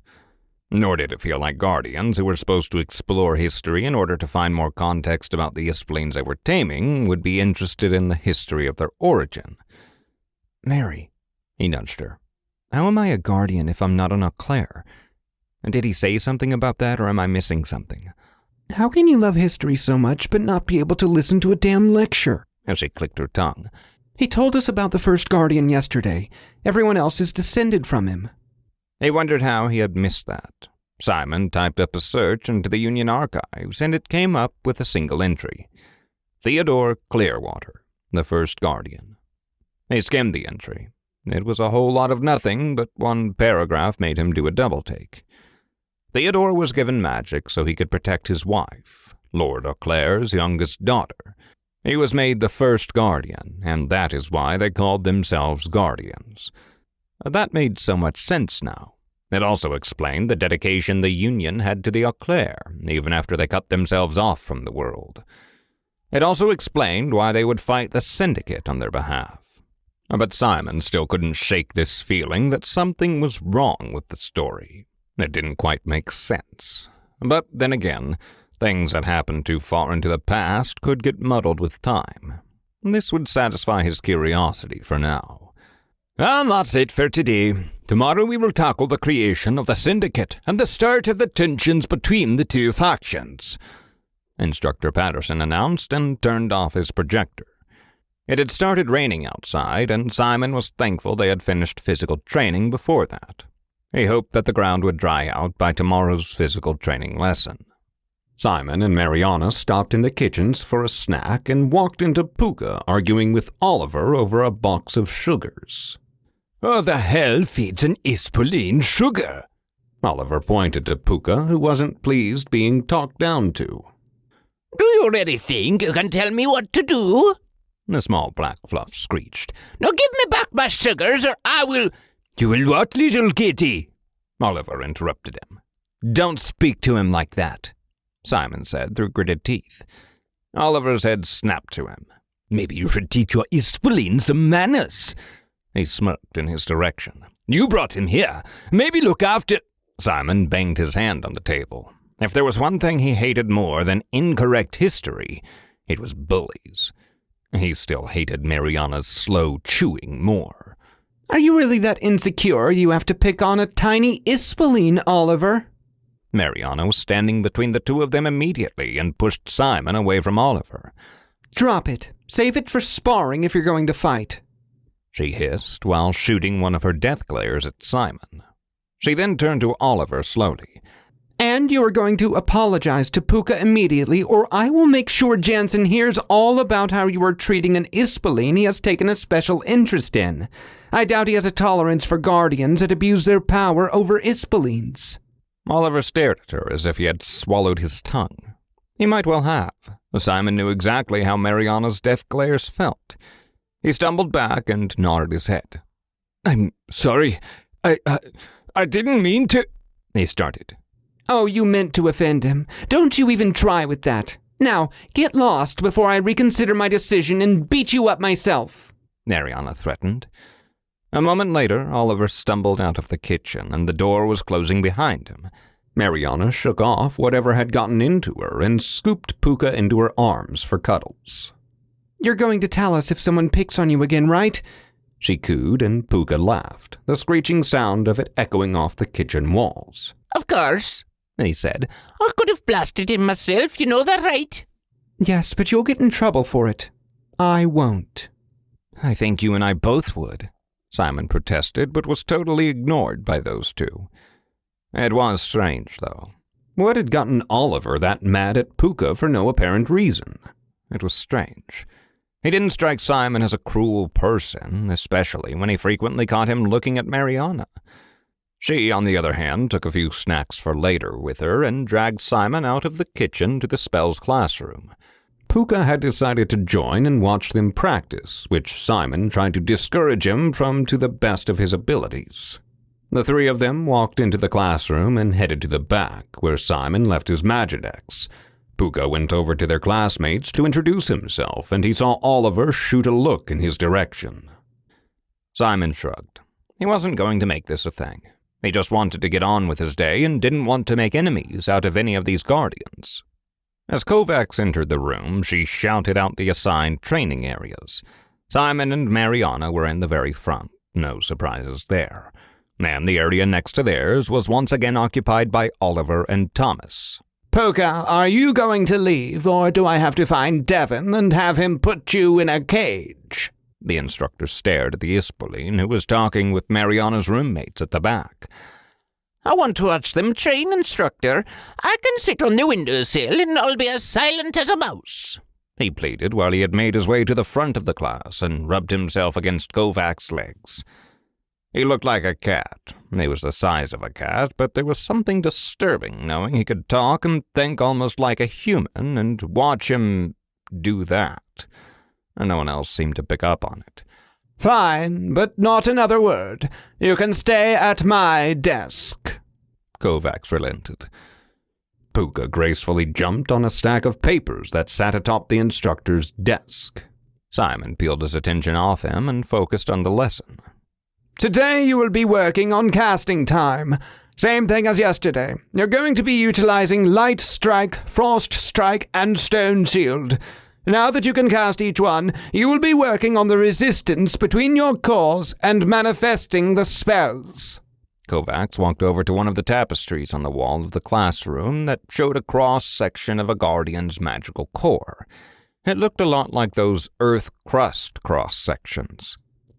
Nor did it feel like Guardians, who were supposed to explore history in order to find more context about the Ispoleens they were taming, would be interested in the history of their origin. Mary, he nudged her. How am I a guardian if I'm not an Auclair? And did he say something about that, or am I missing something? How can you love history so much but not be able to listen to a damn lecture? As she clicked her tongue. He told us about the first guardian yesterday. Everyone else is descended from him. He wondered how he had missed that. Simon typed up a search into the Union archives, and it came up with a single entry. Theodore Clearwater, the first guardian. He skimmed the entry. It was a whole lot of nothing, but one paragraph made him do a double-take. Theodore was given magic so he could protect his wife, Lord Auclair's youngest daughter. He was made the first guardian, and that is why they called themselves guardians. That made so much sense now. It also explained the dedication the Union had to the Auclair, even after they cut themselves off from the world. It also explained why they would fight the Syndicate on their behalf. But Simon still couldn't shake this feeling that something was wrong with the story. It didn't quite make sense. But then again, things that happened too far into the past could get muddled with time. This would satisfy his curiosity for now. And that's it for today. Tomorrow we will tackle the creation of the Syndicate and the start of the tensions between the two factions, Instructor Patterson announced and turned off his projector. It had started raining outside, and Simon was thankful they had finished physical training before that. He hoped that the ground would dry out by tomorrow's physical training lesson. Simon and Mariana stopped in the kitchens for a snack and walked into Puka arguing with Oliver over a box of sugars. "Who the hell feeds an Ispoleen sugar?" Oliver pointed to Puka, who wasn't pleased being talked down to. Do you really think you can tell me what to do? The small black fluff screeched. Now give me back my sugars or I will— "You will what, little kitty?" Oliver interrupted him. "Don't speak to him like that," Simon said through gritted teeth. Oliver's head snapped to him. "Maybe you should teach your Ispoleen some manners." He smirked in his direction. "You brought him here. Maybe look after—" Simon banged his hand on the table. If there was one thing he hated more than incorrect history, it was bullies. He still hated Mariana's slow chewing more. Are you really that insecure you have to pick on a tiny Ispoleen, Oliver? Mariana was standing between the two of them immediately and pushed Simon away from Oliver. Drop it. Save it for sparring if you're going to fight, she hissed while shooting one of her death glares at Simon. She then turned to Oliver slowly. And you are going to apologize to Puka immediately, or I will make sure Jansen hears all about how you are treating an Ispoleen he has taken a special interest in. I doubt he has a tolerance for guardians that abuse their power over Ispoleens. Oliver stared at her as if he had swallowed his tongue. He might well have. Simon knew exactly how Mariana's death glares felt. He stumbled back and nodded his head. "I'm sorry. I didn't mean to—" he started. Oh, you meant to offend him. Don't you even try with that. Now, get lost before I reconsider my decision and beat you up myself, Mariana threatened. A moment later, Oliver stumbled out of the kitchen and the door was closing behind him. Mariana shook off whatever had gotten into her and scooped Puka into her arms for cuddles. You're going to tell us if someone picks on you again, right? She cooed and Puka laughed, the screeching sound of it echoing off the kitchen walls. Of course, he said. I could have blasted him myself, you know that, right? Yes, but you'll get in trouble for it. I won't. I think you and I both would, Simon protested, but was totally ignored by those two. It was strange, though. What had gotten Oliver that mad at Puka for no apparent reason? It was strange. He didn't strike Simon as a cruel person, especially when he frequently caught him looking at Mariana. She, on the other hand, took a few snacks for later with her and dragged Simon out of the kitchen to the spells classroom. Puka had decided to join and watch them practice, which Simon tried to discourage him from to the best of his abilities. The three of them walked into the classroom and headed to the back, where Simon left his Magidex. Puka went over to their classmates to introduce himself, and he saw Oliver shoot a look in his direction. Simon shrugged. He wasn't going to make this a thing. He just wanted to get on with his day and didn't want to make enemies out of any of these guardians. As Kovacs entered the room, she shouted out the assigned training areas. Simon and Mariana were in the very front, no surprises there. And the area next to theirs was once again occupied by Oliver and Thomas. Poker, are you going to leave, or do I have to find Devon and have him put you in a cage? The instructor stared at the Ispoleen, who was talking with Mariana's roommates at the back. I want to watch them train, instructor. I can sit on the windowsill and I'll be as silent as a mouse, he pleaded while he had made his way to the front of the class and rubbed himself against Kovac's legs. He looked like a cat. He was the size of a cat, but there was something disturbing knowing he could talk and think almost like a human, and watch him do that. And no one else seemed to pick up on it. Fine, but not another word. You can stay at my desk, Kovacs relented. Puka gracefully jumped on a stack of papers that sat atop the instructor's desk. Simon peeled his attention off him and focused on the lesson. Today you will be working on casting time. Same thing as yesterday. You're going to be utilizing Light Strike, Frost Strike, and Stone Shield. Now that you can cast each one, you will be working on the resistance between your cores and manifesting the spells. Kovacs walked over to one of the tapestries on the wall of the classroom that showed a cross-section of a guardian's magical core. It looked a lot like those earth crust cross-sections.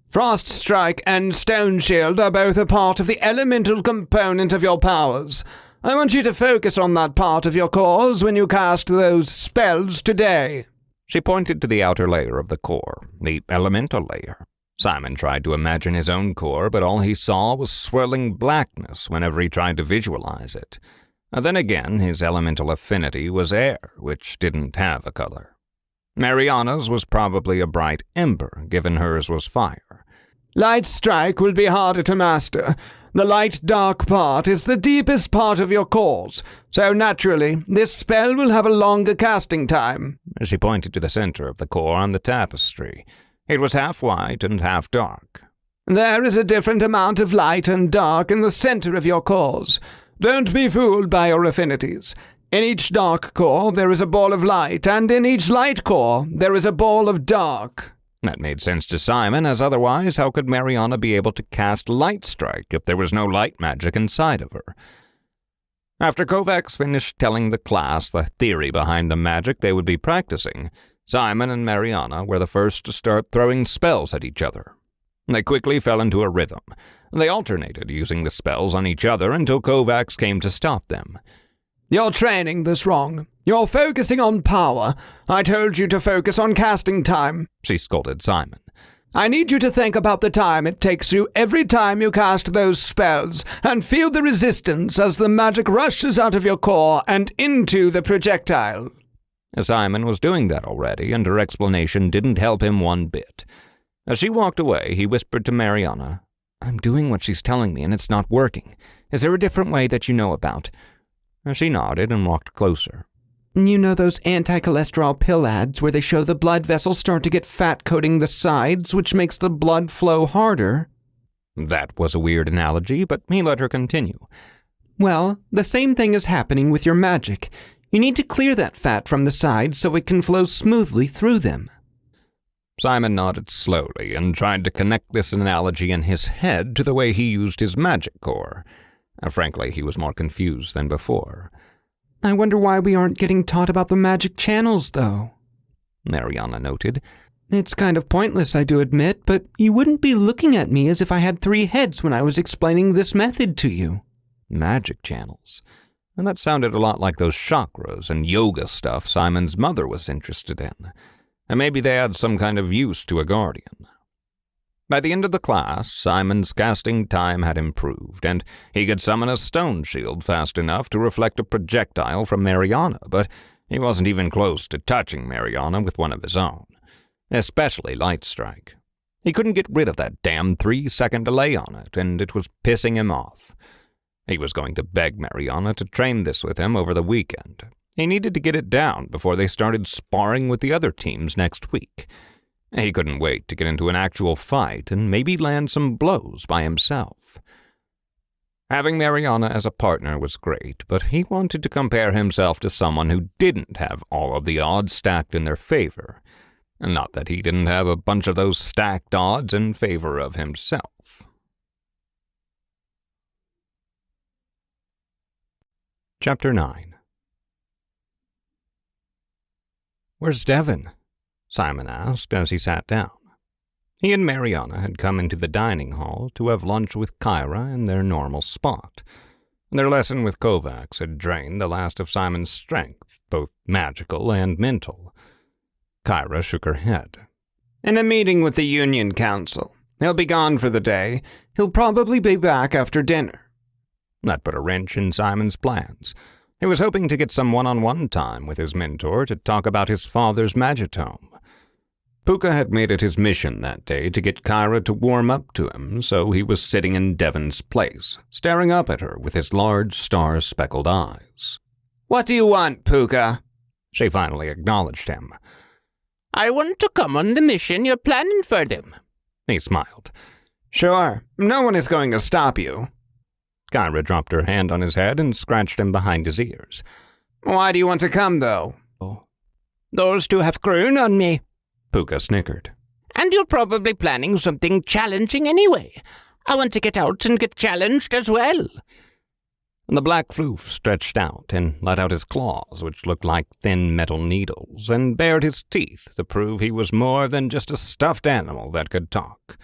Frost Strike and Stone Shield are both a part of the elemental component of your powers. I want you to focus on that part of your cores when you cast those spells today. She pointed to the outer layer of the core, the elemental layer. Simon tried to imagine his own core, but all he saw was swirling blackness whenever he tried to visualize it. Then again, his elemental affinity was air, which didn't have a color. Mariana's was probably a bright ember, given hers was fire. Light Strike will be harder to master. The light-dark part is the deepest part of your cores, so naturally, this spell will have a longer casting time. She pointed to the center of the core on the tapestry. It was half white and half dark. There is a different amount of light and dark in the center of your cores. Don't be fooled by your affinities. In each dark core, there is a ball of light, and in each light core, there is a ball of dark. That made sense to Simon, as otherwise how could Mariana be able to cast Light Strike if there was no light magic inside of her? After Kovacs finished telling the class the theory behind the magic they would be practicing, Simon and Mariana were the first to start throwing spells at each other. They quickly fell into a rhythm. They alternated using the spells on each other until Kovacs came to stop them. You're training this wrong. You're focusing on power. I told you to focus on casting time, she scolded Simon. I need you to think about the time it takes you every time you cast those spells, and feel the resistance as the magic rushes out of your core and into the projectile. Simon was doing that already, and her explanation didn't help him one bit. As she walked away, he whispered to Mariana, I'm doing what she's telling me, and it's not working. Is there a different way that you know about? She nodded and walked closer. You know those anti-cholesterol pill ads where they show the blood vessels start to get fat coating the sides, which makes the blood flow harder? That was a weird analogy, but he let her continue. Well, the same thing is happening with your magic. You need to clear that fat from the sides so it can flow smoothly through them. Simon nodded slowly and tried to connect this analogy in his head to the way he used his magic core. Frankly, he was more confused than before. I wonder why we aren't getting taught about the magic channels, though, Mariana noted. It's kind of pointless, I do admit, but you wouldn't be looking at me as if I had 3 heads when I was explaining this method to you. Magic channels. And that sounded a lot like those chakras and yoga stuff Simon's mother was interested in. And maybe they had some kind of use to a guardian. By the end of the class, Simon's casting time had improved, and he could summon a stone shield fast enough to reflect a projectile from Mariana, but he wasn't even close to touching Mariana with one of his own, especially Light Strike. He couldn't get rid of that damn 3-second delay on it, and it was pissing him off. He was going to beg Mariana to train this with him over the weekend. He needed to get it down before they started sparring with the other teams next week. He couldn't wait to get into an actual fight and maybe land some blows by himself. Having Mariana as a partner was great, but he wanted to compare himself to someone who didn't have all of the odds stacked in their favor. Not that he didn't have a bunch of those stacked odds in favor of himself. Chapter 9. "Where's Devon?" Simon asked as he sat down. He and Mariana had come into the dining hall to have lunch with Kyra in their normal spot. Their lesson with Kovacs had drained the last of Simon's strength, both magical and mental. Kyra shook her head. "In a meeting with the Union Council. He'll be gone for the day. He'll probably be back after dinner." That put a wrench in Simon's plans. He was hoping to get some one-on-one time with his mentor to talk about his father's magitome. Puka had made it his mission that day to get Kyra to warm up to him, so he was sitting in Devon's place, staring up at her with his large star-speckled eyes. "What do you want, Puka?" She finally acknowledged him. "I want to come on the mission you're planning for them." He smiled. "Sure, no one is going to stop you." Kyra dropped her hand on his head and scratched him behind his ears. "Why do you want to come, though?" "Those two have grown on me." Puka snickered. "And you're probably planning something challenging anyway. I want to get out and get challenged as well." The black floof stretched out and let out his claws, which looked like thin metal needles, and bared his teeth to prove he was more than just a stuffed animal that could talk.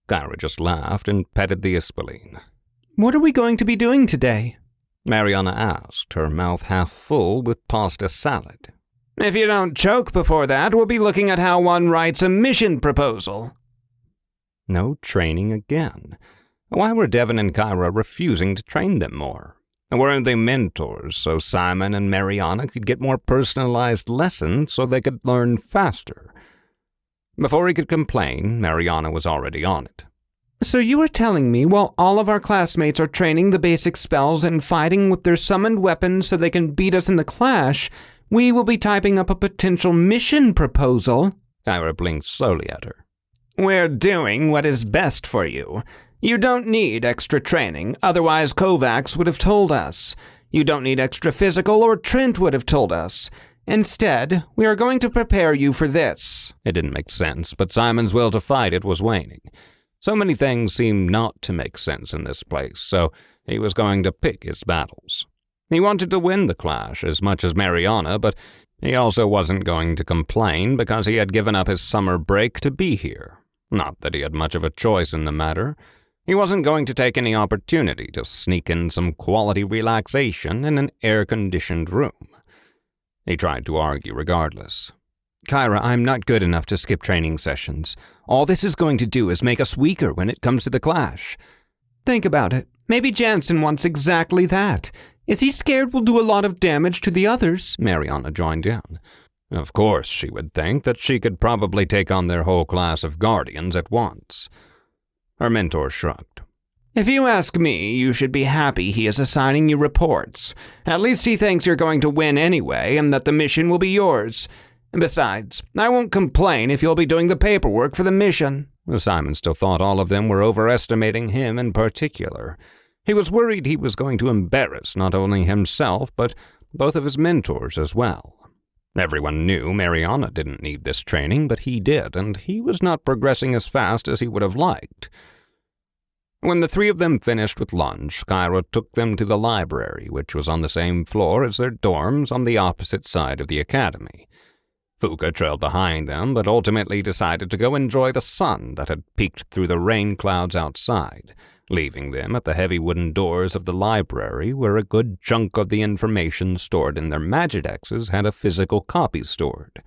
Kyra just laughed and petted the Ispoleen. "What are we going to be doing today?" Mariana asked, her mouth half full with pasta salad. "If you don't choke before that, we'll be looking at how one writes a mission proposal." No training again. Why were Devon and Kyra refusing to train them more? Weren't they mentors so Simon and Mariana could get more personalized lessons so they could learn faster? Before he could complain, Mariana was already on it. "So you were telling me while all of our classmates are training the basic spells and fighting with their summoned weapons so they can beat us in the clash, we will be typing up a potential mission proposal?" Kyra blinked slowly at her. "We're doing what is best for you. You don't need extra training, otherwise Kovacs would have told us. You don't need extra physical, or Trent would have told us. Instead, we are going to prepare you for this." It didn't make sense, but Simon's will to fight it was waning. So many things seemed not to make sense in this place, so he was going to pick his battles. He wanted to win the clash as much as Mariana, but he also wasn't going to complain because he had given up his summer break to be here. Not that he had much of a choice in the matter. He wasn't going to take any opportunity to sneak in some quality relaxation in an air-conditioned room. He tried to argue regardless. "Kyra, I'm not good enough to skip training sessions. All this is going to do is make us weaker when it comes to the clash. Think about it. Maybe Jansen wants exactly that. Is he scared we'll do a lot of damage to the others?" Mariana joined in. Of course, she would think that she could probably take on their whole class of guardians at once. Her mentor shrugged. "If you ask me, you should be happy he is assigning you reports. At least he thinks you're going to win anyway, and that the mission will be yours. Besides, I won't complain if you'll be doing the paperwork for the mission." Simon still thought all of them were overestimating him in particular. He was worried he was going to embarrass not only himself, but both of his mentors as well. Everyone knew Mariana didn't need this training, but he did, and he was not progressing as fast as he would have liked. When the three of them finished with lunch, Kyra took them to the library, which was on the same floor as their dorms on the opposite side of the academy. Fuka trailed behind them, but ultimately decided to go enjoy the sun that had peeked through the rain clouds outside, leaving them at the heavy wooden doors of the library where a good chunk of the information stored in their Magidexes had a physical copy stored.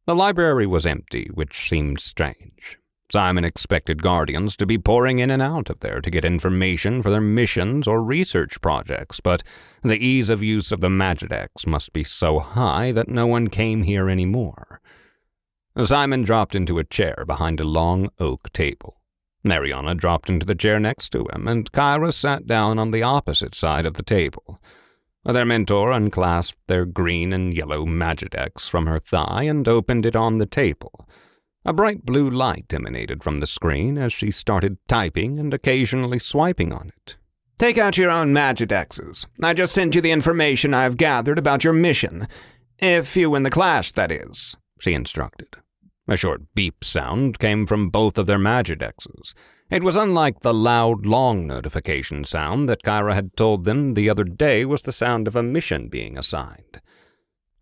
The library was empty, which seemed strange. Simon expected guardians to be pouring in and out of there to get information for their missions or research projects, but the ease of use of the Magidex must be so high that no one came here anymore. Simon dropped into a chair behind a long oak table. Mariana dropped into the chair next to him, and Kyra sat down on the opposite side of the table. Their mentor unclasped their green and yellow Magidex from her thigh and opened it on the table. A bright blue light emanated from the screen as she started typing and occasionally swiping on it. "Take out your own Magidexes. I just sent you the information I've gathered about your mission. If you win the clash, that is." she instructed. A short beep sound came from both of their Magidexes. It was unlike the loud, long notification sound that Kyra had told them the other day was the sound of a mission being assigned.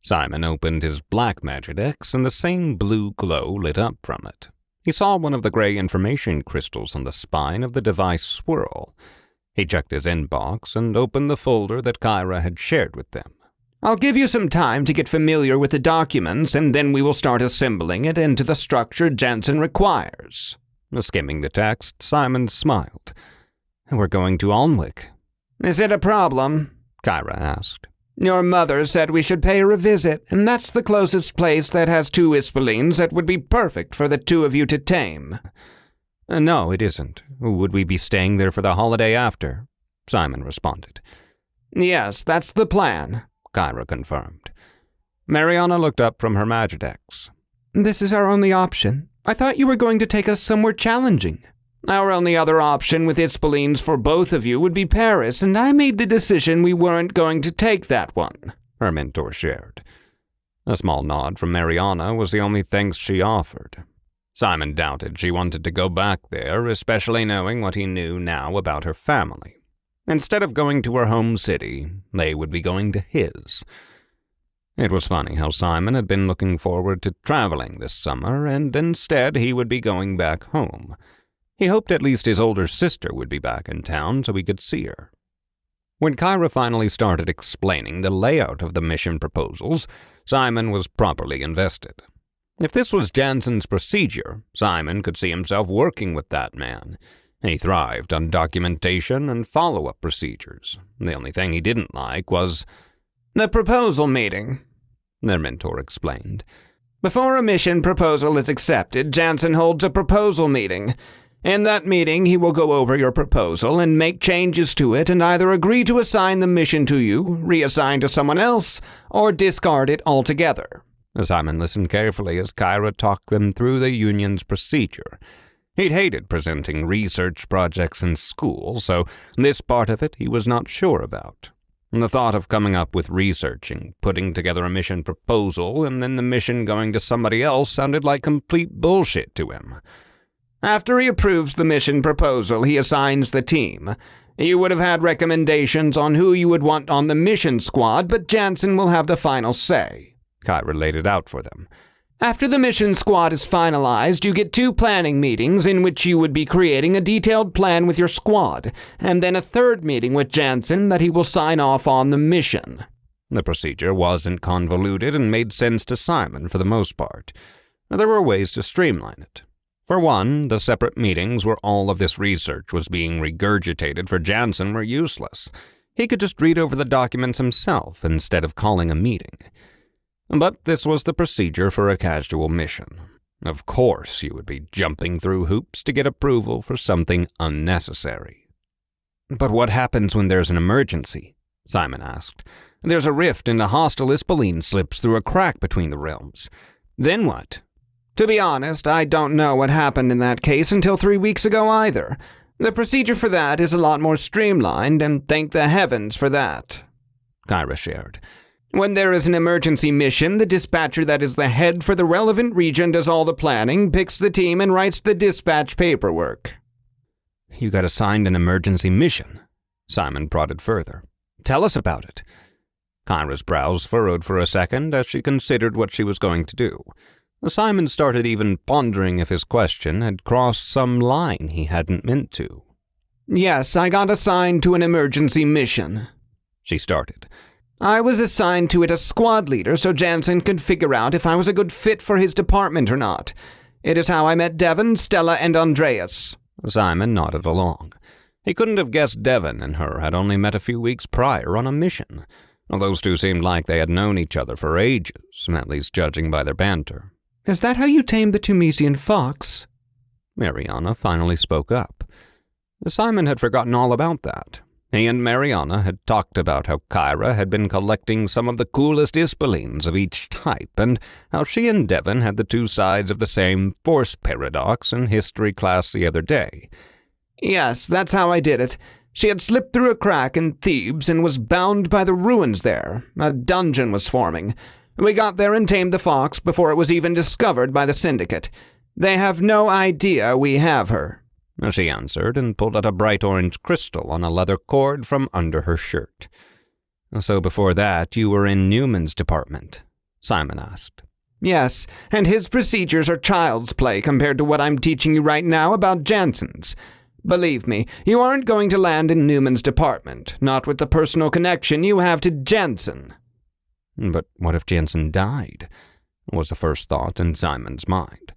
Simon opened his black Magidex, and the same blue glow lit up from it. He saw one of the gray information crystals on the spine of the device swirl. He checked his inbox and opened the folder that Kyra had shared with them. I'll give you some time to get familiar with the documents, and then we will start assembling it into the structure Jansen requires. Skimming the text, Simon smiled. We're going to Alnwick. Is it a problem? Kyra asked. Your mother said we should pay her a visit, and that's the closest place that has 2 Ispoleens that would be perfect for the 2 of you to tame. No, it isn't. Would we be staying there for the holiday after? Simon responded. Yes, that's the plan, Kyra confirmed. Mariana looked up from her Magidex. This is our only option. I thought you were going to take us somewhere challenging. Our only other option with Ispoleens for both of you would be Paris, and I made the decision we weren't going to take that one, her mentor shared. A small nod from Mariana was the only thanks she offered. Simon doubted she wanted to go back there, especially knowing what he knew now about her family. Instead of going to her home city, they would be going to his. It was funny how Simon had been looking forward to traveling this summer, and instead he would be going back home. He hoped at least his older sister would be back in town so he could see her. When Kyra finally started explaining the layout of the mission proposals, Simon was properly invested. If this was Jansen's procedure, Simon could see himself working with that man. He thrived on documentation and follow-up procedures. The only thing he didn't like was the proposal meeting, their mentor explained. Before a mission proposal is accepted, Jansen holds a proposal meeting. In that meeting, he will go over your proposal and make changes to it and either agree to assign the mission to you, reassign to someone else, or discard it altogether. Simon listened carefully as Kyra talked them through the union's procedure. He'd hated presenting research projects in school, so this part of it he was not sure about. The thought of coming up with researching, putting together a mission proposal, and then the mission going to somebody else sounded like complete bullshit to him. After he approves the mission proposal, he assigns the team. You would have had recommendations on who you would want on the mission squad, but Jansen will have the final say. Kyra laid it out for them. After the mission squad is finalized, you get 2 planning meetings in which you would be creating a detailed plan with your squad, and then a 3rd meeting with Jansen that he will sign off on the mission. The procedure wasn't convoluted and made sense to Simon for the most part. There were ways to streamline it. For one, the separate meetings where all of this research was being regurgitated for Jansen were useless. He could just read over the documents himself instead of calling a meeting. But this was the procedure for a casual mission. Of course you would be jumping through hoops to get approval for something unnecessary. But what happens when there's an emergency? Simon asked. There's a rift and a hostile Ispoleen slips through a crack between the realms. Then what? To be honest, I don't know what happened in that case until 3 weeks ago either. The procedure for that is a lot more streamlined, and thank the heavens for that, Kyra shared. When there is an emergency mission, the dispatcher that is the head for the relevant region does all the planning, picks the team, and writes the dispatch paperwork. You got assigned an emergency mission, Simon prodded further. Tell us about it. Kyra's brows furrowed for a second as she considered what she was going to do. Simon started even pondering if his question had crossed some line he hadn't meant to. Yes, I got assigned to an emergency mission, she started. I was assigned to it as squad leader so Jansen could figure out if I was a good fit for his department or not. It is how I met Devon, Stella, and Andreas. Simon nodded along. He couldn't have guessed Devon and her had only met a few weeks prior on a mission. Those two seemed like they had known each other for ages, at least judging by their banter. Is that how you tamed the Tunisian fox? Mariana finally spoke up. Simon had forgotten all about that. He and Mariana had talked about how Kyra had been collecting some of the coolest Ispoleens of each type, and how she and Devon had the 2 sides of the same force paradox in history class the other day. Yes, that's how I did it. She had slipped through a crack in Thebes and was bound by the ruins there. A dungeon was forming. We got there and tamed the fox before it was even discovered by the syndicate. They have no idea we have her," she answered, and pulled out a bright orange crystal on a leather cord from under her shirt. "So before that, you were in Newman's department?" Simon asked. "Yes, and his procedures are child's play compared to what I'm teaching you right now about Jansen's. Believe me, you aren't going to land in Newman's department, not with the personal connection you have to Jansen." But what if Jansen died? Was the first thought in Simon's mind.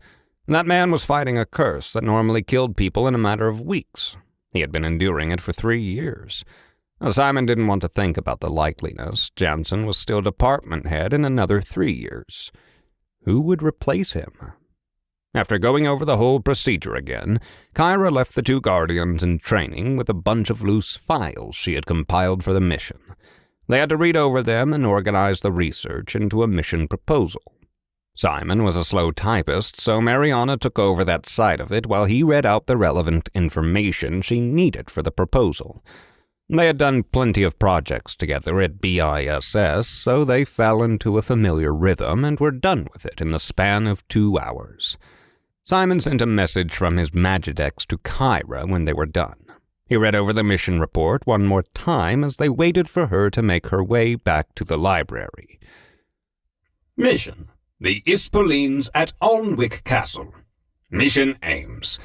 That man was fighting a curse that normally killed people in a matter of weeks. He had been enduring it for 3 years. Simon didn't want to think about the likeliness. Jansen was still department head in another 3 years. Who would replace him? After going over the whole procedure again, Kyra left the 2 guardians in training with a bunch of loose files she had compiled for the mission. They had to read over them and organize the research into a mission proposal. Simon was a slow typist, so Mariana took over that side of it while he read out the relevant information she needed for the proposal. They had done plenty of projects together at BISS, so they fell into a familiar rhythm and were done with it in the span of 2 hours. Simon sent a message from his Magidex to Kyra when they were done. He read over the mission report one more time as they waited for her to make her way back to the library. Mission: the Ispoleens at Alnwick Castle. Mission aims: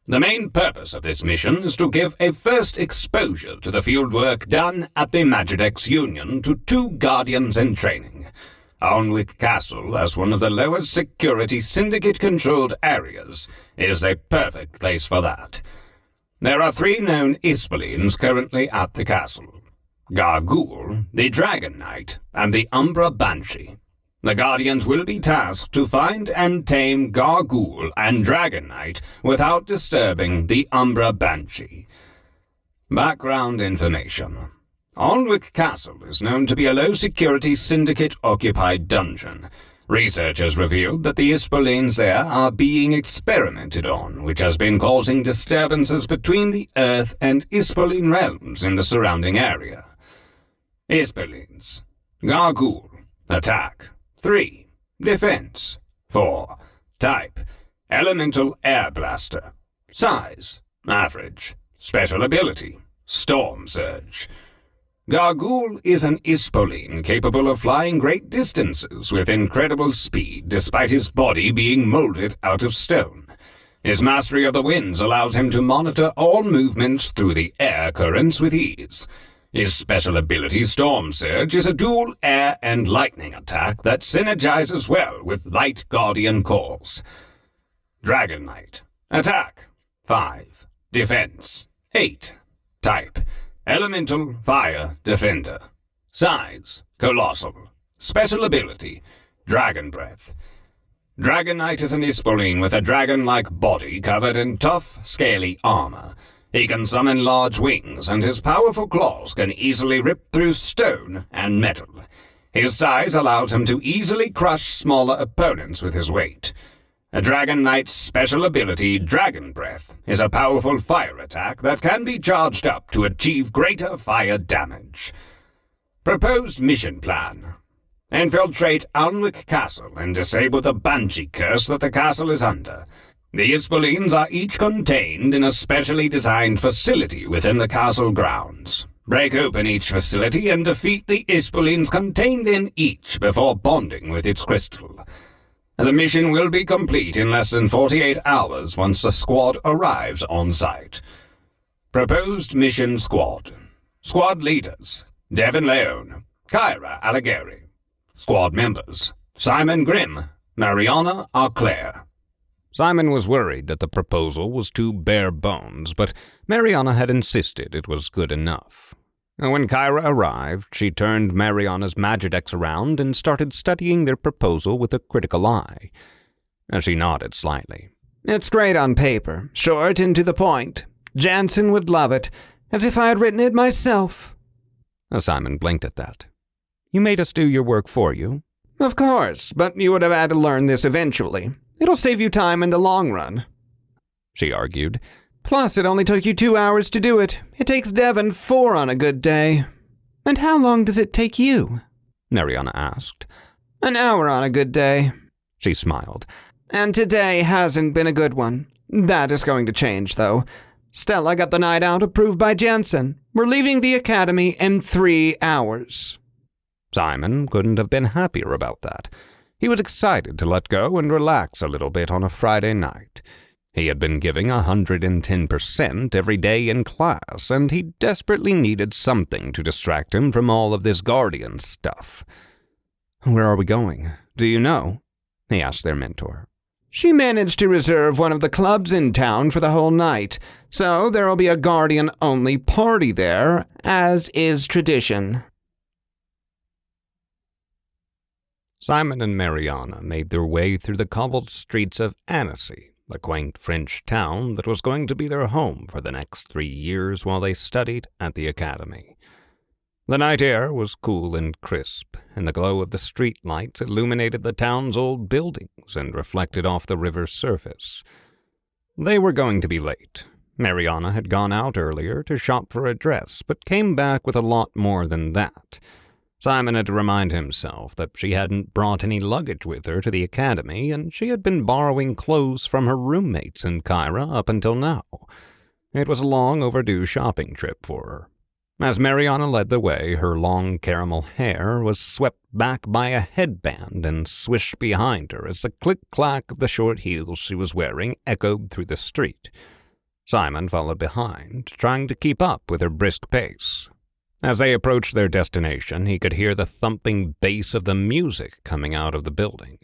the main purpose of this mission is to give a first exposure to the fieldwork done at the Magidex Union to 2 guardians in training. Alnwick Castle, as one of the lowest security syndicate-controlled areas, is a perfect place for that. There are 3 known Ispoleens currently at the castle: Gargoyle, the Dragon Knight, and the Umbra Banshee. The Guardians will be tasked to find and tame Gargoyle and Dragon Knight without disturbing the Umbra Banshee. Background information: Alnwick Castle is known to be a low-security syndicate-occupied dungeon. Researchers revealed that the Ispoleens there are being experimented on, which has been causing disturbances between the Earth and Ispoleen realms in the surrounding area. Ispoleens: Gargoyle, attack 3, defense 4, type elemental air blaster, size average, special ability storm surge. Gargoyle is an Ispoleen capable of flying great distances with incredible speed despite his body being molded out of stone. His mastery of the winds allows him to monitor all movements through the air currents with ease. His special ability, Storm Surge, is a dual air and lightning attack that synergizes well with Light Guardian calls. Dragon Knight, attack 5, defense 8, type elemental fire defender, size colossal, special ability dragon breath. Dragon Knight is an Ispoleen with a dragon-like body covered in tough, scaly armor. He can summon large wings, and his powerful claws can easily rip through stone and metal. His size allows him to easily crush smaller opponents with his weight. A Dragon Knight's special ability, Dragon Breath, is a powerful fire attack that can be charged up to achieve greater fire damage. Proposed mission plan: infiltrate Alnwick Castle and disable the Banshee curse that the castle is under. The Ispoleens are each contained in a specially designed facility within the castle grounds. Break open each facility and defeat the Ispoleens contained in each before bonding with its crystal. The mission will be complete in less than 48 hours once the squad arrives on site. Proposed mission squad: squad leaders Devin Leone, Kyra Alighieri. Squad members: Simon Grimm, Mariana Jones-Auclair. Simon was worried that the proposal was too bare bones, but Mariana had insisted it was good enough. When Kyra arrived, she turned Mariana's Magidex around and started studying their proposal with a critical eye. She nodded slightly. "It's great on paper, short and to the point. Jansen would love it, as if I had written it myself." Simon blinked at that. "You made us do your work for you?" "Of course, but you would have had to learn this eventually. It'll save you time in the long run," she argued. "Plus, it only took you 2 hours to do it. It takes Devin 4 on a good day." "And how long does it take you?" Mariana asked. An hour on a good day, she smiled. And today hasn't been a good one. That is going to change, though. Stella got the night out approved by Jansen. We're leaving the academy in 3 hours. Simon couldn't have been happier about that. He was excited to let go and relax a little bit on a Friday night. He had been giving 110% every day in class, and he desperately needed something to distract him from all of this Guardian stuff. "Where are we going? Do you know?" he asked their mentor. She managed to reserve one of the clubs in town for the whole night, so there'll be a Guardian-only party there, as is tradition. Simon and Mariana made their way through the cobbled streets of Annecy, the quaint French town that was going to be their home for the next 3 years while they studied at the academy. The night air was cool and crisp, and the glow of the street lights illuminated the town's old buildings and reflected off the river's surface. They were going to be late. Mariana had gone out earlier to shop for a dress, but came back with a lot more than that. Simon had to remind himself that she hadn't brought any luggage with her to the academy, and she had been borrowing clothes from her roommates in Kyra up until now. It was a long overdue shopping trip for her. As Mariana led the way, her long caramel hair was swept back by a headband and swished behind her as the click-clack of the short heels she was wearing echoed through the street. Simon followed behind, trying to keep up with her brisk pace. As they approached their destination, he could hear the thumping bass of the music coming out of the building.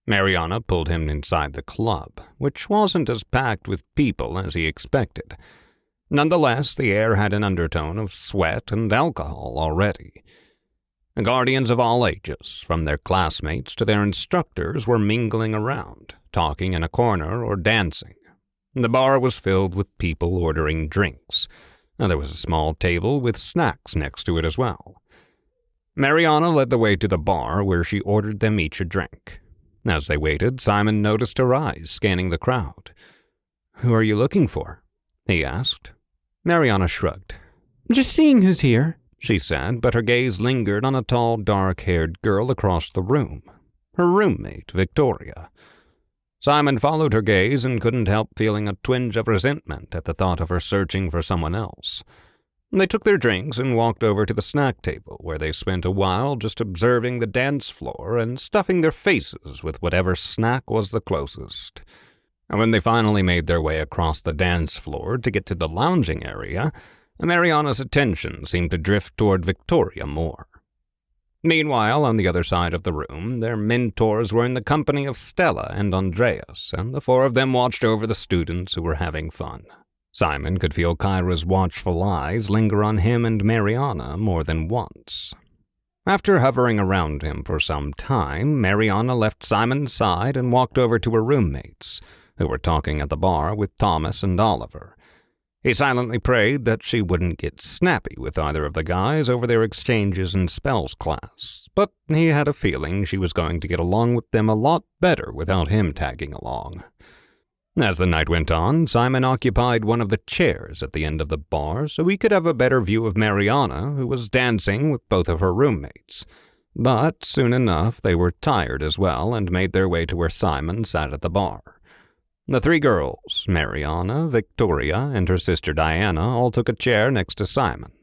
Mariana pulled him inside the club, which wasn't as packed with people as he expected. Nonetheless, the air had an undertone of sweat and alcohol already. Guardians of all ages, from their classmates to their instructors, were mingling around, talking in a corner or dancing. The bar was filled with people ordering drinks. There was a small table with snacks next to it as well. Mariana led the way to the bar, where she ordered them each a drink. As they waited, Simon noticed her eyes scanning the crowd. "Who are you looking for?" he asked. Mariana shrugged. "Just seeing who's here," she said, but her gaze lingered on a tall, dark-haired girl across the room, her roommate, Victoria. Simon followed her gaze and couldn't help feeling a twinge of resentment at the thought of her searching for someone else. They took their drinks and walked over to the snack table, where they spent a while just observing the dance floor and stuffing their faces with whatever snack was the closest. And when they finally made their way across the dance floor to get to the lounging area, Mariana's attention seemed to drift toward Victoria more. Meanwhile, on the other side of the room, their mentors were in the company of Stella and Andreas, and the four of them watched over the students who were having fun. Simon could feel Kyra's watchful eyes linger on him and Mariana more than once. After hovering around him for some time, Mariana left Simon's side and walked over to her roommates, who were talking at the bar with Thomas and Oliver. He silently prayed that she wouldn't get snappy with either of the guys over their exchanges in spells class, but he had a feeling she was going to get along with them a lot better without him tagging along. As the night went on, Simon occupied one of the chairs at the end of the bar so he could have a better view of Mariana, who was dancing with both of her roommates. But soon enough they were tired as well and made their way to where Simon sat at the bar. The three girls, Mariana, Victoria, and her sister Diana, all took a chair next to Simon.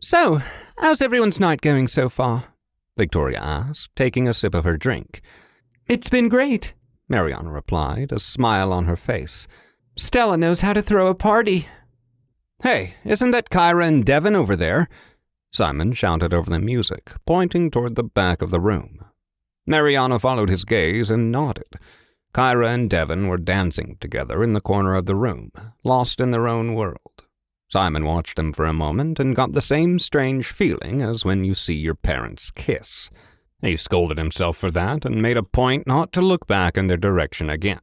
"So, how's everyone's night going so far?" Victoria asked, taking a sip of her drink. "It's been great," Mariana replied, a smile on her face. "Stella knows how to throw a party." "Hey, isn't that Kyra and Devin over there?" Simon shouted over the music, pointing toward the back of the room. Mariana followed his gaze and nodded. Kyra and Devin were dancing together in the corner of the room, lost in their own world. Simon watched them for a moment and got the same strange feeling as when you see your parents kiss. He scolded himself for that and made a point not to look back in their direction again.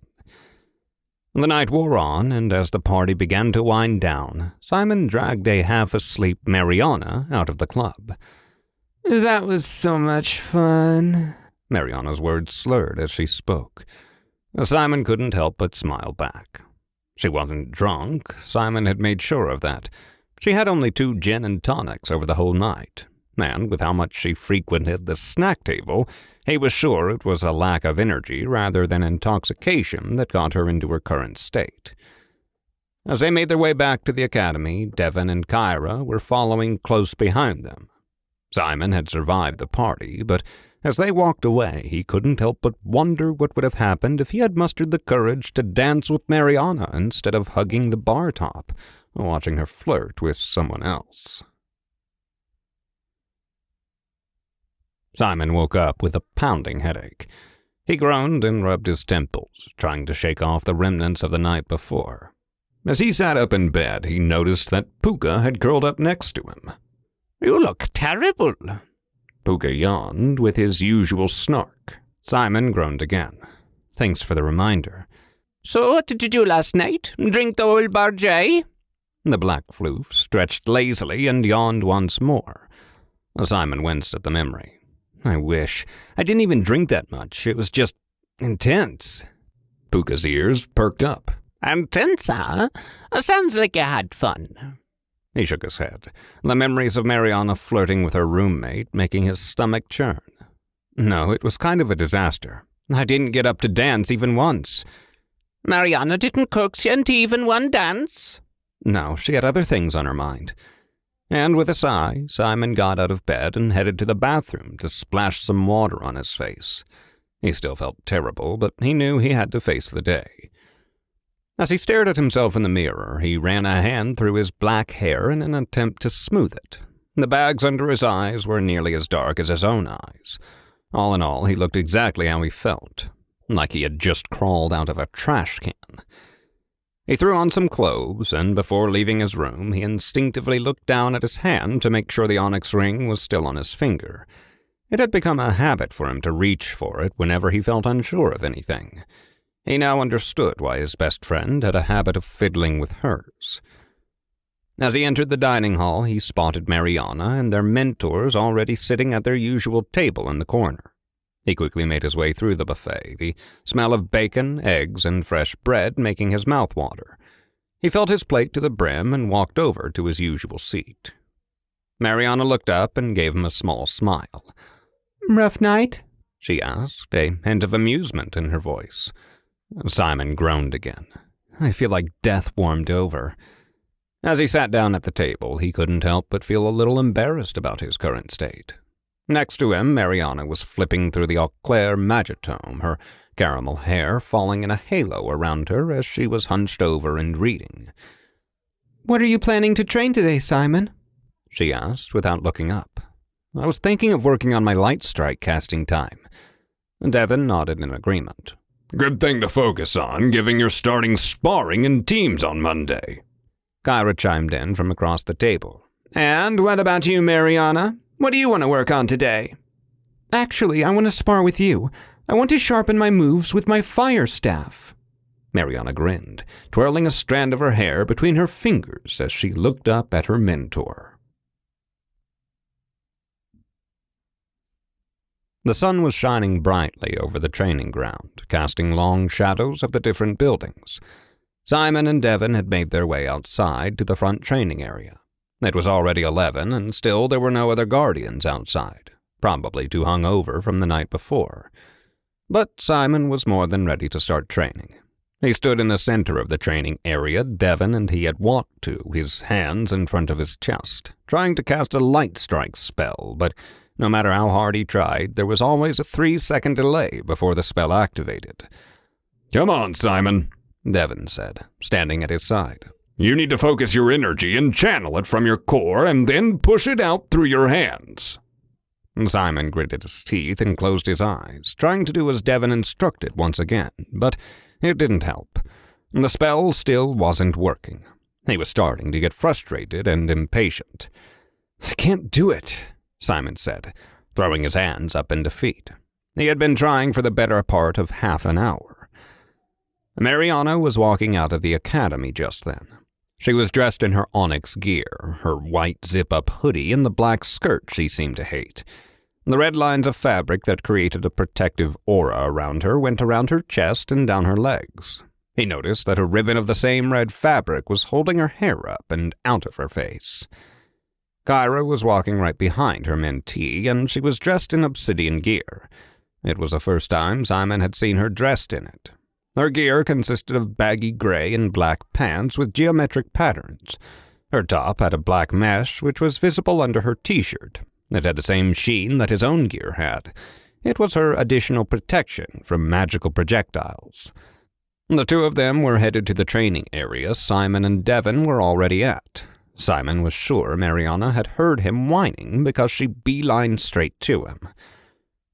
The night wore on, and as the party began to wind down, Simon dragged a half-asleep Mariana out of the club. "That was so much fun." Mariana's words slurred as she spoke. Simon couldn't help but smile back. She wasn't drunk. Simon had made sure of that. She had only 2 gin and tonics over the whole night. and with how much she frequented the snack table, he was sure it was a lack of energy rather than intoxication that got her into her current state. As they made their way back to the academy, Devon and Kyra were following close behind them. Simon had survived the party, but as they walked away, he couldn't help but wonder what would have happened if he had mustered the courage to dance with Mariana instead of hugging the bar top, watching her flirt with someone else. Simon woke up with a pounding headache. He groaned and rubbed his temples, trying to shake off the remnants of the night before. As he sat up in bed, he noticed that Puka had curled up next to him. You look terrible. Puka yawned with his usual snark. Simon groaned again. Thanks for the reminder. So what did you do last night? Drink the old barjay? The black floof stretched lazily and yawned once more. Simon winced at the memory. I wish. I didn't even drink that much. It was just intense. Puka's ears perked up. Intense, huh? Sounds like you had fun. He shook his head, the memories of Mariana flirting with her roommate making his stomach churn. No, it was kind of a disaster. I didn't get up to dance even once. Mariana didn't coax you into even one dance? No, she had other things on her mind. And with a sigh, Simon got out of bed and headed to the bathroom to splash some water on his face. He still felt terrible, but he knew he had to face the day. As he stared at himself in the mirror, he ran a hand through his black hair in an attempt to smooth it. The bags under his eyes were nearly as dark as his own eyes. All in all, he looked exactly how he felt, like he had just crawled out of a trash can. He threw on some clothes, and before leaving his room, he instinctively looked down at his hand to make sure the onyx ring was still on his finger. It had become a habit for him to reach for it whenever he felt unsure of anything. He now understood why his best friend had a habit of fiddling with hers. As he entered the dining hall, he spotted Mariana and their mentors already sitting at their usual table in the corner. He quickly made his way through the buffet, the smell of bacon, eggs, and fresh bread making his mouth water. He filled his plate to the brim and walked over to his usual seat. Mariana looked up and gave him a small smile. Rough night? She asked, a hint of amusement in her voice. Simon groaned again. I feel like death warmed over. As he sat down at the table, he couldn't help but feel a little embarrassed about his current state. Next to him, Mariana was flipping through the Auclair Magitome, her caramel hair falling in a halo around her as she was hunched over and reading. What are you planning to train today, Simon? She asked without looking up. I was thinking of working on my light strike casting time. Devon nodded in agreement. Good thing to focus on, given you're starting sparring in teams on Monday. Kyra chimed in from across the table. And what about you, Mariana? What do you want to work on today? Actually, I want to spar with you. I want to sharpen my moves with my fire staff. Mariana grinned, twirling a strand of her hair between her fingers as she looked up at her mentor. The sun was shining brightly over the training ground, casting long shadows of the different buildings. Simon and Devon had made their way outside to the front training area. It was already 11, and still there were no other guardians outside, probably too hungover from the night before. But Simon was more than ready to start training. He stood in the center of the training area Devon and he had walked to, his hands in front of his chest, trying to cast a light strike spell, but no matter how hard he tried, there was always a 3-second delay before the spell activated. Come on, Simon, Devon said, standing at his side. You need to focus your energy and channel it from your core and then push it out through your hands. Simon gritted his teeth and closed his eyes, trying to do as Devon instructed once again, but it didn't help. The spell still wasn't working. He was starting to get frustrated and impatient. I can't do it, Simon said, throwing his hands up in defeat. He had been trying for the better part of half an hour. Mariana was walking out of the academy just then. She was dressed in her onyx gear, her white zip-up hoodie and the black skirt she seemed to hate. The red lines of fabric that created a protective aura around her went around her chest and down her legs. He noticed that a ribbon of the same red fabric was holding her hair up and out of her face. Kyra was walking right behind her mentee, and she was dressed in obsidian gear. It was the first time Simon had seen her dressed in it. Her gear consisted of baggy gray and black pants with geometric patterns. Her top had a black mesh which was visible under her t-shirt. It had the same sheen that his own gear had. It was her additional protection from magical projectiles. The two of them were headed to the training area Simon and Devon were already at. Simon was sure Mariana had heard him whining because she beelined straight to him.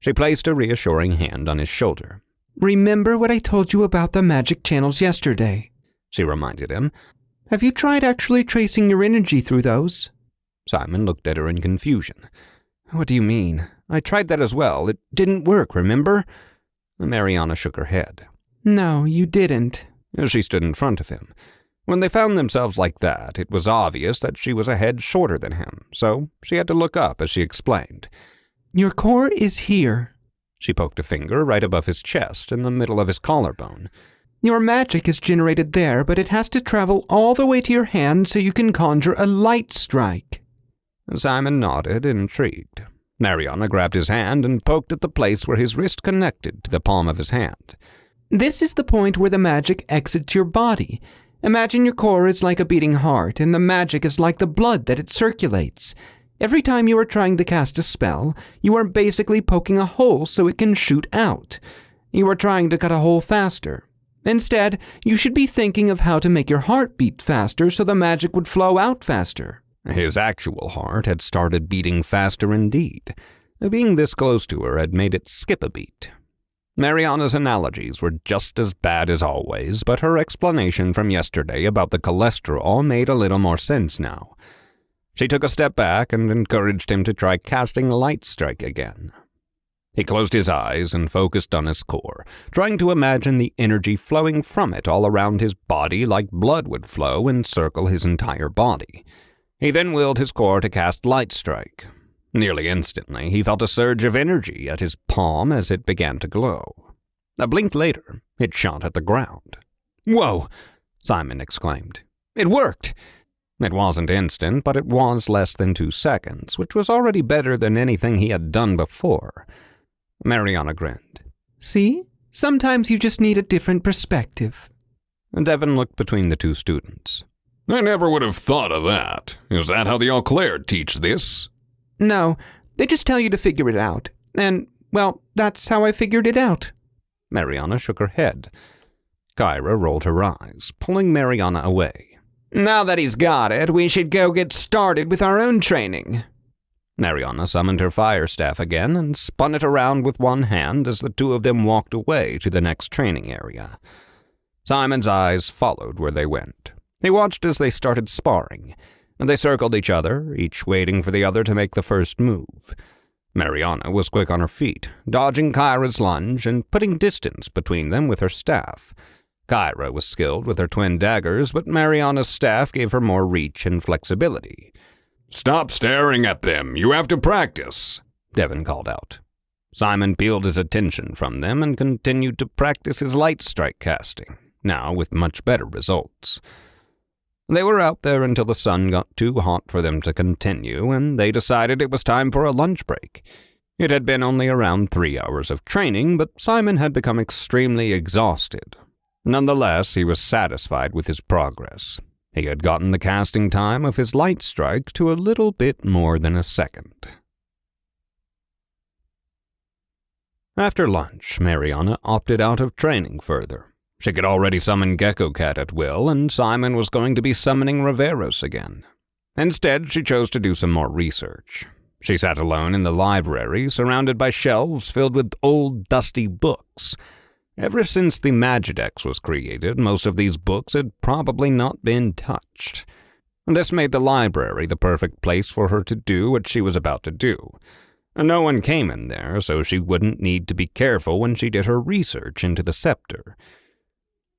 She placed a reassuring hand on his shoulder. "Remember what I told you about the magic channels yesterday?" she reminded him. "Have you tried actually tracing your energy through those?" Simon looked at her in confusion. "What do you mean? I tried that as well. It didn't work, remember?" Mariana shook her head. "No, you didn't." She stood in front of him. When they found themselves like that, it was obvious that she was a head shorter than him, so she had to look up as she explained. "Your core is here." She poked a finger right above his chest in the middle of his collarbone. "Your magic is generated there, but it has to travel all the way to your hand so you can conjure a light strike." Simon nodded, intrigued. Mariana grabbed his hand and poked at the place where his wrist connected to the palm of his hand. "This is the point where the magic exits your body. Imagine your core is like a beating heart, and the magic is like the blood that it circulates. Every time you are trying to cast a spell, you are basically poking a hole so it can shoot out. You are trying to cut a hole faster. Instead, you should be thinking of how to make your heart beat faster so the magic would flow out faster." His actual heart had started beating faster indeed. Being this close to her had made it skip a beat. Mariana's analogies were just as bad as always, but her explanation from yesterday about the cholesterol made a little more sense now. She took a step back and encouraged him to try casting Light Strike again. He closed his eyes and focused on his core, trying to imagine the energy flowing from it all around his body like blood would flow and circle his entire body. He then willed his core to cast Light Strike. Nearly instantly, he felt a surge of energy at his palm as it began to glow. A blink later, it shot at the ground. "Whoa!" Simon exclaimed. "It worked!" It wasn't instant, but it was less than 2 seconds, which was already better than anything he had done before. Mariana grinned. "See? Sometimes you just need a different perspective." Devon looked between the two students. I never would have thought of that. Is that how the Auclair teach this? "No, they just tell you to figure it out. And, well, that's how I figured it out." Mariana shook her head. Kyra rolled her eyes, pulling Mariana away. "Now that he's got it, we should go get started with our own training." Mariana summoned her fire staff again and spun it around with one hand as the two of them walked away to the next training area. Simon's eyes followed where they went. He watched as they started sparring, and they circled each other, each waiting for the other to make the first move. Mariana was quick on her feet, dodging Kyra's lunge and putting distance between them with her staff. Kyra was skilled with her twin daggers, but Mariana's staff gave her more reach and flexibility. Stop staring at them. You have to practice, Devon called out. Simon peeled his attention from them and continued to practice his light strike casting, now with much better results. They were out there until the sun got too hot for them to continue, and they decided it was time for a lunch break. It had been only around 3 hours of training, but Simon had become extremely exhausted. Nonetheless, he was satisfied with his progress. He had gotten the casting time of his light strike to a little bit more than a second. After lunch, Mariana opted out of training further. She could already summon Gecko Cat at will, and Simon was going to be summoning Riveros again. Instead, she chose to do some more research. She sat alone in the library, surrounded by shelves filled with old, dusty books. Ever since the Magidex was created, most of these books had probably not been touched. This made the library the perfect place for her to do what she was about to do. No one came in there, so she wouldn't need to be careful when she did her research into the scepter.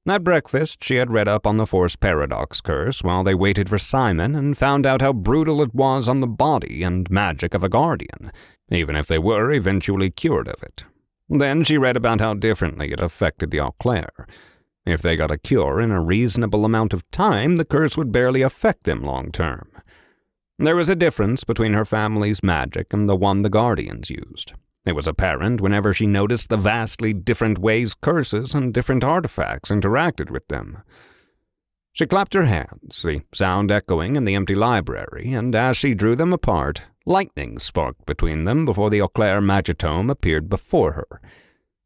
At breakfast, she had read up on the Force Paradox curse while they waited for Simon and found out how brutal it was on the body and magic of a guardian, even if they were eventually cured of it. Then she read about how differently it affected the Auclair. If they got a cure in a reasonable amount of time, the curse would barely affect them long term. There was a difference between her family's magic and the one the Guardians used. It was apparent whenever she noticed the vastly different ways curses and different artifacts interacted with them. She clapped her hands, the sound echoing in the empty library, and as she drew them apart, lightning sparked between them before the Auclair Magitome appeared before her.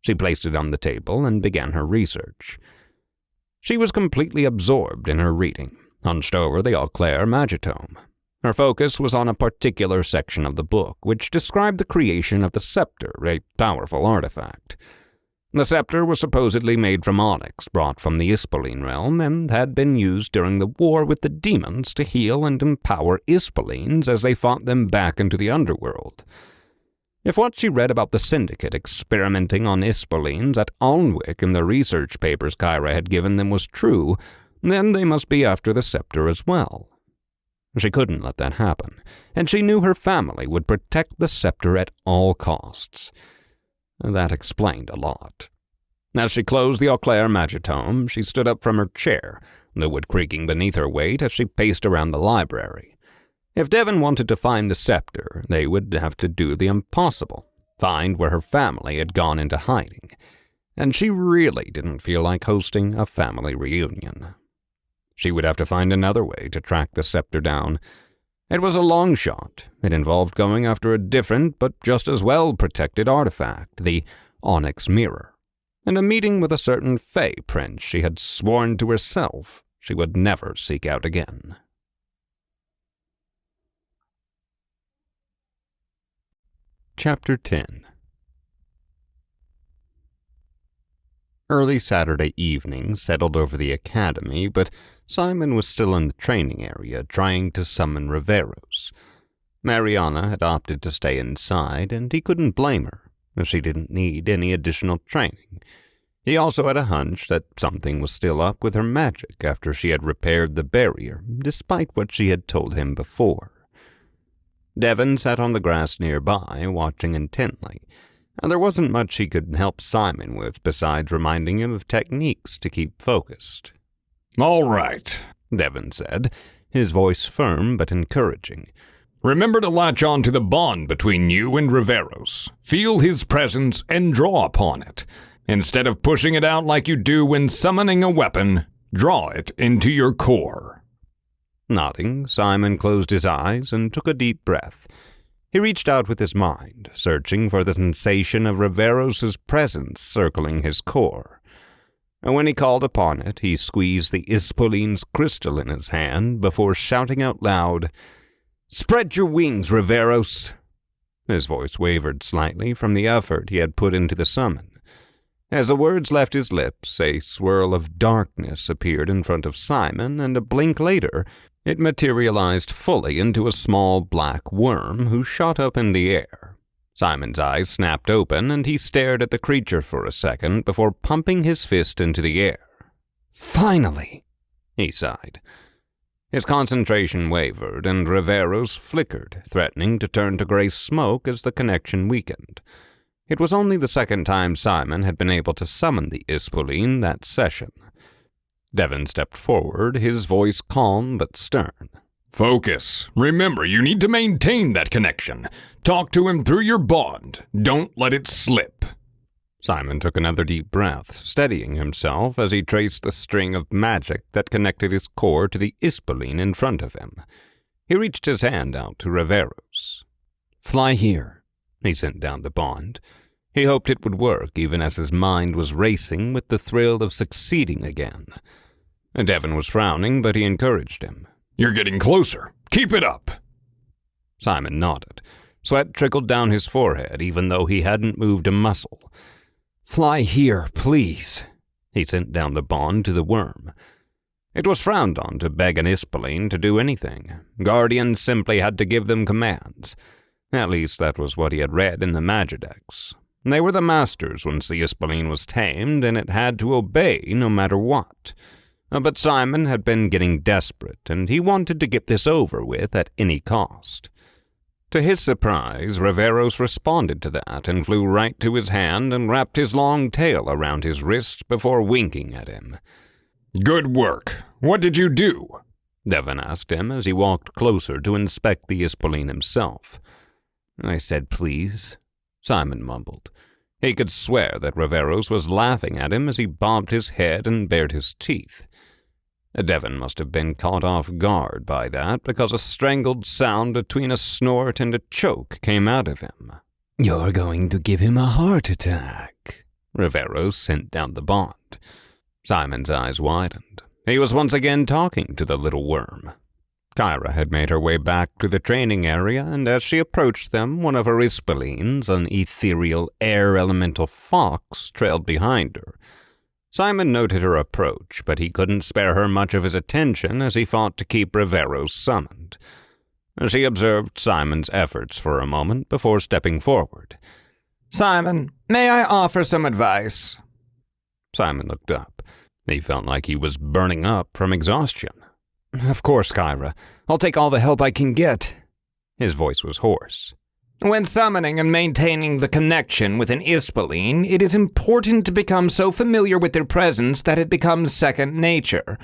She placed it on the table and began her research. She was completely absorbed in her reading, hunched over the Auclair Magitome. Her focus was on a particular section of the book, which described the creation of the scepter, a powerful artifact. The scepter was supposedly made from onyx brought from the Ispoleen realm and had been used during the war with the demons to heal and empower Ispoleens as they fought them back into the underworld. If what she read about the Syndicate experimenting on Ispoleens at Alnwick in the research papers Kyra had given them was true, then they must be after the scepter as well. She couldn't let that happen, and she knew her family would protect the scepter at all costs. That explained a lot. As she closed the Auclair Magitome, she stood up from her chair, the wood creaking beneath her weight as she paced around the library. If Devon wanted to find the scepter, they would have to do the impossible, find where her family had gone into hiding, and she really didn't feel like hosting a family reunion. She would have to find another way to track the scepter down. It was a long shot. It involved going after a different but just as well-protected artifact, the Onyx Mirror, and a meeting with a certain Fey prince she had sworn to herself she would never seek out again. Chapter 10. Early Saturday evening settled over the academy, but Simon was still in the training area trying to summon Riveros. Mariana had opted to stay inside, and he couldn't blame her, as she didn't need any additional training. He also had a hunch that something was still up with her magic after she had repaired the barrier, despite what she had told him before. Devon sat on the grass nearby, watching intently, and there wasn't much he could help Simon with besides reminding him of techniques to keep focused. "All right," Devon said, his voice firm but encouraging. "Remember to latch on to the bond between you and Riveros. Feel his presence and draw upon it. Instead of pushing it out like you do when summoning a weapon, draw it into your core." Nodding, Simon closed his eyes and took a deep breath. He reached out with his mind, searching for the sensation of Riveros' presence circling his core. And when he called upon it, he squeezed the Ispoleen's crystal in his hand before shouting out loud, "Spread your wings, Riveros!" His voice wavered slightly from the effort he had put into the summon. As the words left his lips, a swirl of darkness appeared in front of Simon, and a blink later, it materialized fully into a small black worm who shot up in the air. Simon's eyes snapped open, and he stared at the creature for a second before pumping his fist into the air. "Finally!" he sighed. His concentration wavered, and Riveros flickered, threatening to turn to gray smoke as the connection weakened. It was only the second time Simon had been able to summon the Ispoleen that session. Devon stepped forward, his voice calm but stern. "Focus. Remember, you need to maintain that connection. Talk to him through your bond. Don't let it slip." Simon took another deep breath, steadying himself as he traced the string of magic that connected his core to the Ispoleen in front of him. He reached his hand out to Riveros. "Fly here," he sent down the bond. He hoped it would work, even as his mind was racing with the thrill of succeeding again. Devon was frowning, but he encouraged him. "You're getting closer. Keep it up." Simon nodded. Sweat trickled down his forehead, even though he hadn't moved a muscle. "Fly here, please," he sent down the bond to the worm. It was frowned on to beg an Ispoleen to do anything. Guardians simply had to give them commands. At least that was what he had read in the Magidex. They were the masters once the Ispoleen was tamed, and it had to obey no matter what. But Simon had been getting desperate, and he wanted to get this over with at any cost. To his surprise, Riveros responded to that and flew right to his hand and wrapped his long tail around his wrist before winking at him. "Good work. What did you do?" Devon asked him as he walked closer to inspect the Ispoleen himself. I said please, Simon mumbled. He could swear that Riveros was laughing at him as he bobbed his head and bared his teeth. Devon must have been caught off guard by that, because a strangled sound between a snort and a choke came out of him. You're going to give him a heart attack. Riveros sent down the bond. Simon's eyes widened. He was once again talking to the little worm. Kyra had made her way back to the training area, and as she approached them, one of her Ispoleens, an ethereal air elemental fox, trailed behind her. Simon noted her approach, but he couldn't spare her much of his attention as he fought to keep Riveros summoned. She observed Simon's efforts for a moment before stepping forward. Simon, may I offer some advice? Simon looked up. He felt like he was burning up from exhaustion. Of course, Kyra. I'll take all the help I can get. His voice was hoarse. When summoning and maintaining the connection with an Ispoleen, it is important to become so familiar with their presence that it becomes second nature.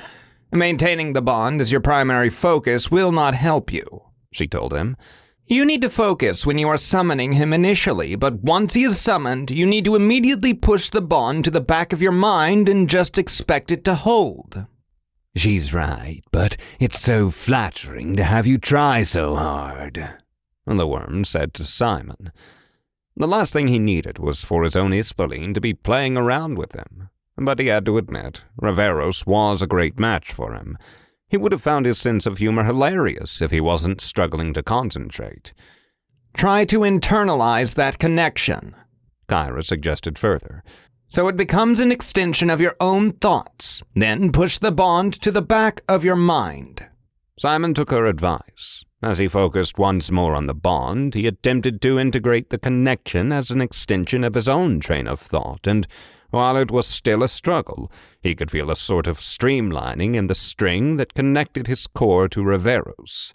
Maintaining the bond as your primary focus will not help you, she told him. You need to focus when you are summoning him initially, but once he is summoned, you need to immediately push the bond to the back of your mind and just expect it to hold. She's right, but it's so flattering to have you try so hard, the worm said to Simon. The last thing he needed was for his own Ispoleen to be playing around with him, but he had to admit, Riveros was a great match for him. He would have found his sense of humor hilarious if he wasn't struggling to concentrate. Try to internalize that connection, Kyra suggested further. So it becomes an extension of your own thoughts. Then push the bond to the back of your mind. Simon took her advice. As he focused once more on the bond, he attempted to integrate the connection as an extension of his own train of thought, and while it was still a struggle, he could feel a sort of streamlining in the string that connected his core to Riveros.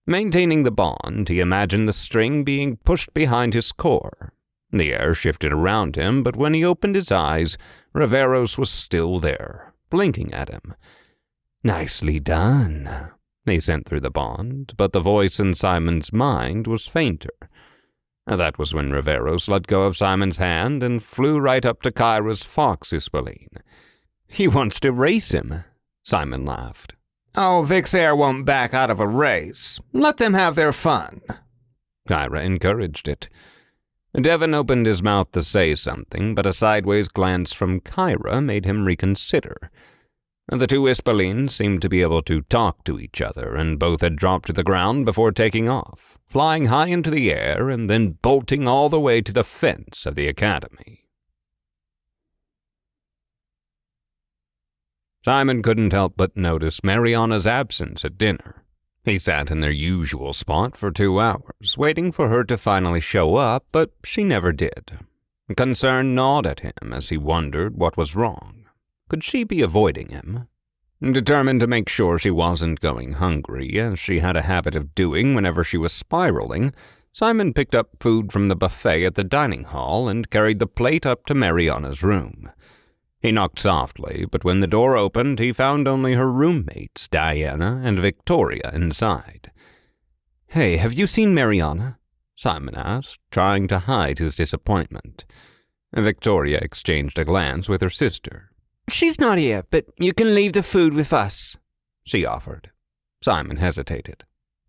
Maintaining the bond, he imagined the string being pushed behind his core. The air shifted around him, but when he opened his eyes, Riveros was still there, blinking at him. Nicely done, he sent through the bond, but the voice in Simon's mind was fainter. That was when Riveros let go of Simon's hand and flew right up to Kyra's fox Ispoleen. He wants to race him, Simon laughed. Oh, Vixair won't back out of a race. Let them have their fun. Kyra encouraged it. Devon opened his mouth to say something, but a sideways glance from Kyra made him reconsider. The two Ispoleens seemed to be able to talk to each other, and both had dropped to the ground before taking off, flying high into the air and then bolting all the way to the fence of the academy. Simon couldn't help but notice Mariana's absence at dinner. He sat in their usual spot for 2 hours, waiting for her to finally show up, but she never did. Concern gnawed at him as he wondered what was wrong. Could she be avoiding him? Determined to make sure she wasn't going hungry, as she had a habit of doing whenever she was spiraling, Simon picked up food from the buffet at the dining hall and carried the plate up to Mariana's room. He knocked softly, but when the door opened, he found only her roommates, Diana and Victoria, inside. Hey, have you seen Mariana? Simon asked, trying to hide his disappointment. Victoria exchanged a glance with her sister. She's not here, but you can leave the food with us, she offered. Simon hesitated.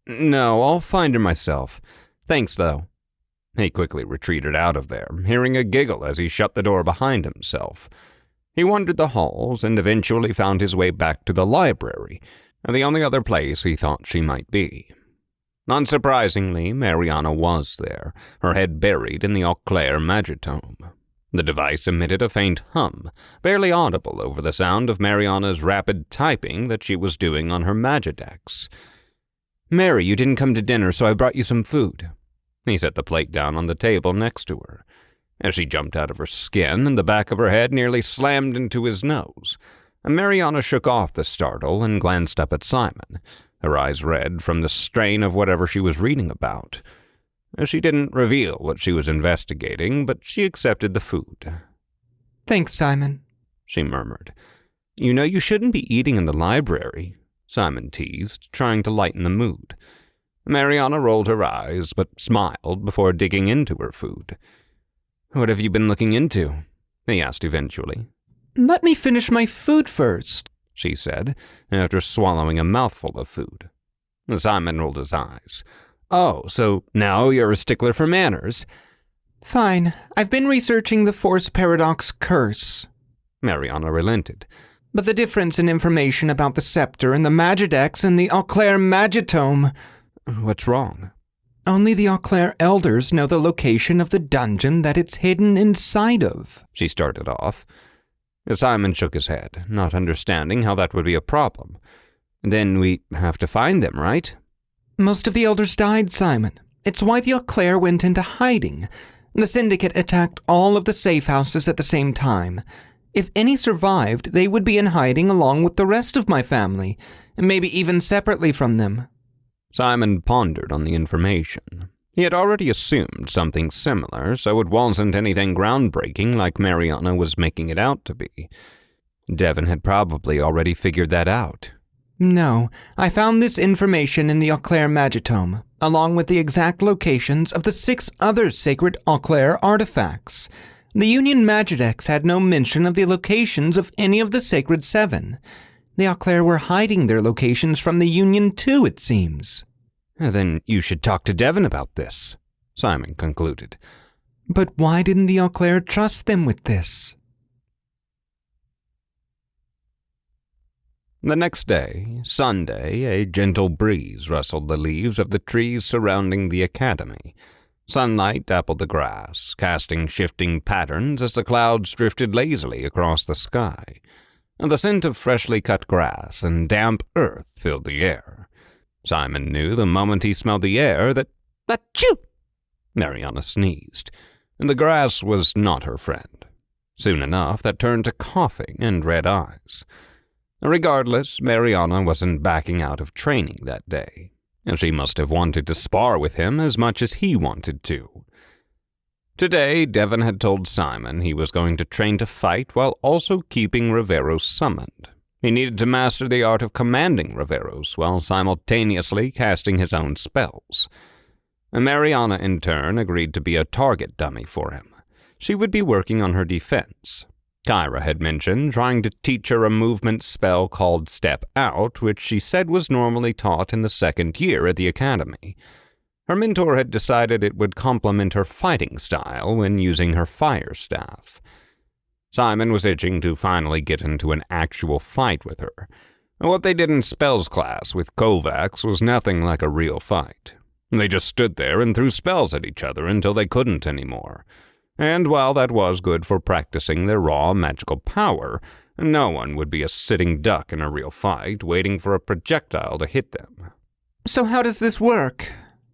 No, I'll find her myself. Thanks, though. He quickly retreated out of there, hearing a giggle as he shut the door behind himself. He wandered the halls and eventually found his way back to the library, the only other place he thought she might be. Unsurprisingly, Mariana was there, her head buried in the Auclair Magitome. The device emitted a faint hum, barely audible over the sound of Mariana's rapid typing that she was doing on her Magidex. Mary, you didn't come to dinner, so I brought you some food. He set the plate down on the table next to her. As she jumped out of her skin and the back of her head nearly slammed into his nose, Mariana shook off the startle and glanced up at Simon, her eyes red from the strain of whatever she was reading about. She didn't reveal what she was investigating, but she accepted the food. Thanks, Simon, she murmured. You know you shouldn't be eating in the library. Simon teased, trying to lighten the mood. Mariana rolled her eyes, but smiled before digging into her food. "What have you been looking into?" he asked eventually. "Let me finish my food first," she said, after swallowing a mouthful of food. Simon rolled his eyes. "Oh, so now you're a stickler for manners?" "Fine. I've been researching the Force Paradox Curse." Mariana relented. "But the difference in information about the scepter and the Magidex and the Auclair Magitome." "What's wrong?" "Only the Auclair elders know the location of the dungeon that it's hidden inside of," she started off. Simon shook his head, not understanding how that would be a problem. "Then we have to find them, right?" "Most of the elders died, Simon. It's why the Auclair went into hiding. The Syndicate attacked all of the safe houses at the same time. If any survived, they would be in hiding along with the rest of my family, and maybe even separately from them." Simon pondered on the information. He had already assumed something similar, so it wasn't anything groundbreaking like Mariana was making it out to be. Devon had probably already figured that out. "No, I found this information in the Auclair Magitome, along with the exact locations of the 6 other sacred Auclair artifacts. The Union Magidex had no mention of the locations of any of the Sacred 7. The Auclair were hiding their locations from the Union too, it seems." "Then you should talk to Devon about this," Simon concluded. "But why didn't the Auclair trust them with this?" The next day, Sunday, a gentle breeze rustled the leaves of the trees surrounding the academy. Sunlight dappled the grass, casting shifting patterns as the clouds drifted lazily across the sky. The scent of freshly cut grass and damp earth filled the air. Simon knew the moment he smelled the air that, "Achoo!" Mariana sneezed, and the grass was not her friend. Soon enough, that turned to coughing and red eyes. Regardless, Mariana wasn't backing out of training that day, and she must have wanted to spar with him as much as he wanted to. Today, Devon had told Simon he was going to train to fight while also keeping Riveros summoned. He needed to master the art of commanding Riveros while simultaneously casting his own spells. Mariana, in turn, agreed to be a target dummy for him. She would be working on her defense. Kyra had mentioned trying to teach her a movement spell called Step Out, which she said was normally taught in the 2nd year at the academy. Her mentor had decided it would complement her fighting style when using her fire staff. Simon was itching to finally get into an actual fight with her. What they did in spells class with Kovacs was nothing like a real fight. They just stood there and threw spells at each other until they couldn't anymore. And while that was good for practicing their raw magical power, no one would be a sitting duck in a real fight waiting for a projectile to hit them. "So how does this work?"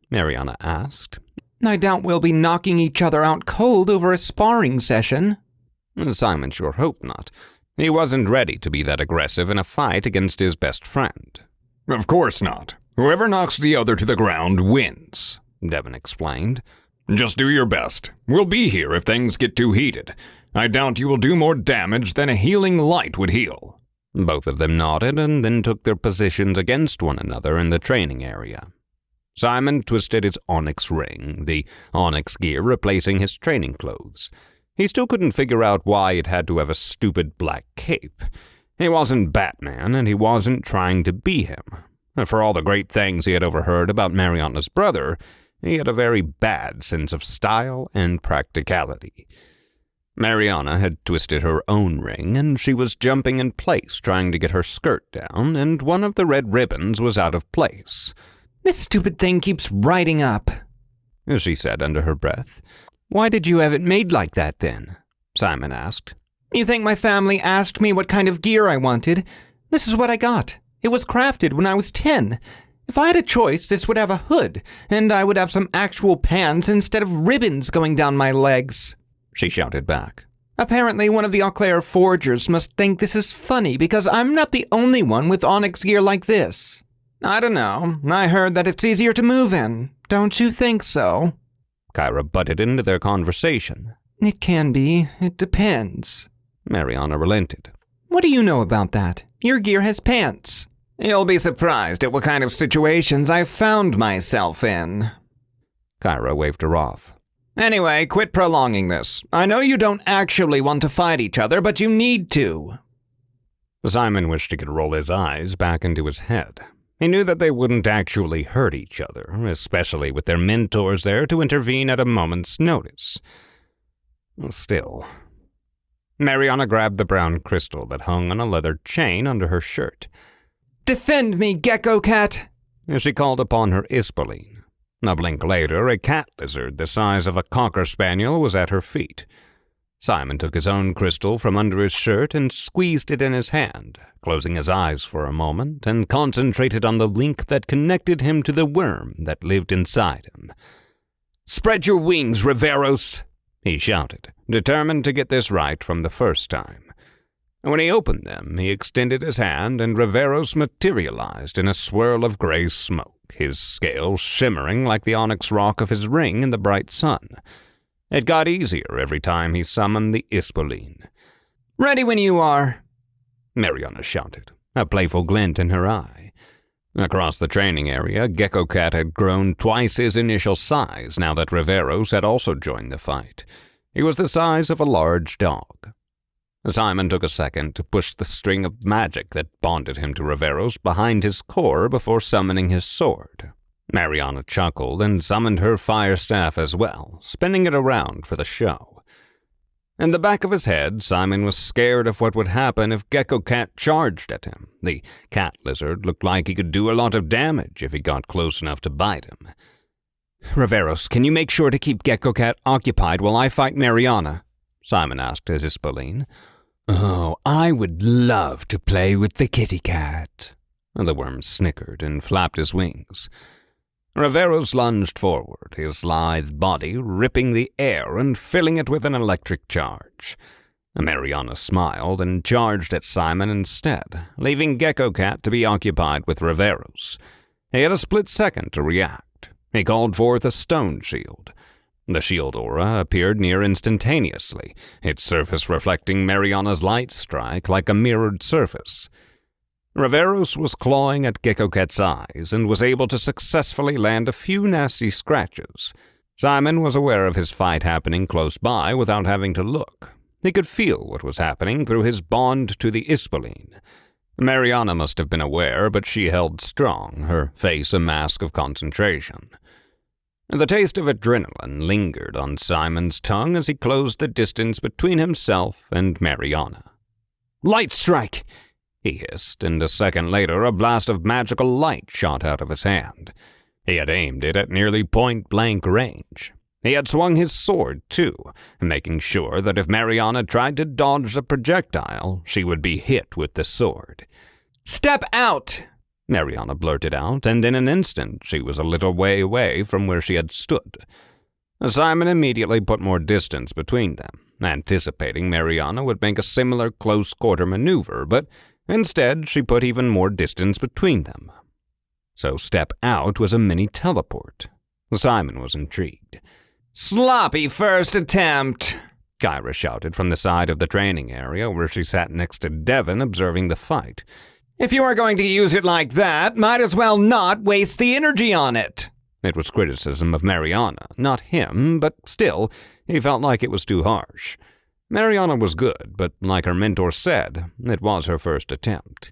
Mariana asked. "I doubt we'll be knocking each other out cold over a sparring session." Simon sure hoped not. He wasn't ready to be that aggressive in a fight against his best friend. "Of course not. Whoever knocks the other to the ground wins," Devon explained. "Just do your best. We'll be here if things get too heated. I doubt you will do more damage than a healing light would heal." Both of them nodded and then took their positions against one another in the training area. Simon twisted his onyx ring, the onyx gear replacing his training clothes. He still couldn't figure out why it had to have a stupid black cape. He wasn't Batman, and he wasn't trying to be him. For all the great things he had overheard about Mariana's brother, he had a very bad sense of style and practicality. Mariana had twisted her own ring, and she was jumping in place trying to get her skirt down, and one of the red ribbons was out of place. "This stupid thing keeps riding up," she said under her breath. "Why did you have it made like that, then?" Simon asked. "You think my family asked me what kind of gear I wanted? This is what I got. It was crafted when I was 10. If I had a choice, this would have a hood, and I would have some actual pants instead of ribbons going down my legs," she shouted back. "Apparently one of the Auclair forgers must think this is funny because I'm not the only one with onyx gear like this. I don't know. I heard that it's easier to move in. Don't you think so?" Kyra butted into their conversation. "It can be. It depends." Mariana relented. "What do you know about that? Your gear has pants." You'll be surprised at what kind of situations I've found myself in. Kyra waved her off. Anyway, quit prolonging this. I know you don't actually want to fight each other, but you need to. Simon wished he could roll his eyes back into his head. He knew that they wouldn't actually hurt each other, especially with their mentors there to intervene at a moment's notice. Still. Mariana grabbed the brown crystal that hung on a leather chain under her shirt. Defend me, Gecko Cat! As she called upon her Ispoleen. A blink later, a cat lizard the size of a cocker spaniel was at her feet. Simon took his own crystal from under his shirt and squeezed it in his hand, closing his eyes for a moment, and concentrated on the link that connected him to the worm that lived inside him. "Spread your wings, Riveros!" he shouted, determined to get this right from the first time. When he opened them, he extended his hand, and Riveros materialized in a swirl of gray smoke, his scales shimmering like the onyx rock of his ring in the bright sun. It got easier every time he summoned the Ispoleen. "Ready when you are," Mariana shouted, a playful glint in her eye. Across the training area, Gecko Cat had grown twice his initial size now that Riveros had also joined the fight. He was the size of a large dog. Simon took a second to push the string of magic that bonded him to Riveros behind his core before summoning his sword. Mariana chuckled and summoned her fire staff as well, spinning it around for the show. In the back of his head, Simon was scared of what would happen if Gecko Cat charged at him. The cat lizard looked like he could do a lot of damage if he got close enough to bite him. "Riveros, can you make sure to keep Gecko Cat occupied while I fight Mariana?" Simon asked his Ispoleen. "Oh, I would love to play with the kitty cat." The worm snickered and flapped his wings. Riveros lunged forward, his lithe body ripping the air and filling it with an electric charge. Mariana smiled and charged at Simon instead, leaving Gecko Cat to be occupied with Riveros. He had a split second to react. He called forth a stone shield. The shield aura appeared near instantaneously, its surface reflecting Mariana's light strike like a mirrored surface. Riveros was clawing at Gecko Cat's eyes and was able to successfully land a few nasty scratches. Simon was aware of his fight happening close by without having to look. He could feel what was happening through his bond to the Ispoleen. Mariana must have been aware, but she held strong, her face a mask of concentration. The taste of adrenaline lingered on Simon's tongue as he closed the distance between himself and Mariana. "Light strike!" he hissed, and a second later a blast of magical light shot out of his hand. He had aimed it at nearly point-blank range. He had swung his sword, too, making sure that if Mariana tried to dodge the projectile, she would be hit with the sword. "Step out!" Mariana blurted out, and in an instant she was a little way away from where she had stood. Simon immediately put more distance between them, anticipating Mariana would make a similar close-quarter maneuver, but instead she put even more distance between them. So step out was a mini teleport. Simon was intrigued. "Sloppy first attempt," Kyra shouted from the side of the training area where she sat next to Devon observing the fight. "If you are going to use it like that, might as well not waste the energy on it." It was criticism of Mariana, not him, but still, he felt like it was too harsh. Mariana was good, but like her mentor said, it was her first attempt.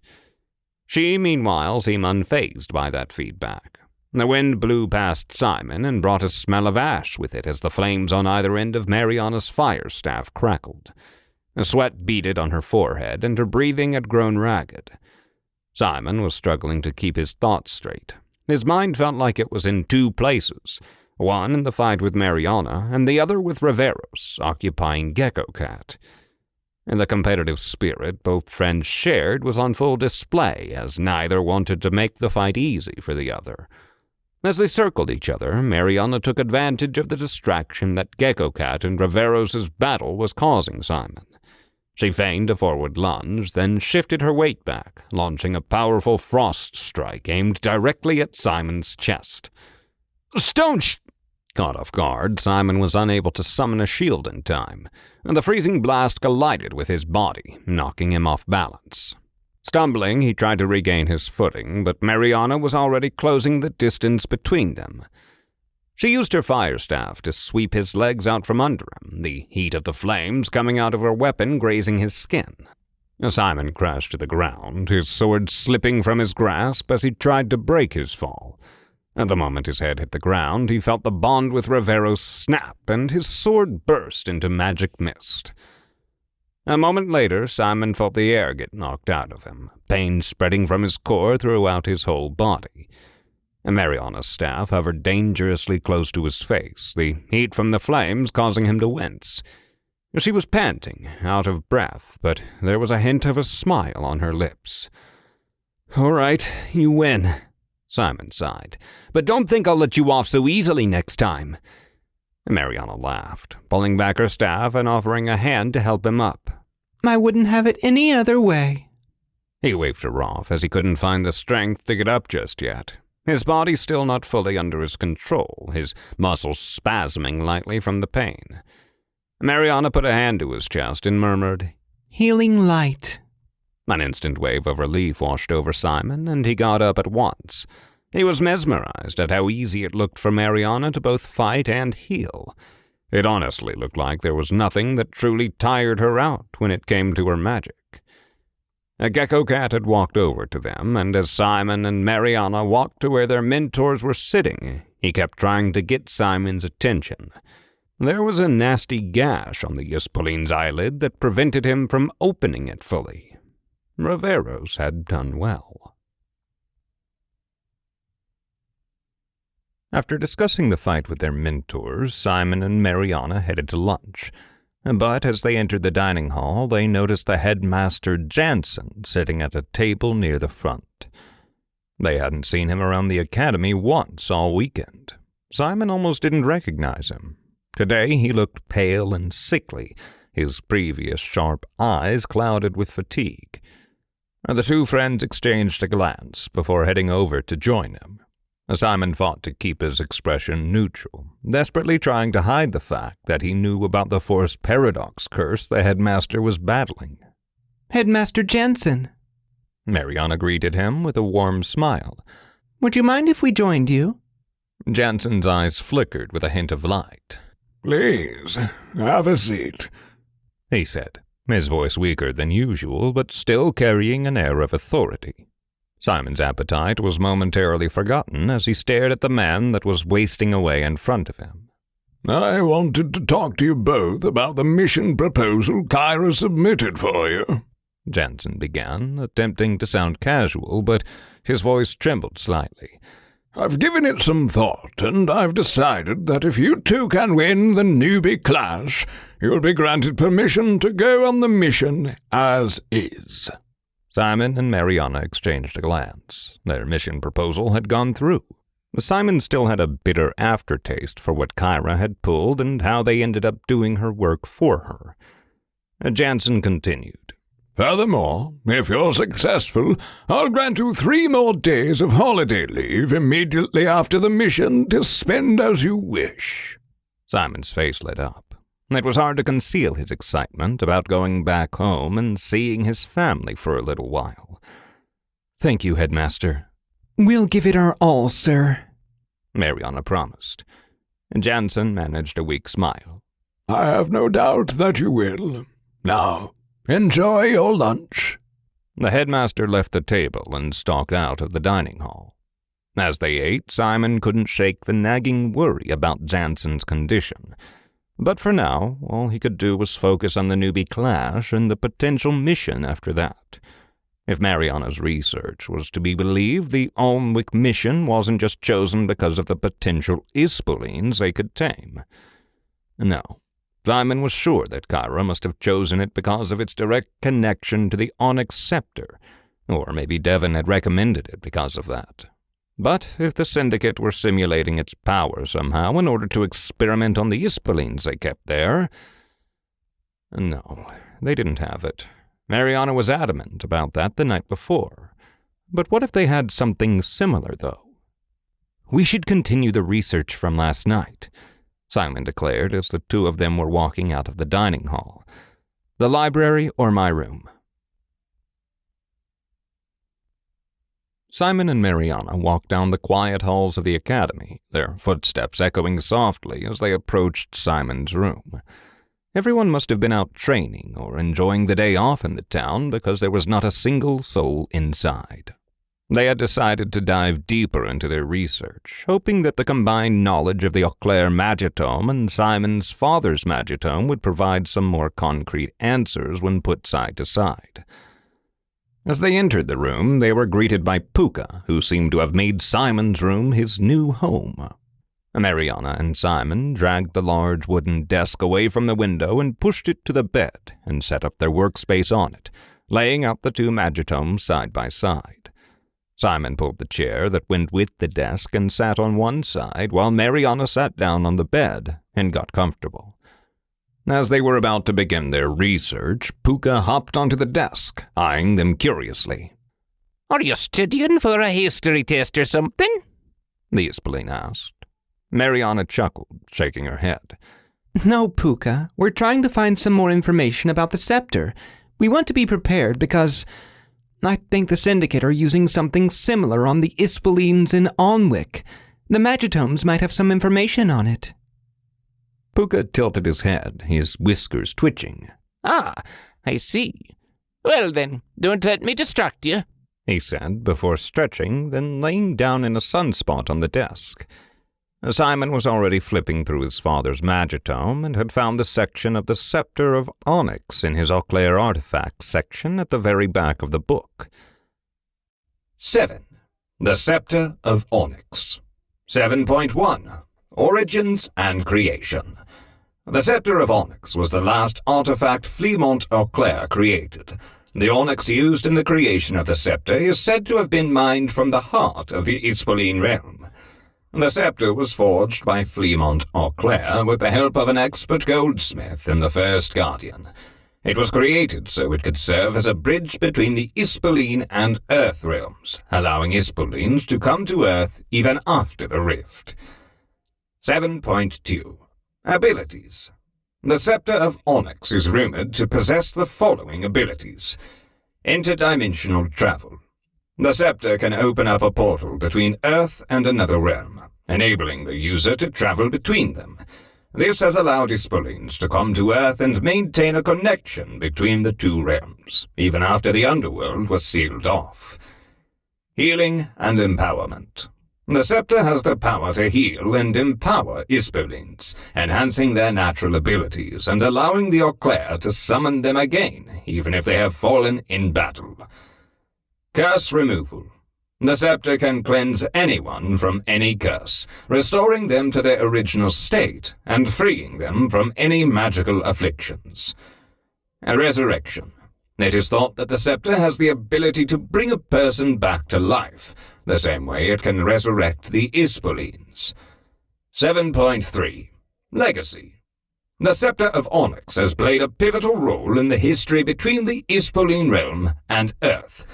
She, meanwhile, seemed unfazed by that feedback. The wind blew past Simon and brought a smell of ash with it as the flames on either end of Mariana's fire staff crackled. A sweat beaded on her forehead, and her breathing had grown ragged. Simon was struggling to keep his thoughts straight. His mind felt like it was in two places, one in the fight with Mariana, and the other with Riveros, occupying Gecko Cat. And the competitive spirit both friends shared was on full display, as neither wanted to make the fight easy for the other. As they circled each other, Mariana took advantage of the distraction that Gecko Cat and Riveros' battle was causing Simon. She feigned a forward lunge, then shifted her weight back, launching a powerful frost strike aimed directly at Simon's chest. Caught off guard, Simon was unable to summon a shield in time, and the freezing blast collided with his body, knocking him off balance. Stumbling, he tried to regain his footing, but Mariana was already closing the distance between them. She used her fire staff to sweep his legs out from under him, the heat of the flames coming out of her weapon grazing his skin. Simon crashed to the ground, his sword slipping from his grasp as he tried to break his fall. At the moment his head hit the ground, he felt the bond with Rivero snap, and his sword burst into magic mist. A moment later, Simon felt the air get knocked out of him, pain spreading from his core throughout his whole body. Mariana's staff hovered dangerously close to his face, the heat from the flames causing him to wince. She was panting, out of breath, but there was a hint of a smile on her lips. "All right, you win," Simon sighed. "But don't think I'll let you off so easily next time." Mariana laughed, pulling back her staff and offering a hand to help him up. "I wouldn't have it any other way." He waved her off as he couldn't find the strength to get up just yet. His body still not fully under his control, his muscles spasming lightly from the pain. Mariana put a hand to his chest and murmured, "Healing light." An instant wave of relief washed over Simon, and he got up at once. He was mesmerized at how easy it looked for Mariana to both fight and heal. It honestly looked like there was nothing that truly tired her out when it came to her magic. A gecko cat had walked over to them, and as Simon and Mariana walked to where their mentors were sitting, he kept trying to get Simon's attention. There was a nasty gash on the Ispoleen's eyelid that prevented him from opening it fully. Rivero's had done well. After discussing the fight with their mentors, Simon and Mariana headed to lunch. But as they entered the dining hall, they noticed the headmaster Jansen sitting at a table near the front. They hadn't seen him around the academy once all weekend. Simon almost didn't recognize him. Today he looked pale and sickly, his previous sharp eyes clouded with fatigue. The two friends exchanged a glance before heading over to join him. Simon fought to keep his expression neutral, desperately trying to hide the fact that he knew about the forced paradox curse the headmaster was battling. "Headmaster Jansen." Mariana greeted him with a warm smile. "Would you mind if we joined you?" Jansen's eyes flickered with a hint of light. "Please, have a seat," he said, his voice weaker than usual, but still carrying an air of authority. Simon's appetite was momentarily forgotten as he stared at the man that was wasting away in front of him. "I wanted to talk to you both about the mission proposal Kyra submitted for you," Jansen began, attempting to sound casual, but his voice trembled slightly. "I've given it some thought, and I've decided that if you two can win the newbie clash, you'll be granted permission to go on the mission as is." Simon and Mariana exchanged a glance. Their mission proposal had gone through. Simon still had a bitter aftertaste for what Kyra had pulled and how they ended up doing her work for her. Jansen continued. "Furthermore, if you're successful, I'll grant you 3 more days of holiday leave immediately after the mission to spend as you wish." Simon's face lit up. It was hard to conceal his excitement about going back home and seeing his family for a little while. "Thank you, Headmaster." "We'll give it our all, sir," Mariana promised. Jansen managed a weak smile. "I have no doubt that you will. Now, enjoy your lunch." The headmaster left the table and stalked out of the dining hall. As they ate, Simon couldn't shake the nagging worry about Jansen's condition. But for now, all he could do was focus on the newbie clash and the potential mission after that. If Mariana's research was to be believed, the Almwick mission wasn't just chosen because of the potential Ispoleens they could tame. No, Simon was sure that Kyra must have chosen it because of its direct connection to the Onyx Scepter, or maybe Devon had recommended it because of that. But if the Syndicate were simulating its power somehow in order to experiment on the Ispoleens they kept there... No, they didn't have it. Mariana was adamant about that the night before. But what if they had something similar, though? "We should continue the research from last night," Simon declared as the two of them were walking out of the dining hall. "The library or my room?" Simon and Mariana walked down the quiet halls of the academy, their footsteps echoing softly as they approached Simon's room. Everyone must have been out training or enjoying the day off in the town because there was not a single soul inside. They had decided to dive deeper into their research, hoping that the combined knowledge of the Auclair magitome and Simon's father's magitome would provide some more concrete answers when put side to side. As they entered the room, they were greeted by Puka, who seemed to have made Simon's room his new home. Mariana and Simon dragged the large wooden desk away from the window and pushed it to the bed and set up their workspace on it, laying out the two magitomes side by side. Simon pulled the chair that went with the desk and sat on one side, while Mariana sat down on the bed and got comfortable. As they were about to begin their research, Puka hopped onto the desk, eyeing them curiously. Are you studying for a history test or something? The Ispoleen asked. Mariana chuckled, shaking her head. No, Puka. We're trying to find some more information about the scepter. We want to be prepared because I think the Syndicate are using something similar on the Ispoleens in Alnwick. The magitomes might have some information on it. Puka tilted his head, his whiskers twitching. Ah, I see. Well then, don't let me distract you, he said before stretching, then laying down in a sunspot on the desk. Simon was already flipping through his father's magitome and had found the section of the Scepter of Onyx in his Auclair artifacts section at the very back of the book. 7. The Scepter of Onyx. 7.1. Origins and Creation. The Scepter of Onyx was the last artifact Fleamont Auclair created. The onyx used in the creation of the scepter is said to have been mined from the heart of the Ispoleen realm. The scepter was forged by Fleamont Auclair with the help of an expert goldsmith in the First Guardian. It was created so it could serve as a bridge between the Ispoleen and Earth realms, allowing Ispoleens to come to Earth even after the rift. 7.2. Abilities. The Scepter of Onyx is rumored to possess the following abilities. Interdimensional travel. The scepter can open up a portal between Earth and another realm, enabling the user to travel between them. This has allowed Ispoleens to come to Earth and maintain a connection between the two realms, even after the underworld was sealed off. Healing and empowerment. The scepter has the power to heal and empower Ispoleens, enhancing their natural abilities and allowing the Auclair to summon them again, even if they have fallen in battle. Curse removal. The scepter can cleanse anyone from any curse, restoring them to their original state and freeing them from any magical afflictions. A resurrection. It is thought that the scepter has the ability to bring a person back to life, the same way it can resurrect the Ispoleens. 7.3. Legacy. The Scepter of Onyx has played a pivotal role in the history between the Ispoleen realm and Earth.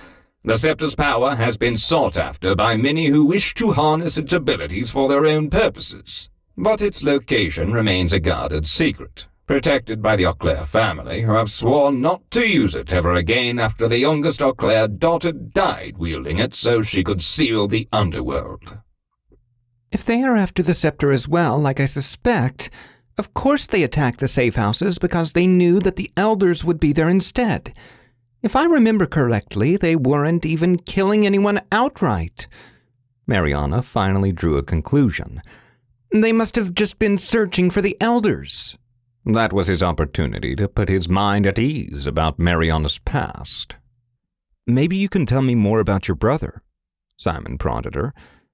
The scepter's power has been sought after by many who wish to harness its abilities for their own purposes, but its location remains a guarded secret, protected by the Auclair family, who have sworn not to use it ever again after the youngest Auclair daughter died wielding it so she could seal the underworld. If they are after the scepter as well, like I suspect, of course they attacked the safe houses because they knew that the elders would be there instead. If I remember correctly, they weren't even killing anyone outright. Mariana finally drew a conclusion. They must have just been searching for the elders. That was his opportunity to put his mind at ease about Mariana's past. Maybe you can tell me more about your brother, Simon prodded her.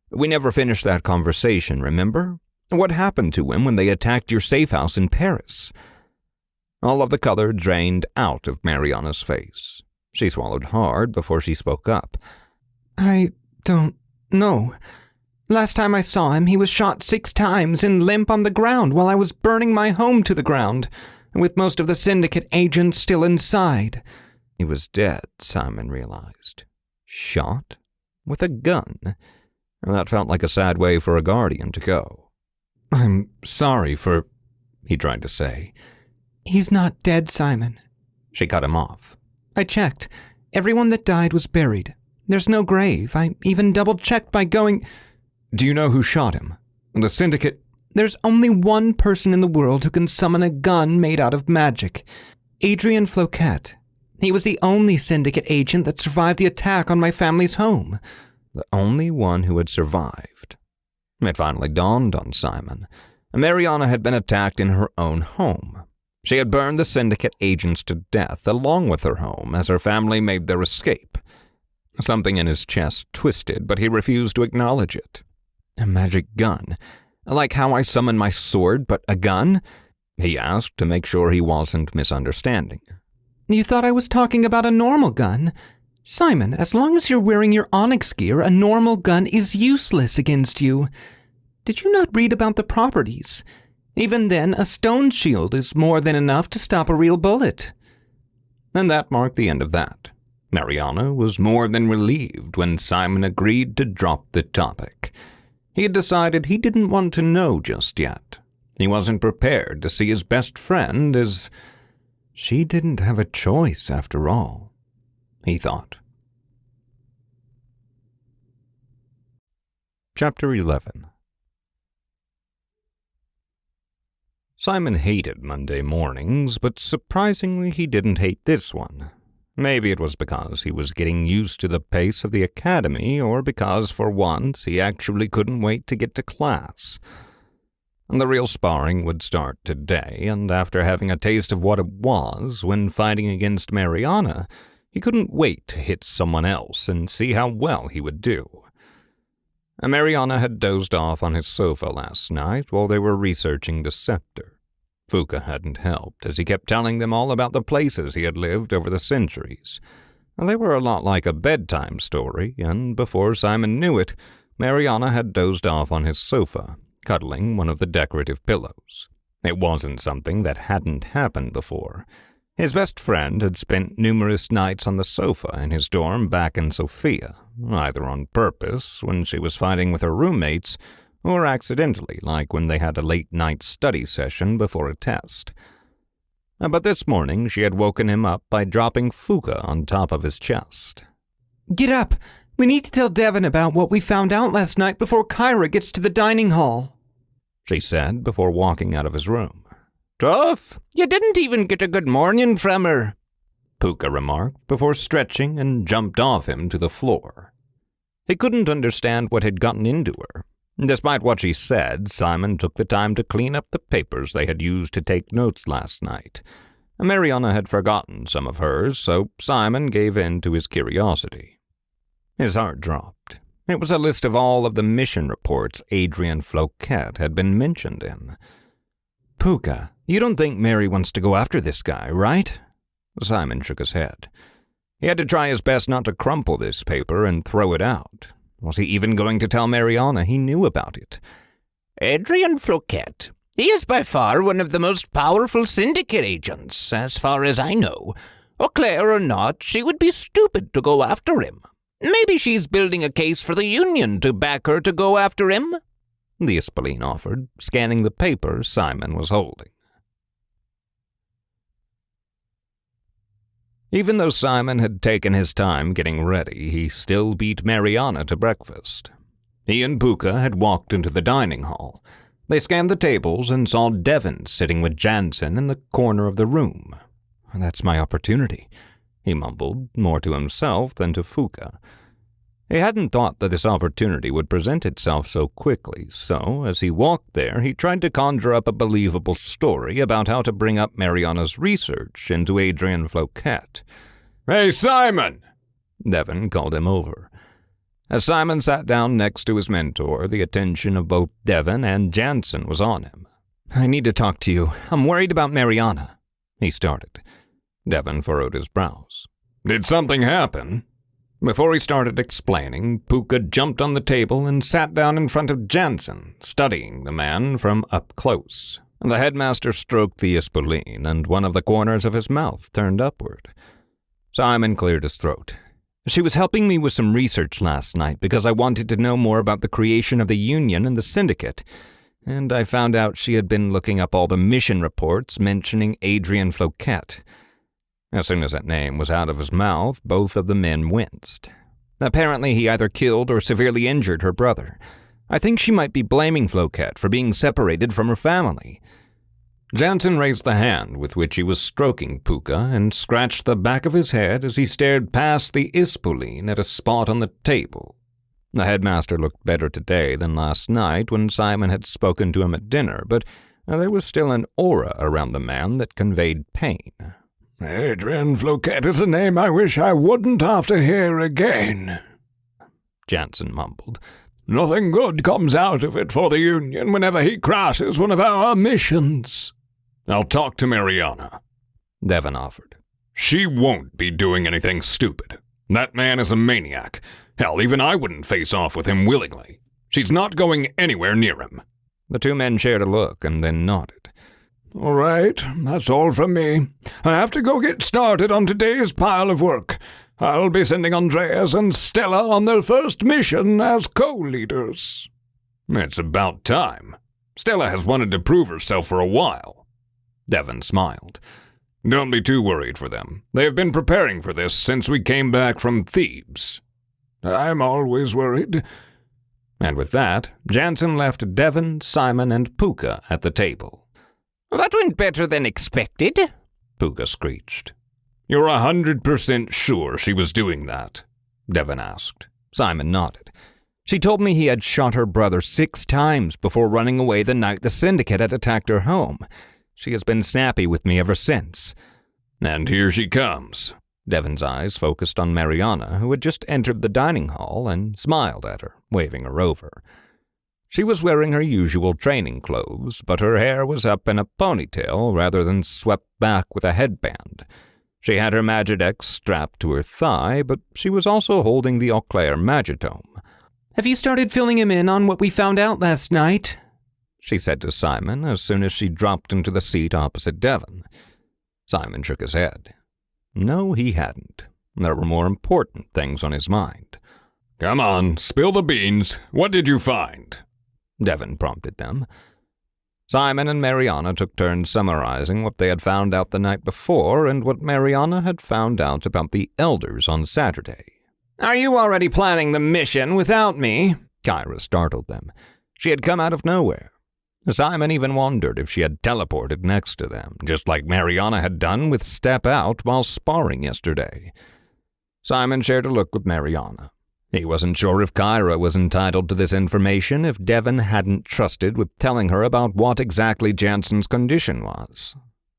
We never finished that conversation, remember? What happened to him when they attacked your safe house in Paris? All of the color drained out of Mariana's face. She swallowed hard before she spoke up. I don't know. Last time I saw him, he was shot 6 times and limp on the ground while I was burning my home to the ground, with most of the Syndicate agents still inside. He was dead, Simon realized. Shot? With a gun? That felt like a sad way for a Guardian to go. I'm sorry for... he tried to say. He's not dead, Simon. She cut him off. I checked. Everyone that died was buried. There's no grave. I even double-checked by going... Do you know who shot him? The Syndicate? There's only one person in the world who can summon a gun made out of magic. Adrian Floquet. He was the only Syndicate agent that survived the attack on my family's home. The only one who had survived. It finally dawned on Simon. Mariana had been attacked in her own home. She had burned the Syndicate agents to death along with her home as her family made their escape. Something in his chest twisted, but he refused to acknowledge it. A magic gun. Like how I summon my sword, but a gun? He asked to make sure he wasn't misunderstanding. You thought I was talking about a normal gun? Simon, as long as you're wearing your onyx gear, a normal gun is useless against you. Did you not read about the properties? Even then, a stone shield is more than enough to stop a real bullet. And that marked the end of that. Mariana was more than relieved when Simon agreed to drop the topic. He had decided he didn't want to know just yet. He wasn't prepared to see his best friend as... She didn't have a choice after all, he thought. Chapter 11. Simon hated Monday mornings, but surprisingly he didn't hate this one. Maybe it was because he was getting used to the pace of the academy, or because, for once, he actually couldn't wait to get to class. The real sparring would start today, and after having a taste of what it was when fighting against Mariana, he couldn't wait to hit someone else and see how well he would do. Mariana had dozed off on his sofa last night while they were researching the scepter. Fuka hadn't helped, as he kept telling them all about the places he had lived over the centuries. They were a lot like a bedtime story, and before Simon knew it, Mariana had dozed off on his sofa, cuddling one of the decorative pillows. It wasn't something that hadn't happened before. His best friend had spent numerous nights on the sofa in his dorm back in Sofia, either on purpose when she was fighting with her roommates, or accidentally, like when they had a late-night study session before a test. But this morning she had woken him up by dropping Fuka on top of his chest. Get up! We need to tell Devon about what we found out last night before Kyra gets to the dining hall, she said before walking out of his room. Tough, you didn't even get a good morning from her, Puka remarked before stretching and jumped off him to the floor. He couldn't understand what had gotten into her. Despite what she said, Simon took the time to clean up the papers they had used to take notes last night. Mariana had forgotten some of hers, so Simon gave in to his curiosity. His heart dropped. It was a list of all of the mission reports Adrian Floquet had been mentioned in. Puka, you don't think Mary wants to go after this guy, right? Simon shook his head. He had to try his best not to crumple this paper and throw it out. Was he even going to tell Mariana he knew about it? Adrian Floquet. He is by far one of the most powerful syndicate agents, as far as I know. Auclair or not, she would be stupid to go after him. Maybe she's building a case for the Union to back her to go after him, the Ispoleen offered, scanning the paper Simon was holding. Even though Simon had taken his time getting ready, he still beat Mariana to breakfast. He and Puka had walked into the dining hall. They scanned the tables and saw Devon sitting with Jansen in the corner of the room. That's my opportunity, he mumbled, more to himself than to Fuka. He hadn't thought that this opportunity would present itself so quickly, so as he walked there, he tried to conjure up a believable story about how to bring up Mariana's research into Adrian Floquet. "Hey, Simon!" Devon called him over. As Simon sat down next to his mentor, the attention of both Devon and Jansen was on him. I need to talk to you. I'm worried about Mariana, he started. Devon furrowed his brows. "Did something happen?" Before he started explaining, Puka jumped on the table and sat down in front of Jansen, studying the man from up close. The headmaster stroked the Ispoleen, and one of the corners of his mouth turned upward. Simon cleared his throat. She was helping me with some research last night because I wanted to know more about the creation of the Union and the Syndicate, and I found out she had been looking up all the mission reports mentioning Adrian Floquet. As soon as that name was out of his mouth, both of the men winced. Apparently he either killed or severely injured her brother. I think she might be blaming Floquet for being separated from her family. Jansen raised the hand with which he was stroking Puka and scratched the back of his head as he stared past the Ispoleen at a spot on the table. The headmaster looked better today than last night when Simon had spoken to him at dinner, but there was still an aura around the man that conveyed pain. Adrian Floquet is a name I wish I wouldn't have to hear again, Jansen mumbled. Nothing good comes out of it for the Union whenever he crashes one of our missions. I'll talk to Mariana, Devon offered. She won't be doing anything stupid. That man is a maniac. Hell, even I wouldn't face off with him willingly. She's not going anywhere near him. The two men shared a look and then nodded. All right, that's all from me. I have to go get started on today's pile of work. I'll be sending Andreas and Stella on their first mission as co-leaders. It's about time. Stella has wanted to prove herself for a while. Devon smiled. Don't be too worried for them. They have been preparing for this since we came back from Thebes. I'm always worried. And with that, Jansen left Devon, Simon, and Puka at the table. That went better than expected, Puka screeched. You're 100% sure she was doing that? Devon asked. Simon nodded. She told me he had shot her brother 6 times before running away the night the syndicate had attacked her home. She has been snappy with me ever since. And here she comes. Devon's eyes focused on Mariana, who had just entered the dining hall, and smiled at her, waving her over. She was wearing her usual training clothes, but her hair was up in a ponytail rather than swept back with a headband. She had her Magidex strapped to her thigh, but she was also holding the Auclair Magitome. Have you started filling him in on what we found out last night? She said to Simon as soon as she dropped into the seat opposite Devon. Simon shook his head. No, he hadn't. There were more important things on his mind. Come on, spill the beans. What did you find? Devon prompted them. Simon and Mariana took turns summarizing what they had found out the night before and what Mariana had found out about the elders on Saturday. Are you already planning the mission without me? Kyra startled them. She had come out of nowhere. Simon even wondered if she had teleported next to them, just like Mariana had done with Step Out while sparring yesterday. Simon shared a look with Mariana. He wasn't sure if Kyra was entitled to this information if Devon hadn't trusted with telling her about what exactly Jansen's condition was.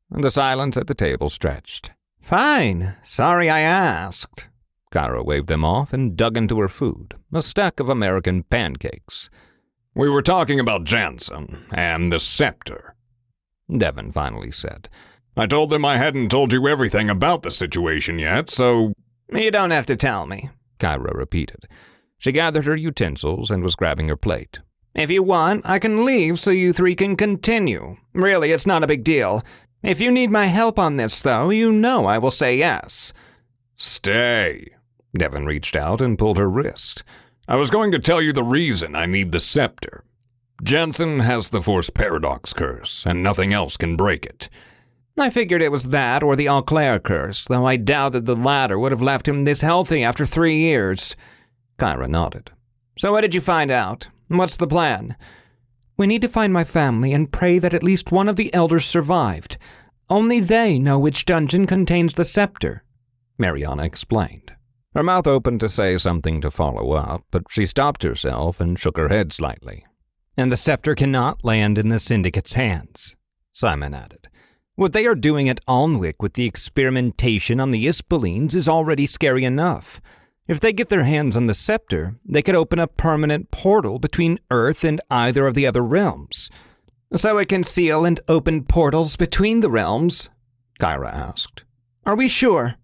The silence at the table stretched. Fine. Sorry I asked. Kyra waved them off and dug into her food, a stack of American pancakes. We were talking about Jansen and the scepter, Devon finally said. I told them I hadn't told you everything about the situation yet, so... You don't have to tell me, Kyra repeated. She gathered her utensils and was grabbing her plate. If you want, I can leave so you three can continue. Really, it's not a big deal. If you need my help on this, though, you know I will say yes. Stay. Devon reached out and pulled her wrist. I was going to tell you the reason I need the scepter. Jansen has the Force Paradox curse, and nothing else can break it. I figured it was that or the Auclair curse, though I doubted the latter would have left him this healthy after 3 years. Kyra nodded. So what did you find out? What's the plan? We need to find my family and pray that at least one of the elders survived. Only they know which dungeon contains the scepter, Mariana explained. Her mouth opened to say something to follow up, but she stopped herself and shook her head slightly. And the scepter cannot land in the Syndicate's hands, Simon added. What they are doing at Alnwick with the experimentation on the Ispoleens is already scary enough. If they get their hands on the scepter, they could open a permanent portal between Earth and either of the other realms. So it can seal and open portals between the realms? Kyra asked. Are we sure?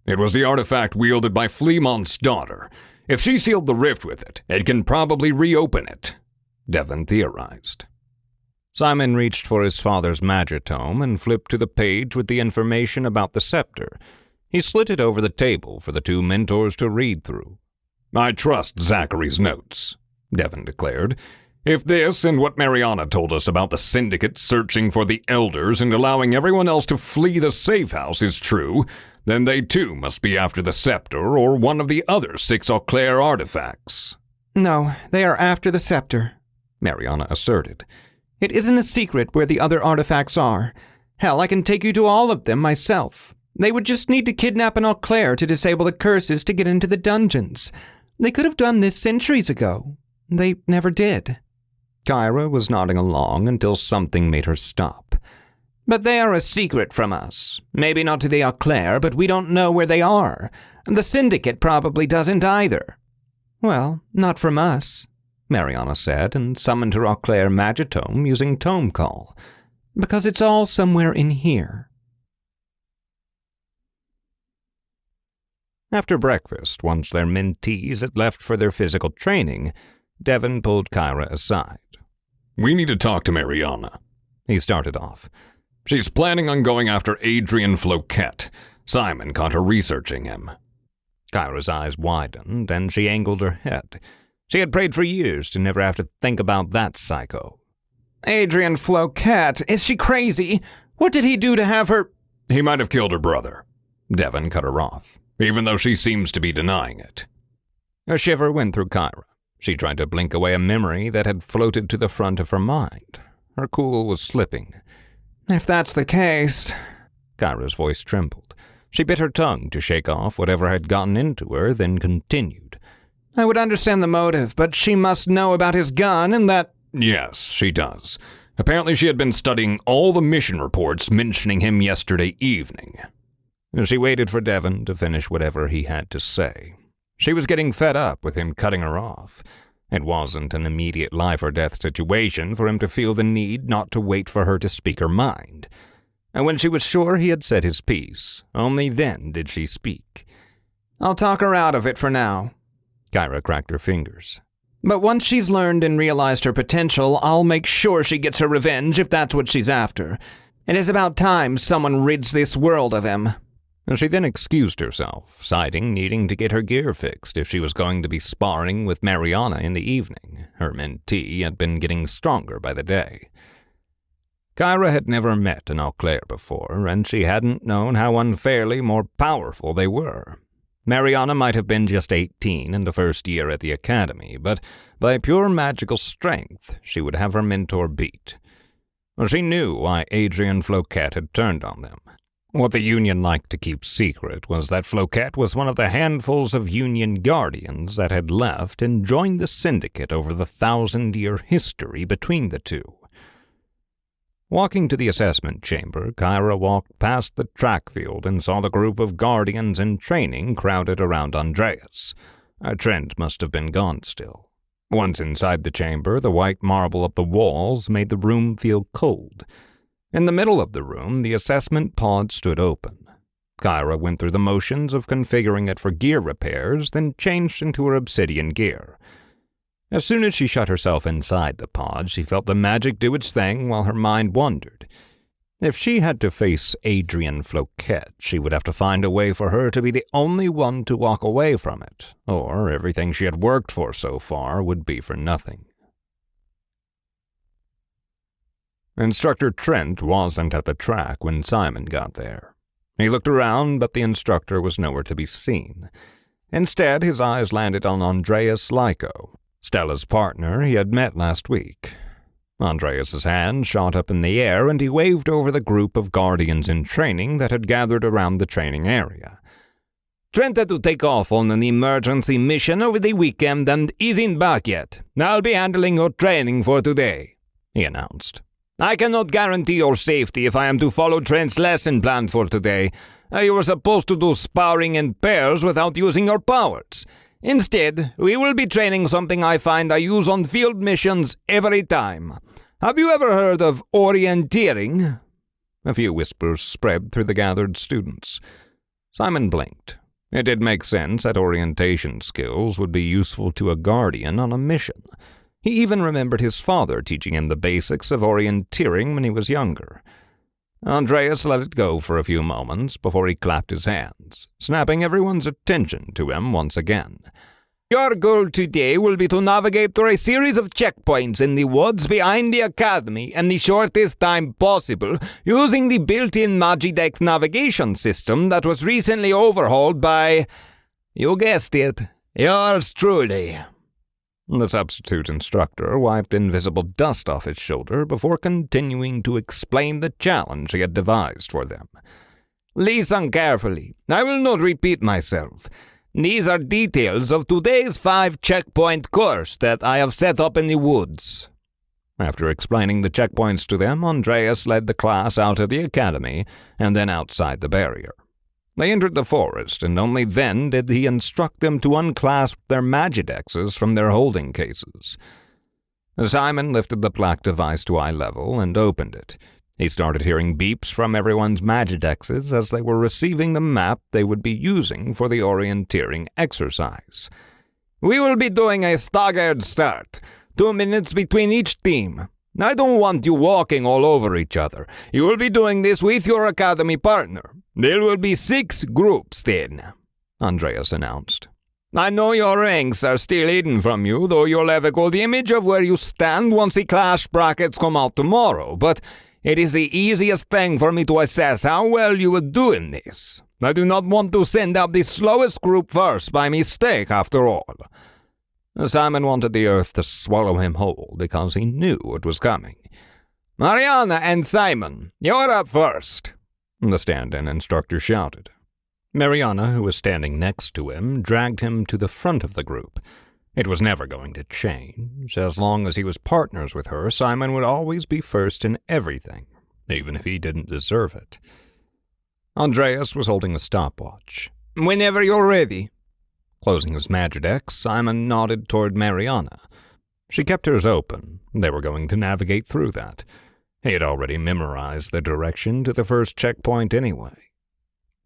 It was the artifact wielded by Fleamont's daughter. If she sealed the rift with it, it can probably reopen it, Devon theorized. Simon reached for his father's Magitome and flipped to the page with the information about the scepter. He slid it over the table for the two mentors to read through. I trust Zachary's notes, Devon declared. If this and what Mariana told us about the Syndicate searching for the Elders and allowing everyone else to flee the safe house is true, Then they too must be after the scepter or one of the other 6 Auclair artifacts. No, they are after the scepter, Mariana asserted. It isn't a secret where the other artifacts are. Hell, I can take you to all of them myself. They would just need to kidnap an Auclair to disable the curses to get into the dungeons. They could have done this centuries ago. They never did. Kyra was nodding along until something made her stop. But they are a secret from us. Maybe not to the Auclair, but we don't know where they are. The Syndicate probably doesn't either. Well, not from us, Mariana said, and summoned her Auclair Magitome using Tome Call. Because it's all somewhere in here. After breakfast, once their mentees had left for their physical training, Devon pulled Kyra aside. We need to talk to Mariana, he started off. She's planning on going after Adrian Floquet. Simon caught her researching him. Kyra's eyes widened, and she angled her head. She had prayed for years to never have to think about that psycho. Adrian Floquet? Is she crazy? What did he do to have her? He might have killed her brother. Devon cut her off, even though she seems to be denying it. A shiver went through Kyra. She tried to blink away a memory that had floated to the front of her mind. Her cool was slipping. If that's the case... Kyra's voice trembled. She bit her tongue to shake off whatever had gotten into her, then continued. I would understand the motive, but she must know about his gun and that... Yes, she does. Apparently she had been studying all the mission reports mentioning him yesterday evening. She waited for Devon to finish whatever he had to say. She was getting fed up with him cutting her off. It wasn't an immediate life-or-death situation for him to feel the need not to wait for her to speak her mind. And when she was sure he had said his piece, only then did she speak. I'll talk her out of it for now. Kyra cracked her fingers. But once she's learned and realized her potential, I'll make sure she gets her revenge if that's what she's after. It is about time someone rids this world of him. She then excused herself, citing needing to get her gear fixed if she was going to be sparring with Mariana in the evening. Her mentee had been getting stronger by the day. Kyra had never met an Auclair before, and she hadn't known how unfairly more powerful they were. Mariana might have been just 18 in the first year at the academy, but by pure magical strength, she would have her mentor beat. She knew why Adrian Floquet had turned on them. What the Union liked to keep secret was that Floquet was one of the handfuls of Union guardians that had left and joined the Syndicate over the 1,000-year history between the two. Walking to the assessment chamber, Kyra walked past the track field and saw the group of guardians in training crowded around Andreas. Trent must have been gone still. Once inside the chamber, the white marble of the walls made the room feel cold. In the middle of the room, the assessment pod stood open. Kyra went through the motions of configuring it for gear repairs, then changed into her obsidian gear. As soon as she shut herself inside the pod, she felt the magic do its thing while her mind wandered. If she had to face Adrian Floquet, she would have to find a way for her to be the only one to walk away from it, or everything she had worked for so far would be for nothing. Instructor Trent wasn't at the track when Simon got there. He looked around, but the instructor was nowhere to be seen. Instead, his eyes landed on Andreas Lyko, Stella's partner he had met last week. Andreas's hand shot up in the air, and he waved over the group of guardians in training that had gathered around the training area. Trent had to take off on an emergency mission over the weekend and isn't back yet. I'll be handling your training for today, he announced. I cannot guarantee your safety if I am to follow Trent's lesson plan for today. You were supposed to do sparring in pairs without using your powers. Instead, we will be training something I find I use on field missions every time. Have you ever heard of orienteering? A few whispers spread through the gathered students. Simon blinked. It did make sense that orientation skills would be useful to a guardian on a mission. He even remembered his father teaching him the basics of orienteering when he was younger. Andreas let it go for a few moments before he clapped his hands, snapping everyone's attention to him once again. Your goal today will be to navigate through a series of checkpoints in the woods behind the Academy in the shortest time possible, using the built-in Magidex navigation system that was recently overhauled by, you guessed it, yours truly. The substitute instructor wiped invisible dust off his shoulder before continuing to explain the challenge he had devised for them. Listen carefully. I will not repeat myself. These are details of today's 5-checkpoint course that I have set up in the woods. After explaining the checkpoints to them, Andreas led the class out of the academy and then outside the barrier. They entered the forest, and only then did he instruct them to unclasp their Magidexes from their holding cases. Simon lifted the plaque device to eye level and opened it. He started hearing beeps from everyone's Magidexes as they were receiving the map they would be using for the orienteering exercise. We will be doing a staggered start, 2 minutes between each team. I don't want you walking all over each other. You will be doing this with your academy partner. There will be 6 groups then, Andreas announced. I know your ranks are still hidden from you, though you'll have a good image of where you stand once the clash brackets come out tomorrow, but it is the easiest thing for me to assess how well you would do in this. I do not want to send out the slowest group first by mistake, after all. Simon wanted the earth to swallow him whole because he knew it was coming. Mariana and Simon, you're up first, the stand-in instructor shouted. Mariana, who was standing next to him, dragged him to the front of the group. It was never going to change. As long as he was partners with her, Simon would always be first in everything, even if he didn't deserve it. Andreas was holding a stopwatch. Whenever you're ready. Closing his Magidex, Simon nodded toward Mariana. She kept hers open. They were going to navigate through that. He had already memorized the direction to the first checkpoint anyway.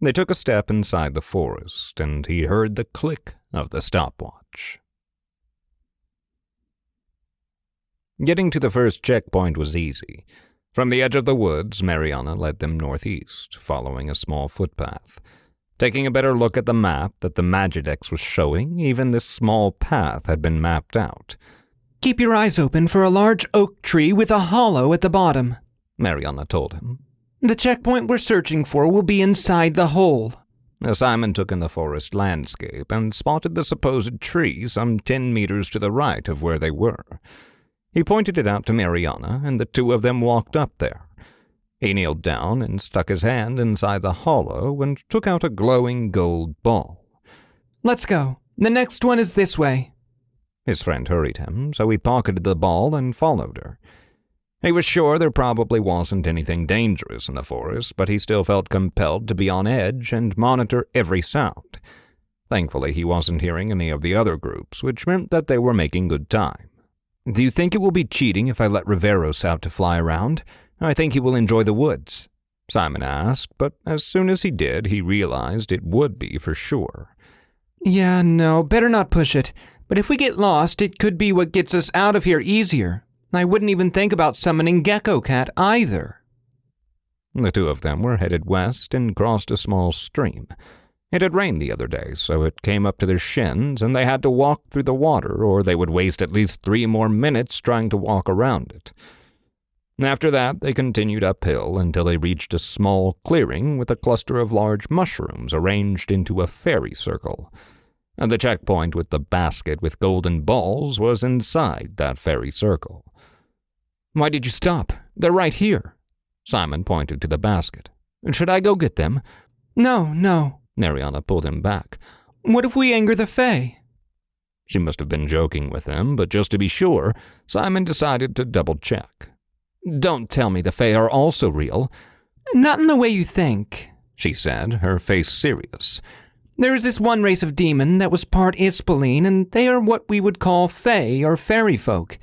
They took a step inside the forest, and he heard the click of the stopwatch. Getting to the first checkpoint was easy. From the edge of the woods, Mariana led them northeast, following a small footpath. Taking a better look at the map that the Magidex was showing, even this small path had been mapped out. Keep your eyes open for a large oak tree with a hollow at the bottom, Mariana told him. The checkpoint we're searching for will be inside the hole. Simon took in the forest landscape and spotted the supposed tree some 10 meters to the right of where they were. He pointed it out to Mariana, and the two of them walked up there. He kneeled down and stuck his hand inside the hollow and took out a glowing gold ball. Let's go. The next one is this way. His friend hurried him, so he pocketed the ball and followed her. He was sure there probably wasn't anything dangerous in the forest, but he still felt compelled to be on edge and monitor every sound. Thankfully, he wasn't hearing any of the other groups, which meant that they were making good time. Do you think it will be cheating if I let Riveros out to fly around? I think he will enjoy the woods, Simon asked, but as soon as he did, he realized it would be for sure. Yeah, no, better not push it. But if we get lost, it could be what gets us out of here easier. I wouldn't even think about summoning Gecko Cat either. The two of them were headed west and crossed a small stream. It had rained the other day, so it came up to their shins, and they had to walk through the water, or they would waste at least 3 more minutes trying to walk around it. After that, they continued uphill until they reached a small clearing with a cluster of large mushrooms arranged into a fairy circle. And the checkpoint with the basket with golden balls was inside that fairy circle. Why did you stop? They're right here. Simon pointed to the basket. Should I go get them? No. Mariana pulled him back. What if we anger the Fae? She must have been joking with him, but just to be sure, Simon decided to double-check. Don't tell me the Fae are also real. Not in the way you think, she said, her face serious. There is this one race of demon that was part Ispoleen, and they are what we would call Fae or fairy folk.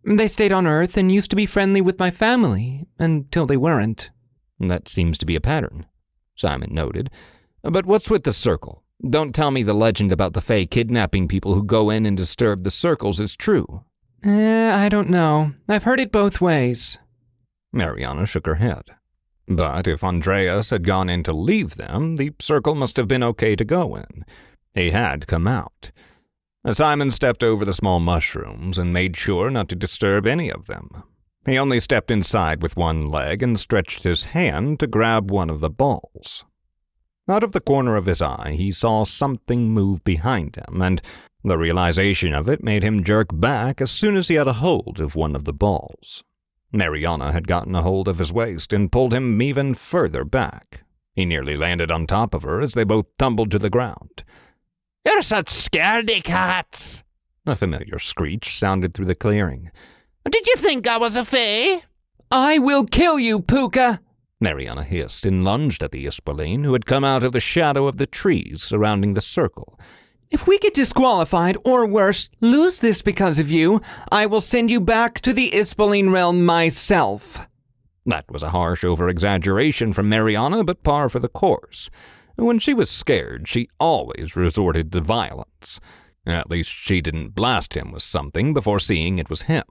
They stayed on Earth and used to be friendly with my family, until they weren't. That seems to be a pattern, Simon noted. But what's with the circle? Don't tell me the legend about the Fae kidnapping people who go in and disturb the circles is true. I don't know. I've heard it both ways. Mariana shook her head. But if Andreas had gone in to leave them, the circle must have been okay to go in. He had come out. Simon stepped over the small mushrooms and made sure not to disturb any of them. He only stepped inside with one leg and stretched his hand to grab one of the balls. Out of the corner of his eye, he saw something move behind him, and the realization of it made him jerk back as soon as he had a hold of one of the balls. Mariana had gotten a hold of his waist and pulled him even further back. He nearly landed on top of her as they both tumbled to the ground. You're such scaredy cats! A familiar screech sounded through the clearing. Did you think I was a fae? I will kill you, Puka! Mariana hissed and lunged at the Ispoleen, who had come out of the shadow of the trees surrounding the circle. If we get disqualified, or worse, lose this because of you, I will send you back to the Ispoleen realm myself. That was a harsh over-exaggeration from Mariana, but par for the course. When she was scared, she always resorted to violence. At least she didn't blast him with something before seeing it was him.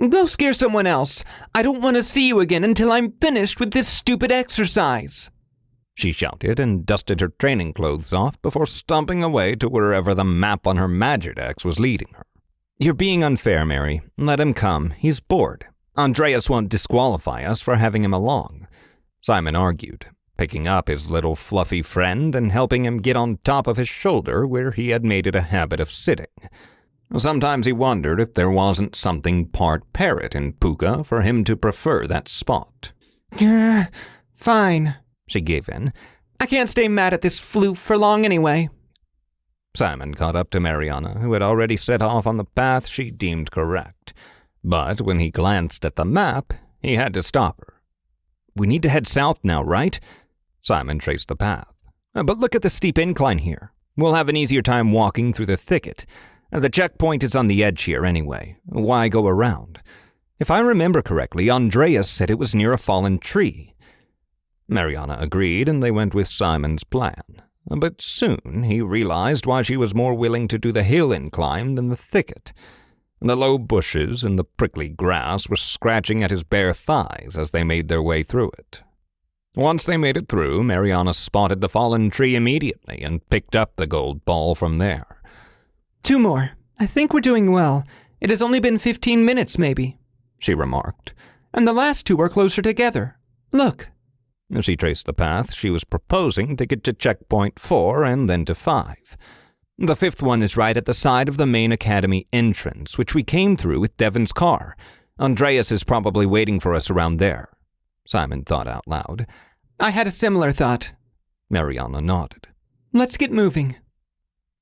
Go scare someone else. I don't want to see you again until I'm finished with this stupid exercise. She shouted and dusted her training clothes off before stomping away to wherever the map on her Magidex was leading her. You're being unfair, Mary. Let him come. He's bored. Andreas won't disqualify us for having him along, Simon argued, picking up his little fluffy friend and helping him get on top of his shoulder where he had made it a habit of sitting. Sometimes he wondered if there wasn't something part parrot in Puka for him to prefer that spot. Fine, she gave in. I can't stay mad at this floof for long anyway. Simon caught up to Mariana, who had already set off on the path she deemed correct. But when he glanced at the map, he had to stop her. We need to head south now, right? Simon traced the path. But look at the steep incline here. We'll have an easier time walking through the thicket. The checkpoint is on the edge here anyway. Why go around? If I remember correctly, Andreas said it was near a fallen tree. Mariana agreed, and they went with Simon's plan. But soon he realized why she was more willing to do the hill incline than the thicket. The low bushes and the prickly grass were scratching at his bare thighs as they made their way through it. Once they made it through, Mariana spotted the fallen tree immediately and picked up the gold ball from there. 2 more. I think we're doing well. It has only been 15 minutes, maybe, she remarked. And the last 2 are closer together. Look. As she traced the path, she was proposing to get to checkpoint 4 and then to 5. The 5th one is right at the side of the main academy entrance, which we came through with Devon's car. Andreas is probably waiting for us around there. Simon thought out loud. I had a similar thought. Mariana nodded. Let's get moving.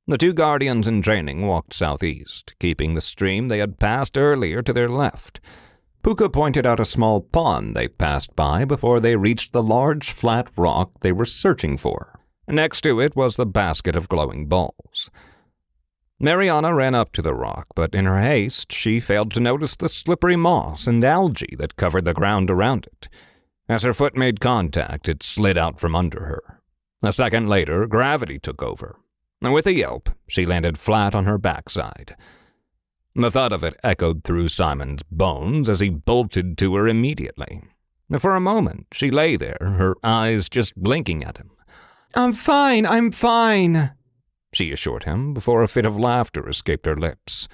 The 2 guardians in training walked southeast, keeping the stream they had passed earlier to their left. Puka pointed out a small pond they passed by before they reached the large flat rock they were searching for. Next to it was the basket of glowing balls. Mariana ran up to the rock, but in her haste she failed to notice the slippery moss and algae that covered the ground around it. As her foot made contact, it slid out from under her. A second later, gravity took over. With a yelp, she landed flat on her backside. The thud of it echoed through Simon's bones as he bolted to her immediately. For a moment, she lay there, her eyes just blinking at him. I'm fine, she assured him before a fit of laughter escaped her lips.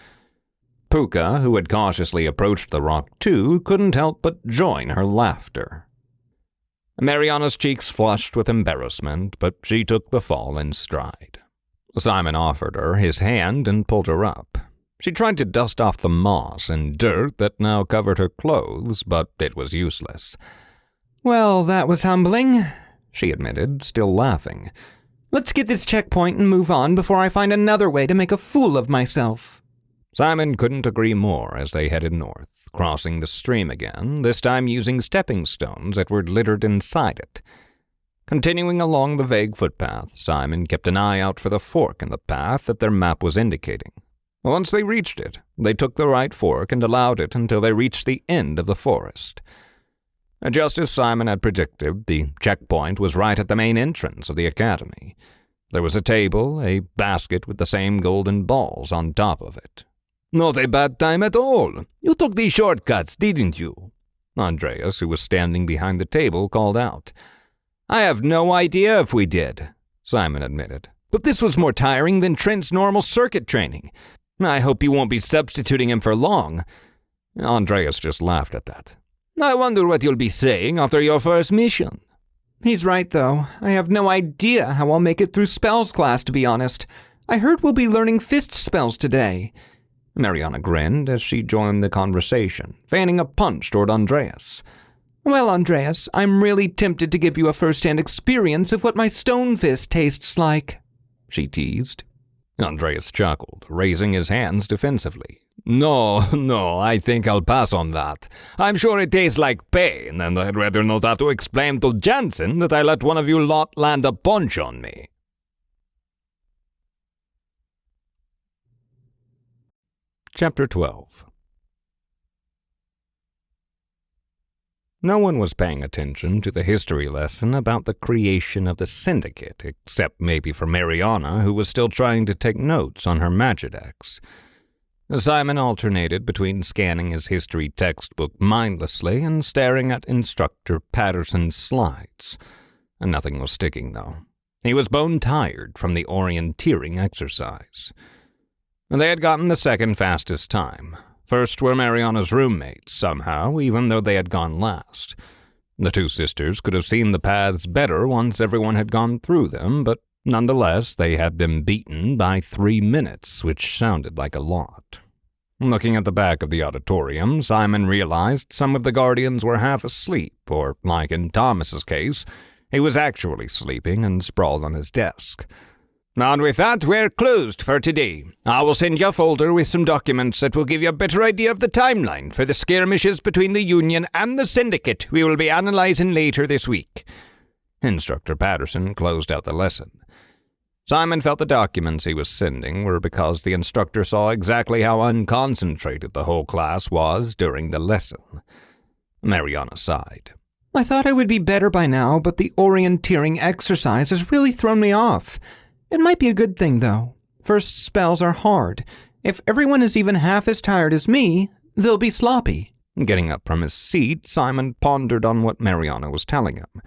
Puka, who had cautiously approached the rock too, couldn't help but join her laughter. Mariana's cheeks flushed with embarrassment, but she took the fall in stride. Simon offered her his hand and pulled her up. She tried to dust off the moss and dirt that now covered her clothes, but it was useless. Well, that was humbling, she admitted, still laughing. Let's get this checkpoint and move on before I find another way to make a fool of myself. Simon couldn't agree more as they headed north, crossing the stream again, this time using stepping stones that were littered inside it. Continuing along the vague footpath, Simon kept an eye out for the fork in the path that their map was indicating. Once they reached it, they took the right fork and allowed it until they reached the end of the forest. Just as Simon had predicted, the checkpoint was right at the main entrance of the academy. There was a table, a basket with the same golden balls on top of it. Not a bad time at all. You took these shortcuts, didn't you? Andreas, who was standing behind the table, called out. I have no idea if we did, Simon admitted. but this was more tiring than Trent's normal circuit training. I hope you won't be substituting him for long." Andreas just laughed at that. "I wonder what you'll be saying after your first mission." He's right, though. I have no idea how I'll make it through spells class, to be honest. I heard we'll be learning fist spells today. Mariana grinned as she joined the conversation, fanning a punch toward Andreas. Well, Andreas, I'm really tempted to give you a first-hand experience of what my stone fist tastes like, she teased. Andreas chuckled, raising his hands defensively. No, I think I'll pass on that. I'm sure it tastes like pain, and I'd rather not have to explain to Jansen that I let one of you lot land a punch on me. Chapter 12. No one was paying attention to the history lesson about the creation of the Syndicate, except maybe for Mariana, who was still trying to take notes on her Magidex. Simon alternated between scanning his history textbook mindlessly and staring at Instructor Patterson's slides. Nothing was sticking, though. He was bone-tired from the orienteering exercise. They had gotten the second fastest time. First were Mariana's roommates, somehow, even though they had gone last. The two sisters could have seen the paths better once everyone had gone through them, but nonetheless they had them beaten by 3 minutes, which sounded like a lot. Looking at the back of the auditorium, Simon realized some of the guardians were half asleep, or, like in Thomas's case, he was actually sleeping and sprawled on his desk. "And with that, we're closed for today. I will send you a folder with some documents that will give you a better idea of the timeline for the skirmishes between the Union and the Syndicate we will be analyzing later this week." Instructor Patterson closed out the lesson. Simon felt the documents he was sending were because the instructor saw exactly how unconcentrated the whole class was during the lesson. Mariana sighed. I thought I would be better by now, but the orienteering exercise has really thrown me off. It might be a good thing, though. First spells are hard. If everyone is even half as tired as me, they'll be sloppy. Getting up from his seat, Simon pondered on what Mariana was telling him.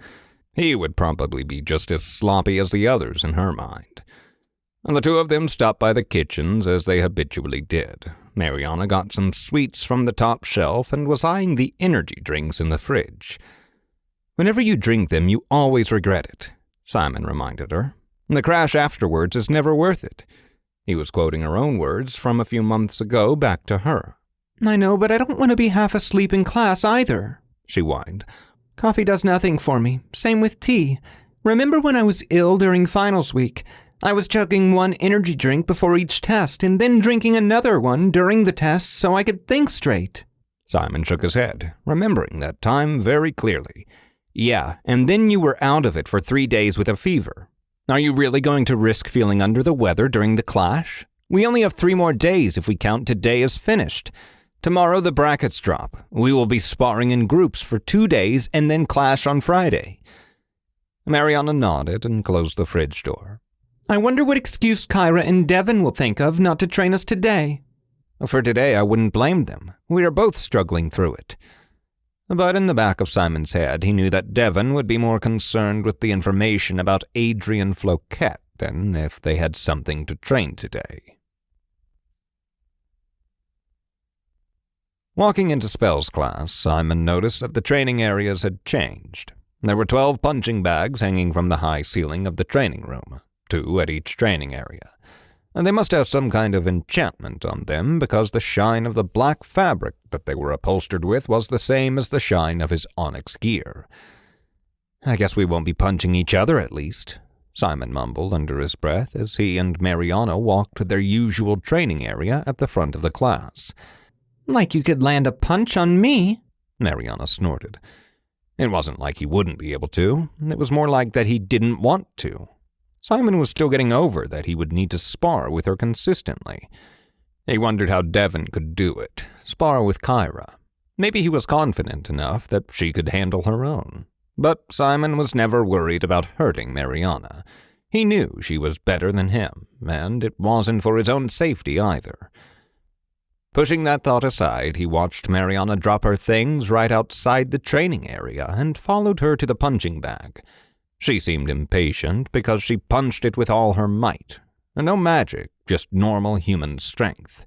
He would probably be just as sloppy as the others in her mind. And the two of them stopped by the kitchens as they habitually did. Mariana got some sweets from the top shelf and was eyeing the energy drinks in the fridge. "Whenever you drink them, you always regret it," Simon reminded her. "The crash afterwards is never worth it." He was quoting her own words from a few months ago back to her. I know, but I don't want to be half asleep in class either, she whined. Coffee does nothing for me. Same with tea. Remember when I was ill during finals week? I was chugging one energy drink before each test and then drinking another one during the test so I could think straight. Simon shook his head, remembering that time very clearly. "Yeah, and then you were out of it for 3 days with a fever. Are you really going to risk feeling under the weather during the clash? We only have 3 more days if we count today as finished. Tomorrow the brackets drop. We will be sparring in groups for 2 days and then clash on Friday." Mariana nodded and closed the fridge door. I wonder what excuse Kyra and Devon will think of not to train us today. For today, I wouldn't blame them. We are both struggling through it. But in the back of Simon's head, he knew that Devon would be more concerned with the information about Adrian Floquet than if they had something to train today. Walking into spells class, Simon noticed that the training areas had changed. There were 12 punching bags hanging from the high ceiling of the training room, 2 at each training area. And they must have some kind of enchantment on them because the shine of the black fabric that they were upholstered with was the same as the shine of his onyx gear. "I guess we won't be punching each other at least," Simon mumbled under his breath as he and Mariana walked to their usual training area at the front of the class. Like you could land a punch on me, Mariana snorted. It wasn't like he wouldn't be able to. It was more like that he didn't want to. Simon was still getting over that he would need to spar with her consistently. He wondered how Devon could do it, spar with Kyra. Maybe he was confident enough that she could handle her own. But Simon was never worried about hurting Mariana. He knew she was better than him, and it wasn't for his own safety either. Pushing that thought aside, he watched Mariana drop her things right outside the training area and followed her to the punching bag. She seemed impatient because she punched it with all her might. No magic, just normal human strength.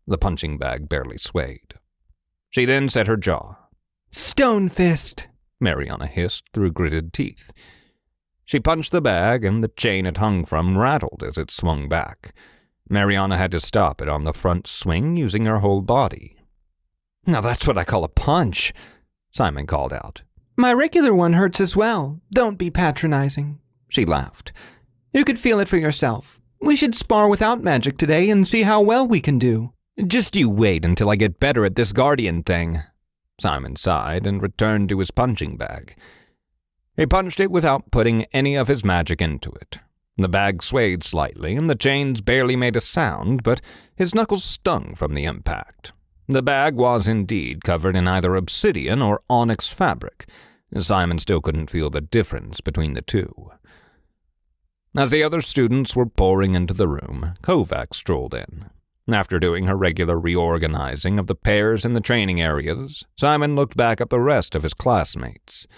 The punching bag barely swayed. She then set her jaw. Stone fist, Mariana hissed through gritted teeth. She punched the bag, and the chain it hung from rattled as it swung back. Mariana had to stop it on the front swing using her whole body. "Now that's what I call a punch," Simon called out. "My regular one hurts as well. Don't be patronizing," she laughed. "You could feel it for yourself. We should spar without magic today and see how well we can do." "Just you wait until I get better at this guardian thing." Simon sighed and returned to his punching bag. He punched it without putting any of his magic into it. The bag swayed slightly, and the chains barely made a sound, but his knuckles stung from the impact. The bag was indeed covered in either obsidian or onyx fabric. Simon still couldn't feel the difference between the two. As the other students were pouring into the room, Kovacs strolled in. After doing her regular reorganizing of the pairs in the training areas, Simon looked back at the rest of his classmates.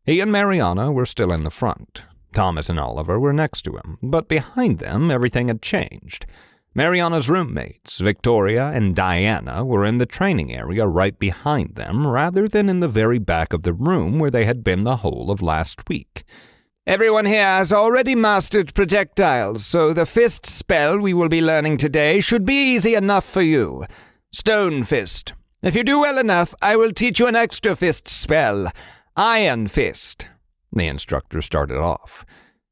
He and Mariana were still in the front. Thomas and Oliver were next to him, but behind them everything had changed. Mariana's roommates, Victoria and Diana, were in the training area right behind them, rather than in the very back of the room where they had been the whole of last week. "Everyone here has already mastered projectiles, so the fist spell we will be learning today should be easy enough for you. Stone fist. If you do well enough, I will teach you an extra fist spell. Iron fist." The instructor started off.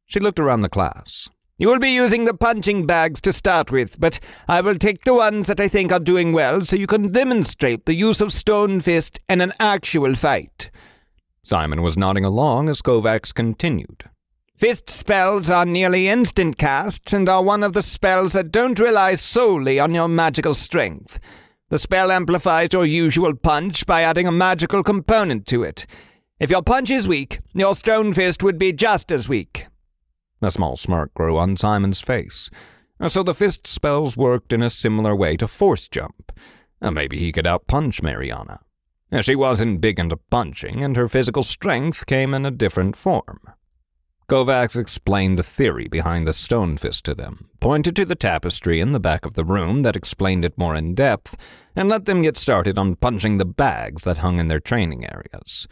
She looked around the class. "You will be using the punching bags to start with, but I will take the ones that I think are doing well so you can demonstrate the use of stone fist in an actual fight." Simon was nodding along as Kovacs continued. "Fist spells are nearly instant casts and are one of the spells that don't rely solely on your magical strength. The spell amplifies your usual punch by adding a magical component to it. If your punch is weak, your stone fist would be just as weak." A small smirk grew on Simon's face. So the fist spells worked in a similar way to force jump. Maybe he could outpunch Mariana. She wasn't big into punching, and her physical strength came in a different form. Kovacs explained the theory behind the stone fist to them, pointed to the tapestry in the back of the room that explained it more in depth, and let them get started on punching the bags that hung in their training areas.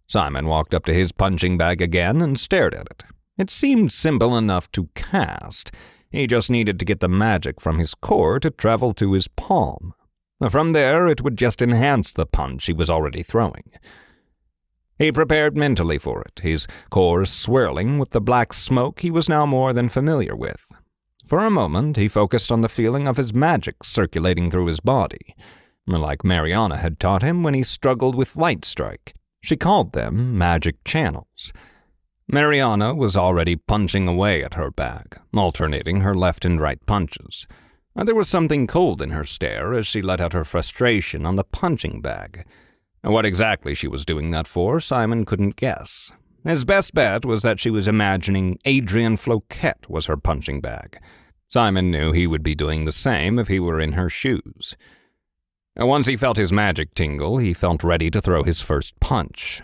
Simon walked up to his punching bag again and stared at it. It seemed simple enough to cast. He just needed to get the magic from his core to travel to his palm. From there, it would just enhance the punch he was already throwing. He prepared mentally for it, his core swirling with the black smoke he was now more than familiar with. For a moment, he focused on the feeling of his magic circulating through his body, like Mariana had taught him when he struggled with Light Strike. She called them magic channels. Mariana was already punching away at her bag, alternating her left and right punches. There was something cold in her stare as she let out her frustration on the punching bag. What exactly she was doing that for, Simon couldn't guess. His best bet was that she was imagining Adrian Floquet was her punching bag. Simon knew he would be doing the same if he were in her shoes. Once he felt his magic tingle, he felt ready to throw his first punch.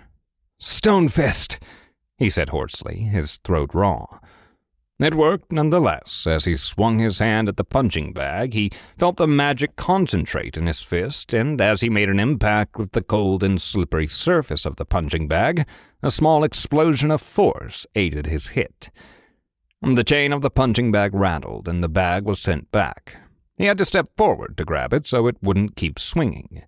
"Stone fist," he said hoarsely, his throat raw. It worked nonetheless. As he swung his hand at the punching bag, he felt the magic concentrate in his fist, and as he made an impact with the cold and slippery surface of the punching bag, a small explosion of force aided his hit. The chain of the punching bag rattled, and the bag was sent back. He had to step forward to grab it so it wouldn't keep swinging.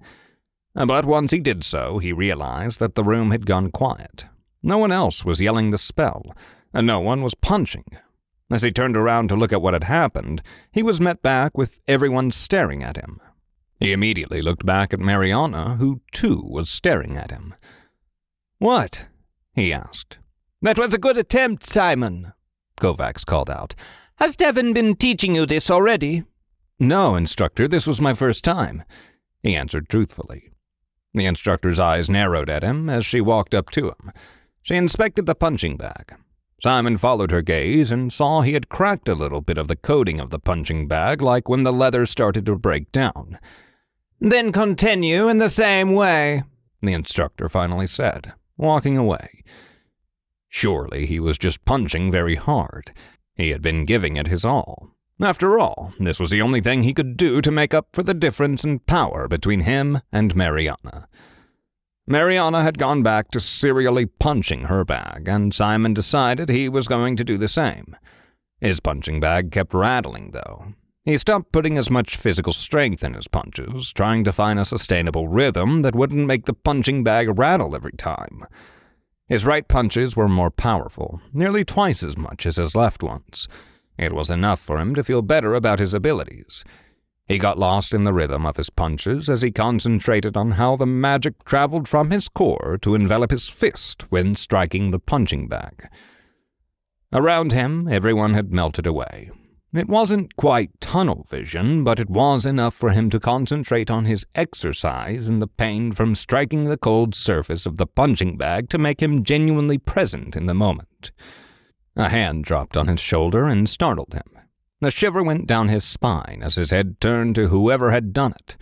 But once he did so, he realized that the room had gone quiet. No one else was yelling the spell, and no one was punching. As he turned around to look at what had happened, he was met back with everyone staring at him. He immediately looked back at Mariana, who too was staring at him. "What?" he asked. "That was a good attempt, Simon," Kovacs called out. "Has Devon been teaching you this already?" "No, instructor, this was my first time," he answered truthfully. The instructor's eyes narrowed at him as she walked up to him. She inspected the punching bag. Simon followed her gaze and saw he had cracked a little bit of the coating of the punching bag, like when the leather started to break down. "Then continue in the same way," the instructor finally said, walking away. Surely he was just punching very hard. He had been giving it his all. After all, this was the only thing he could do to make up for the difference in power between him and Mariana. Mariana had gone back to serially punching her bag, and Simon decided he was going to do the same. His punching bag kept rattling, though. He stopped putting as much physical strength in his punches, trying to find a sustainable rhythm that wouldn't make the punching bag rattle every time. His right punches were more powerful, nearly twice as much as his left ones. It was enough for him to feel better about his abilities. He got lost in the rhythm of his punches as he concentrated on how the magic traveled from his core to envelop his fist when striking the punching bag. Around him, everyone had melted away. It wasn't quite tunnel vision, but it was enough for him to concentrate on his exercise and the pain from striking the cold surface of the punching bag to make him genuinely present in the moment. A hand dropped on his shoulder and startled him. A shiver went down his spine as his head turned to whoever had done it.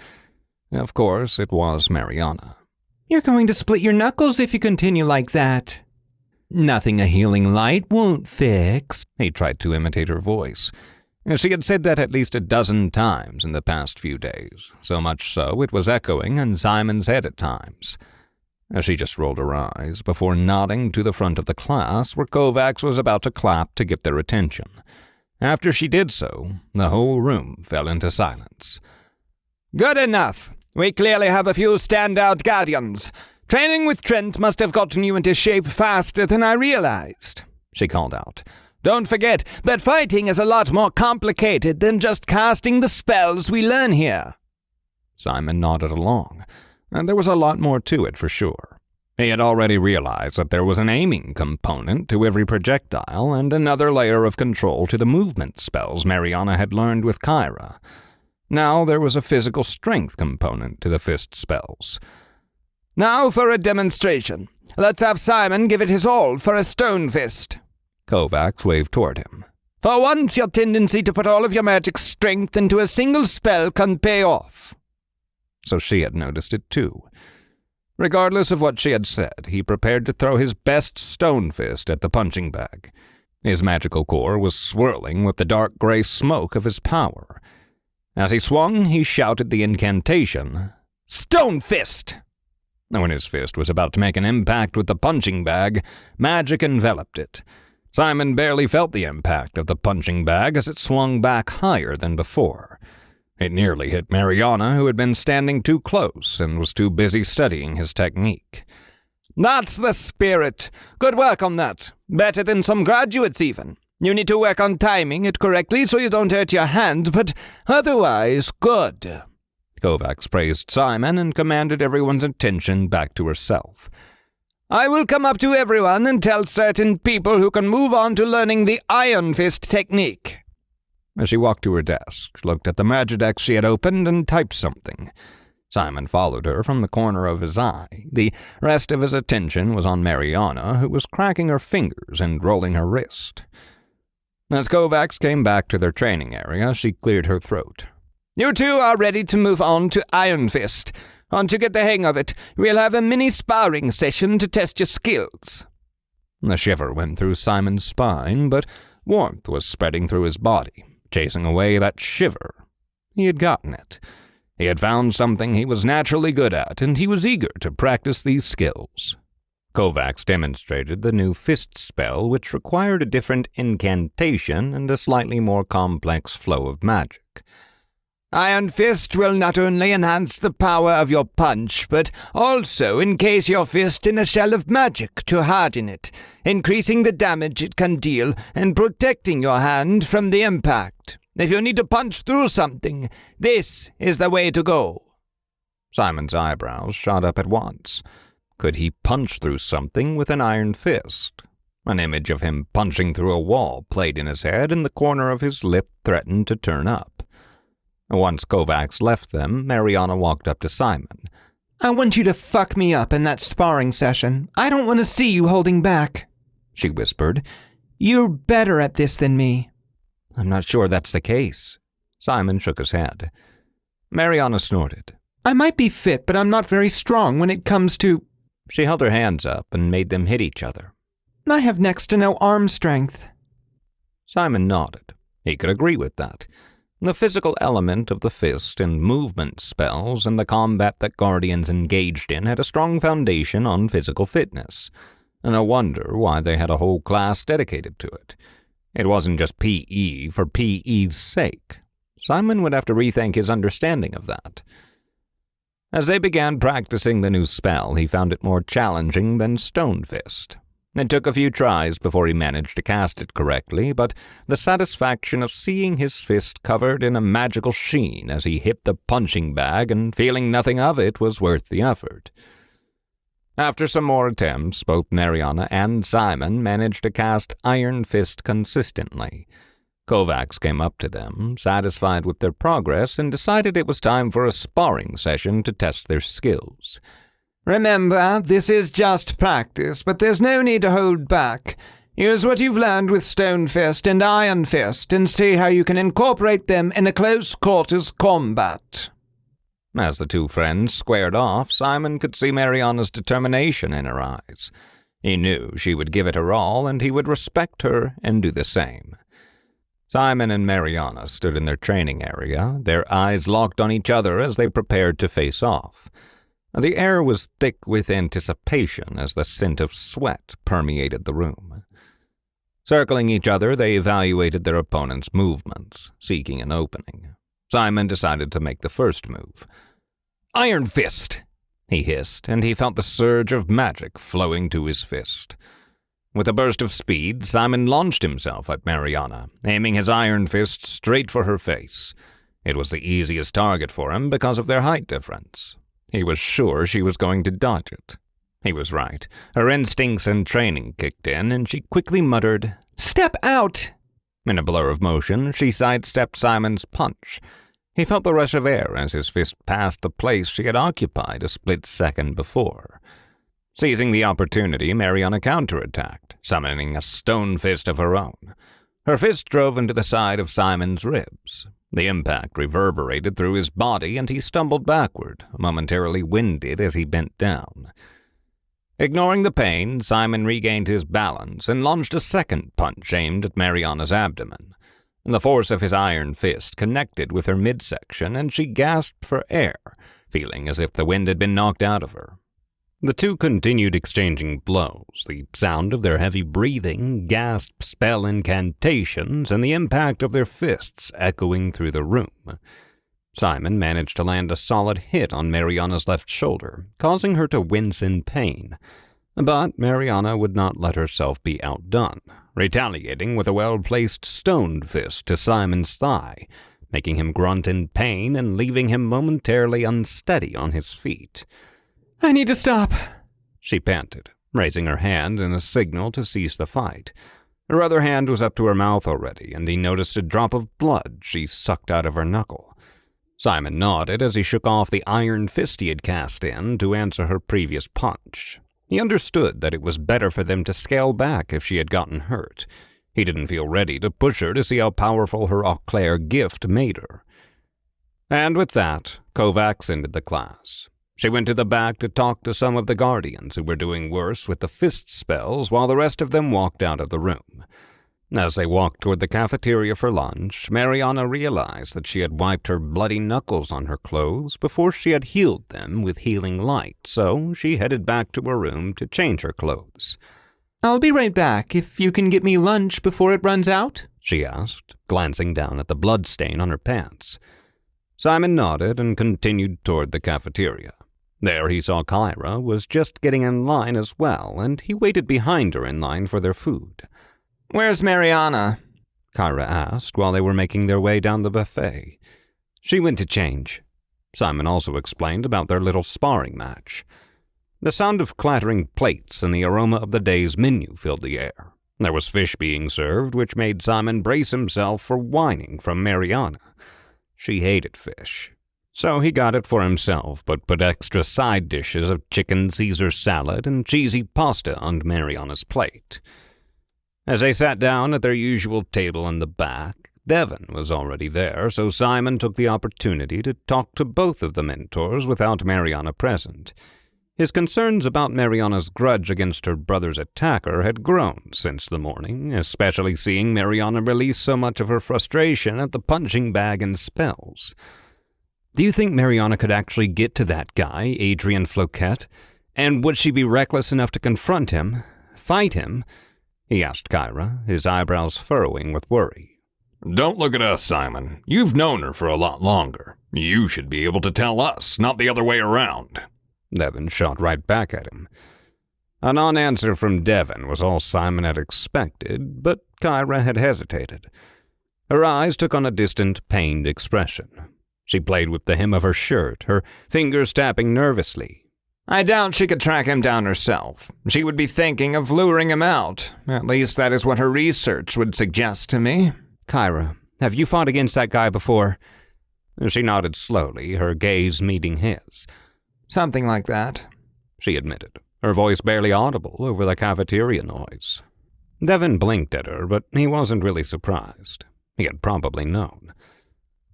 Of course, it was Mariana. You're going to split your knuckles if you continue like that. Nothing a healing light won't fix. He tried to imitate her voice. She had said that at least 12 times in the past few days, so much so it was echoing in Simon's head at times. She just rolled her eyes before nodding to the front of the class where Kovacs was about to clap to get their attention. After she did so, the whole room fell into silence. Good enough. We clearly have a few standout guardians. Training with Trent must have gotten you into shape faster than I realized, she called out. Don't forget that fighting is a lot more complicated than just casting the spells we learn here. Simon nodded along, and there was a lot more to it for sure. He had already realized that there was an aiming component to every projectile and another layer of control to the movement spells Mariana had learned with Kyra. Now there was a physical strength component to the fist spells. Now for a demonstration. Let's have Simon give it his all for a stone fist. Kovacs waved toward him. For once, your tendency to put all of your magic strength into a single spell can pay off. So she had noticed it too. Regardless of what she had said, he prepared to throw his best stone fist at the punching bag. His magical core was swirling with the dark gray smoke of his power. As he swung, he shouted the incantation, "Stone Fist!" When his fist was about to make an impact with the punching bag, magic enveloped it. Simon barely felt the impact of the punching bag as it swung back higher than before. It nearly hit Mariana, who had been standing too close and was too busy studying his technique. That's the spirit. Good work on that. Better than some graduates even. You need to work on timing it correctly so you don't hurt your hand, but otherwise, good. Kovacs praised Simon and commanded everyone's attention back to herself. I will come up to everyone and tell certain people who can move on to learning the Iron Fist technique. As she walked to her desk, looked at the Magidex she had opened, and typed something. Simon followed her from the corner of his eye. The rest of his attention was on Mariana, who was cracking her fingers and rolling her wrist. As Kovacs came back to their training area, she cleared her throat. You two are ready to move on to Iron Fist. Once you get the hang of it, we'll have a mini sparring session to test your skills. The shiver went through Simon's spine, but warmth was spreading through his body, chasing away that shiver. He had gotten it. He had found something he was naturally good at, and he was eager to practice these skills. Kovacs demonstrated the new fist spell, which required a different incantation and a slightly more complex flow of magic. Iron Fist will not only enhance the power of your punch, but also encase your fist in a shell of magic to harden it, increasing the damage it can deal and protecting your hand from the impact. If you need to punch through something, this is the way to go. Simon's eyebrows shot up at once. Could he punch through something with an iron fist? An image of him punching through a wall played in his head, and the corner of his lip threatened to turn up. Once Kovacs left them, Mariana walked up to Simon. I want you to fuck me up in that sparring session. I don't want to see you holding back, she whispered. You're better at this than me. I'm not sure that's the case. Simon shook his head. Mariana snorted. I might be fit, but I'm not very strong when it comes to... She held her hands up and made them hit each other. I have next to no arm strength. Simon nodded. He could agree with that. The physical element of the fist and movement spells and the combat that Guardians engaged in had a strong foundation on physical fitness. No wonder why they had a whole class dedicated to it. It wasn't just PE for PE's sake. Simon would have to rethink his understanding of that. As they began practicing the new spell, he found it more challenging than Stone Fist. It took a few tries before he managed to cast it correctly, but the satisfaction of seeing his fist covered in a magical sheen as he hit the punching bag and feeling nothing of it was worth the effort. After some more attempts, both Mariana and Simon managed to cast Iron Fist consistently. Kovacs came up to them, satisfied with their progress, and decided it was time for a sparring session to test their skills. Remember, this is just practice, but there's no need to hold back. Use what you've learned with Stone Fist and Iron Fist and see how you can incorporate them in a close-quarters combat. As the two friends squared off, Simon could see Mariana's determination in her eyes. He knew she would give it her all, and he would respect her and do the same. Simon and Mariana stood in their training area, their eyes locked on each other as they prepared to face off. The air was thick with anticipation as the scent of sweat permeated the room. Circling each other, they evaluated their opponent's movements, seeking an opening. Simon decided to make the first move. "Iron Fist!" he hissed, and he felt the surge of magic flowing to his fist. With a burst of speed, Simon launched himself at Mariana, aiming his Iron Fist straight for her face. It was the easiest target for him because of their height difference. He was sure she was going to dodge it. He was right. Her instincts and training kicked in, and she quickly muttered, "Step out!" In a blur of motion, she sidestepped Simon's punch. He felt the rush of air as his fist passed the place she had occupied a split second before. Seizing the opportunity, Mariana counterattacked, summoning a stone fist of her own. Her fist drove into the side of Simon's ribs. The impact reverberated through his body, and he stumbled backward, momentarily winded as he bent down. Ignoring the pain, Simon regained his balance and launched a second punch aimed at Mariana's abdomen. The force of his iron fist connected with her midsection, and she gasped for air, feeling as if the wind had been knocked out of her. The two continued exchanging blows, the sound of their heavy breathing, gasped spell incantations, and the impact of their fists echoing through the room. Simon managed to land a solid hit on Mariana's left shoulder, causing her to wince in pain. But Mariana would not let herself be outdone, retaliating with a well-placed stone fist to Simon's thigh, making him grunt in pain and leaving him momentarily unsteady on his feet. "I need to stop," she panted, raising her hand in a signal to cease the fight. Her other hand was up to her mouth already, and he noticed a drop of blood she sucked out of her knuckle. Simon nodded as he shook off the iron fist he had cast in to answer her previous punch. He understood that it was better for them to scale back if she had gotten hurt. He didn't feel ready to push her to see how powerful her Auclair gift made her. And with that, Kovacs ended the class. She went to the back to talk to some of the Guardians who were doing worse with the fist spells while the rest of them walked out of the room. As they walked toward the cafeteria for lunch, Mariana realized that she had wiped her bloody knuckles on her clothes before she had healed them with healing light, so she headed back to her room to change her clothes. "I'll be right back if you can get me lunch before it runs out," she asked, glancing down at the blood stain on her pants. Simon nodded and continued toward the cafeteria. There he saw Kyra was just getting in line as well, and he waited behind her in line for their food. "Where's Mariana?" Kyra asked while they were making their way down the buffet. "She went to change." Simon also explained about their little sparring match. The sound of clattering plates and the aroma of the day's menu filled the air. There was fish being served, which made Simon brace himself for whining from Mariana. She hated fish. So he got it for himself, but put extra side dishes of chicken Caesar salad and cheesy pasta on Mariana's plate. As they sat down at their usual table in the back, Devon was already there, so Simon took the opportunity to talk to both of the mentors without Mariana present. His concerns about Mariana's grudge against her brother's attacker had grown since the morning, especially seeing Mariana release so much of her frustration at the punching bag and spells. Do you think Mariana could actually get to that guy, Adrian Floquet? And would she be reckless enough to confront him, fight him? He asked Kyra, his eyebrows furrowing with worry. Don't look at us, Simon. You've known her for a lot longer. You should be able to tell us, not the other way around. Devon shot right back at him. A non-answer from Devon was all Simon had expected, but Kyra had hesitated. Her eyes took on a distant, pained expression. She played with the hem of her shirt, her fingers tapping nervously. I doubt she could track him down herself. She would be thinking of luring him out. At least that is what her research would suggest to me. Kyra, have you fought against that guy before? She nodded slowly, her gaze meeting his. Something like that, she admitted, her voice barely audible over the cafeteria noise. Devon blinked at her, but he wasn't really surprised. He had probably known.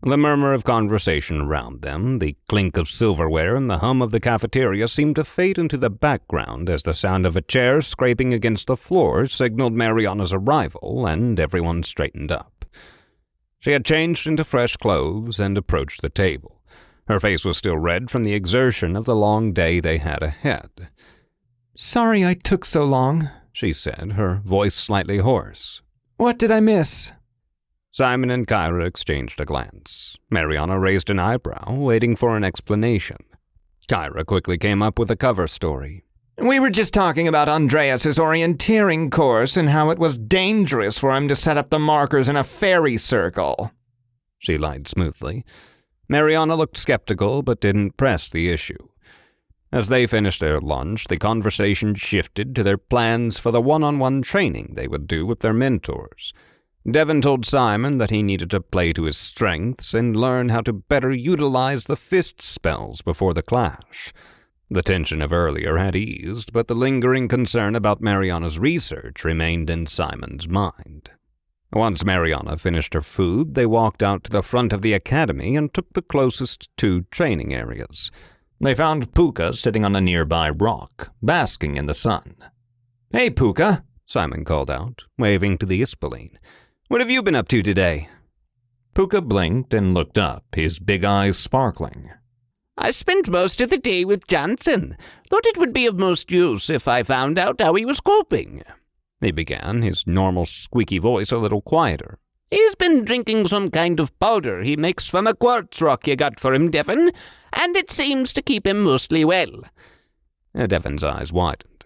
The murmur of conversation around them, the clink of silverware, and the hum of the cafeteria seemed to fade into the background as the sound of a chair scraping against the floor signaled Mariana's arrival, and everyone straightened up. She had changed into fresh clothes and approached the table. Her face was still red from the exertion of the long day they had ahead. Sorry I took so long, she said, her voice slightly hoarse. What did I miss? Simon and Kyra exchanged a glance. Mariana raised an eyebrow, waiting for an explanation. Kyra quickly came up with a cover story. We were just talking about Andreas's orienteering course and how it was dangerous for him to set up the markers in a fairy circle. She lied smoothly. Mariana looked skeptical but didn't press the issue. As they finished their lunch, the conversation shifted to their plans for the one-on-one training they would do with their mentors. Devon told Simon that he needed to play to his strengths and learn how to better utilize the fist spells before the clash. The tension of earlier had eased, but the lingering concern about Mariana's research remained in Simon's mind. Once Mariana finished her food, they walked out to the front of the academy and took the closest two training areas. They found Puka sitting on a nearby rock, basking in the sun. Hey, Puka, Simon called out, waving to the Ispoleen. What have you been up to today? Puka blinked and looked up, his big eyes sparkling. I spent most of the day with Jansen. Thought it would be of most use if I found out how he was coping. He began, his normal squeaky voice a little quieter. He's been drinking some kind of powder he makes from a quartz rock you got for him, Devon, and it seems to keep him mostly well. Devon's eyes widened.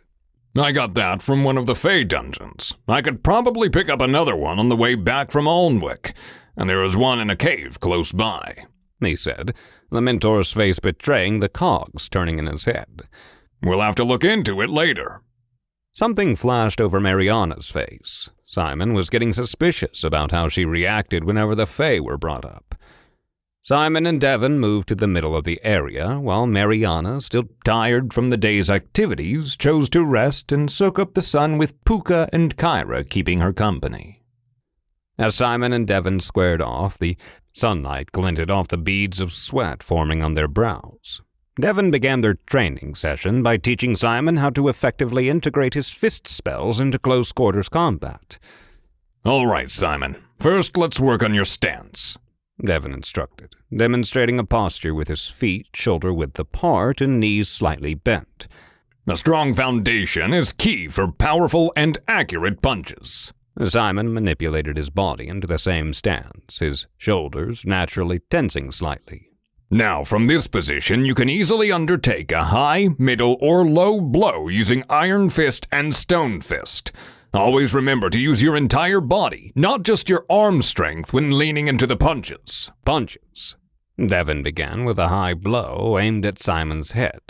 I got that from one of the Fey dungeons. I could probably pick up another one on the way back from Alnwick, and there was one in a cave close by, he said, the mentor's face betraying the cogs turning in his head. We'll have to look into it later. Something flashed over Mariana's face. Simon was getting suspicious about how she reacted whenever the Fae were brought up. Simon and Devon moved to the middle of the area, while Mariana, still tired from the day's activities, chose to rest and soak up the sun with Puka and Kyra keeping her company. As Simon and Devon squared off, the sunlight glinted off the beads of sweat forming on their brows. Devon began their training session by teaching Simon how to effectively integrate his fist spells into close-quarters combat. All right, Simon. First, let's work on your stance, Devon instructed, demonstrating a posture with his feet shoulder-width apart and knees slightly bent. A strong foundation is key for powerful and accurate punches. Simon manipulated his body into the same stance, his shoulders naturally tensing slightly. Now, from this position, you can easily undertake a high, middle, or low blow using Iron Fist and Stone Fist. Always remember to use your entire body, not just your arm strength when leaning into the punches. Punches. Devon began with a high blow aimed at Simon's head.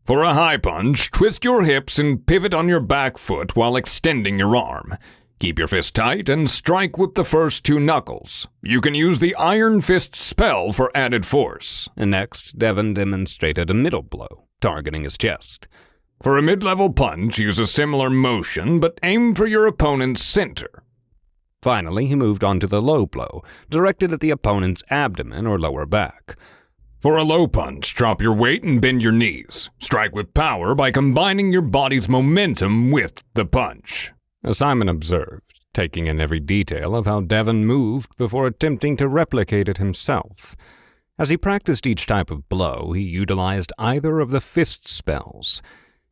For a high punch, twist your hips and pivot on your back foot while extending your arm. Keep your fist tight and strike with the first two knuckles. You can use the Iron Fist spell for added force. Next, Devon demonstrated a middle blow, targeting his chest. For a mid-level punch, use a similar motion, but aim for your opponent's center. Finally, he moved on to the low blow, directed at the opponent's abdomen or lower back. For a low punch, drop your weight and bend your knees. Strike with power by combining your body's momentum with the punch. Simon observed, taking in every detail of how Devon moved before attempting to replicate it himself. As he practiced each type of blow, he utilized either of the fist spells.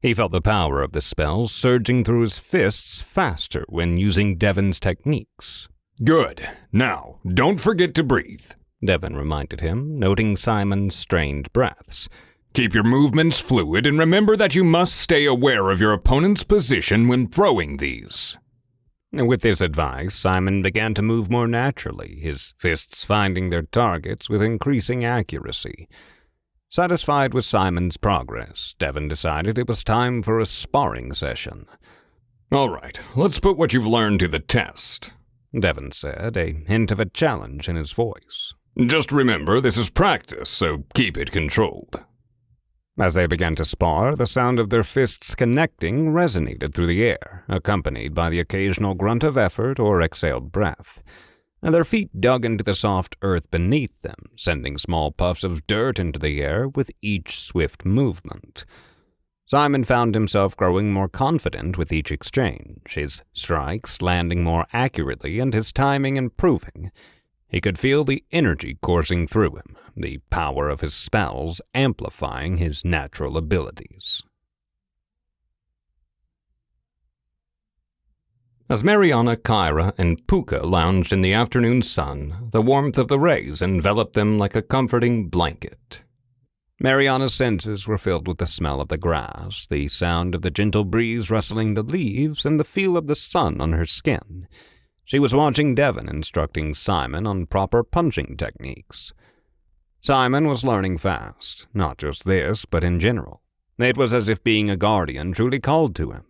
He felt the power of the spells surging through his fists faster when using Devon's techniques. Good. Now, don't forget to breathe, Devon reminded him, noting Simon's strained breaths. Keep your movements fluid and remember that you must stay aware of your opponent's position when throwing these. With this advice, Simon began to move more naturally, his fists finding their targets with increasing accuracy. Satisfied with Simon's progress, Devon decided it was time for a sparring session. All right, let's put what you've learned to the test, Devon said, a hint of a challenge in his voice. Just remember, this is practice, so keep it controlled. As they began to spar, the sound of their fists connecting resonated through the air, accompanied by the occasional grunt of effort or exhaled breath. Their feet dug into the soft earth beneath them, sending small puffs of dirt into the air with each swift movement. Simon found himself growing more confident with each exchange, his strikes landing more accurately and his timing improving. He could feel the energy coursing through him, the power of his spells amplifying his natural abilities. As Mariana, Kyra, and Puka lounged in the afternoon sun, the warmth of the rays enveloped them like a comforting blanket. Mariana's senses were filled with the smell of the grass, the sound of the gentle breeze rustling the leaves, and the feel of the sun on her skin. She was watching Devon instructing Simon on proper punching techniques. Simon was learning fast, not just this, but in general. It was as if being a guardian truly called to him.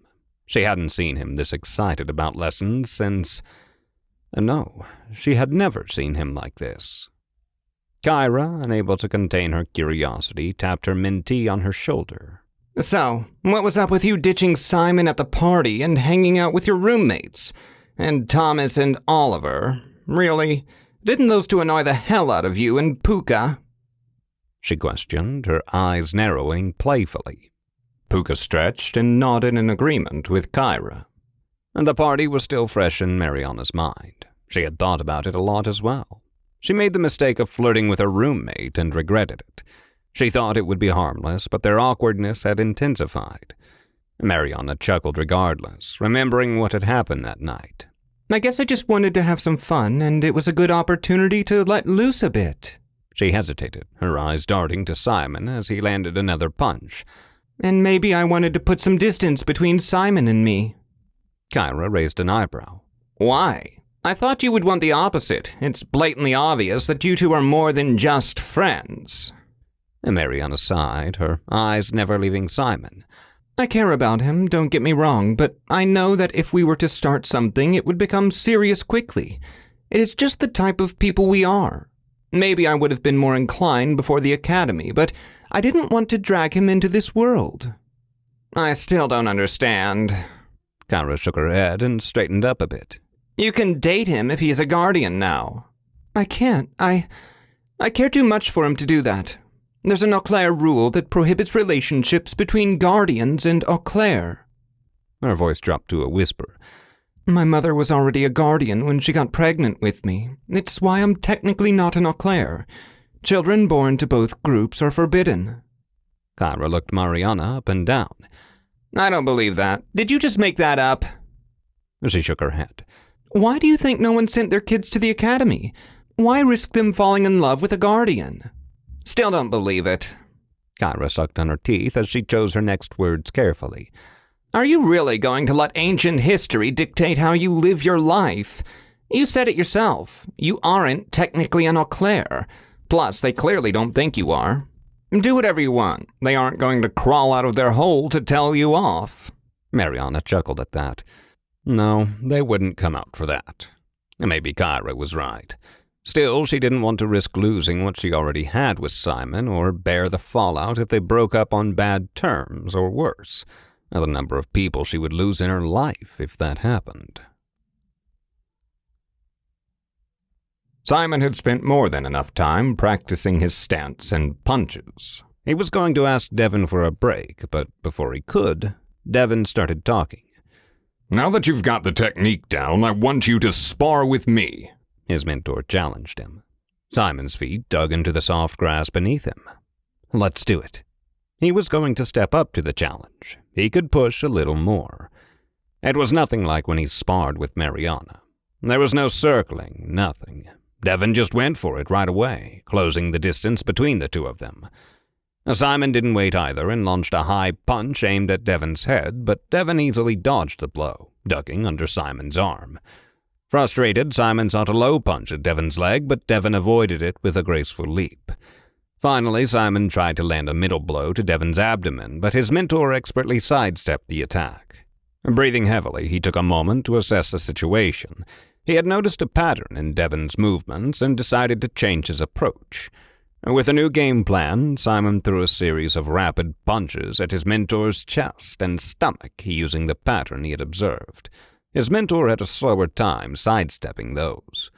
She hadn't seen him this excited about lessons since... No, she had never seen him like this. Kyra, unable to contain her curiosity, tapped her mentee on her shoulder. So, what was up with you ditching Simon at the party and hanging out with your roommates? And Thomas and Oliver? Really? Didn't those two annoy the hell out of you and Puka? She questioned, her eyes narrowing playfully. Puka stretched and nodded in agreement with Kyra. And the party was still fresh in Mariana's mind. She had thought about it a lot as well. She made the mistake of flirting with her roommate and regretted it. She thought it would be harmless, but their awkwardness had intensified. Mariana chuckled regardless, remembering what had happened that night. I guess I just wanted to have some fun, and it was a good opportunity to let loose a bit. She hesitated, her eyes darting to Simon as he landed another punch. And maybe I wanted to put some distance between Simon and me. Kyra raised an eyebrow. Why? I thought you would want the opposite. It's blatantly obvious that you two are more than just friends. Mariana sighed, her eyes never leaving Simon. I care about him, don't get me wrong, but I know that if we were to start something, it would become serious quickly. It is just the type of people we are. Maybe I would have been more inclined before the academy, but I didn't want to drag him into this world. I still don't understand. Kyra shook her head and straightened up a bit. You can date him if he is a guardian now. I can't. I care too much for him to do that. There's an Auclair rule that prohibits relationships between guardians and Auclair. Her voice dropped to a whisper. My mother was already a guardian when she got pregnant with me. It's why I'm technically not an Auclair. Children born to both groups are forbidden. Kyra looked Mariana up and down. I don't believe that. Did you just make that up? She shook her head. Why do you think no one sent their kids to the academy? Why risk them falling in love with a guardian? Still don't believe it. Kyra sucked on her teeth as she chose her next words carefully. Are you really going to let ancient history dictate how you live your life? You said it yourself. You aren't technically an Auclair. Plus, they clearly don't think you are. Do whatever you want. They aren't going to crawl out of their hole to tell you off. Mariana chuckled at that. No, they wouldn't come out for that. Maybe Kyra was right. Still, she didn't want to risk losing what she already had with Simon or bear the fallout if they broke up on bad terms or worse. The number of people she would lose in her life if that happened. Simon had spent more than enough time practicing his stance and punches. He was going to ask Devon for a break, but before he could, Devon started talking. Now that you've got the technique down, I want you to spar with me, his mentor challenged him. Simon's feet dug into the soft grass beneath him. Let's do it. He was going to step up to the challenge. He could push a little more. It was nothing like when he sparred with Mariana. There was no circling, nothing. Devon just went for it right away, closing the distance between the two of them. Simon didn't wait either and launched a high punch aimed at Devon's head, but Devon easily dodged the blow, ducking under Simon's arm. Frustrated, Simon sought a low punch at Devon's leg, but Devon avoided it with a graceful leap. Finally, Simon tried to land a middle blow to Devon's abdomen, but his mentor expertly sidestepped the attack. Breathing heavily, he took a moment to assess the situation. He had noticed a pattern in Devon's movements and decided to change his approach. With a new game plan, Simon threw a series of rapid punches at his mentor's chest and stomach using the pattern he had observed. His mentor had a slower time sidestepping those.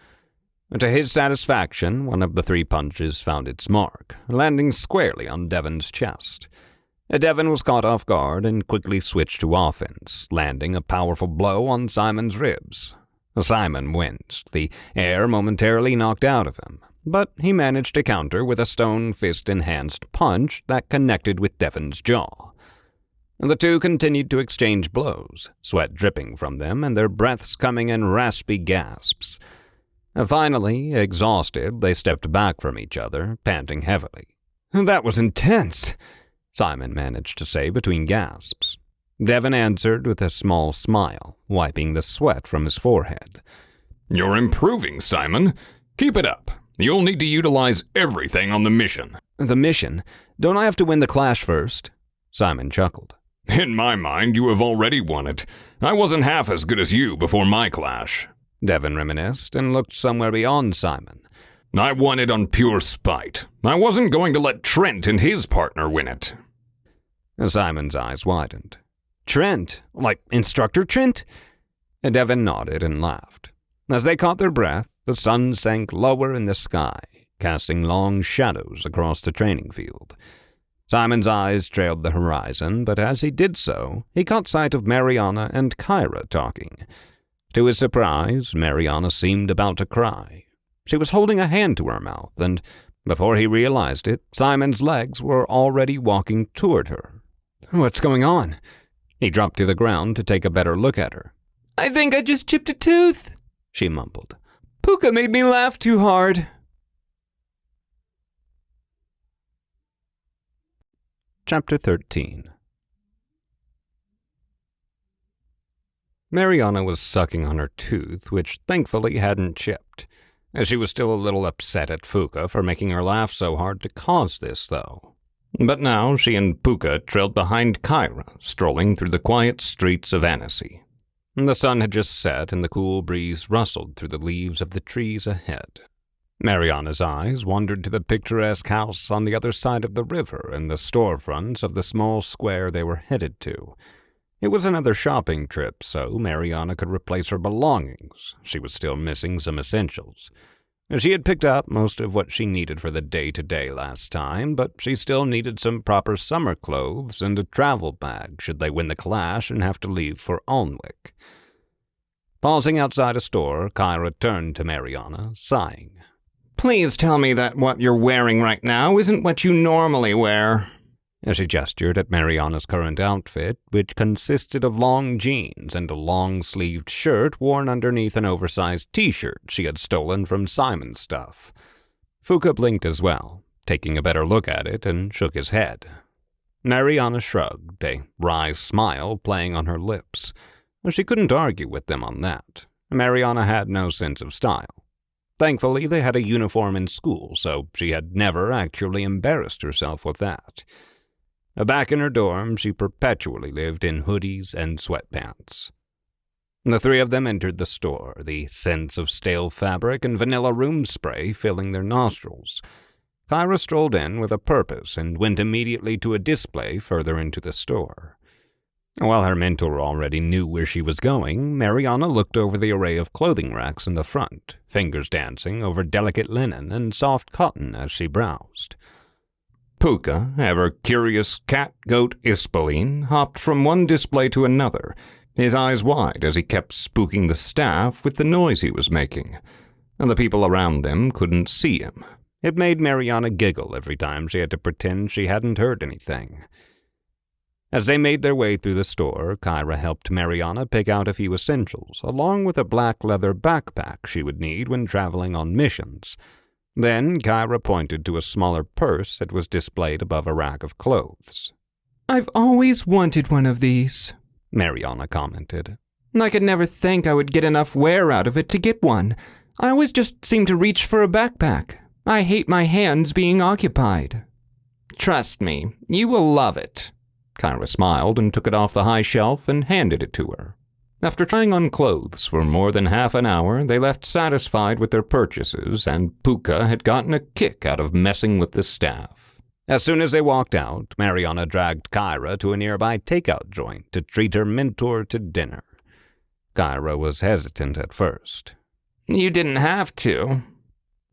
To his satisfaction, one of the 3 punches found its mark, landing squarely on Devon's chest. Devon was caught off guard and quickly switched to offense, landing a powerful blow on Simon's ribs. Simon winced, the air momentarily knocked out of him, but he managed to counter with a stone fist-enhanced punch that connected with Devon's jaw. The two continued to exchange blows, sweat dripping from them and their breaths coming in raspy gasps. Finally, exhausted, they stepped back from each other, panting heavily. "That was intense," Simon managed to say between gasps. Devon answered with a small smile, wiping the sweat from his forehead. "You're improving, Simon. Keep it up. You'll need to utilize everything on the mission." "The mission? Don't I have to win the clash first?" Simon chuckled. "In my mind, you have already won it. I wasn't half as good as you before my clash." Devon reminisced and looked somewhere beyond Simon. "I won it on pure spite. I wasn't going to let Trent and his partner win it." Simon's eyes widened. "Trent? Like Instructor Trent?" Devon nodded and laughed. As they caught their breath, the sun sank lower in the sky, casting long shadows across the training field. Simon's eyes trailed the horizon, but as he did so, he caught sight of Mariana and Kyra talking. To his surprise, Mariana seemed about to cry. She was holding a hand to her mouth, and before he realized it, Simon's legs were already walking toward her. "What's going on?" He dropped to the ground to take a better look at her. "I think I just chipped a tooth," she mumbled. "Puka made me laugh too hard." Chapter 13. Mariana was sucking on her tooth, which thankfully hadn't chipped. She was still a little upset at Fuka for making her laugh so hard to cause this, though. But now she and Puka trailed behind Kyra, strolling through the quiet streets of Annecy. The sun had just set and the cool breeze rustled through the leaves of the trees ahead. Mariana's eyes wandered to the picturesque house on the other side of the river and the storefronts of the small square they were headed to. It was another shopping trip, so Mariana could replace her belongings. She was still missing some essentials. She had picked up most of what she needed for the day-to-day last time, but she still needed some proper summer clothes and a travel bag should they win the clash and have to leave for Alnwick. Pausing outside a store, Kyra turned to Mariana, sighing. "Please tell me that what you're wearing right now isn't what you normally wear." As she gestured at Mariana's current outfit, which consisted of long jeans and a long-sleeved shirt worn underneath an oversized t-shirt she had stolen from Simon's stuff. Fuka blinked as well, taking a better look at it, and shook his head. Mariana shrugged, a wry smile playing on her lips. She couldn't argue with them on that. Mariana had no sense of style. Thankfully, they had a uniform in school, so she had never actually embarrassed herself with that. Back in her dorm, she perpetually lived in hoodies and sweatpants. The three of them entered the store, the scents of stale fabric and vanilla room spray filling their nostrils. Kyra strolled in with a purpose and went immediately to a display further into the store. While her mentor already knew where she was going, Mariana looked over the array of clothing racks in the front, fingers dancing over delicate linen and soft cotton as she browsed. Puka, ever-curious cat-goat Ispoleen, hopped from one display to another, his eyes wide as he kept spooking the staff with the noise he was making, and the people around them couldn't see him. It made Mariana giggle every time she had to pretend she hadn't heard anything. As they made their way through the store, Kyra helped Mariana pick out a few essentials, along with a black leather backpack she would need when traveling on missions. Then Kyra pointed to a smaller purse that was displayed above a rack of clothes. "I've always wanted one of these," Mariana commented. "I could never think I would get enough wear out of it to get one. I always just seem to reach for a backpack. I hate my hands being occupied." "Trust me, you will love it." Kyra smiled and took it off the high shelf and handed it to her. After trying on clothes for more than half an hour, they left satisfied with their purchases, and Puka had gotten a kick out of messing with the staff. As soon as they walked out, Mariana dragged Kyra to a nearby takeout joint to treat her mentor to dinner. Kyra was hesitant at first. "You didn't have to."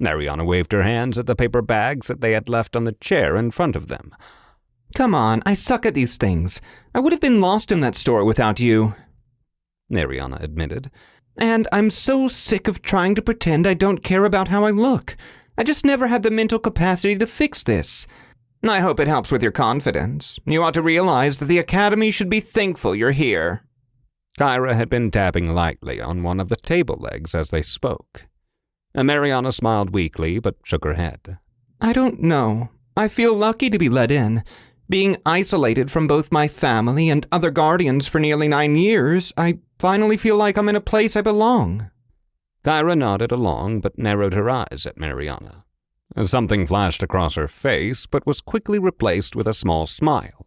Mariana waved her hands at the paper bags that they had left on the chair in front of them. "Come on, I suck at these things. I would have been lost in that store without you," Mariana admitted. "And I'm so sick of trying to pretend I don't care about how I look. I just never had the mental capacity to fix this. I hope it helps with your confidence. You ought to realize that the Academy should be thankful you're here." Kyra had been tapping lightly on one of the table legs as they spoke. Mariana smiled weakly but shook her head. "I don't know. I feel lucky to be let in. Being isolated from both my family and other guardians for nearly 9 years, I finally feel like I'm in a place I belong." Kyra nodded along but narrowed her eyes at Mariana. Something flashed across her face but was quickly replaced with a small smile.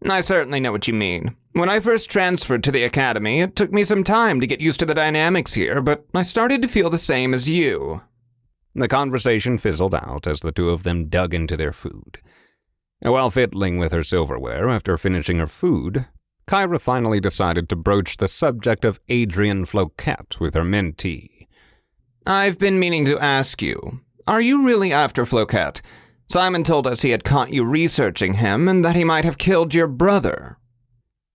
"I certainly know what you mean. When I first transferred to the Academy, it took me some time to get used to the dynamics here, but I started to feel the same as you." The conversation fizzled out as the two of them dug into their food. While fiddling with her silverware after finishing her food, Kyra finally decided to broach the subject of Adrian Floquet with her mentee. "I've been meaning to ask you, are you really after Floquet? Simon told us he had caught you researching him and that he might have killed your brother."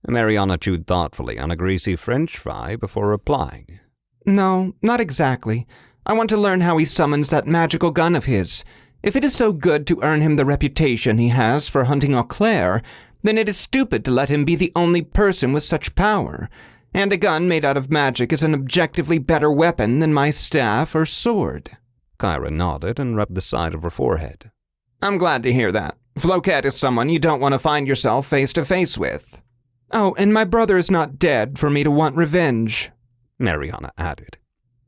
Mariana chewed thoughtfully on a greasy French fry before replying. "No, not exactly. I want to learn how he summons that magical gun of his. If it is so good to earn him the reputation he has for hunting Auclair, then it is stupid to let him be the only person with such power. And a gun made out of magic is an objectively better weapon than my staff or sword." Kyra nodded and rubbed the side of her forehead. "I'm glad to hear that. Floquet is someone you don't want to find yourself face to face with." "Oh, and my brother is not dead for me to want revenge," Mariana added.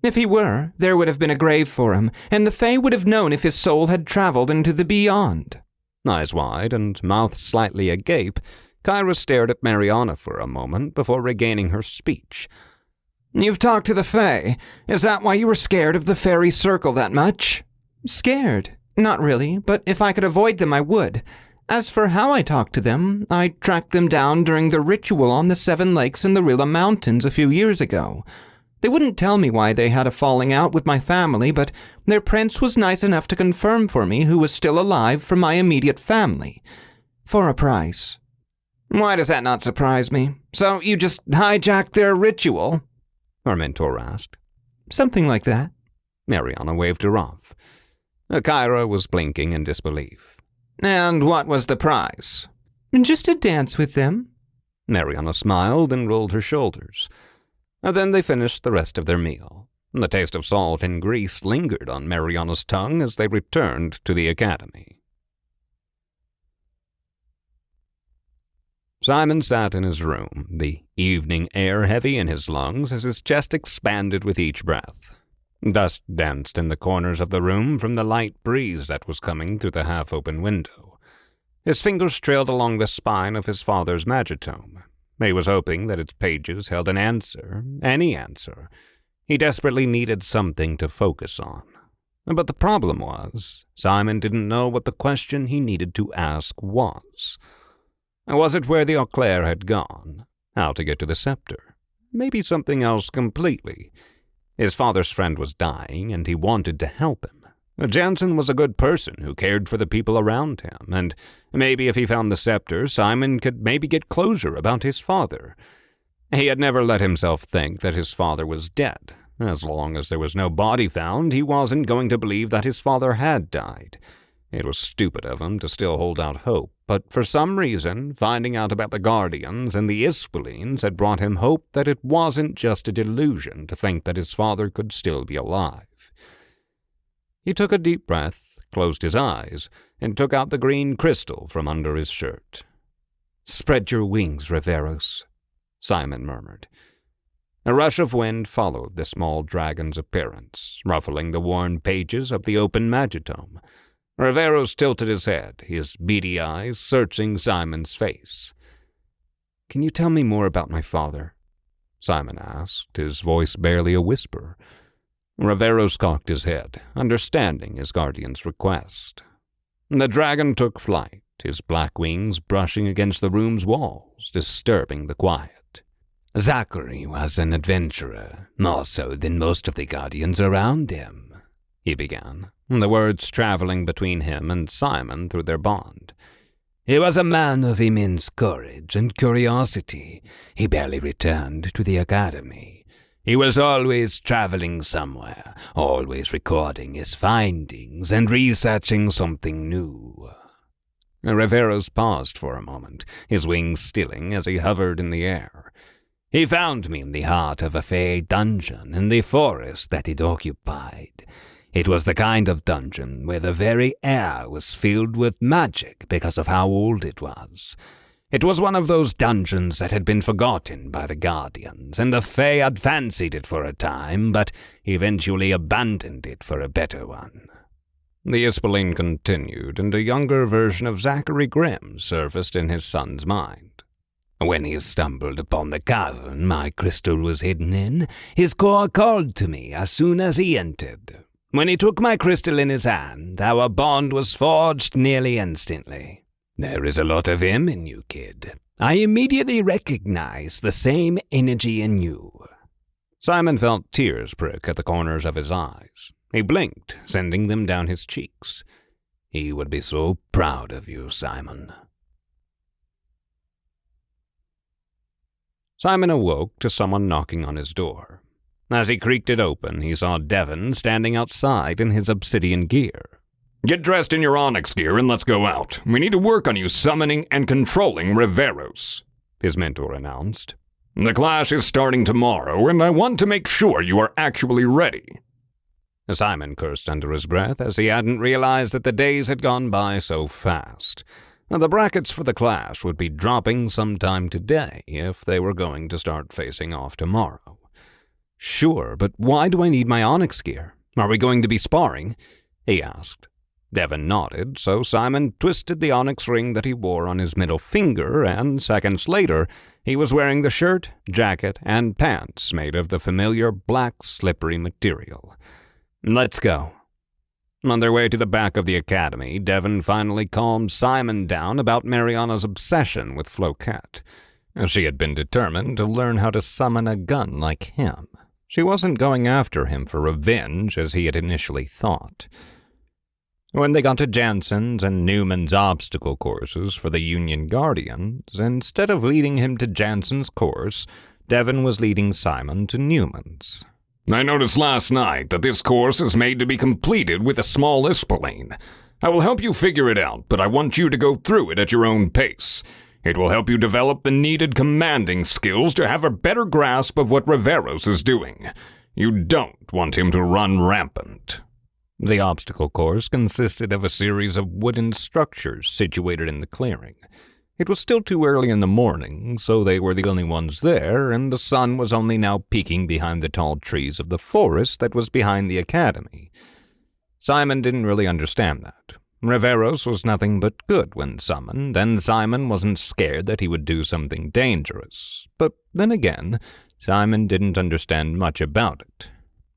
"If he were, there would have been a grave for him, and the Fae would have known if his soul had traveled into the beyond." Eyes wide and mouth slightly agape, Kyra stared at Mariana for a moment before regaining her speech. "You've talked to the Fae. Is that why you were scared of the fairy circle that much?" "Scared? Not really, but if I could avoid them, I would. As for how I talked to them, I tracked them down during the ritual on the 7 lakes in the Rilla Mountains a few years ago. They wouldn't tell me why they had a falling out with my family, but their prince was nice enough to confirm for me who was still alive from my immediate family. For a price." "Why does that not surprise me? So you just hijacked their ritual?" her mentor asked. "Something like that." Mariana waved her off. Kyra was blinking in disbelief. "And what was the prize?" "Just a dance with them." Mariana smiled and rolled her shoulders. Then they finished the rest of their meal. The taste of salt and grease lingered on Mariana's tongue as they returned to the academy. Simon sat in his room, the evening air heavy in his lungs as his chest expanded with each breath. Dust danced in the corners of the room from the light breeze that was coming through the half-open window. His fingers trailed along the spine of his father's magitome. He was hoping that its pages held an answer, any answer. He desperately needed something to focus on. But the problem was, Simon didn't know what the question he needed to ask was. Was it where the Auclair had gone? How to get to the scepter. Maybe something else completely. His father's friend was dying, and he wanted to help him. Jansen was a good person who cared for the people around him, and maybe if he found the scepter, Simon could maybe get closure about his father. He had never let himself think that his father was dead. As long as there was no body found, he wasn't going to believe that his father had died. It was stupid of him to still hold out hope, but for some reason, finding out about the Guardians and the Ispoleens had brought him hope that it wasn't just a delusion to think that his father could still be alive. He took a deep breath, closed his eyes, and took out the green crystal from under his shirt. "Spread your wings, Riveros," Simon murmured. A rush of wind followed the small dragon's appearance, ruffling the worn pages of the open Magitome. Riveros tilted his head, his beady eyes searching Simon's face. "Can you tell me more about my father?" Simon asked, his voice barely a whisper. Riveros cocked his head, understanding his guardian's request. The dragon took flight, his black wings brushing against the room's walls, disturbing the quiet. "Zachary was an adventurer, more so than most of the guardians around him," he began, the words traveling between him and Simon through their bond. "He was a man of immense courage and curiosity. He barely returned to the academy. He was always traveling somewhere, always recording his findings and researching something new." Riveros paused for a moment, his wings stilling as he hovered in the air. "He found me in the heart of a fey dungeon in the forest that it occupied. It was the kind of dungeon where the very air was filled with magic because of how old it was. It was one of those dungeons that had been forgotten by the Guardians, and the Fae had fancied it for a time, but eventually abandoned it for a better one." The Ispoleen continued, and a younger version of Zachary Grimm surfaced in his son's mind. "When he stumbled upon the cavern my crystal was hidden in, his core called to me as soon as he entered. When he took my crystal in his hand, our bond was forged nearly instantly. There is a lot of him in you, kid. I immediately recognized the same energy in you." Simon felt tears prick at the corners of his eyes. He blinked, sending them down his cheeks. "He would be so proud of you, Simon." Simon awoke to someone knocking on his door. As he creaked it open, he saw Devon standing outside in his obsidian gear. Get dressed in your onyx gear and let's go out. We need to work on you summoning and controlling Riveros," his mentor announced. "The clash is starting tomorrow, and I want to make sure you are actually ready." Simon cursed under his breath as he hadn't realized that the days had gone by so fast. The brackets for the clash would be dropping sometime today if they were going to start facing off tomorrow. "Sure, but why do I need my onyx gear? Are we going to be sparring?" he asked. Devon nodded, so Simon twisted the onyx ring that he wore on his middle finger, and seconds later, he was wearing the shirt, jacket, and pants made of the familiar black slippery material. "Let's go." On their way to the back of the academy, Devon finally calmed Simon down about Mariana's obsession with Floquet. She had been determined to learn how to summon a gun like him. She wasn't going after him for revenge as he had initially thought. When they got to Jansen's and Newman's obstacle courses for the Union Guardians, instead of leading him to Jansen's course, Devon was leading Simon to Newman's. "I noticed last night that this course is made to be completed with a small Ispoleen. I will help you figure it out, but I want you to go through it at your own pace. It will help you develop the needed commanding skills to have a better grasp of what Riveros is doing. You don't want him to run rampant." The obstacle course consisted of a series of wooden structures situated in the clearing. It was still too early in the morning, so they were the only ones there, and the sun was only now peeking behind the tall trees of the forest that was behind the academy. Simon didn't really understand that. Riveros was nothing but good when summoned, and Simon wasn't scared that he would do something dangerous. But then again, Simon didn't understand much about it.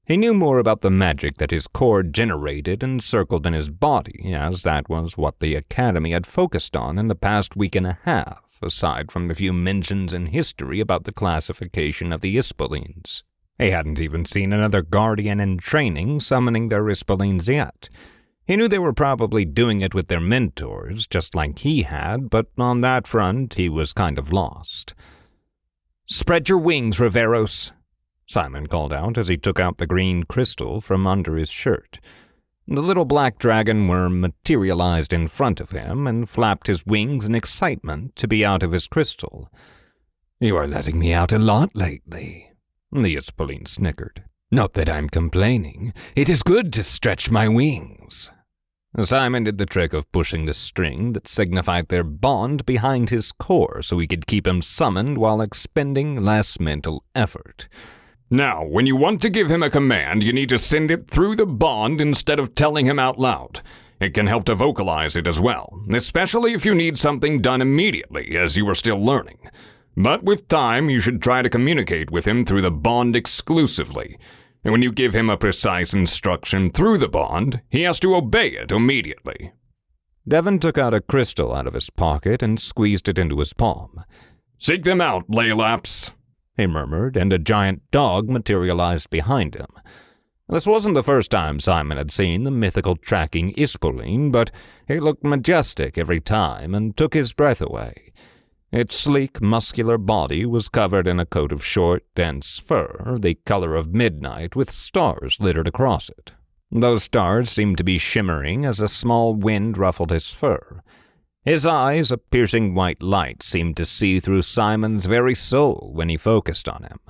He knew more about the magic that his core generated and circled in his body, as that was what the academy had focused on in the past week and a half. aside from the few mentions in history about the classification of the Ispoleens. He hadn't even seen another guardian in training summoning their Ispoleens yet. He knew they were probably doing it with their mentors, just like he had, but on that front he was kind of lost. "Spread your wings, Riveros," Simon called out as he took out the green crystal from under his shirt. The little black dragon worm materialized in front of him and flapped his wings in excitement to be out of his crystal. "You are letting me out a lot lately," the Ispoleen snickered. "Not that I'm complaining. It is good to stretch my wings." Simon did the trick of pushing the string that signified their bond behind his core so he could keep him summoned while expending less mental effort. Now, when you want to give him a command, you need to send it through the bond instead of telling him out loud. It can help to vocalize it as well, especially if you need something done immediately as you are still learning. But with time, you should try to communicate with him through the bond exclusively. And when you give him a precise instruction through the bond, he has to obey it immediately. Devon took out a crystal out of his pocket and squeezed it into his palm. "Seek them out, Laylaps," he murmured, and a giant dog materialized behind him. This wasn't the first time Simon had seen the mythical tracking Ispoleen, but it looked majestic every time and took his breath away. Its sleek, muscular body was covered in a coat of short, dense fur, the color of midnight, with stars littered across it. Those stars seemed to be shimmering as a small wind ruffled his fur. His eyes, a piercing white light, seemed to see through Simon's very soul when he focused on him.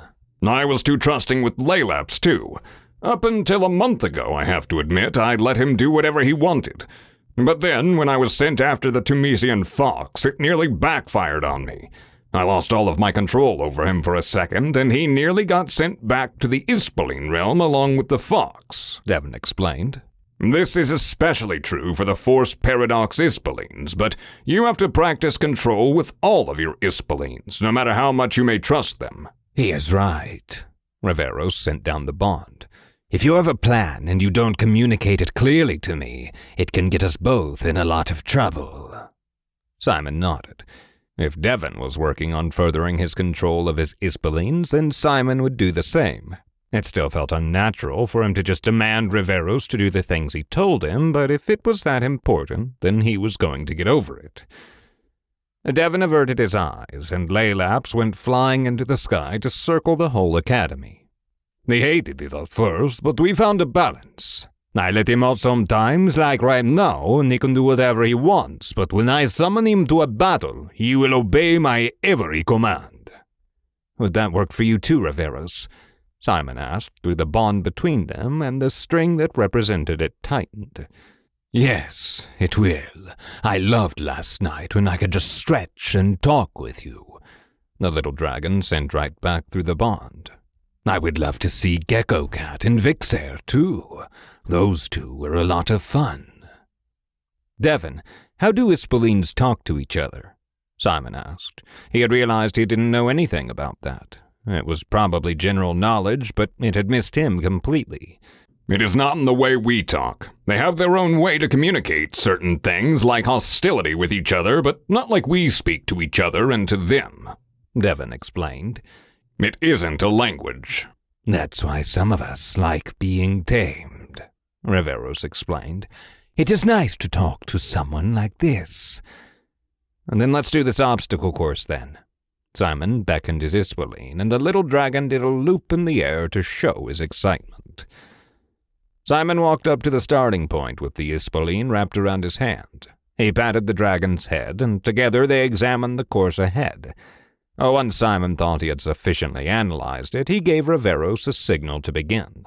"I was too trusting with Laylaps, too. Up until a month ago, I have to admit, I let him do whatever he wanted. But then, when I was sent after the Tumesian fox, it nearly backfired on me. I lost all of my control over him for a second, and he nearly got sent back to the Ispoleen realm along with the fox," Devon explained. "This is especially true for the Force Paradox Ispoleens, but you have to practice control with all of your Ispoleens, no matter how much you may trust them." "He is right." Riveros sent down the bond. "If you have a plan and you don't communicate it clearly to me, it can get us both in a lot of trouble." Simon nodded. If Devon was working on furthering his control of his Ispoleens, then Simon would do the same. It still felt unnatural for him to just demand Riveros to do the things he told him, but if it was that important, then he was going to get over it. Devon averted his eyes, and Laylaps went flying into the sky to circle the whole academy. "He hated it at first, but we found a balance. I let him out sometimes, like right now, and he can do whatever he wants, but when I summon him to a battle, he will obey my every command." "Would that work for you too, Riveros?" Simon asked through the bond between them, and the string that represented it tightened. "Yes, it will. I loved last night when I could just stretch and talk with you," the little dragon sent right back through the bond. "I would love to see Gecko Cat and Vixer, too. Those two were a lot of fun." "Devon, how do Ispoleens talk to each other?" Simon asked. He had realized he didn't know anything about that. It was probably general knowledge, but it had missed him completely. "It is not in the way we talk. They have their own way to communicate certain things, like hostility with each other, but not like we speak to each other and to them," Devon explained. "It isn't a language." "That's why some of us like being tamed," Riveros explained. "It is nice to talk to someone like this." "And then let's do this obstacle course, then." Simon beckoned his Ispoleen, and the little dragon did a loop in the air to show his excitement. Simon walked up to the starting point with the Ispoleen wrapped around his hand. He patted the dragon's head, and together they examined the course ahead. Once Simon thought he had sufficiently analyzed it, he gave Riveros a signal to begin.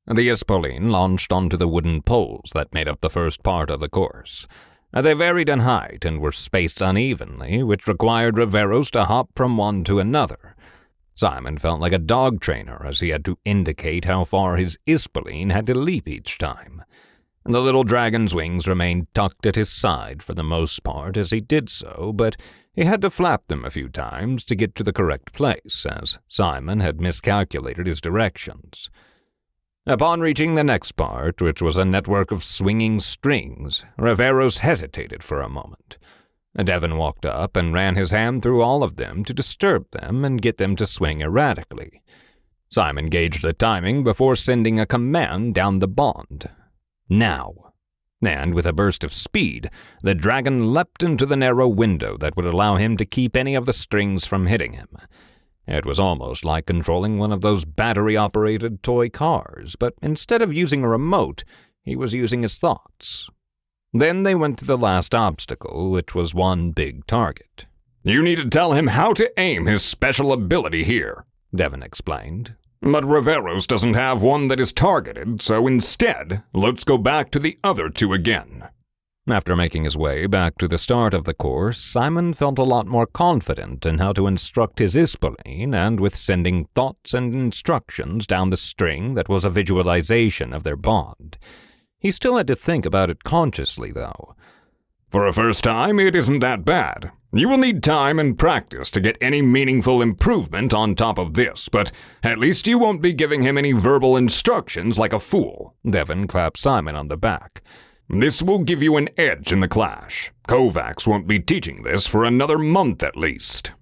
The Ispoleen launched onto the wooden poles that made up the first part of the course. They varied in height and were spaced unevenly, which required Riveros to hop from one to another. Simon felt like a dog trainer as he had to indicate how far his Ispoleen had to leap each time. The little dragon's wings remained tucked at his side for the most part as he did so, but he had to flap them a few times to get to the correct place, as Simon had miscalculated his directions. Upon reaching the next part, which was a network of swinging strings, Riveros hesitated for a moment. Devon walked up and ran his hand through all of them to disturb them and get them to swing erratically. Simon gauged the timing before sending a command down the bond. Now. And with a burst of speed, the dragon leapt into the narrow window that would allow him to keep any of the strings from hitting him. It was almost like controlling one of those battery-operated toy cars, but instead of using a remote, he was using his thoughts. Then they went to the last obstacle, which was one big target. You need to tell him how to aim his special ability here, Devon explained. But Riveros doesn't have one that is targeted, so instead, let's go back to the other two again. After making his way back to the start of the course, Simon felt a lot more confident in how to instruct his Ispoleen and with sending thoughts and instructions down the string that was a visualization of their bond. He still had to think about it consciously, though. For a first time, it isn't that bad. You will need time and practice to get any meaningful improvement on top of this, but at least you won't be giving him any verbal instructions like a fool. Devon clapped Simon on the back. This will give you an edge in the clash. Kovacs won't be teaching this for another month at least.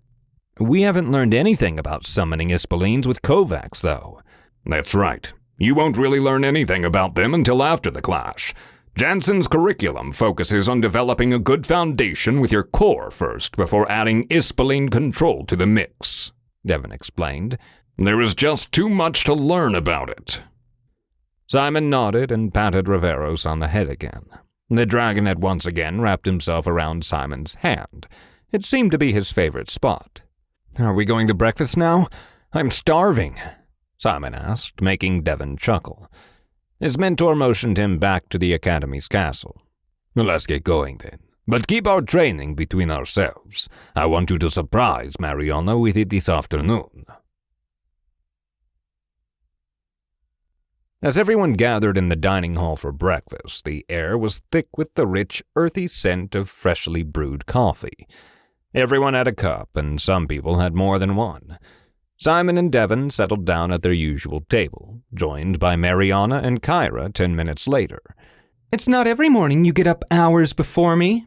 We haven't learned anything about summoning Ispoleens with Kovacs, though. That's right. You won't really learn anything about them until after the clash. Jansen's curriculum focuses on developing a good foundation with your core first before adding Ispoleen control to the mix, Devon explained. There is just too much to learn about it. Simon nodded and patted Riveros on the head again. The dragon had once again wrapped himself around Simon's hand. It seemed to be his favorite spot. Are we going to breakfast now? I'm starving, Simon asked, making Devon chuckle. His mentor motioned him back to the Academy's castle. Let's get going then. But keep our training between ourselves. I want you to surprise Mariana with it this afternoon. As everyone gathered in the dining hall for breakfast, the air was thick with the rich, earthy scent of freshly brewed coffee. Everyone had a cup, and some people had more than one. Simon and Devon settled down at their usual table, joined by Mariana and Kyra 10 minutes later. It's not every morning you get up hours before me.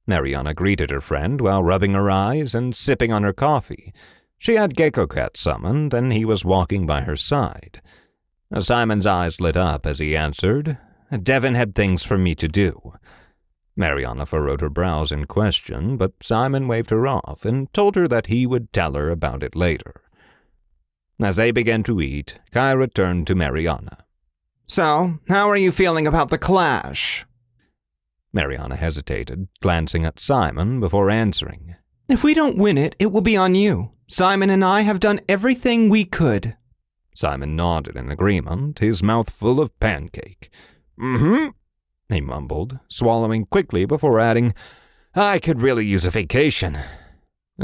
Mariana greeted her friend while rubbing her eyes and sipping on her coffee. She had Gecko Cat summoned, and he was walking by her side. Simon's eyes lit up as he answered, Devon had things for me to do. Mariana furrowed her brows in question, but Simon waved her off and told her that he would tell her about it later. As they began to eat, Kyra turned to Mariana. So, how are you feeling about the clash? Mariana hesitated, glancing at Simon before answering. If we don't win it, it will be on you. Simon and I have done everything we could. Simon nodded in agreement, his mouth full of pancake. Mm-hmm, he mumbled, swallowing quickly before adding, I could really use a vacation.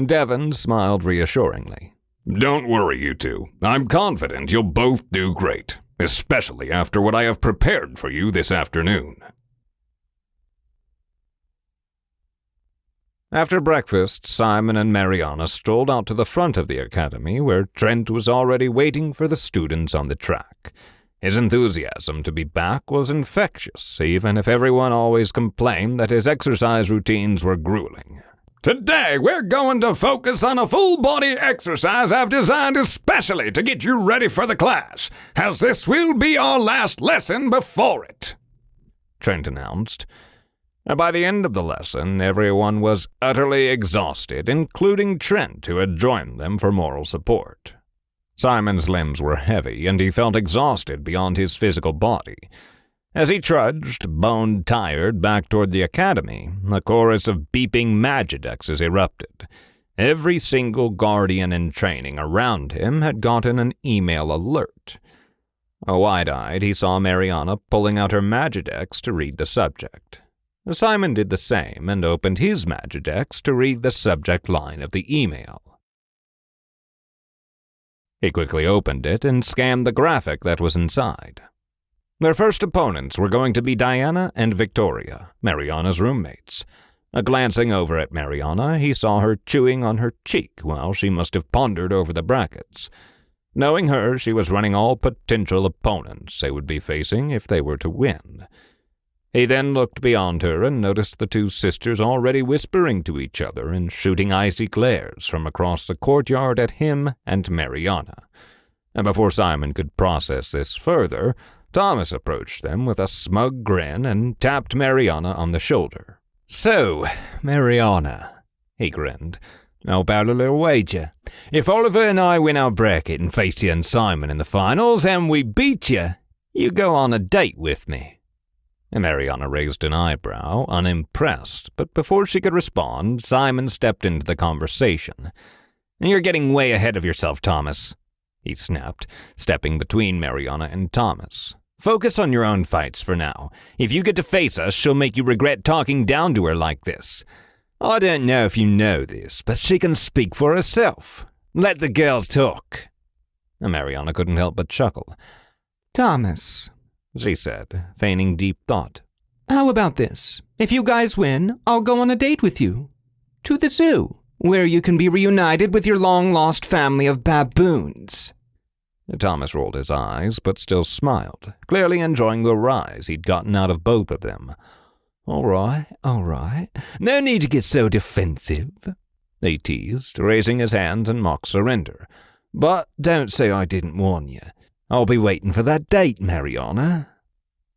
Devon smiled reassuringly. Don't worry, you two. I'm confident you'll both do great, especially after what I have prepared for you this afternoon. After breakfast, Simon and Mariana strolled out to the front of the academy where Trent was already waiting for the students on the track. His enthusiasm to be back was infectious, even if everyone always complained that his exercise routines were grueling. Today, we're going to focus on a full-body exercise I've designed especially to get you ready for the class, as this will be our last lesson before it, Trent announced. By the end of the lesson, everyone was utterly exhausted, including Trent, who had joined them for moral support. Simon's limbs were heavy, and he felt exhausted beyond his physical body. As he trudged, bone-tired, back toward the academy, a chorus of beeping Magidexes erupted. Every single guardian in training around him had gotten an email alert. Wide-eyed, he saw Mariana pulling out her Magidex to read the subject. Simon did the same and opened his Magidex to read the subject line of the email. He quickly opened it and scanned the graphic that was inside. Their first opponents were going to be Diana and Victoria, Mariana's roommates. Glancing over at Mariana, he saw her chewing on her cheek while she must have pondered over the brackets. Knowing her, she was running all potential opponents they would be facing if they were to win. He then looked beyond her and noticed the two sisters already whispering to each other and shooting icy glares from across the courtyard at him and Mariana. And before Simon could process this further, Thomas approached them with a smug grin and tapped Mariana on the shoulder. "So, Mariana," he grinned, "how about a little wager? If Oliver and I win our bracket and face you and Simon in the finals and we beat you, you go on a date with me." Mariana raised an eyebrow, unimpressed, but before she could respond, Simon stepped into the conversation. "You're getting way ahead of yourself, Thomas," he snapped, stepping between Mariana and Thomas. "Focus on your own fights for now. If you get to face us, she'll make you regret talking down to her like this. I don't know if you know this, but she can speak for herself. Let the girl talk." Mariana couldn't help but chuckle. "Thomas," she said, feigning deep thought. "how about this? If you guys win, I'll go on a date with you. To the zoo, where you can be reunited with your long-lost family of baboons." Thomas rolled his eyes, but still smiled, clearly enjoying the rise he'd gotten out of both of them. All right. No need to get so defensive," he teased, raising his hands in mock surrender. "But don't say I didn't warn you. I'll be waiting for that date, Mariana."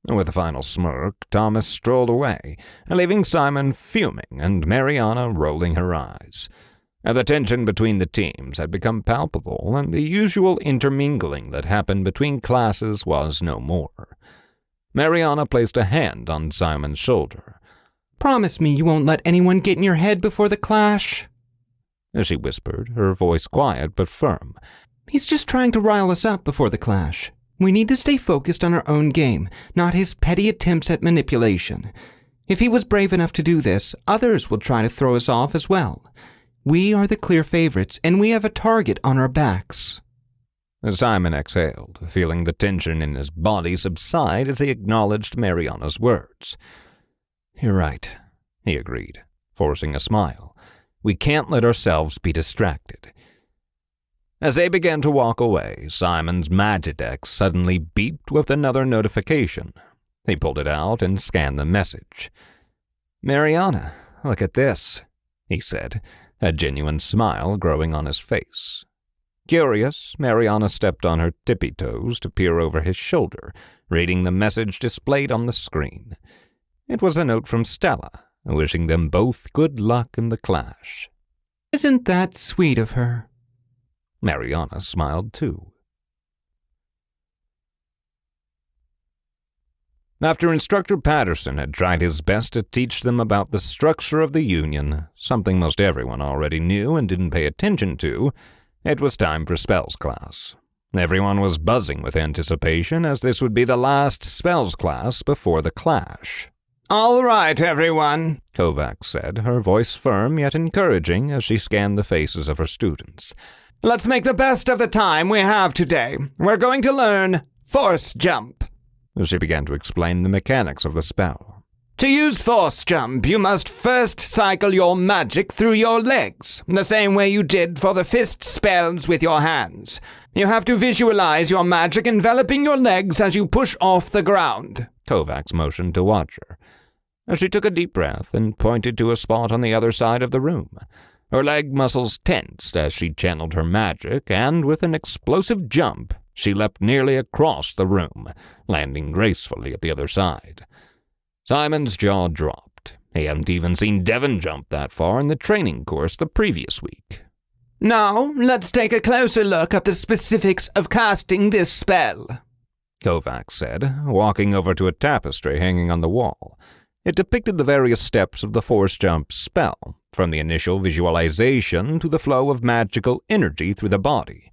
With a final smirk, Thomas strolled away, leaving Simon fuming and Mariana rolling her eyes. The tension between the teams had become palpable, and the usual intermingling that happened between classes was no more. Mariana placed a hand on Simon's shoulder. "Promise me you won't let anyone get in your head before the clash," she whispered, her voice quiet but firm. "He's just trying to rile us up before the clash. We need to stay focused on our own game, not his petty attempts at manipulation. If he was brave enough to do this, others will try to throw us off as well. We are the clear favorites, and we have a target on our backs." Simon exhaled, feeling the tension in his body subside as he acknowledged Mariana's words. "You're right," he agreed, forcing a smile. "We can't let ourselves be distracted." As they began to walk away, Simon's Magidex suddenly beeped with another notification. He pulled it out and scanned the message. "Mariana, look at this," he said, a genuine smile growing on his face. Curious, Mariana stepped on her tippy toes to peer over his shoulder, reading the message displayed on the screen. It was a note from Stella, wishing them both good luck in the clash. "Isn't that sweet of her?" Mariana smiled too. After Instructor Patterson had tried his best to teach them about the structure of the Union, something most everyone already knew and didn't pay attention to, it was time for spells class. Everyone was buzzing with anticipation, as this would be the last spells class before the clash. "All right, everyone," Kovacs said, her voice firm yet encouraging as she scanned the faces of her students. "Let's make the best of the time we have today. We're going to learn Force Jump." She began to explain the mechanics of the spell. To use Force Jump, you must first cycle your magic through your legs, the same way you did for the fist spells with your hands. You have to visualize your magic enveloping your legs as you push off the ground. Kovacs motioned to watch her. She took a deep breath and pointed to a spot on the other side of the room. Her leg muscles tensed as she channeled her magic, and with an explosive jump, she leapt nearly across the room, landing gracefully at the other side. Simon's jaw dropped. He hadn't even seen Devon jump that far in the training course the previous week. "Now, let's take a closer look at the specifics of casting this spell," Kovacs said, walking over to a tapestry hanging on the wall. It depicted the various steps of the Force Jump spell, from the initial visualization to the flow of magical energy through the body.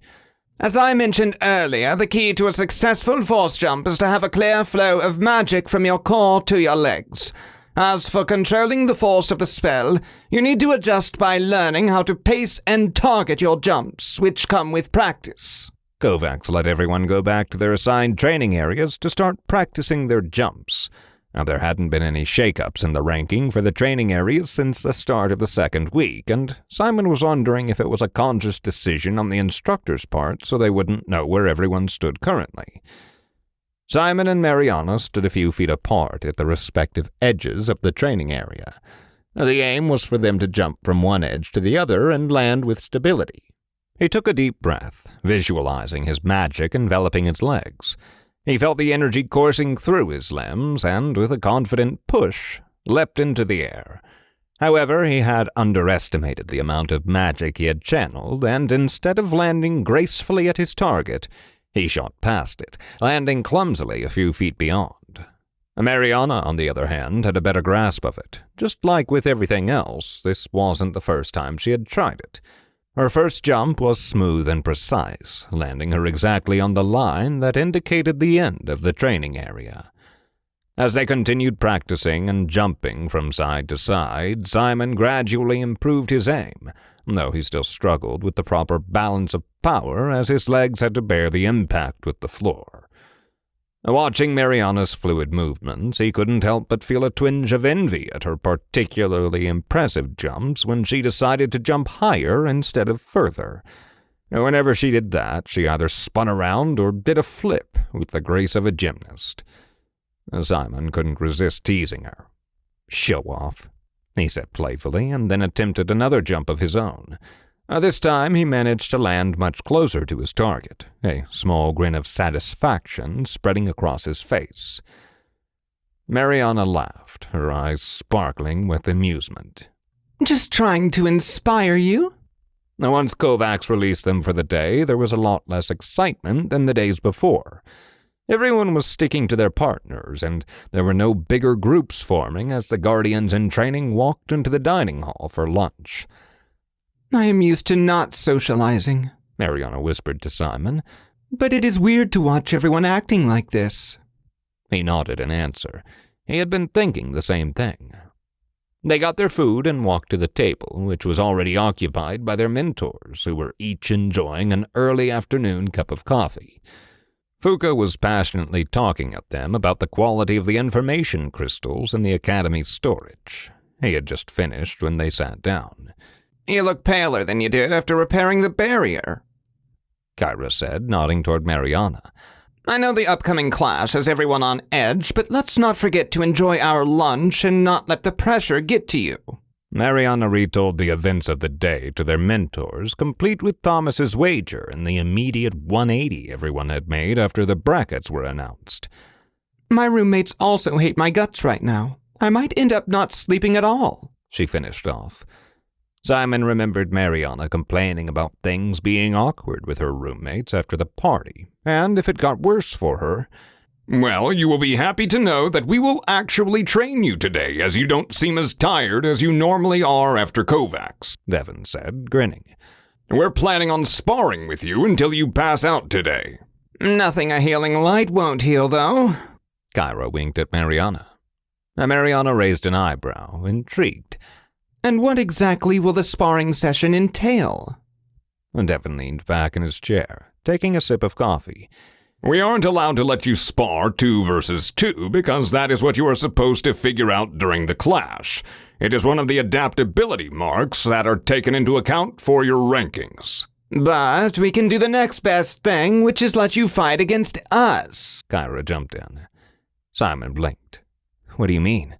As I mentioned earlier, the key to a successful Force Jump is to have a clear flow of magic from your core to your legs. As for controlling the force of the spell, you need to adjust by learning how to pace and target your jumps, which come with practice. Kovacs let everyone go back to their assigned training areas to start practicing their jumps. Now, there hadn't been any shake-ups in the ranking for the training areas since the start of the second week, and Simon was wondering if it was a conscious decision on the instructor's part so they wouldn't know where everyone stood currently. Simon and Mariana stood a few feet apart at the respective edges of the training area. The aim was for them to jump from one edge to the other and land with stability. He took a deep breath, visualizing his magic enveloping his legs. He felt the energy coursing through his limbs and, with a confident push, leapt into the air. However, he had underestimated the amount of magic he had channeled, and instead of landing gracefully at his target, he shot past it, landing clumsily a few feet beyond. Mariana, on the other hand, had a better grasp of it. Just like with everything else, this wasn't the first time she had tried it. Her first jump was smooth and precise, landing her exactly on the line that indicated the end of the training area. As they continued practicing and jumping from side to side, Simon gradually improved his aim, though he still struggled with the proper balance of power as his legs had to bear the impact with the floor. Watching Mariana's fluid movements, he couldn't help but feel a twinge of envy at her particularly impressive jumps when she decided to jump higher instead of further. Whenever she did that, she either spun around or did a flip with the grace of a gymnast. Simon couldn't resist teasing her. "Show off," he said playfully, and then attempted another jump of his own. This time he managed to land much closer to his target, a small grin of satisfaction spreading across his face. Mariana laughed, her eyes sparkling with amusement. "Just trying to inspire you?" Once Kovacs released them for the day, there was a lot less excitement than the days before. Everyone was sticking to their partners, and there were no bigger groups forming as the Guardians in training walked into the dining hall for lunch. "I am used to not socializing," Mariana whispered to Simon. "But it is weird to watch everyone acting like this." He nodded in answer. He had been thinking the same thing. They got their food and walked to the table, which was already occupied by their mentors, who were each enjoying an early afternoon cup of coffee. Fuka was passionately talking at them about the quality of the information crystals in the Academy's storage. He had just finished when they sat down. "You look paler than you did after repairing the barrier," Kyra said, nodding toward Mariana. "I know the upcoming clash has everyone on edge, but let's not forget to enjoy our lunch and not let the pressure get to you." Mariana retold the events of the day to their mentors, complete with Thomas's wager and the immediate 180 everyone had made after the brackets were announced. "My roommates also hate my guts right now. I might end up not sleeping at all," she finished off. Simon remembered Mariana complaining about things being awkward with her roommates after the party, and if it got worse for her, "Well, you will be happy to know that we will actually train you today, as you don't seem as tired as you normally are after Kovacs," Devon said, grinning. "We're planning on sparring with you until you pass out today." "Nothing a healing light won't heal, though." Kyra winked at Mariana. Mariana raised an eyebrow, intrigued. "And what exactly will the sparring session entail?" Devon leaned back in his chair, taking a sip of coffee. "We aren't allowed to let you spar 2 versus 2 because that is what you are supposed to figure out during the clash. It is one of the adaptability marks that are taken into account for your rankings." "But we can do the next best thing, which is let you fight against us," Kyra jumped in. Simon blinked. "What do you mean?"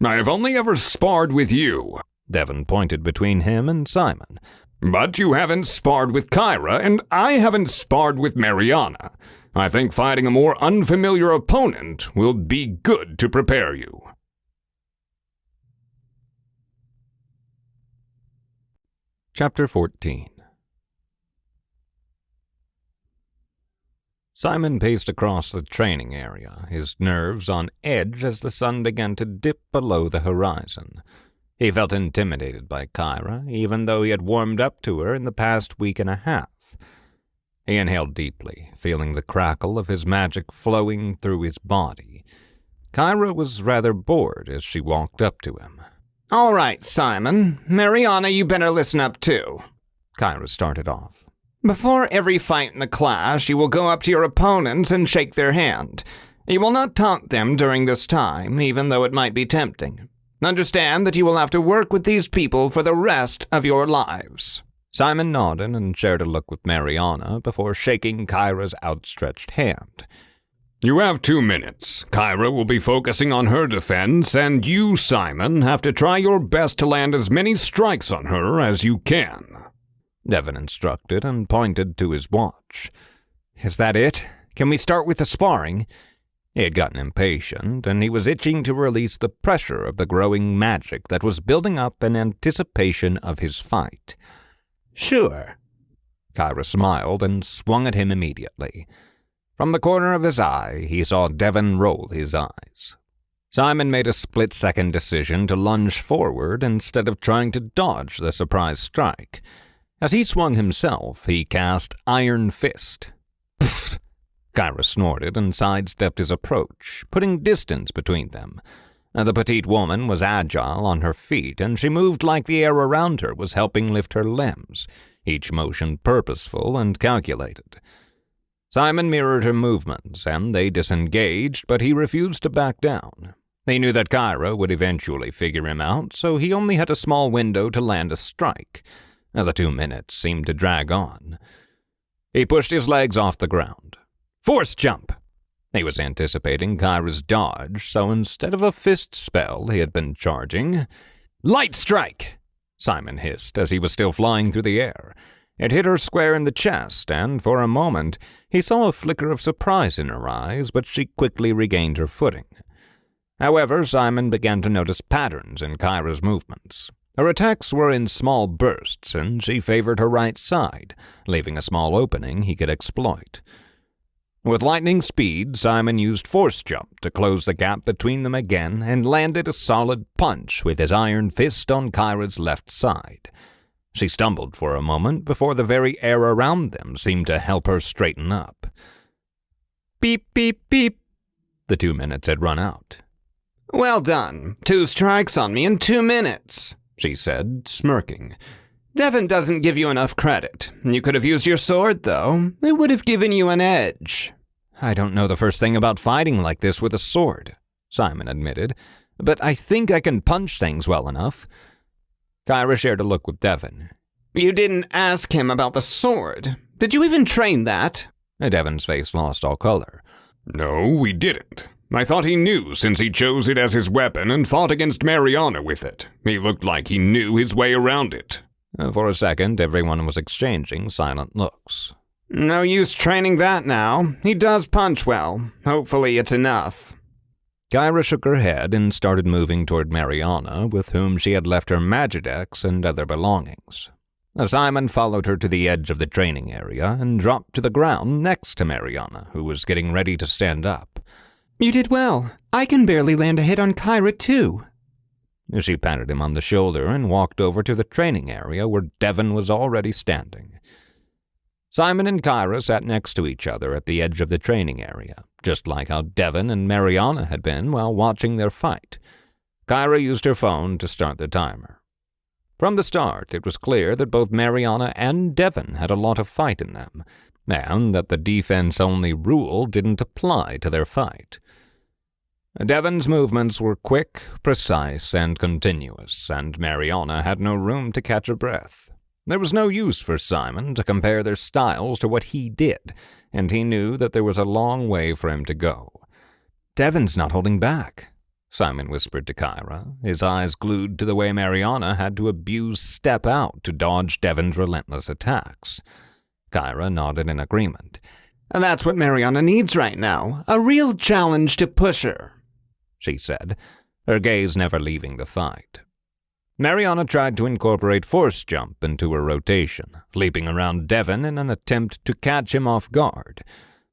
"I have only ever sparred with you." Devon pointed between him and Simon. "But you haven't sparred with Kyra, and I haven't sparred with Mariana. I think fighting a more unfamiliar opponent will be good to prepare you." Chapter 14. Simon paced across the training area, his nerves on edge as the sun began to dip below the horizon. He felt intimidated by Kyra, even though he had warmed up to her in the past week and a half. He inhaled deeply, feeling the crackle of his magic flowing through his body. Kyra was rather bored as she walked up to him. "All right, Simon. Mariana, you better listen up too." Kyra started off. "Before every fight in the clash, you will go up to your opponents and shake their hand. You will not taunt them during this time, even though it might be tempting. Understand that you will have to work with these people for the rest of your lives." Simon nodded and shared a look with Mariana before shaking Kyra's outstretched hand. You have 2 minutes. Kyra will be focusing on her defense, and you, Simon, have to try your best to land as many strikes on her as you can. Devon instructed and pointed to his watch. Is that it? Can we start with the sparring? He had gotten impatient, and he was itching to release the pressure of the growing magic that was building up in anticipation of his fight. Sure. Kyra smiled and swung at him immediately. From the corner of his eye, he saw Devon roll his eyes. Simon made a split-second decision to lunge forward instead of trying to dodge the surprise strike. As he swung himself, he cast Iron Fist. Pfft! Kyra snorted and sidestepped his approach, putting distance between them. The petite woman was agile on her feet, and she moved like the air around her was helping lift her limbs, each motion purposeful and calculated. Simon mirrored her movements, and they disengaged, but he refused to back down. He knew that Kyra would eventually figure him out, so he only had a small window to land a strike. The 2 minutes seemed to drag on. He pushed his legs off the ground. Force jump! He was anticipating Kyra's dodge, so instead of a fist spell he had been charging, Light strike! Simon hissed as he was still flying through the air. It hit her square in the chest, and for a moment he saw a flicker of surprise in her eyes, but she quickly regained her footing. However, Simon began to notice patterns in Kyra's movements. Her attacks were in small bursts, and she favored her right side, leaving a small opening he could exploit. With lightning speed, Simon used Force Jump to close the gap between them again and landed a solid punch with his iron fist on Kyra's left side. She stumbled for a moment before the very air around them seemed to help her straighten up. Beep, beep, beep. The 2 minutes had run out. Well done. 2 strikes on me in 2 minutes, she said, smirking. Devon doesn't give you enough credit. You could have used your sword, though. It would have given you an edge. I don't know the first thing about fighting like this with a sword, Simon admitted, but I think I can punch things well enough. Kyra shared a look with Devon. You didn't ask him about the sword. Did you even train that? Devon's face lost all color. No, we didn't. I thought he knew since he chose it as his weapon and fought against Mariana with it. He looked like he knew his way around it. For a second, everyone was exchanging silent looks. No use training that now. He does punch well. Hopefully it's enough. Kyra shook her head and started moving toward Mariana, with whom she had left her Magidex and other belongings. Simon followed her to the edge of the training area and dropped to the ground next to Mariana, who was getting ready to stand up. You did well. I can barely land a hit on Kyra, too. She patted him on the shoulder and walked over to the training area where Devon was already standing. Simon and Kyra sat next to each other at the edge of the training area, just like how Devon and Mariana had been while watching their fight. Kyra used her phone to start the timer. From the start, it was clear that both Mariana and Devon had a lot of fight in them, and that the defense-only rule didn't apply to their fight. Devon's movements were quick, precise, and continuous, and Mariana had no room to catch a breath. There was no use for Simon to compare their styles to what he did, and he knew that there was a long way for him to go. Devon's not holding back, Simon whispered to Kyra, his eyes glued to the way Mariana had to abuse Step Out to dodge Devon's relentless attacks. Kyra nodded in agreement. And that's what Mariana needs right now, a real challenge to push her, she said, her gaze never leaving the fight. Mariana tried to incorporate Force Jump into her rotation, leaping around Devon in an attempt to catch him off guard.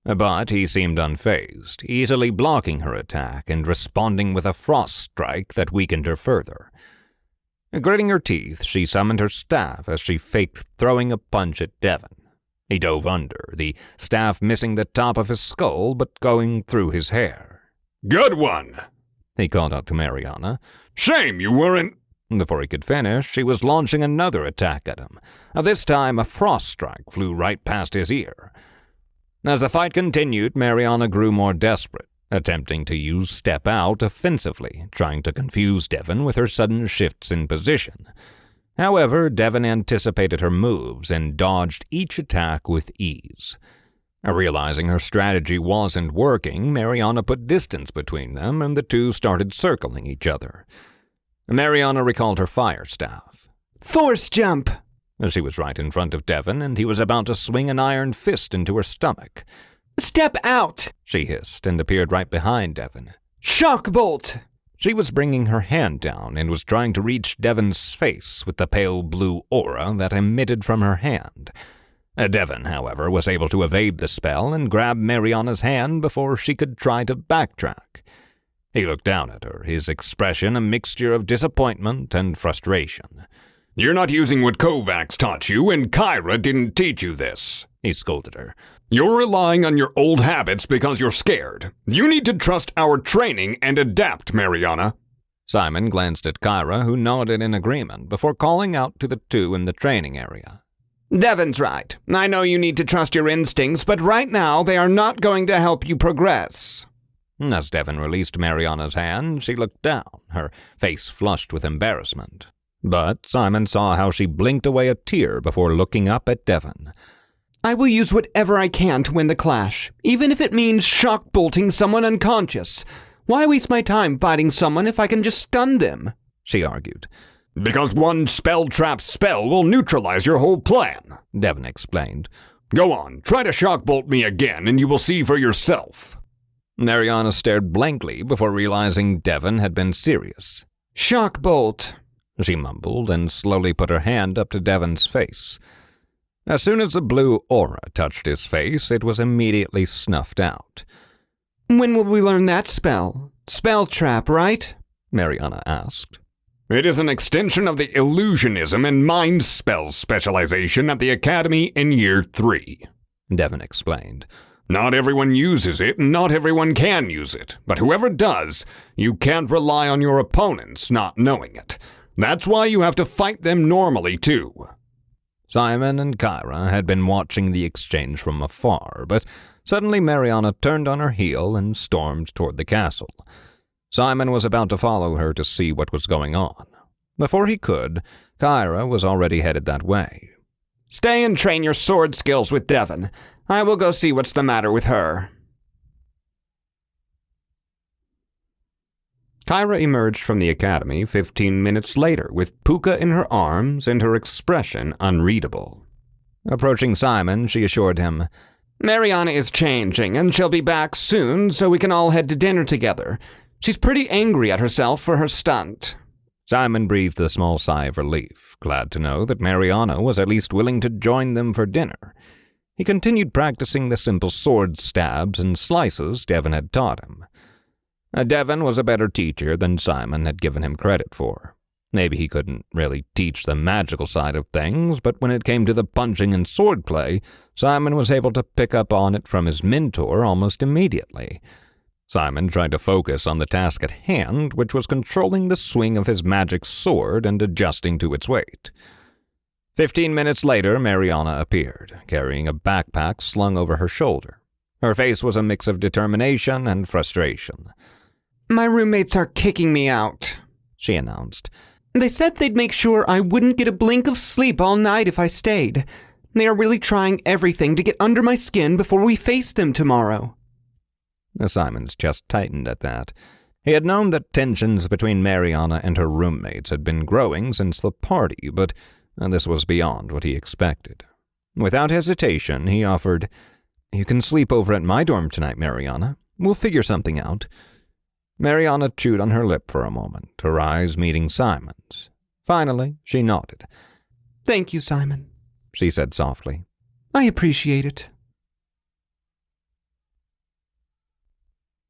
But he seemed unfazed, easily blocking her attack and responding with a frost strike that weakened her further. Gritting her teeth, she summoned her staff as she faked throwing a punch at Devon. He dove under, the staff missing the top of his skull but going through his hair. Good one, he called out to Mariana. Shame you weren't... Before he could finish, she was launching another attack at him. This time, a frost strike flew right past his ear. As the fight continued, Mariana grew more desperate, attempting to use Step Out offensively, trying to confuse Devon with her sudden shifts in position. However, Devon anticipated her moves and dodged each attack with ease. Realizing her strategy wasn't working, Mariana put distance between them, and the two started circling each other. Mariana recalled her fire staff. Force jump! She was right in front of Devon, and he was about to swing an iron fist into her stomach. Step out! She hissed and appeared right behind Devon. Shock bolt! She was bringing her hand down and was trying to reach Devon's face with the pale blue aura that emitted from her hand. Devon, however, was able to evade the spell and grab Mariana's hand before she could try to backtrack. He looked down at her, his expression a mixture of disappointment and frustration. "You're not using what Kovacs taught you, and Kyra didn't teach you this," he scolded her. "You're relying on your old habits because you're scared. You need to trust our training and adapt, Mariana." Simon glanced at Kyra, who nodded in agreement before calling out to the two in the training area. Devon's right. I know you need to trust your instincts, but right now they are not going to help you progress. As Devon released Mariana's hand, she looked down, her face flushed with embarrassment. But Simon saw how she blinked away a tear before looking up at Devon. I will use whatever I can to win the clash, even if it means shock bolting someone unconscious. Why waste my time fighting someone if I can just stun them? She argued. "Because one spell trap spell will neutralize your whole plan," Devon explained. "Go on, try to shock bolt me again and you will see for yourself." Mariana stared blankly before realizing Devon had been serious. Shock bolt, she mumbled and slowly put her hand up to Devon's face. As soon as the blue aura touched his face, it was immediately snuffed out. When will we learn that spell? Spell trap, right? Mariana asked. "It is an extension of the illusionism and mind spells specialization at the Academy in Year 3, Devon explained. "Not everyone uses it, and not everyone can use it, but whoever does, you can't rely on your opponents not knowing it. That's why you have to fight them normally, too." Simon and Kyra had been watching the exchange from afar, but suddenly Mariana turned on her heel and stormed toward the castle. Simon was about to follow her to see what was going on. Before he could, Kyra was already headed that way. Stay and train your sword skills with Devon. I will go see what's the matter with her. Kyra emerged from the academy 15 minutes later with Puka in her arms and her expression unreadable. Approaching Simon, she assured him, Mariana is changing, and she'll be back soon so we can all head to dinner together. She's pretty angry at herself for her stunt. Simon breathed a small sigh of relief, glad to know that Mariana was at least willing to join them for dinner. He continued practicing the simple sword stabs and slices Devon had taught him. Devon was a better teacher than Simon had given him credit for. Maybe he couldn't really teach the magical side of things, but when it came to the punching and swordplay, Simon was able to pick up on it from his mentor almost immediately. Simon tried to focus on the task at hand, which was controlling the swing of his magic sword and adjusting to its weight. 15 minutes later, Mariana appeared, carrying a backpack slung over her shoulder. Her face was a mix of determination and frustration. My roommates are kicking me out, she announced. They said they'd make sure I wouldn't get a blink of sleep all night if I stayed. They are really trying everything to get under my skin before we face them tomorrow. Simon's chest tightened at that. He had known that tensions between Mariana and her roommates had been growing since the party, but this was beyond what he expected. Without hesitation, he offered, You can sleep over at my dorm tonight, Mariana. We'll figure something out. Mariana chewed on her lip for a moment, her eyes meeting Simon's. Finally, she nodded. Thank you, Simon, she said softly. I appreciate it.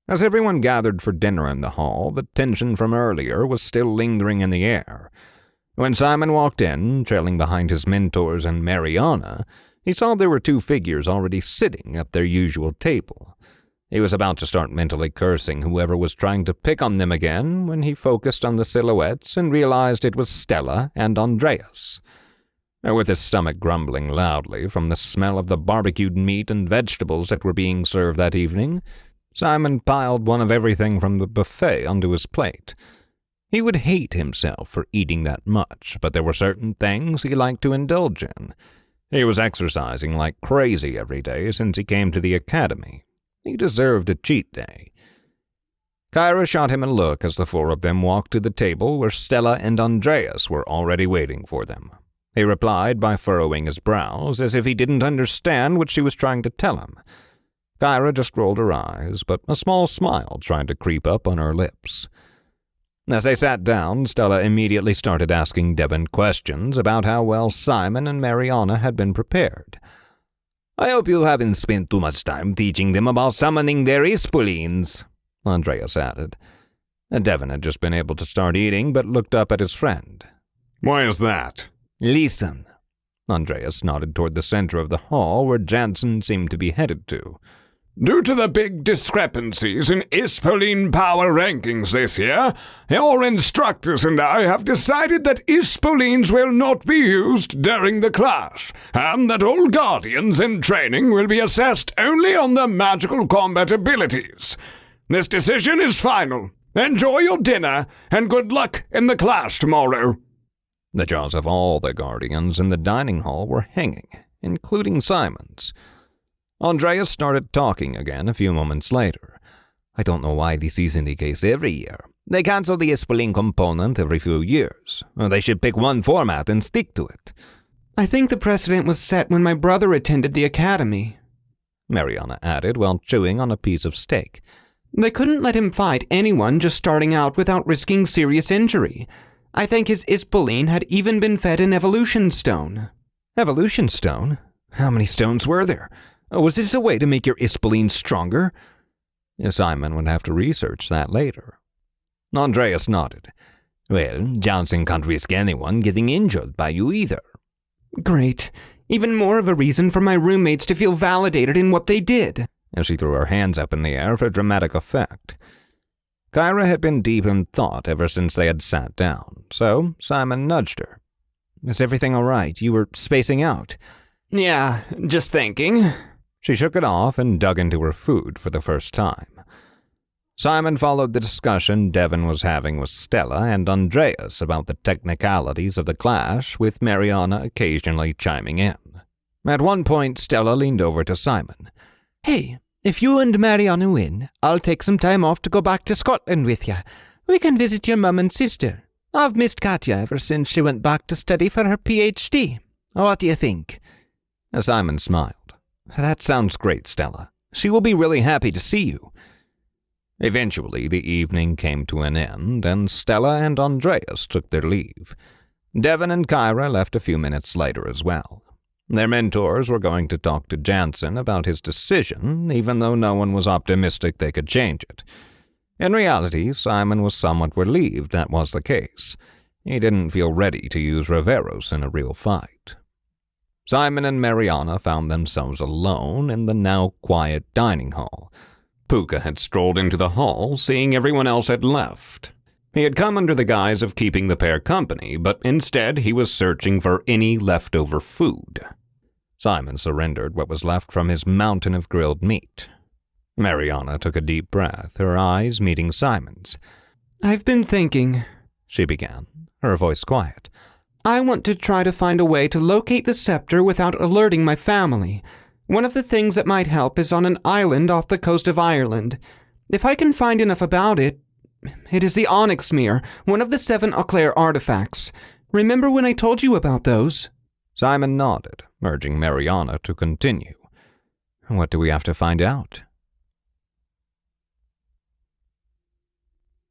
As everyone gathered for dinner in the hall, the tension from earlier was still lingering in the air. When Simon walked in, trailing behind his mentors and Mariana, he saw there were two figures already sitting at their usual table. He was about to start mentally cursing whoever was trying to pick on them again when he focused on the silhouettes and realized it was Stella and Andreas. With his stomach grumbling loudly from the smell of the barbecued meat and vegetables that were being served that evening, Simon piled one of everything from the buffet onto his plate. He would hate himself for eating that much, but there were certain things he liked to indulge in. He was exercising like crazy every day since he came to the academy. He deserved a cheat day. Kyra shot him a look as the four of them walked to the table where Stella and Andreas were already waiting for them. He replied by furrowing his brows as if he didn't understand what she was trying to tell him. Kyra just rolled her eyes, but a small smile tried to creep up on her lips. As they sat down, Stella immediately started asking Devon questions about how well Simon and Mariana had been prepared. I hope you haven't spent too much time teaching them about summoning their Ispoleens, Andreas added. Devon had just been able to start eating, but looked up at his friend. Why is that? Listen. Andreas nodded toward the center of the hall where Jansen seemed to be headed to. Due to the big discrepancies in Ispoleen power rankings this year, your instructors and I have decided that Ispoleens will not be used during the class, and that all guardians in training will be assessed only on their magical combat abilities. This decision is final. Enjoy your dinner, and good luck in the class tomorrow. The jaws of all the guardians in the dining hall were hanging, including Simon's. Andreas started talking again a few moments later. I don't know why this isn't the case every year. They cancel the Ispoleen component every few years. They should pick one format and stick to it. I think the precedent was set when my brother attended the academy, Mariana added while chewing on a piece of steak. They couldn't let him fight anyone just starting out without risking serious injury. I think his Ispoleen had even been fed an evolution stone. Evolution stone? How many stones were there? Was this a way to make your Ispoleen stronger? Simon would have to research that later. Andreas nodded. Well, Johnson can't risk anyone getting injured by you either. Great. Even more of a reason for my roommates to feel validated in what they did. And she threw her hands up in the air for dramatic effect. Kyra had been deep in thought ever since they had sat down, so Simon nudged her. Is everything all right? You were spacing out. Yeah, just thinking. She shook it off and dug into her food for the first time. Simon followed the discussion Devon was having with Stella and Andreas about the technicalities of the clash, with Mariana occasionally chiming in. At one point, Stella leaned over to Simon. Hey, if you and Mariana win, I'll take some time off to go back to Scotland with you. We can visit your mum and sister. I've missed Katya ever since she went back to study for her PhD. What do you think? Simon smiled. That sounds great, Stella. She will be really happy to see you. Eventually, the evening came to an end, and Stella and Andreas took their leave. Devon and Kyra left a few minutes later as well. Their mentors were going to talk to Jansen about his decision, even though no one was optimistic they could change it. In reality, Simon was somewhat relieved that was the case. He didn't feel ready to use Riveros in a real fight. Simon and Mariana found themselves alone in the now quiet dining hall. Puka had strolled into the hall, seeing everyone else had left. He had come under the guise of keeping the pair company, but instead he was searching for any leftover food. Simon surrendered what was left from his mountain of grilled meat. Mariana took a deep breath, her eyes meeting Simon's. I've been thinking, she began, her voice quiet. I want to try to find a way to locate the scepter without alerting my family. One of the things that might help is on an island off the coast of Ireland. If I can find enough about it... It is the onyx mirror, one of the 7 Auclair artifacts. Remember when I told you about those? Simon nodded, urging Mariana to continue. What do we have to find out?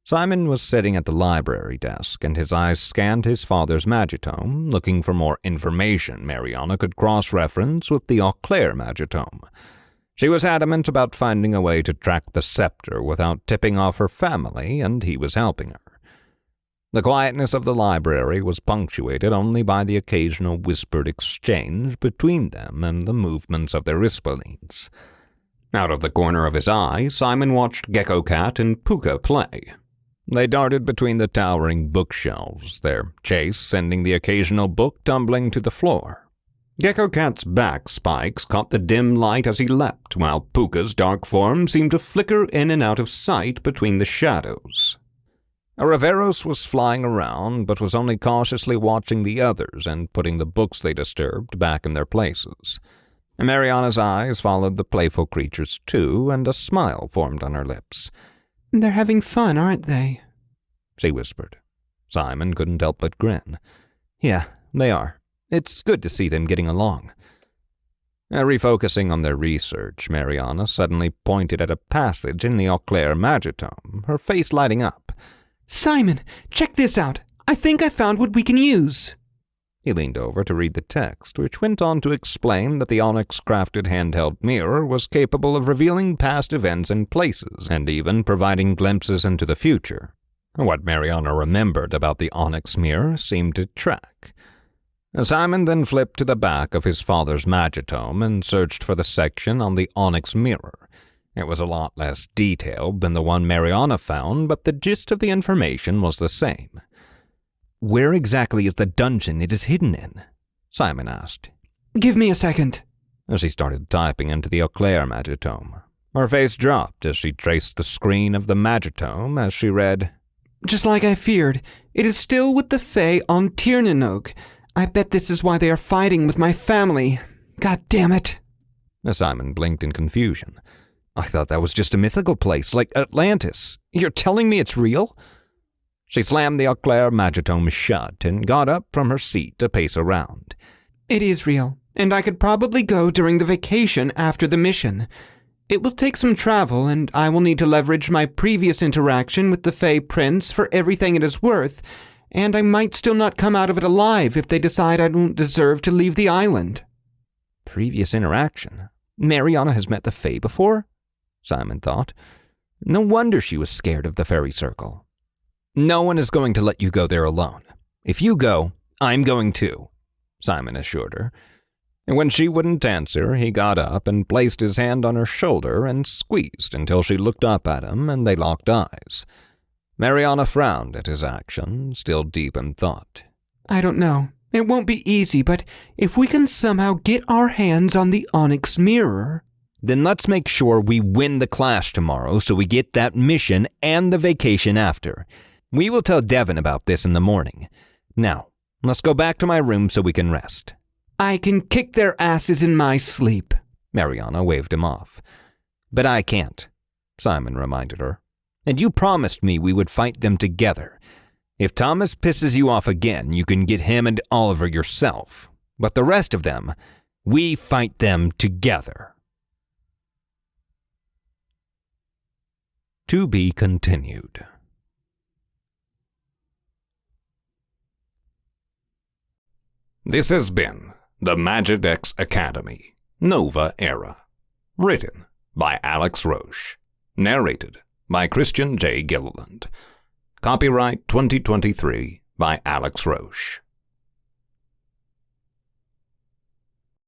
Simon was sitting at the library desk, and his eyes scanned his father's magitome, looking for more information Mariana could cross-reference with the Auclair magitome. She was adamant about finding a way to track the scepter without tipping off her family, and he was helping her. The quietness of the library was punctuated only by the occasional whispered exchange between them and the movements of their Ispoleens. Out of the corner of his eye, Simon watched Gecko Cat and Puka play. They darted between the towering bookshelves, their chase sending the occasional book tumbling to the floor. Gecko Cat's back spikes caught the dim light as he leapt, while Puka's dark form seemed to flicker in and out of sight between the shadows. Riveros was flying around, but was only cautiously watching the others and putting the books they disturbed back in their places. Mariana's eyes followed the playful creatures too, and a smile formed on her lips. They're having fun, aren't they? She whispered. Simon couldn't help but grin. Yeah, they are. It's good to see them getting along. Refocusing on their research, Mariana suddenly pointed at a passage in the Auclair Magitome, her face lighting up. Simon, check this out. I think I found what we can use. He leaned over to read the text, which went on to explain that the onyx-crafted handheld mirror was capable of revealing past events and places, and even providing glimpses into the future. What Mariana remembered about the onyx mirror seemed to track. Simon then flipped to the back of his father's Magitome and searched for the section on the onyx mirror. It was a lot less detailed than the one Mariana found, but the gist of the information was the same. Where exactly is the dungeon it is hidden in? Simon asked. Give me a second. As she started typing into the Auclair Magitome, her face dropped as she traced the screen of the Magitome as she read, Just like I feared, it is still with the Fae on Tiernanog. I bet this is why they are fighting with my family. God damn it. Simon blinked in confusion. I thought that was just a mythical place, like Atlantis. You're telling me it's real? She slammed the Auclair Magitome shut and got up from her seat to pace around. It is real, and I could probably go during the vacation after the mission. It will take some travel, and I will need to leverage my previous interaction with the Fae Prince for everything it is worth, and I might still not come out of it alive if they decide I don't deserve to leave the island. Previous interaction? Mariana has met the Fae before? Simon thought. No wonder she was scared of the fairy circle. No one is going to let you go there alone. If you go, I'm going too, Simon assured her. And when she wouldn't answer, he got up and placed his hand on her shoulder and squeezed until she looked up at him and they locked eyes. Mariana frowned at his action, still deep in thought. I don't know. It won't be easy, but if we can somehow get our hands on the onyx mirror... Then let's make sure we win the clash tomorrow so we get that mission and the vacation after. We will tell Devon about this in the morning. Now, let's go back to my room so we can rest. I can kick their asses in my sleep. Mariana waved him off. But I can't, Simon reminded her. And you promised me we would fight them together. If Thomas pisses you off again, you can get him and Oliver yourself. But the rest of them, we fight them together. To be continued. This has been the Magidex Academy, Nova Era. Written by Alix Roche. Narrated by Christian J. Gilliland. Copyright 2023 by Alix Roche.